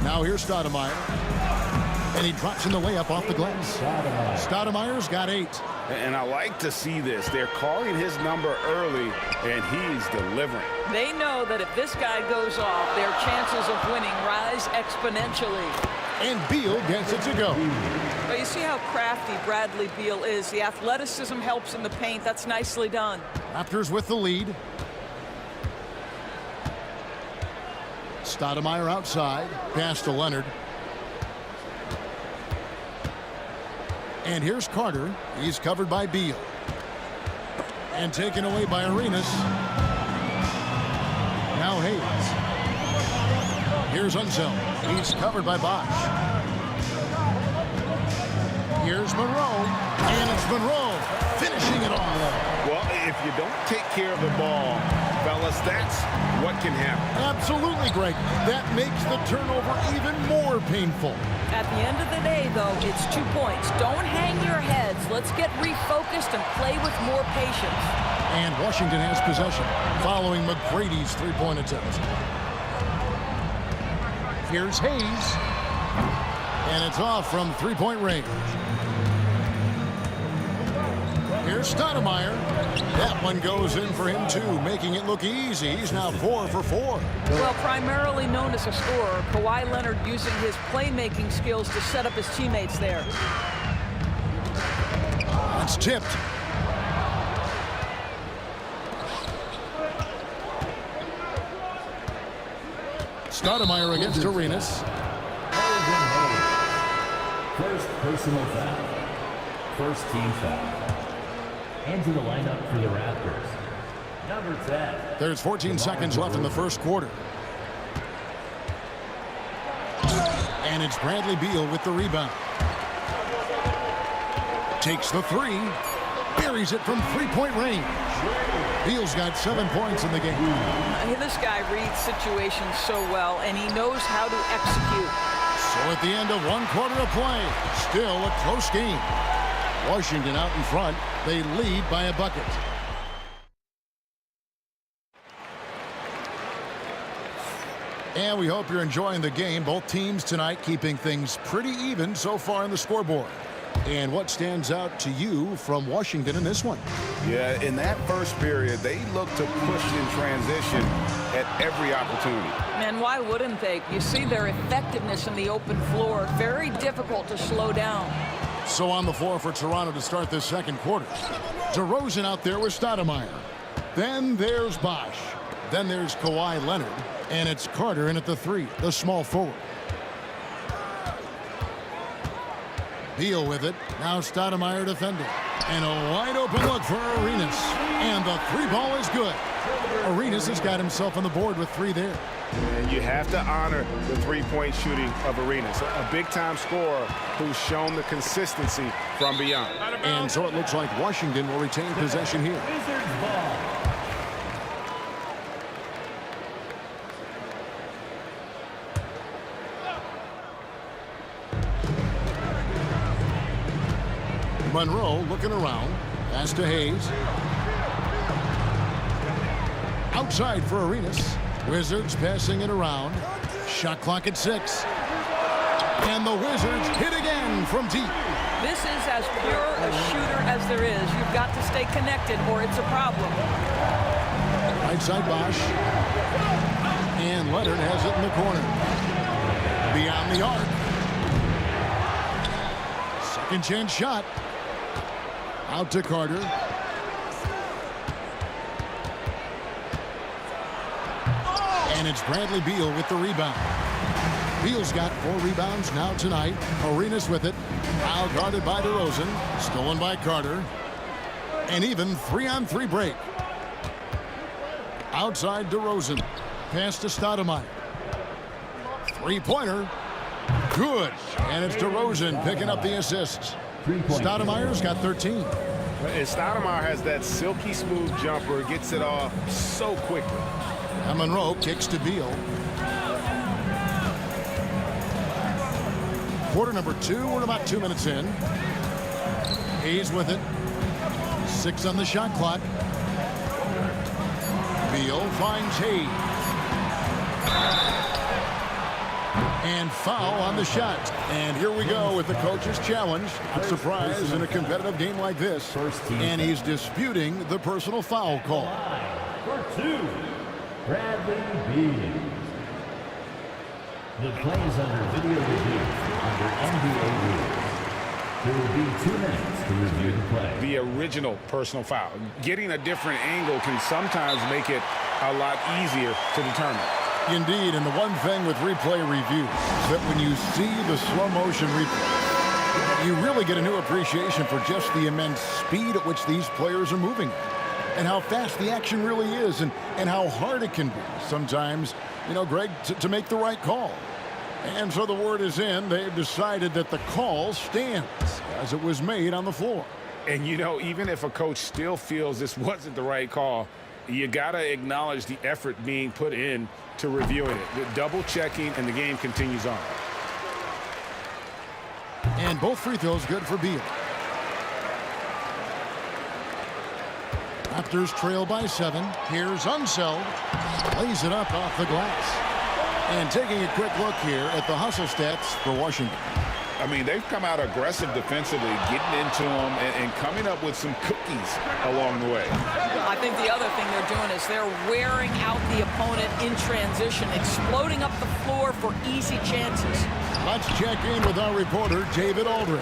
Now here's Stoudemire. And he drops in the layup off the glass. Stoudemire's got 8. And I like to see this. They're calling his number early, and he's delivering. They know that if this guy goes off, their chances of winning rise exponentially. And Beal gets it to go. But you see how crafty Bradley Beal is. The athleticism helps in the paint. That's nicely done. Raptors with the lead. Stoudemire outside. Pass to Leonard. And here's Carter. He's covered by Beal. And taken away by Arenas. Now Hayes. Here's Unseld. He's covered by Bosh. Here's Monroe. And it's Monroe finishing it off. Well, if you don't take care of the ball, fellas, that's what can happen. Absolutely, Greg. That makes the turnover even more painful. At the end of the day, though, it's 2 points. Don't hang your heads. Let's get refocused and play with more patience. And Washington has possession following McGrady's three-point attempt. Here's Hayes. And it's off from three-point range. Here's Stoudemire. That one goes in for him, too, making it look easy. He's now 4 for 4. Well, primarily known as a scorer, Kawhi Leonard using his playmaking skills to set up his teammates there. It's tipped. Stoudemire against Arenas. First personal foul. First team foul. Into the lineup for the Raptors. Number 10. There's 14 seconds left in the first quarter. And it's Bradley Beal with the rebound. Takes the three. Buries it from three-point range. Beal's got 7 points in the game. This guy reads situations so well, and he knows how to execute. So at the end of 1 quarter of play, still a close game. Washington out in front. They lead by a bucket. And we hope you're enjoying the game. Both teams tonight keeping things pretty even so far on the scoreboard. And what stands out to you from Washington in this one? Yeah, in that first period, they looked to push in transition at every opportunity. Man, why wouldn't they? You see their effectiveness in the open floor. Very difficult to slow down. So on the floor for Toronto to start this second quarter. DeRozan out there with Stoudemire. Then there's Bosch. Then there's Kawhi Leonard. And it's Carter in at the three, the small forward. Beal with it. Now Stoudemire defending. And a wide open look for Arenas. And the three ball is good. Arenas has got himself on the board with 3 there. And you have to honor the three-point shooting of Arenas. A big-time scorer who's shown the consistency from beyond. And so it looks like Washington will retain possession here. Wizards ball. Monroe looking around. Pass to Hayes. Outside for Arenas. Wizards passing it around. Shot clock at 6. And the Wizards hit again from deep. This is as pure a shooter as there is. You've got to stay connected or it's a problem. Right side Bosch. And Leonard has it in the corner. Beyond the arc. Second chance shot. Out to Carter. And it's Bradley Beal with the rebound. Beal's got 4 rebounds now tonight. Arenas with it. Now guarded by DeRozan. Stolen by Carter. And even 3-on-3 break. Outside DeRozan. Pass to Stoudemire. Three-pointer. Good. And it's DeRozan picking up the assists. Stoudemire's got 13. And Stoudemire has that silky smooth jumper. Gets it off so quickly. And Monroe kicks to Beal. Quarter number 2. We're about 2 minutes in. Hayes with it. 6 on the shot clock. Beal finds Hayes. And foul on the shot. And here we go with the coach's challenge. Surprise in a competitive game like this. And he's disputing the personal foul call. For 2, Bradley Beal. The play is under video review under NBA rules. There will be 2 minutes to review the play. The original personal foul. Getting a different angle can sometimes make it a lot easier to determine. Indeed, and the one thing with replay review is that when you see the slow motion replay, you really get a new appreciation for just the immense speed at which these players are moving and how fast the action really is and how hard it can be sometimes, you know, Greg, to make the right call. And so the word is in. They've decided that the call stands as it was made on the floor. And, you know, even if a coach still feels this wasn't the right call, you got to acknowledge the effort being put in to reviewing it. The double checking, and the game continues on. And both free throws good for Beal. Raptors trail by 7. Here's Unseld. Lays it up off the glass. And taking a quick look here at the hustle stats for Washington. I mean, they've come out aggressive defensively, getting into them and coming up with some cookies along the way. I think the other thing they're doing is they're wearing out the opponent in transition, exploding up the floor for easy chances. Let's check in with our reporter, David Aldridge.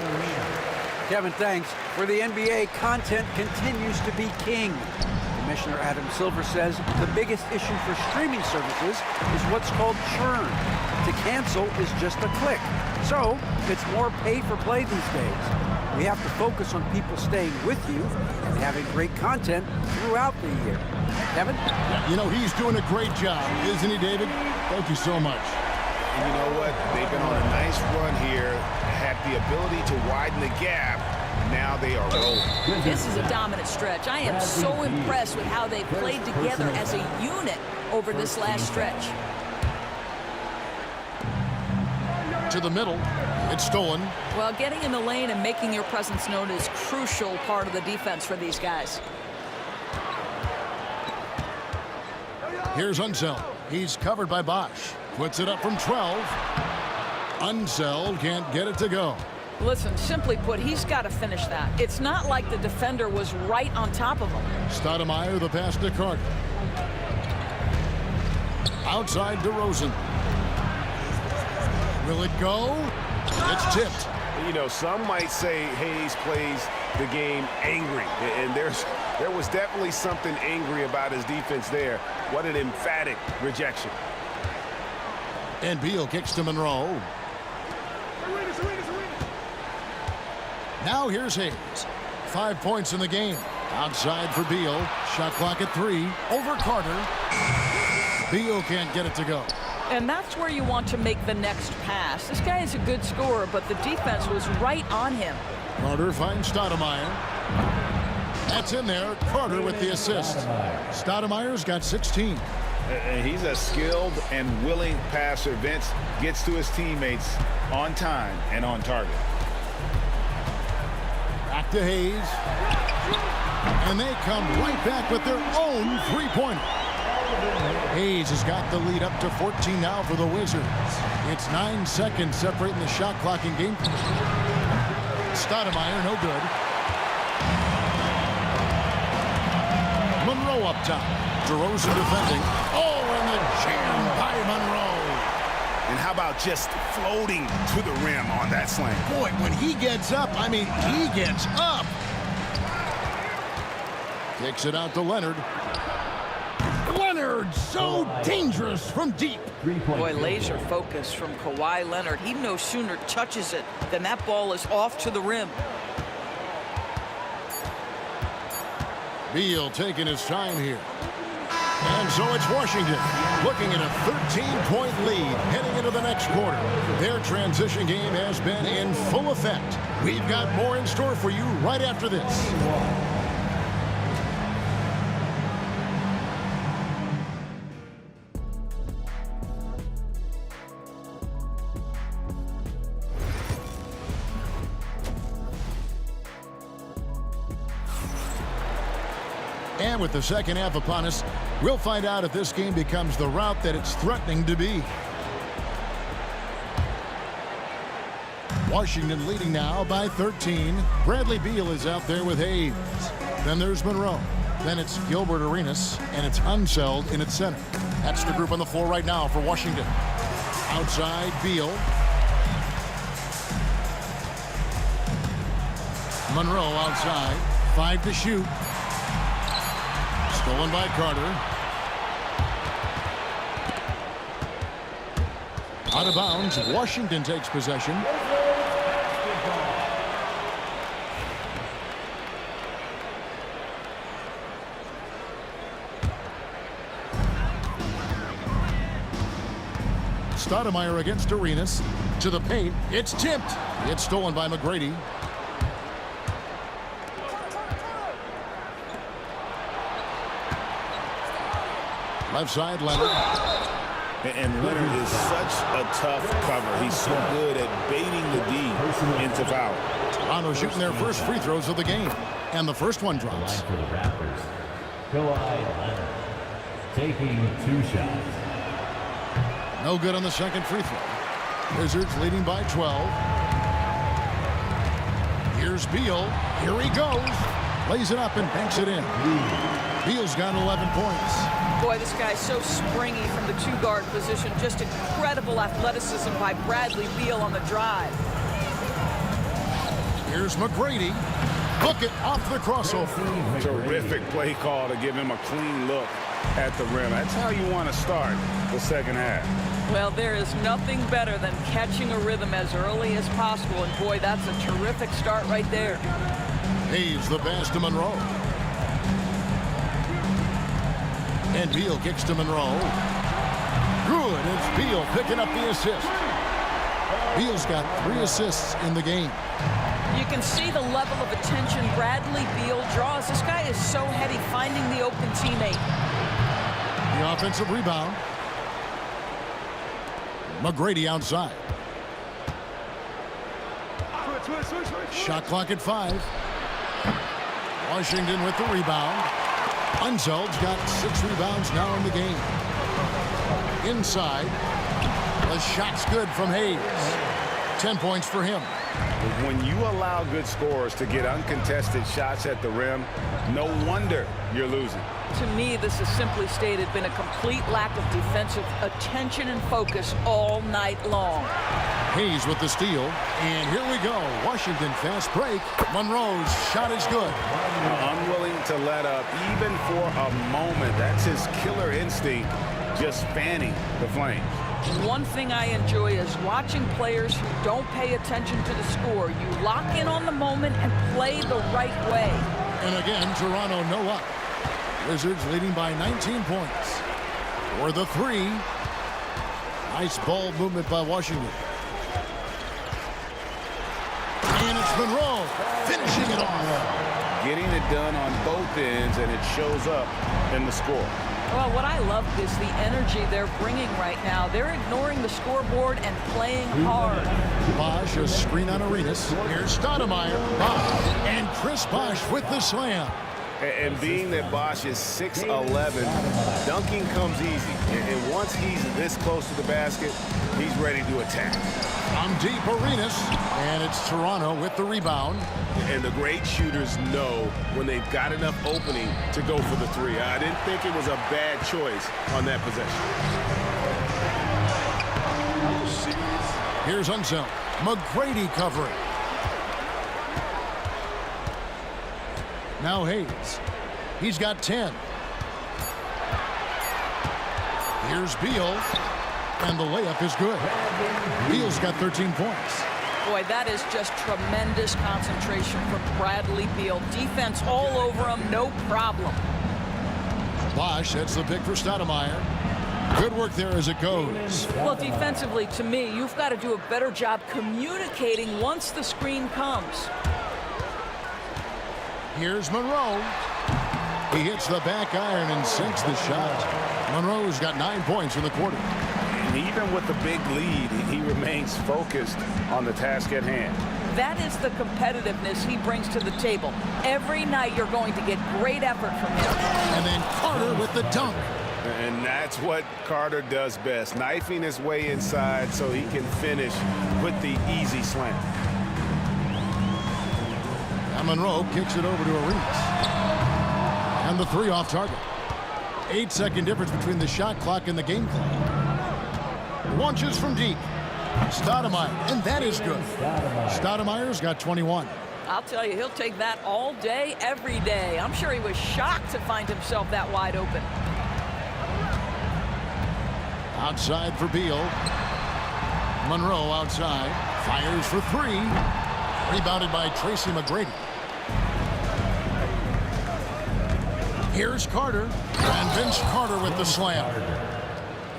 Kevin, thanks. For the NBA, content continues to be king. The Commissioner Adam Silver says the biggest issue for streaming services is what's called churn. To cancel is just a click. So it's more pay for play these days. We have to focus on people staying with you and having great content throughout the year. Kevin? You know, he's doing a great job, isn't he, David? Thank you so much. And you know what? They've been on a nice run here, had the ability to widen the gap. Now they are rolling. This is a dominant stretch. I am so impressed with how they played together as a unit over this last stretch. To the middle. It's stolen. Well, getting in the lane and making your presence known is a crucial part of the defense for these guys. Here's Unseld. He's covered by Bosch. Puts it up from 12. Unseld can't get it to go. Listen, simply put, he's got to finish that. It's not like the defender was right on top of him. Stoudemire, the pass to Carter. Outside DeRozan. Will it go? It's tipped. You know, some might say Hayes plays the game angry, and there was definitely something angry about his defense there. What an emphatic rejection. And Beal kicks to Monroe. Now here's Hayes. 5 points in the game. Outside for Beal. Shot clock at 3. Over Carter. Beal can't get it to go. And that's where you want to make the next pass. This guy is a good scorer, but the defense was right on him. Carter finds Stoudemire. That's in there. Carter with the assist. Stoudemire's got 16. He's a skilled and willing passer. Vince gets to his teammates on time and on target. Back to Hayes. And they come right back with their own three-pointer. Hayes has got the lead up to 14 now for the Wizards. It's 9 seconds separating the shot clock in game. Stoudemire, no good. Monroe up top. DeRozan defending. Oh, and the jam by Monroe. And how about just floating to the rim on that slam? Boy, when he gets up, I mean, he gets up. Kicks it out to Leonard. Leonard, so dangerous from deep. Boy, laser focus from Kawhi Leonard. He no sooner touches it than that ball is off to the rim. Beal taking his time here. And so it's Washington looking at a 13-point lead heading into the next quarter. Their transition game has been in full effect. We've got more in store for you right after this. And with the second half upon us, we'll find out if this game becomes the route that it's threatening to be. Washington leading now by 13. Bradley Beal is out there with Hayes. Then there's Monroe. Then it's Gilbert Arenas, and it's Unseld in its center. That's the group on the floor right now for Washington. Outside, Beal. Monroe outside. 5 to shoot. Stolen by Carter. Out of bounds. Washington takes possession. Stoudemire against Arenas. To the paint. It's tipped. It's stolen by McGrady. Left side, Leonard. And Leonard is such a tough cover. He's so good at baiting the D into foul. Toronto shooting their first free throws of the game. And the first one drops. For the Raptors, Kawhi Leonard taking 2 shots. No good on the second free throw. Wizards leading by 12. Here's Beal. Here he goes. Lays it up and banks it in. Beal's got 11 points. Boy, this guy's so springy from the 2-guard position. Just incredible athleticism by Bradley Beal on the drive. Here's McGrady. Book it off the crossover. Terrific play call to give him a clean look at the rim. That's how you want to start the second half. Well, there is nothing better than catching a rhythm as early as possible. And boy, that's a terrific start right there. Hayes the pass to Monroe. And Beal kicks to Monroe. Good. It's Beal picking up the assist. Beal's got 3 assists in the game. You can see the level of attention Bradley Beal draws. This guy is so heady finding the open teammate. The offensive rebound. McGrady outside. Shot clock at 5. Washington with the rebound. Unzeld's got 6 rebounds now in the game. Inside. The shot's good from Hayes. 10 points for him. When you allow good scorers to get uncontested shots at the rim, no wonder you're losing. To me, this is simply stated been a complete lack of defensive attention and focus all night long. Hayes with the steal. And here we go. Washington fast break. Monroe's shot is good. Unwilling to let up even for a moment. That's his killer instinct, just fanning the flames. One thing I enjoy is watching players who don't pay attention to the score. You lock in on the moment and play the right way. And again, Toronto no up. Wizards leading by 19 points. For the 3. Nice ball movement by Washington. And it's Monroe finishing it off. Getting it done on both ends, and it shows up in the score. Well, what I love is the energy they're bringing right now. They're ignoring the scoreboard and playing hard. Bosch, a screen on Arenas. Here's Stoudemire. Bosch. And Chris Bosch with the slam. And being that Bosch is 6'11", dunking comes easy. And once he's this close to the basket, he's ready to attack. On deep, Arenas. And it's Toronto with the rebound. And the great shooters know when they've got enough opening to go for the 3. I didn't think it was a bad choice on that possession. Here's Unseld. McGrady covering. Now Hayes. He's got 10. Here's Beal. And the layup is good. Beal's got 13 points. Boy, that is just tremendous concentration from Bradley Beal. Defense all over him, no problem. Bosch sets the pick for Stoudemire. Good work there as it goes. Well, defensively, to me, you've got to do a better job communicating once the screen comes. Here's Monroe. He hits the back iron and sinks the shot. Monroe's got 9 points in the quarter. And even with the big lead, he remains focused on the task at hand. That is the competitiveness he brings to the table. Every night you're going to get great effort from him. And then Carter with the dunk. And that's what Carter does best, knifing his way inside so he can finish with the easy slam. And Monroe kicks it over to Arenas. And the 3 off target. 8-second difference between the shot clock and the game clock. Launches from deep. Stoudemire, and that is good. Stoudemire's got 21. I'll tell you, he'll take that all day, every day. I'm sure he was shocked to find himself that wide open. Outside for Beal. Monroe outside. Fires for 3. Rebounded by Tracy McGrady. Here's Carter. And Vince Carter with the slam.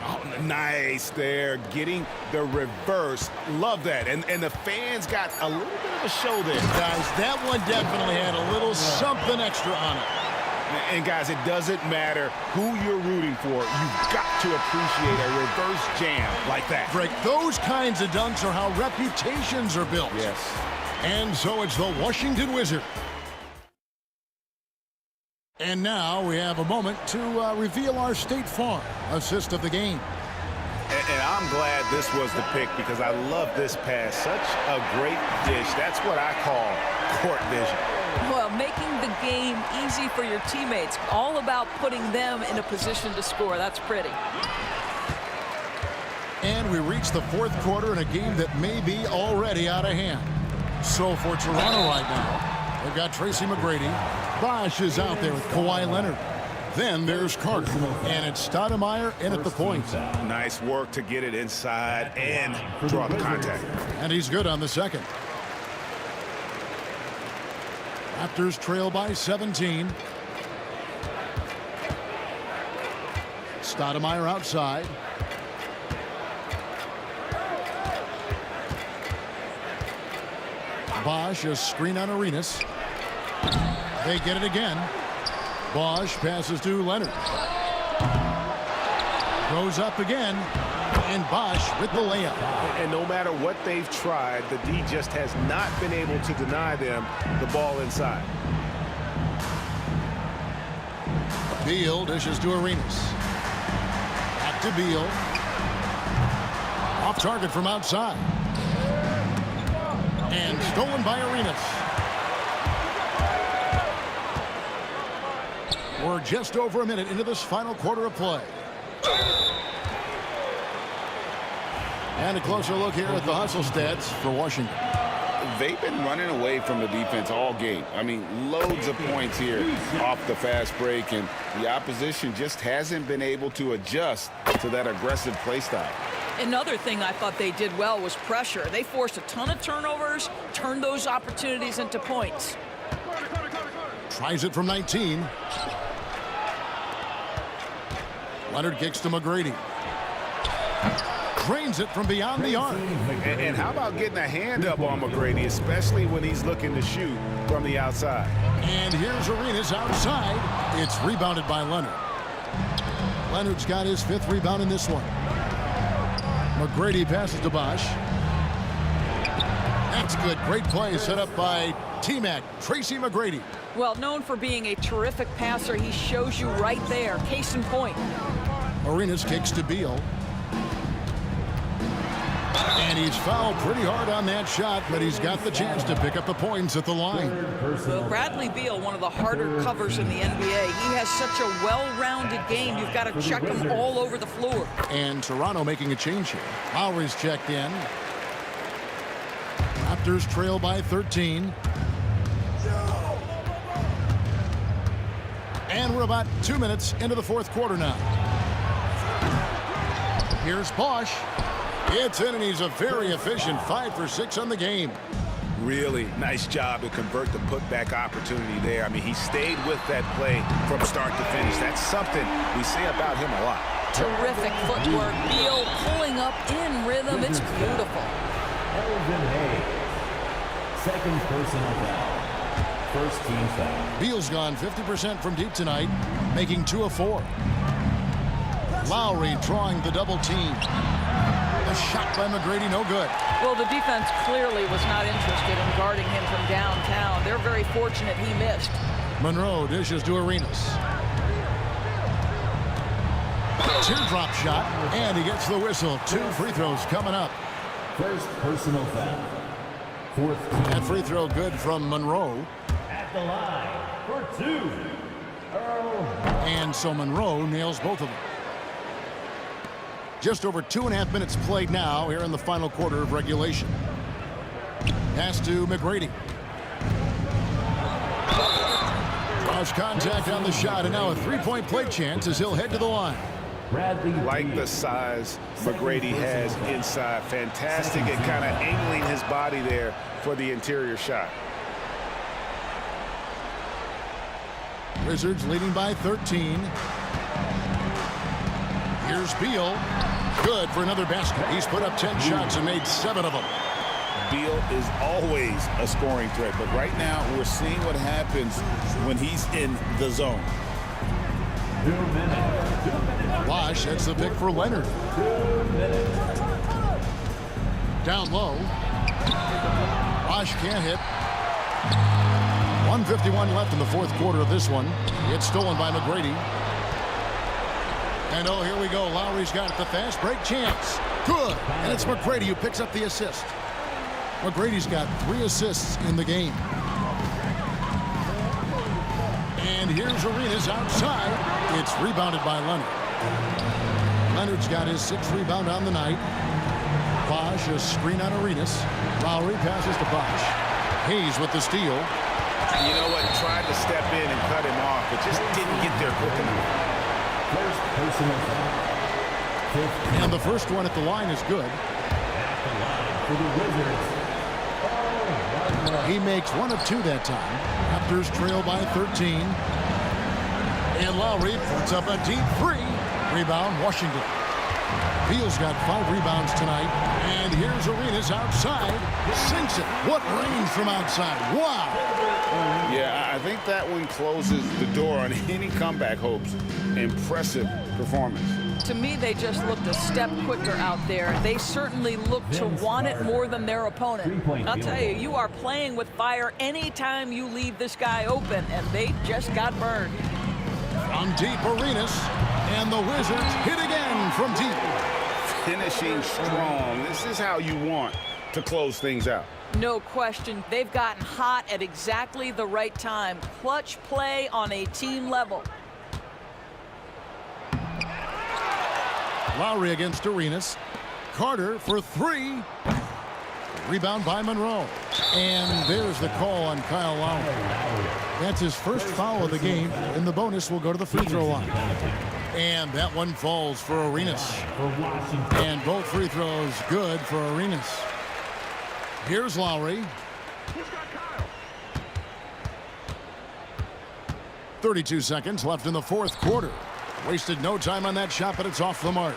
Oh, nice there. Getting the reverse. Love that. And the fans got a little bit of a show there. Guys, that one definitely had a little something extra on it. And guys, it doesn't matter who you're rooting for. You've got to appreciate a reverse jam like that. Greg, those kinds of dunks are how reputations are built. Yes. And so it's the Washington Wizards. And now we have a moment to reveal our State Farm assist of the game. And I'm glad this was the pick because I love this pass. Such a great dish. That's what I call court vision. Well, making the game easy for your teammates. All about putting them in a position to score. That's pretty. And we reach the 4th quarter in a game that may be already out of hand. So for Toronto right now, They've got Tracy McGrady. Bosch is out there with Kawhi Leonard. Then there's Carter. And it's Stoudemire in at the point. Nice work to get it inside and draw the contact. And he's good on the second. Raptors trail by 17. Stoudemire outside. Bosch, a screen on Arenas. They get it again. Bosch passes to Leonard. Goes up again. And Bosch with the layup. And no matter what they've tried, the D just has not been able to deny them the ball inside. Beal dishes to Arenas. Back to Beal. Off target from outside. And stolen by Arenas. We're just over a minute into this final quarter of play. And a closer look here at the hustle stats for Washington. They've been running away from the defense all game. I mean, loads of points here off the fast break, and the opposition just hasn't been able to adjust to that aggressive play style. Another thing I thought they did well was pressure. They forced a ton of turnovers, turned those opportunities into points. Tries it from 19. Leonard kicks to McGrady. Drains it from beyond the arc. And how about getting a hand up on McGrady, especially when he's looking to shoot from the outside. And here's Arenas outside. It's rebounded by Leonard. Leonard's got his 5th rebound in this one. McGrady passes to Bosch. That's good. Great play set up by T-Mac, Tracy McGrady. Well, known for being a terrific passer, he shows you right there. Case in point. Arenas kicks to Beal. And he's fouled pretty hard on that shot, but he's got the chance to pick up the points at the line. Well, Bradley Beal, one of the harder covers in the NBA. He has such a well-rounded game. You've got to check him all over the floor. And Toronto making a change here. Lowry's checked in. Raptors trail by 13. And we're about 2 minutes into the 4th quarter now. Here's Bosch. It's in, and he's a very efficient 5 for 6 on the game. Really nice job to convert the putback opportunity there. I mean, he stayed with that play from start to finish. That's something we say about him a lot. Terrific footwork. Beal pulling up in rhythm. It's beautiful. Elvin Hayes. Second personal foul. First team foul. Beal's gone 50% from deep tonight, making 2 of 4. Lowry drawing the double team. The shot by McGrady, no good. Well, the defense clearly was not interested in guarding him from downtown. They're very fortunate he missed. Monroe dishes to Arenas. Teardrop shot, and he gets the whistle. 2 free throws coming up. First personal foul. Fourth team. That free throw good from Monroe. At the line for 2. And so Monroe nails both of them. Just over 2.5 minutes played now here in the final quarter of regulation. Pass to McGrady. Draws contact on the shot, and now a 3-point play chance as he'll head to the line. Like the size McGrady has inside. Fantastic at kind of angling his body there for the interior shot. Wizards leading by 13. Here's Beal. Good for another basket. He's put up 10 shots and made 7 of them. Beal is always a scoring threat, but right now we're seeing what happens when he's in the zone. 2 minutes. Bosch, that's the pick for Leonard. 2 minutes. Down low. Bosch can't hit. 1:51 left in the 4th quarter of this one. It's stolen by McGrady. And oh, here we go. Lowry's got the fast break chance. Good. And it's McGrady who picks up the assist. McGrady's got 3 assists in the game. And here's Arenas outside. It's rebounded by Leonard. Leonard's got his 6th rebound on the night. Bosch, a screen on Arenas. Lowry passes to Bosch. Hayes with the steal. You know what? Tried to step in and cut him off, but just didn't get there quick enough. First personal foul. And the first one at the line is good. At the line for the Wizards. He makes 1 of 2 that time. Raptors trail by 13. And Lowry puts up a deep 3. Rebound, Washington. Beal's got 5 rebounds tonight. And here's Arenas outside. Sinks it. What range from outside. Wow. Yeah, I think that one closes the door on any comeback hopes. Impressive performance. To me, they just looked a step quicker out there. They certainly look to want it more than their opponent. I'll tell you, you are playing with fire anytime you leave this guy open, and they just got burned. From deep, Arenas. And the Wizards hit again from deep. Finishing strong. This is how you want to close things out. No question. They've gotten hot at exactly the right time. Clutch play on a team level. Lowry against Arenas. Carter for 3. Rebound by Monroe. And there's the call on Kyle Lowry. That's his first foul of the game, and the bonus will go to the free throw line. And that one falls for Arenas. And both free throws good for Arenas. Here's Lowry. 32 seconds left in the fourth quarter. Wasted no time on that shot, but it's off the mark.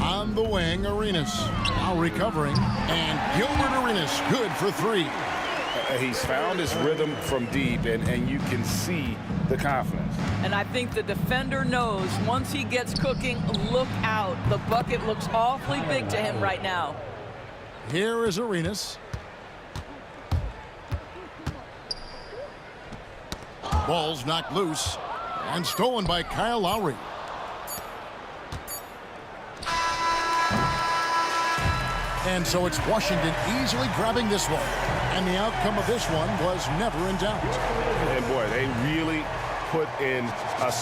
On the wing, Arenas. Now recovering. And Gilbert Arenas, good for 3. He's found his rhythm from deep, and you can see the confidence. And I think the defender knows once he gets cooking, look out. The bucket looks awfully big to him right now. Here is Arenas. Ball's knocked loose and stolen by Kyle Lowry. And so it's Washington easily grabbing this one. And the outcome of this one was never in doubt. And boy, they really put in a...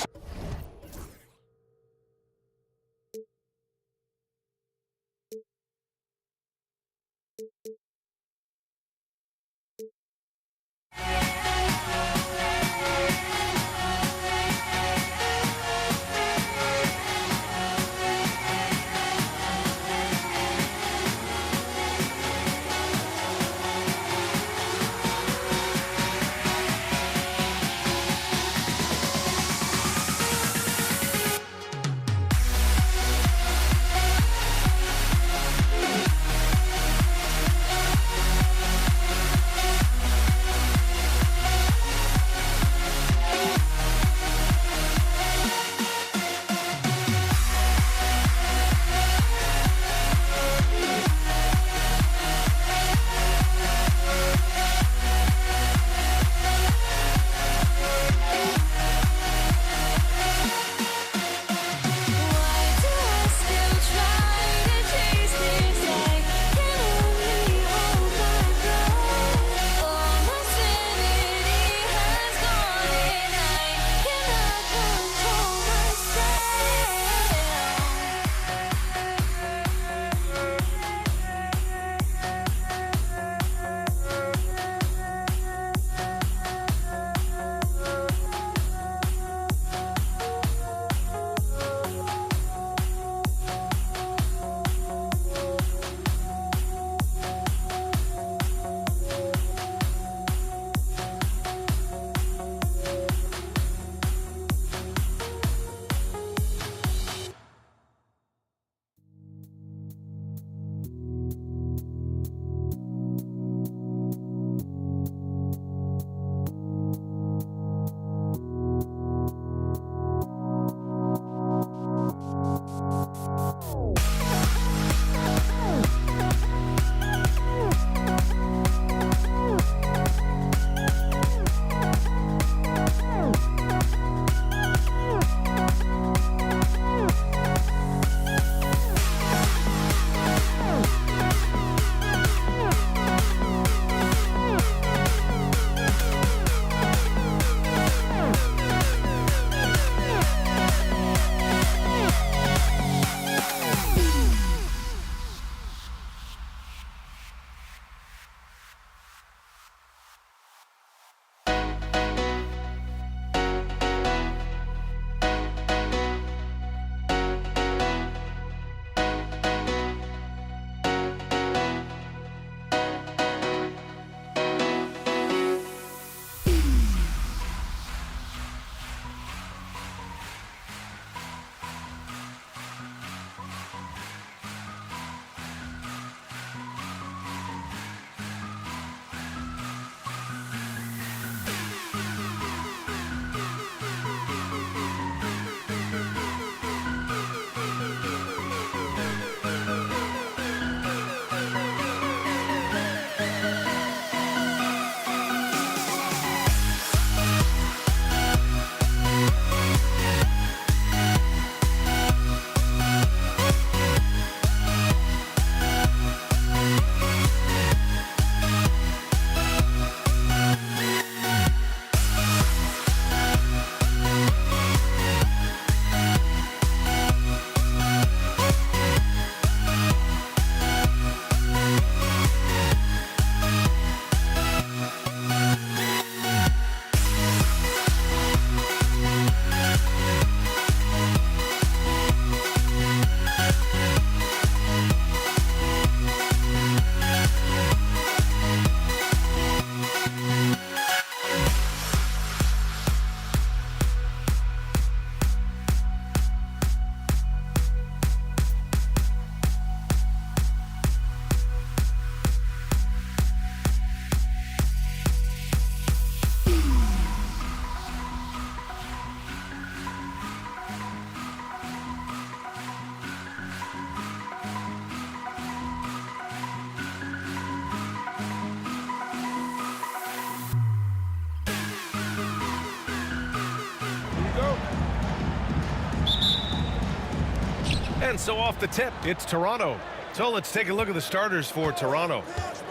And so off the tip, it's Toronto. So let's take a look at the starters for Toronto.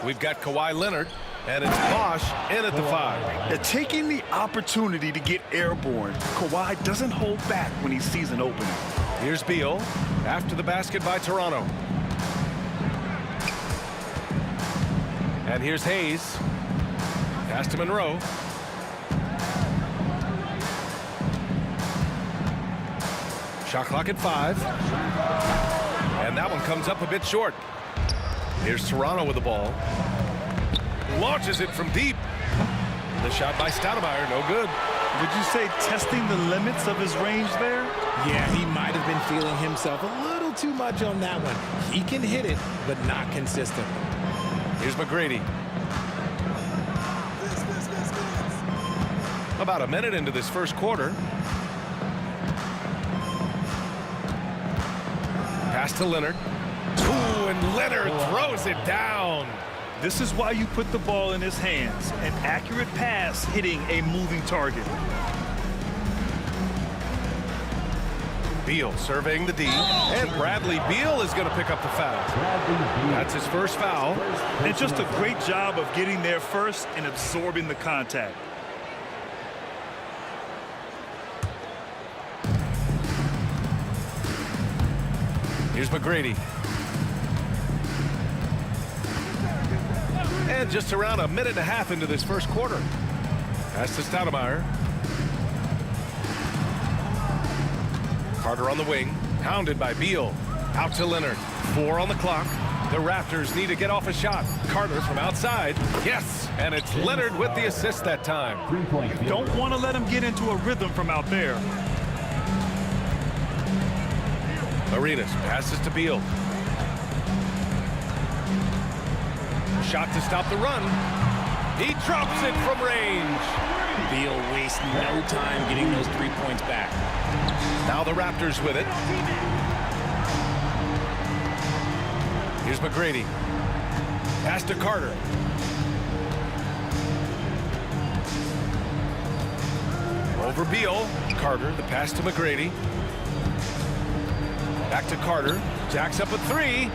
We've got Kawhi Leonard, and it's Bosch in at the 5. They're taking the opportunity to get airborne. Kawhi doesn't hold back when he sees an opening. Here's Beal after the basket by Toronto. And here's Hayes. Pass to Monroe. Shot clock at 5. And that one comes up a bit short. Here's Toronto with the ball. Launches it from deep. The shot by Stoudemire, no good. Would you say testing the limits of his range there? Yeah, he might have been feeling himself a little too much on that one. He can hit it, but not consistent. Here's McGrady. About a minute into this first quarter. Pass to Leonard. Ooh, and Leonard throws it down. This is why you put the ball in his hands. An accurate pass hitting a moving target. Beal surveying the D, and Bradley Beal is going to pick up the foul. That's his first foul. And just a great job of getting there first and absorbing the contact. Here's McGrady. And just around a minute and a half into this first quarter. Pass to Stoudemire. Carter on the wing, hounded by Beal. Out to Leonard. 4 on the clock. The Raptors need to get off a shot. Carter from outside. Yes, and it's Leonard with the assist that time. You don't want to let him get into a rhythm from out there. Arenas passes to Beal. Shot to stop the run. He drops it from range. Beal wastes no time getting those 3 points back. Now the Raptors with it. Here's McGrady. Pass to Carter. Over Beal. Carter, the pass to McGrady. Back to Carter. Jacks up a 3.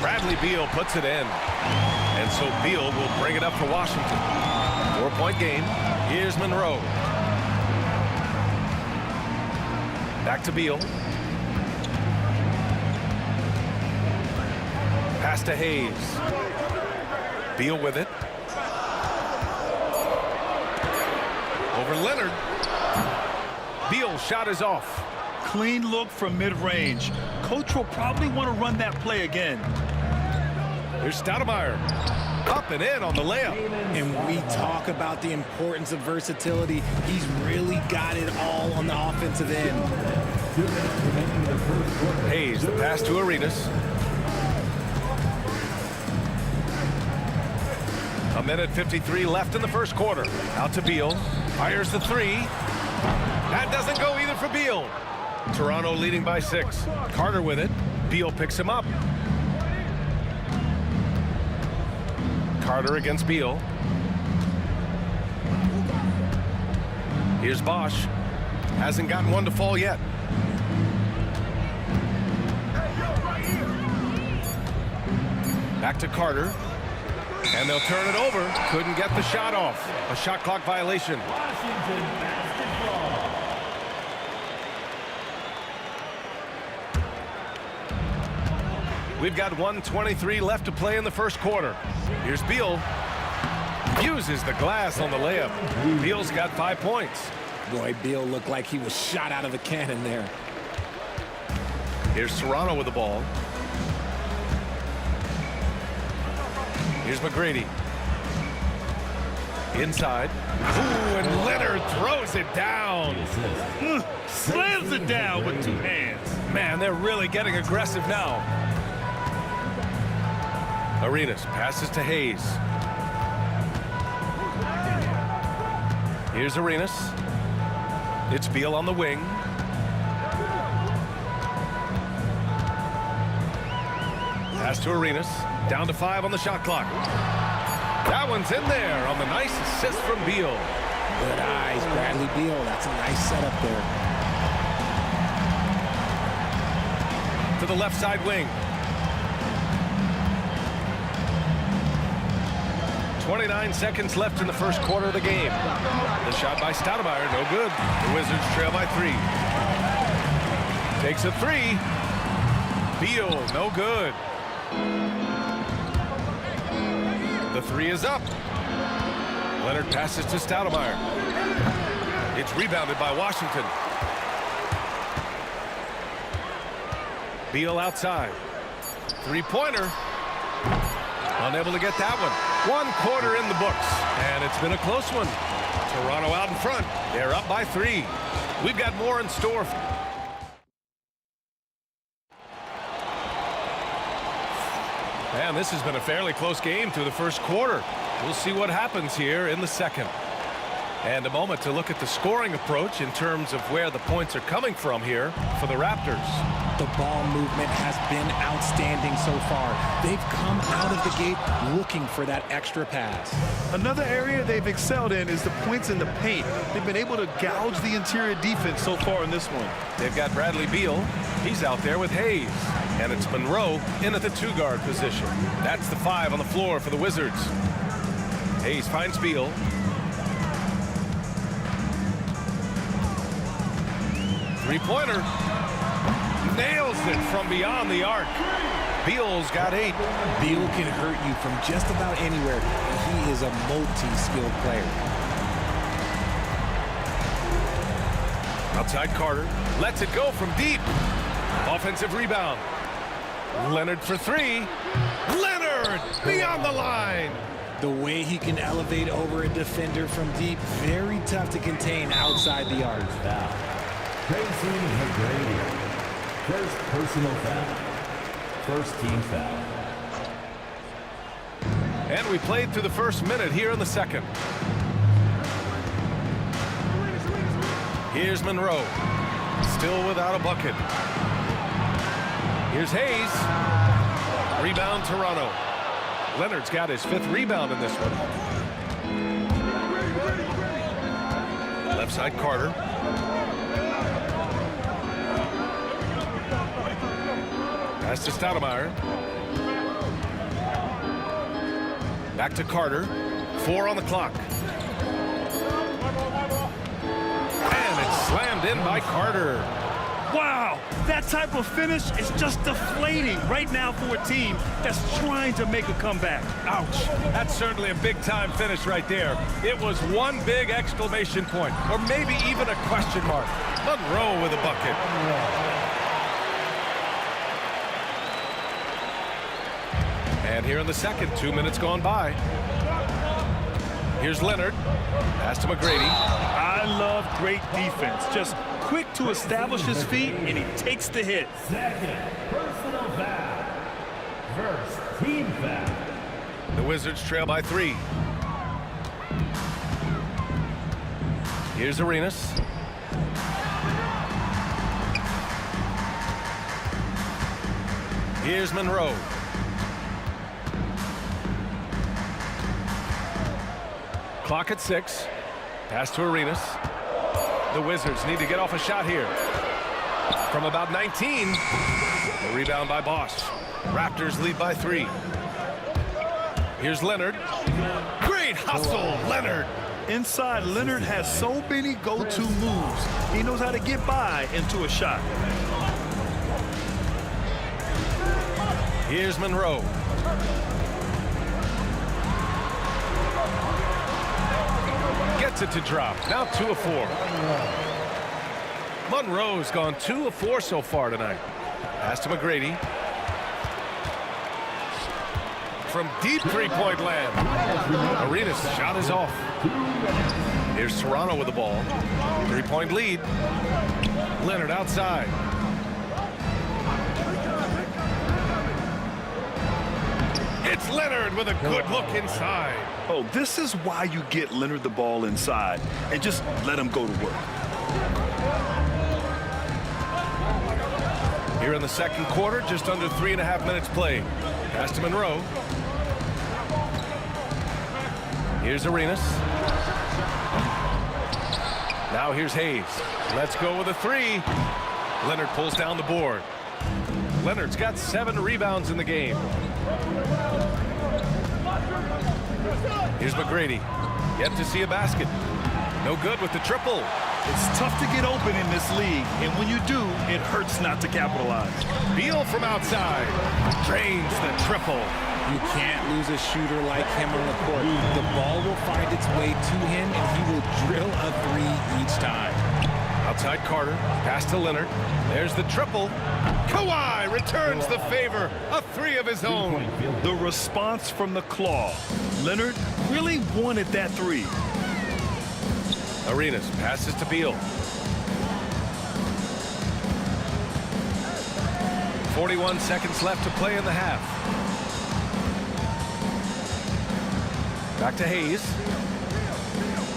Bradley Beal puts it in. And so Beal will bring it up for Washington. 4-point game. Here's Monroe. Back to Beal. Pass to Hayes. Beal with it. Over Leonard. Beal's shot is off. Clean look from mid-range. Coach will probably want to run that play again. Here's Stoudemire. Up and in on the layup. And we talk about the importance of versatility. He's really got it all on the offensive end. Hayes, the pass to Arenas. A minute 53 left in the first quarter. Out to Beal. Fires the 3. That doesn't go either for Beal. Toronto leading by 6. Carter with it. Beal picks him up. Carter against Beal. Here's Bosch. Hasn't gotten one to fall yet. Back to Carter. And they'll turn it over. Couldn't get the shot off. A shot clock violation. We've got 1:23 left to play in the first quarter. Here's Beal. Uses the glass on the layup. Beal's got 5 points. Boy, Beal looked like he was shot out of a cannon there. Here's Toronto with the ball. Here's McGrady. Inside. Ooh, and Leonard throws it down. Slams it down with 2 hands. Man, they're really getting aggressive now. Arenas passes to Hayes. Here's Arenas. It's Beal on the wing. Pass to Arenas. Down to 5 on the shot clock. That one's in there on the nice assist from Beal. Good eyes, Bradley Beal. That's a nice setup there. to the left side wing. 29 seconds left in the first quarter of the game. The shot by Stoudemire, no good. The Wizards trail by 3. Takes a 3. Beal, no good. The 3 is up. Leonard passes to Stoudemire. It's rebounded by Washington. Beal outside. Three-pointer. Unable to get that one. 1 quarter in the books, and it's been a close one. Toronto out in front. They're up by 3. We've got more in store. And this has been a fairly close game through the first quarter. We'll see what happens here in the second. And a moment to look at the scoring approach in terms of where the points are coming from here for the Raptors. The ball movement has been outstanding so far. They've come out of the gate looking for that extra pass. Another area they've excelled in is the points in the paint. They've been able to gouge the interior defense so far in this one. They've got Bradley Beal. He's out there with Hayes. And it's Monroe in at the 2-guard position. That's the 5 on the floor for the Wizards. Hayes finds Beal. Three-pointer. Nails it from beyond the arc. Beal's got 8. Beal can hurt you from just about anywhere, and he is a multi-skilled player. Outside Carter. Lets it go from deep. Offensive rebound. Leonard for 3. Leonard beyond the line. The way he can elevate over a defender from deep, very tough to contain outside the arc. Facing McGrady. First personal foul. First team foul. And we played through the first minute here in the second. Here's Monroe. Still without a bucket. Here's Hayes. Rebound Toronto. Leonard's got his 5th rebound in this one. Left side Carter. Pass to Stoudemire. Back to Carter. 4 on the clock. And it's slammed in by Carter. Wow, that type of finish is just deflating right now for a team that's trying to make a comeback. Ouch. That's certainly a big-time finish right there. It was one big exclamation point, or maybe even a question mark. Monroe with a bucket. And here in the second, 2 minutes gone by. Here's Leonard. Pass to McGrady. I love great defense. Just quick to establish his feet, and he takes the hit. Second personal foul. First team foul. The Wizards trail by 3. Here's Arenas. Here's Monroe. Clock at 6. Pass to Arenas. The Wizards need to get off a shot here. From about 19. A rebound by Bosch. Raptors lead by 3. Here's Leonard. Great hustle, Leonard. Inside, Leonard has so many go-to moves. He knows how to get by into a shot. Here's Monroe. Gets it to drop. Now 2 of 4. Monroe's gone 2 of 4 so far tonight. Pass to McGrady. From deep 3-point land. Arenas' shot is off. Here's Toronto with the ball. 3-point lead. Leonard outside. It's Leonard with a good look inside. Oh, this is why you get Leonard the ball inside and just let him go to work. Here in the second quarter, just under 3.5 minutes played. Pass to Monroe. Here's Arenas. Now here's Hayes. Let's go with a 3. Leonard pulls down the board. Leonard's got 7 rebounds in the game. Here's McGrady. Yet to see a basket. No good with the triple. It's tough to get open in this league, and when you do, it hurts not to capitalize. Beal from outside. Drains the triple. You can't lose a shooter like him on the court. The ball will find its way to him, and he will drill a 3 each time. Outside Carter. Pass to Leonard. There's the triple. Kawhi returns the favor. A 3 of his own. The response from the claw. Leonard really wanted that 3. Arenas passes to Beal. 41 seconds left to play in the half. Back to Hayes.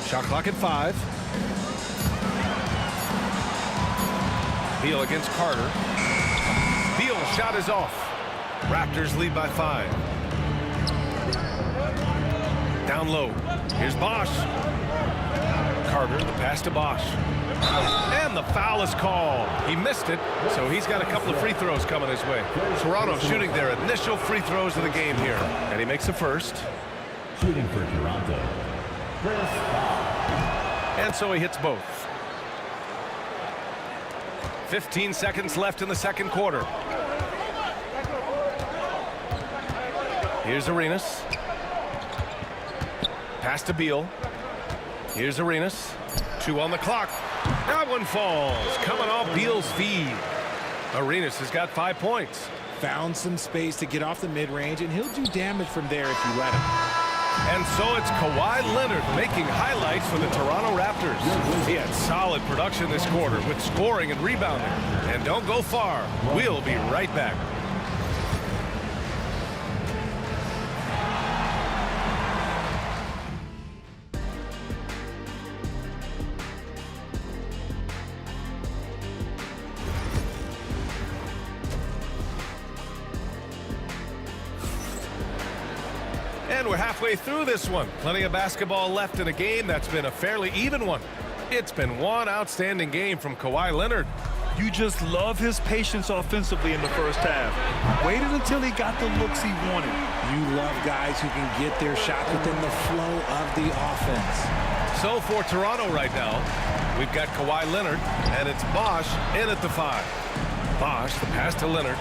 Shot clock at 5. Beal against Carter. Beal's shot is off. Raptors lead by 5. Down low. Here's Bosch. Carter, the pass to Bosch. And the foul is called. He missed it, so he's got a couple of free throws coming his way. Toronto shooting their initial free throws of the game here. And he makes the first. Shooting for Toronto, Chris. And so he hits both. 15 seconds left in the second quarter. Here's Arenas. Pass to Beal. Here's Arenas. 2 on the clock. That one falls. Coming off Beal's feed. Arenas has got 5 points. Found some space to get off the mid-range, and he'll do damage from there if you let him. And so it's Kawhi Leonard making highlights for the Toronto Raptors. He had solid production this quarter with scoring and rebounding. And don't go far. We'll be right back. And we're halfway through this one. Plenty of basketball left in a game that's been a fairly even one. It's been one outstanding game from Kawhi Leonard. You just love his patience offensively in the first half. Waited until he got the looks he wanted. You love guys who can get their shot within the flow of the offense. So for Toronto right now, we've got Kawhi Leonard, and it's Bosch in at the 5. Bosch, the pass to Leonard.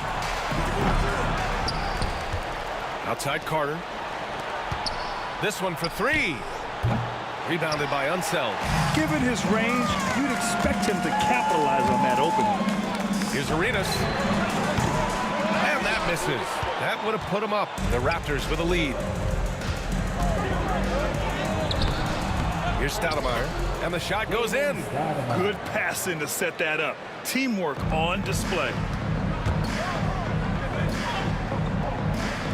Outside Carter. This one for 3. Rebounded by Unseld. Given his range, you'd expect him to capitalize on that opening. Here's Arenas. And that misses. That would have put him up. The Raptors with a lead. Here's Stoudemire. And the shot goes in. Good passing to set that up. Teamwork on display.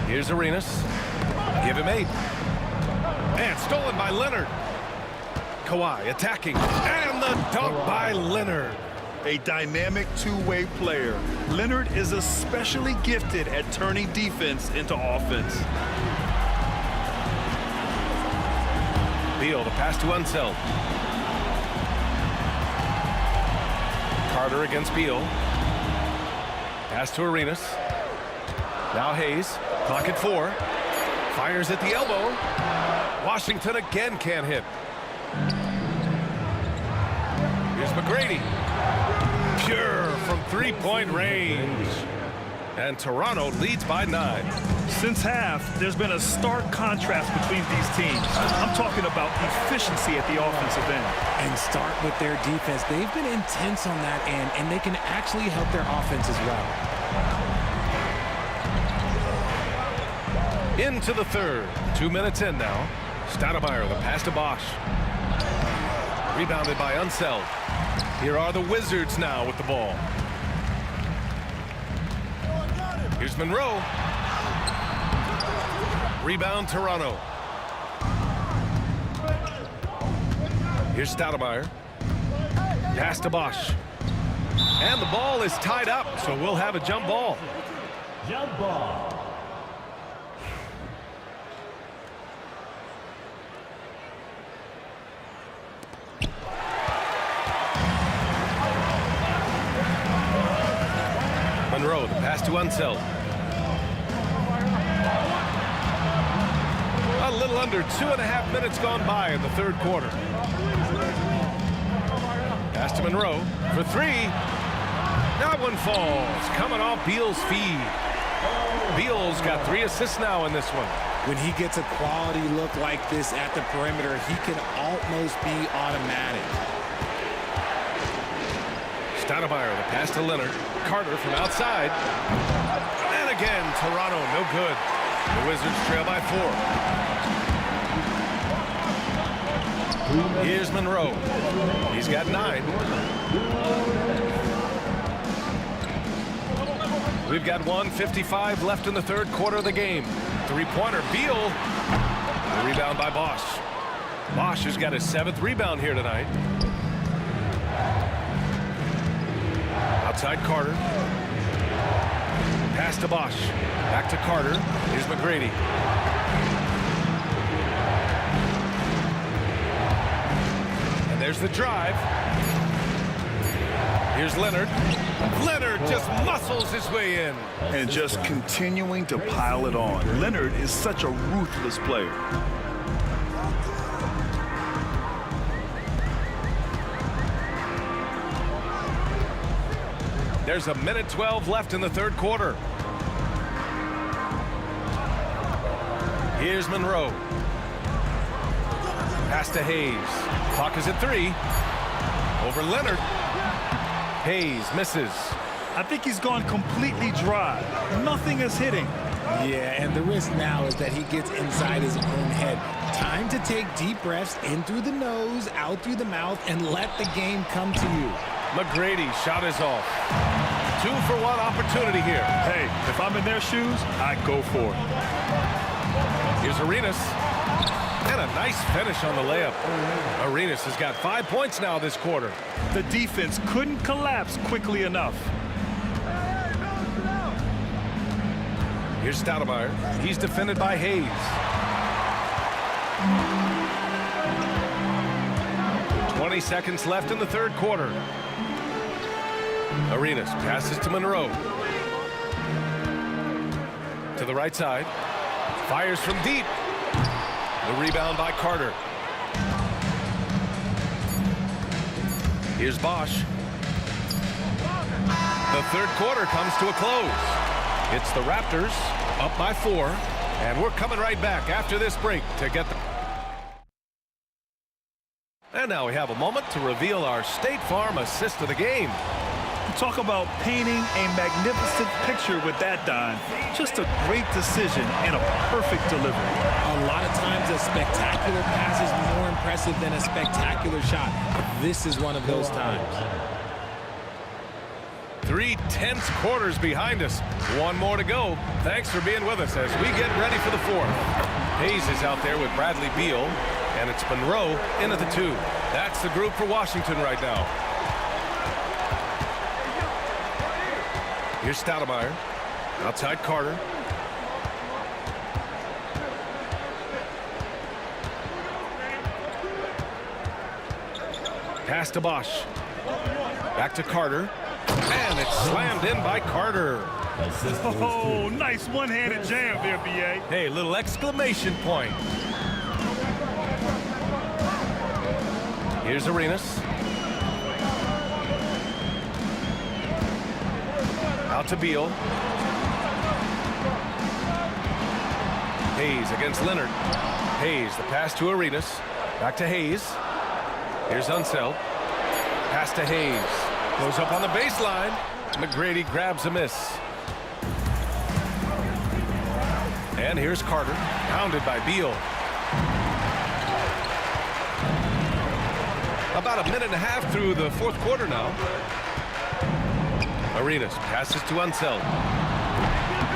Here's Arenas. Give him 8. And stolen by Leonard. Kawhi attacking. And the dunk by Leonard. A dynamic two-way player. Leonard is especially gifted at turning defense into offense. Beal, the pass to Unseld. Carter against Beal. Pass to Arenas. Now Hayes. Clock at 4. Fires at the elbow. Washington again can't hit. Here's McGrady. Pure from three-point range. And Toronto leads by 9. Since half, there's been a stark contrast between these teams. I'm talking about efficiency at the offensive end. And start with their defense. They've been intense on that end, and they can actually help their offense as well. Into the third. 2 minutes in now. Stoudemire, the pass to Bosch. Rebounded by Unseld. Here are the Wizards now with the ball. Here's Monroe. Rebound Toronto. Here's Stoudemire. Pass to Bosch. And the ball is tied up, so we'll have a jump ball. Jump ball. Monroe, the pass to Unseld. A little under 2.5 minutes gone by in the third quarter. Pass to Monroe for three. That one falls, coming off Beal's feed. Beal's got 3 assists now in this one. When he gets a quality look like this at the perimeter, he can almost be automatic. Stoudemire, the pass to Leonard. Carter from outside. And again, Toronto, no good. The Wizards trail by 4. Here's Monroe. He's got 9. We've got 1:55 left in the third quarter of the game. Three-pointer, Beal. The rebound by Bosch. Bosch has got his 7th rebound here tonight. Outside Carter. Pass to Bosch. Back to Carter. Here's McGrady. And there's the drive. Here's Leonard. Leonard just muscles his way in. And just continuing to pile it on. Leonard is such a ruthless player. There's 1:12 left in the third quarter. Here's Monroe. Pass to Hayes. Clock is at 3. Over Leonard. Hayes misses. I think he's gone completely dry. Nothing is hitting. Yeah, and the risk now is that he gets inside his own head. Time to take deep breaths in through the nose, out through the mouth, and let the game come to you. McGrady shot is off. 2-for-1 opportunity here. Hey, if I'm in their shoes, I go for it. Here's Arenas. And a nice finish on the layup. Arenas has got 5 points now this quarter. The defense couldn't collapse quickly enough. Here's Stoudemire. He's defended by Hayes. "20 seconds left in the third quarter. Arenas passes to Monroe. To the right side. Fires from deep. The rebound by Carter. Here's Bosch. The third quarter comes to a close. It's the Raptors up by 4, and we're coming right back after this break to get the... And now we have a moment to reveal our State Farm assist of the game. Talk about painting a magnificent picture with that, Don. Just a great decision and a perfect delivery. A lot of times a spectacular pass is more impressive than a spectacular shot. This is one of those times. 3 tense quarters behind us. 1 more to go. Thanks for being with us as we get ready for the 4th. Hayes is out there with Bradley Beal, and it's Monroe in at the 2. That's the group for Washington right now. Here's Stoudemire. Outside Carter. Pass to Bosch. Back to Carter. And it's slammed in by Carter. Oh, nice one-handed jam there, B.A. Hey, little exclamation point. Here's Arenas. Out to Beal. Hayes against Leonard. Hayes, the pass to Arenas. Back to Hayes. Here's Unseld. Pass to Hayes. Goes up on the baseline. McGrady grabs a miss. And here's Carter. Pounded by Beal. About 1.5 minutes through the fourth quarter now. Arenas passes to Unseld.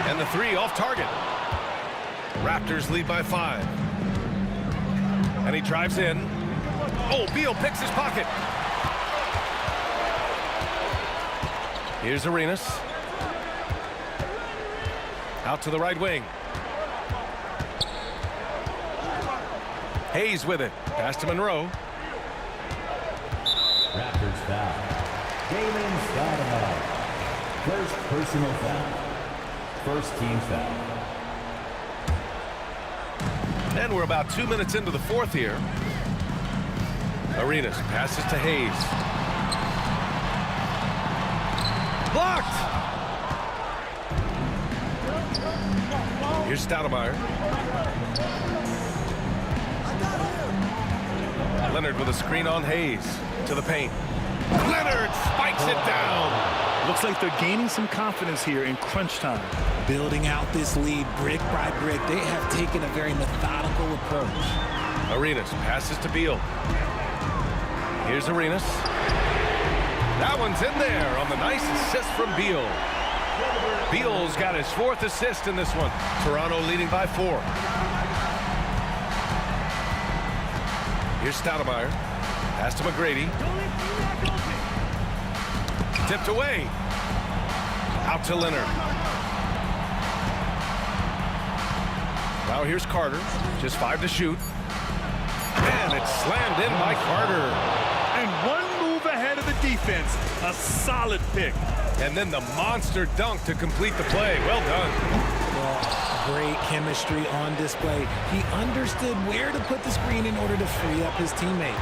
And the 3 off target. Raptors lead by 5. And he drives in. Oh, Beal picks his pocket. Here's Arenas. Out to the right wing. Hayes with it. Pass to Monroe. Raptors foul. Damon Stoudemire. First personal foul. First team foul. And we're about 2 minutes into the fourth here. Arenas passes to Hayes. Blocked! Here's Stoudemire. Leonard with a screen on Hayes. To the paint. Leonard spikes it down. Looks like they're gaining some confidence here in crunch time. Building out this lead brick by brick. They have taken a very methodical approach. Arenas passes to Beal. Here's Arenas. That one's in there on the nice assist from Beal. Beal's got his 4th assist in this one. Toronto leading by 4. Here's Stoudemire. Pass to McGrady. Tipped away. Out to Leonard. Now here's Carter. Just 5 to shoot. And it's slammed in by Carter. And one move ahead of the defense. A solid pick. And then the monster dunk to complete the play. Well done. Well, great chemistry on display. He understood where to put the screen in order to free up his teammate.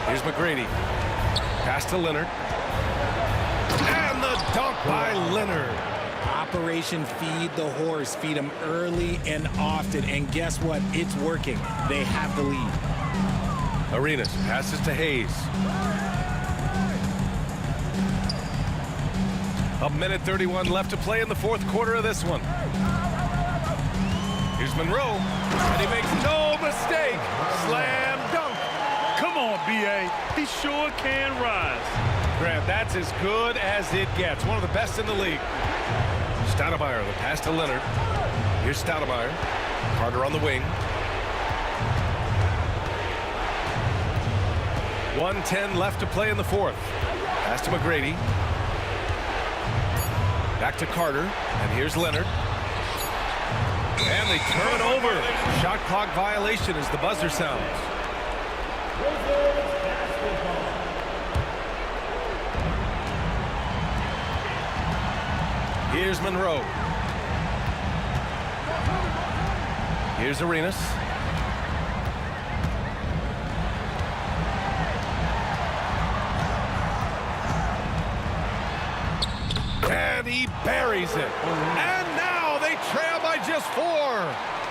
Here's McGrady. Pass to Leonard. And the dunk by Leonard. Operation Feed the Horse. Feed him early and often. And guess what? It's working. They have the lead. Arenas passes to Hayes. 1:31 left to play in the 4th quarter of this one. Here's Monroe. And he makes no mistake. Slam dunk. Come on, B.A. He sure can rise. Grant, that's as good as it gets. One of the best in the league. Stoudemire, the pass to Leonard. Here's Stoudemire. Carter on the wing. 1:10 left to play in the 4th. Pass to McGrady. Back to Carter. And here's Leonard. And they turn over. Shot clock violation as the buzzer sounds. Here's Monroe. Here's Arenas. And he buries it. And now they trail by just 4.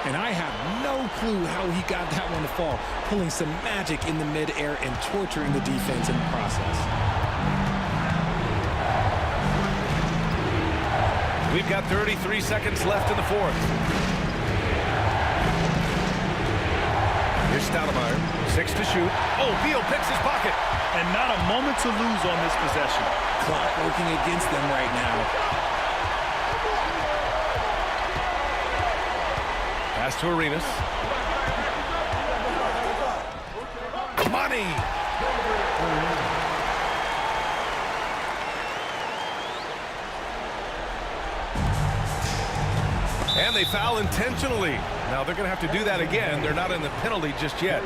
And I have no clue how he got that one to fall. Pulling some magic in the midair and torturing the defense in the process. We've got 33 seconds left in the 4th. Here's Stoudemire. 6 to shoot. Oh, Beal picks his pocket. And not a moment to lose on this possession. Clock working against them right now. Pass to Arenas. Money. And they foul intentionally. Now they're going to have to do that again. They're not in the penalty just yet.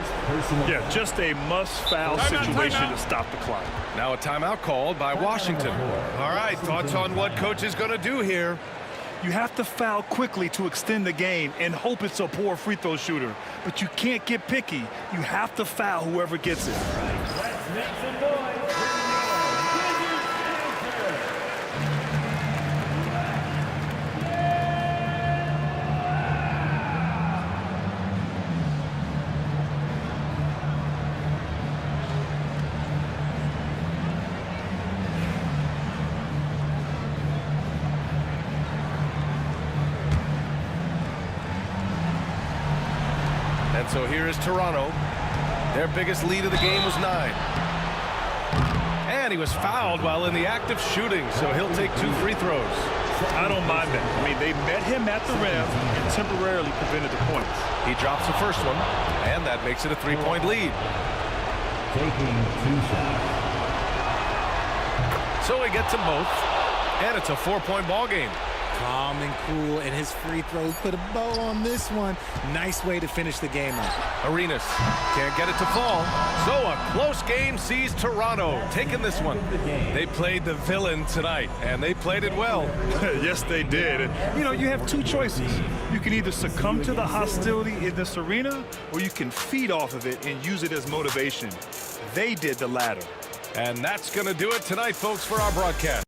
Yeah, just a must-foul situation to stop the clock. Now a timeout called by Washington. All right, thoughts on what coach is going to do here? You have to foul quickly to extend the game and hope it's a poor free throw shooter. But you can't get picky. You have to foul whoever gets it. Let's make some noise. And so here is Toronto. Their biggest lead of the game was 9. And he was fouled while in the act of shooting, so he'll take 2 free throws. I don't mind that. I mean, they met him at the rim and temporarily prevented the points. He drops the first one, and that makes it a 3-point lead. Taking 2 shots. So he gets them both, and it's a 4-point ball game. Calm and cool, and his free throws put a bow on this one. Nice way to finish the game up. Arenas can't get it to fall. So a close game sees Toronto taking this one. They played the villain tonight, and they played it well. Yes, they did. And, you know, you have two choices. You can either succumb to the hostility in this arena, or you can feed off of it and use it as motivation. They did the latter. And that's going to do it tonight, folks, for our broadcast.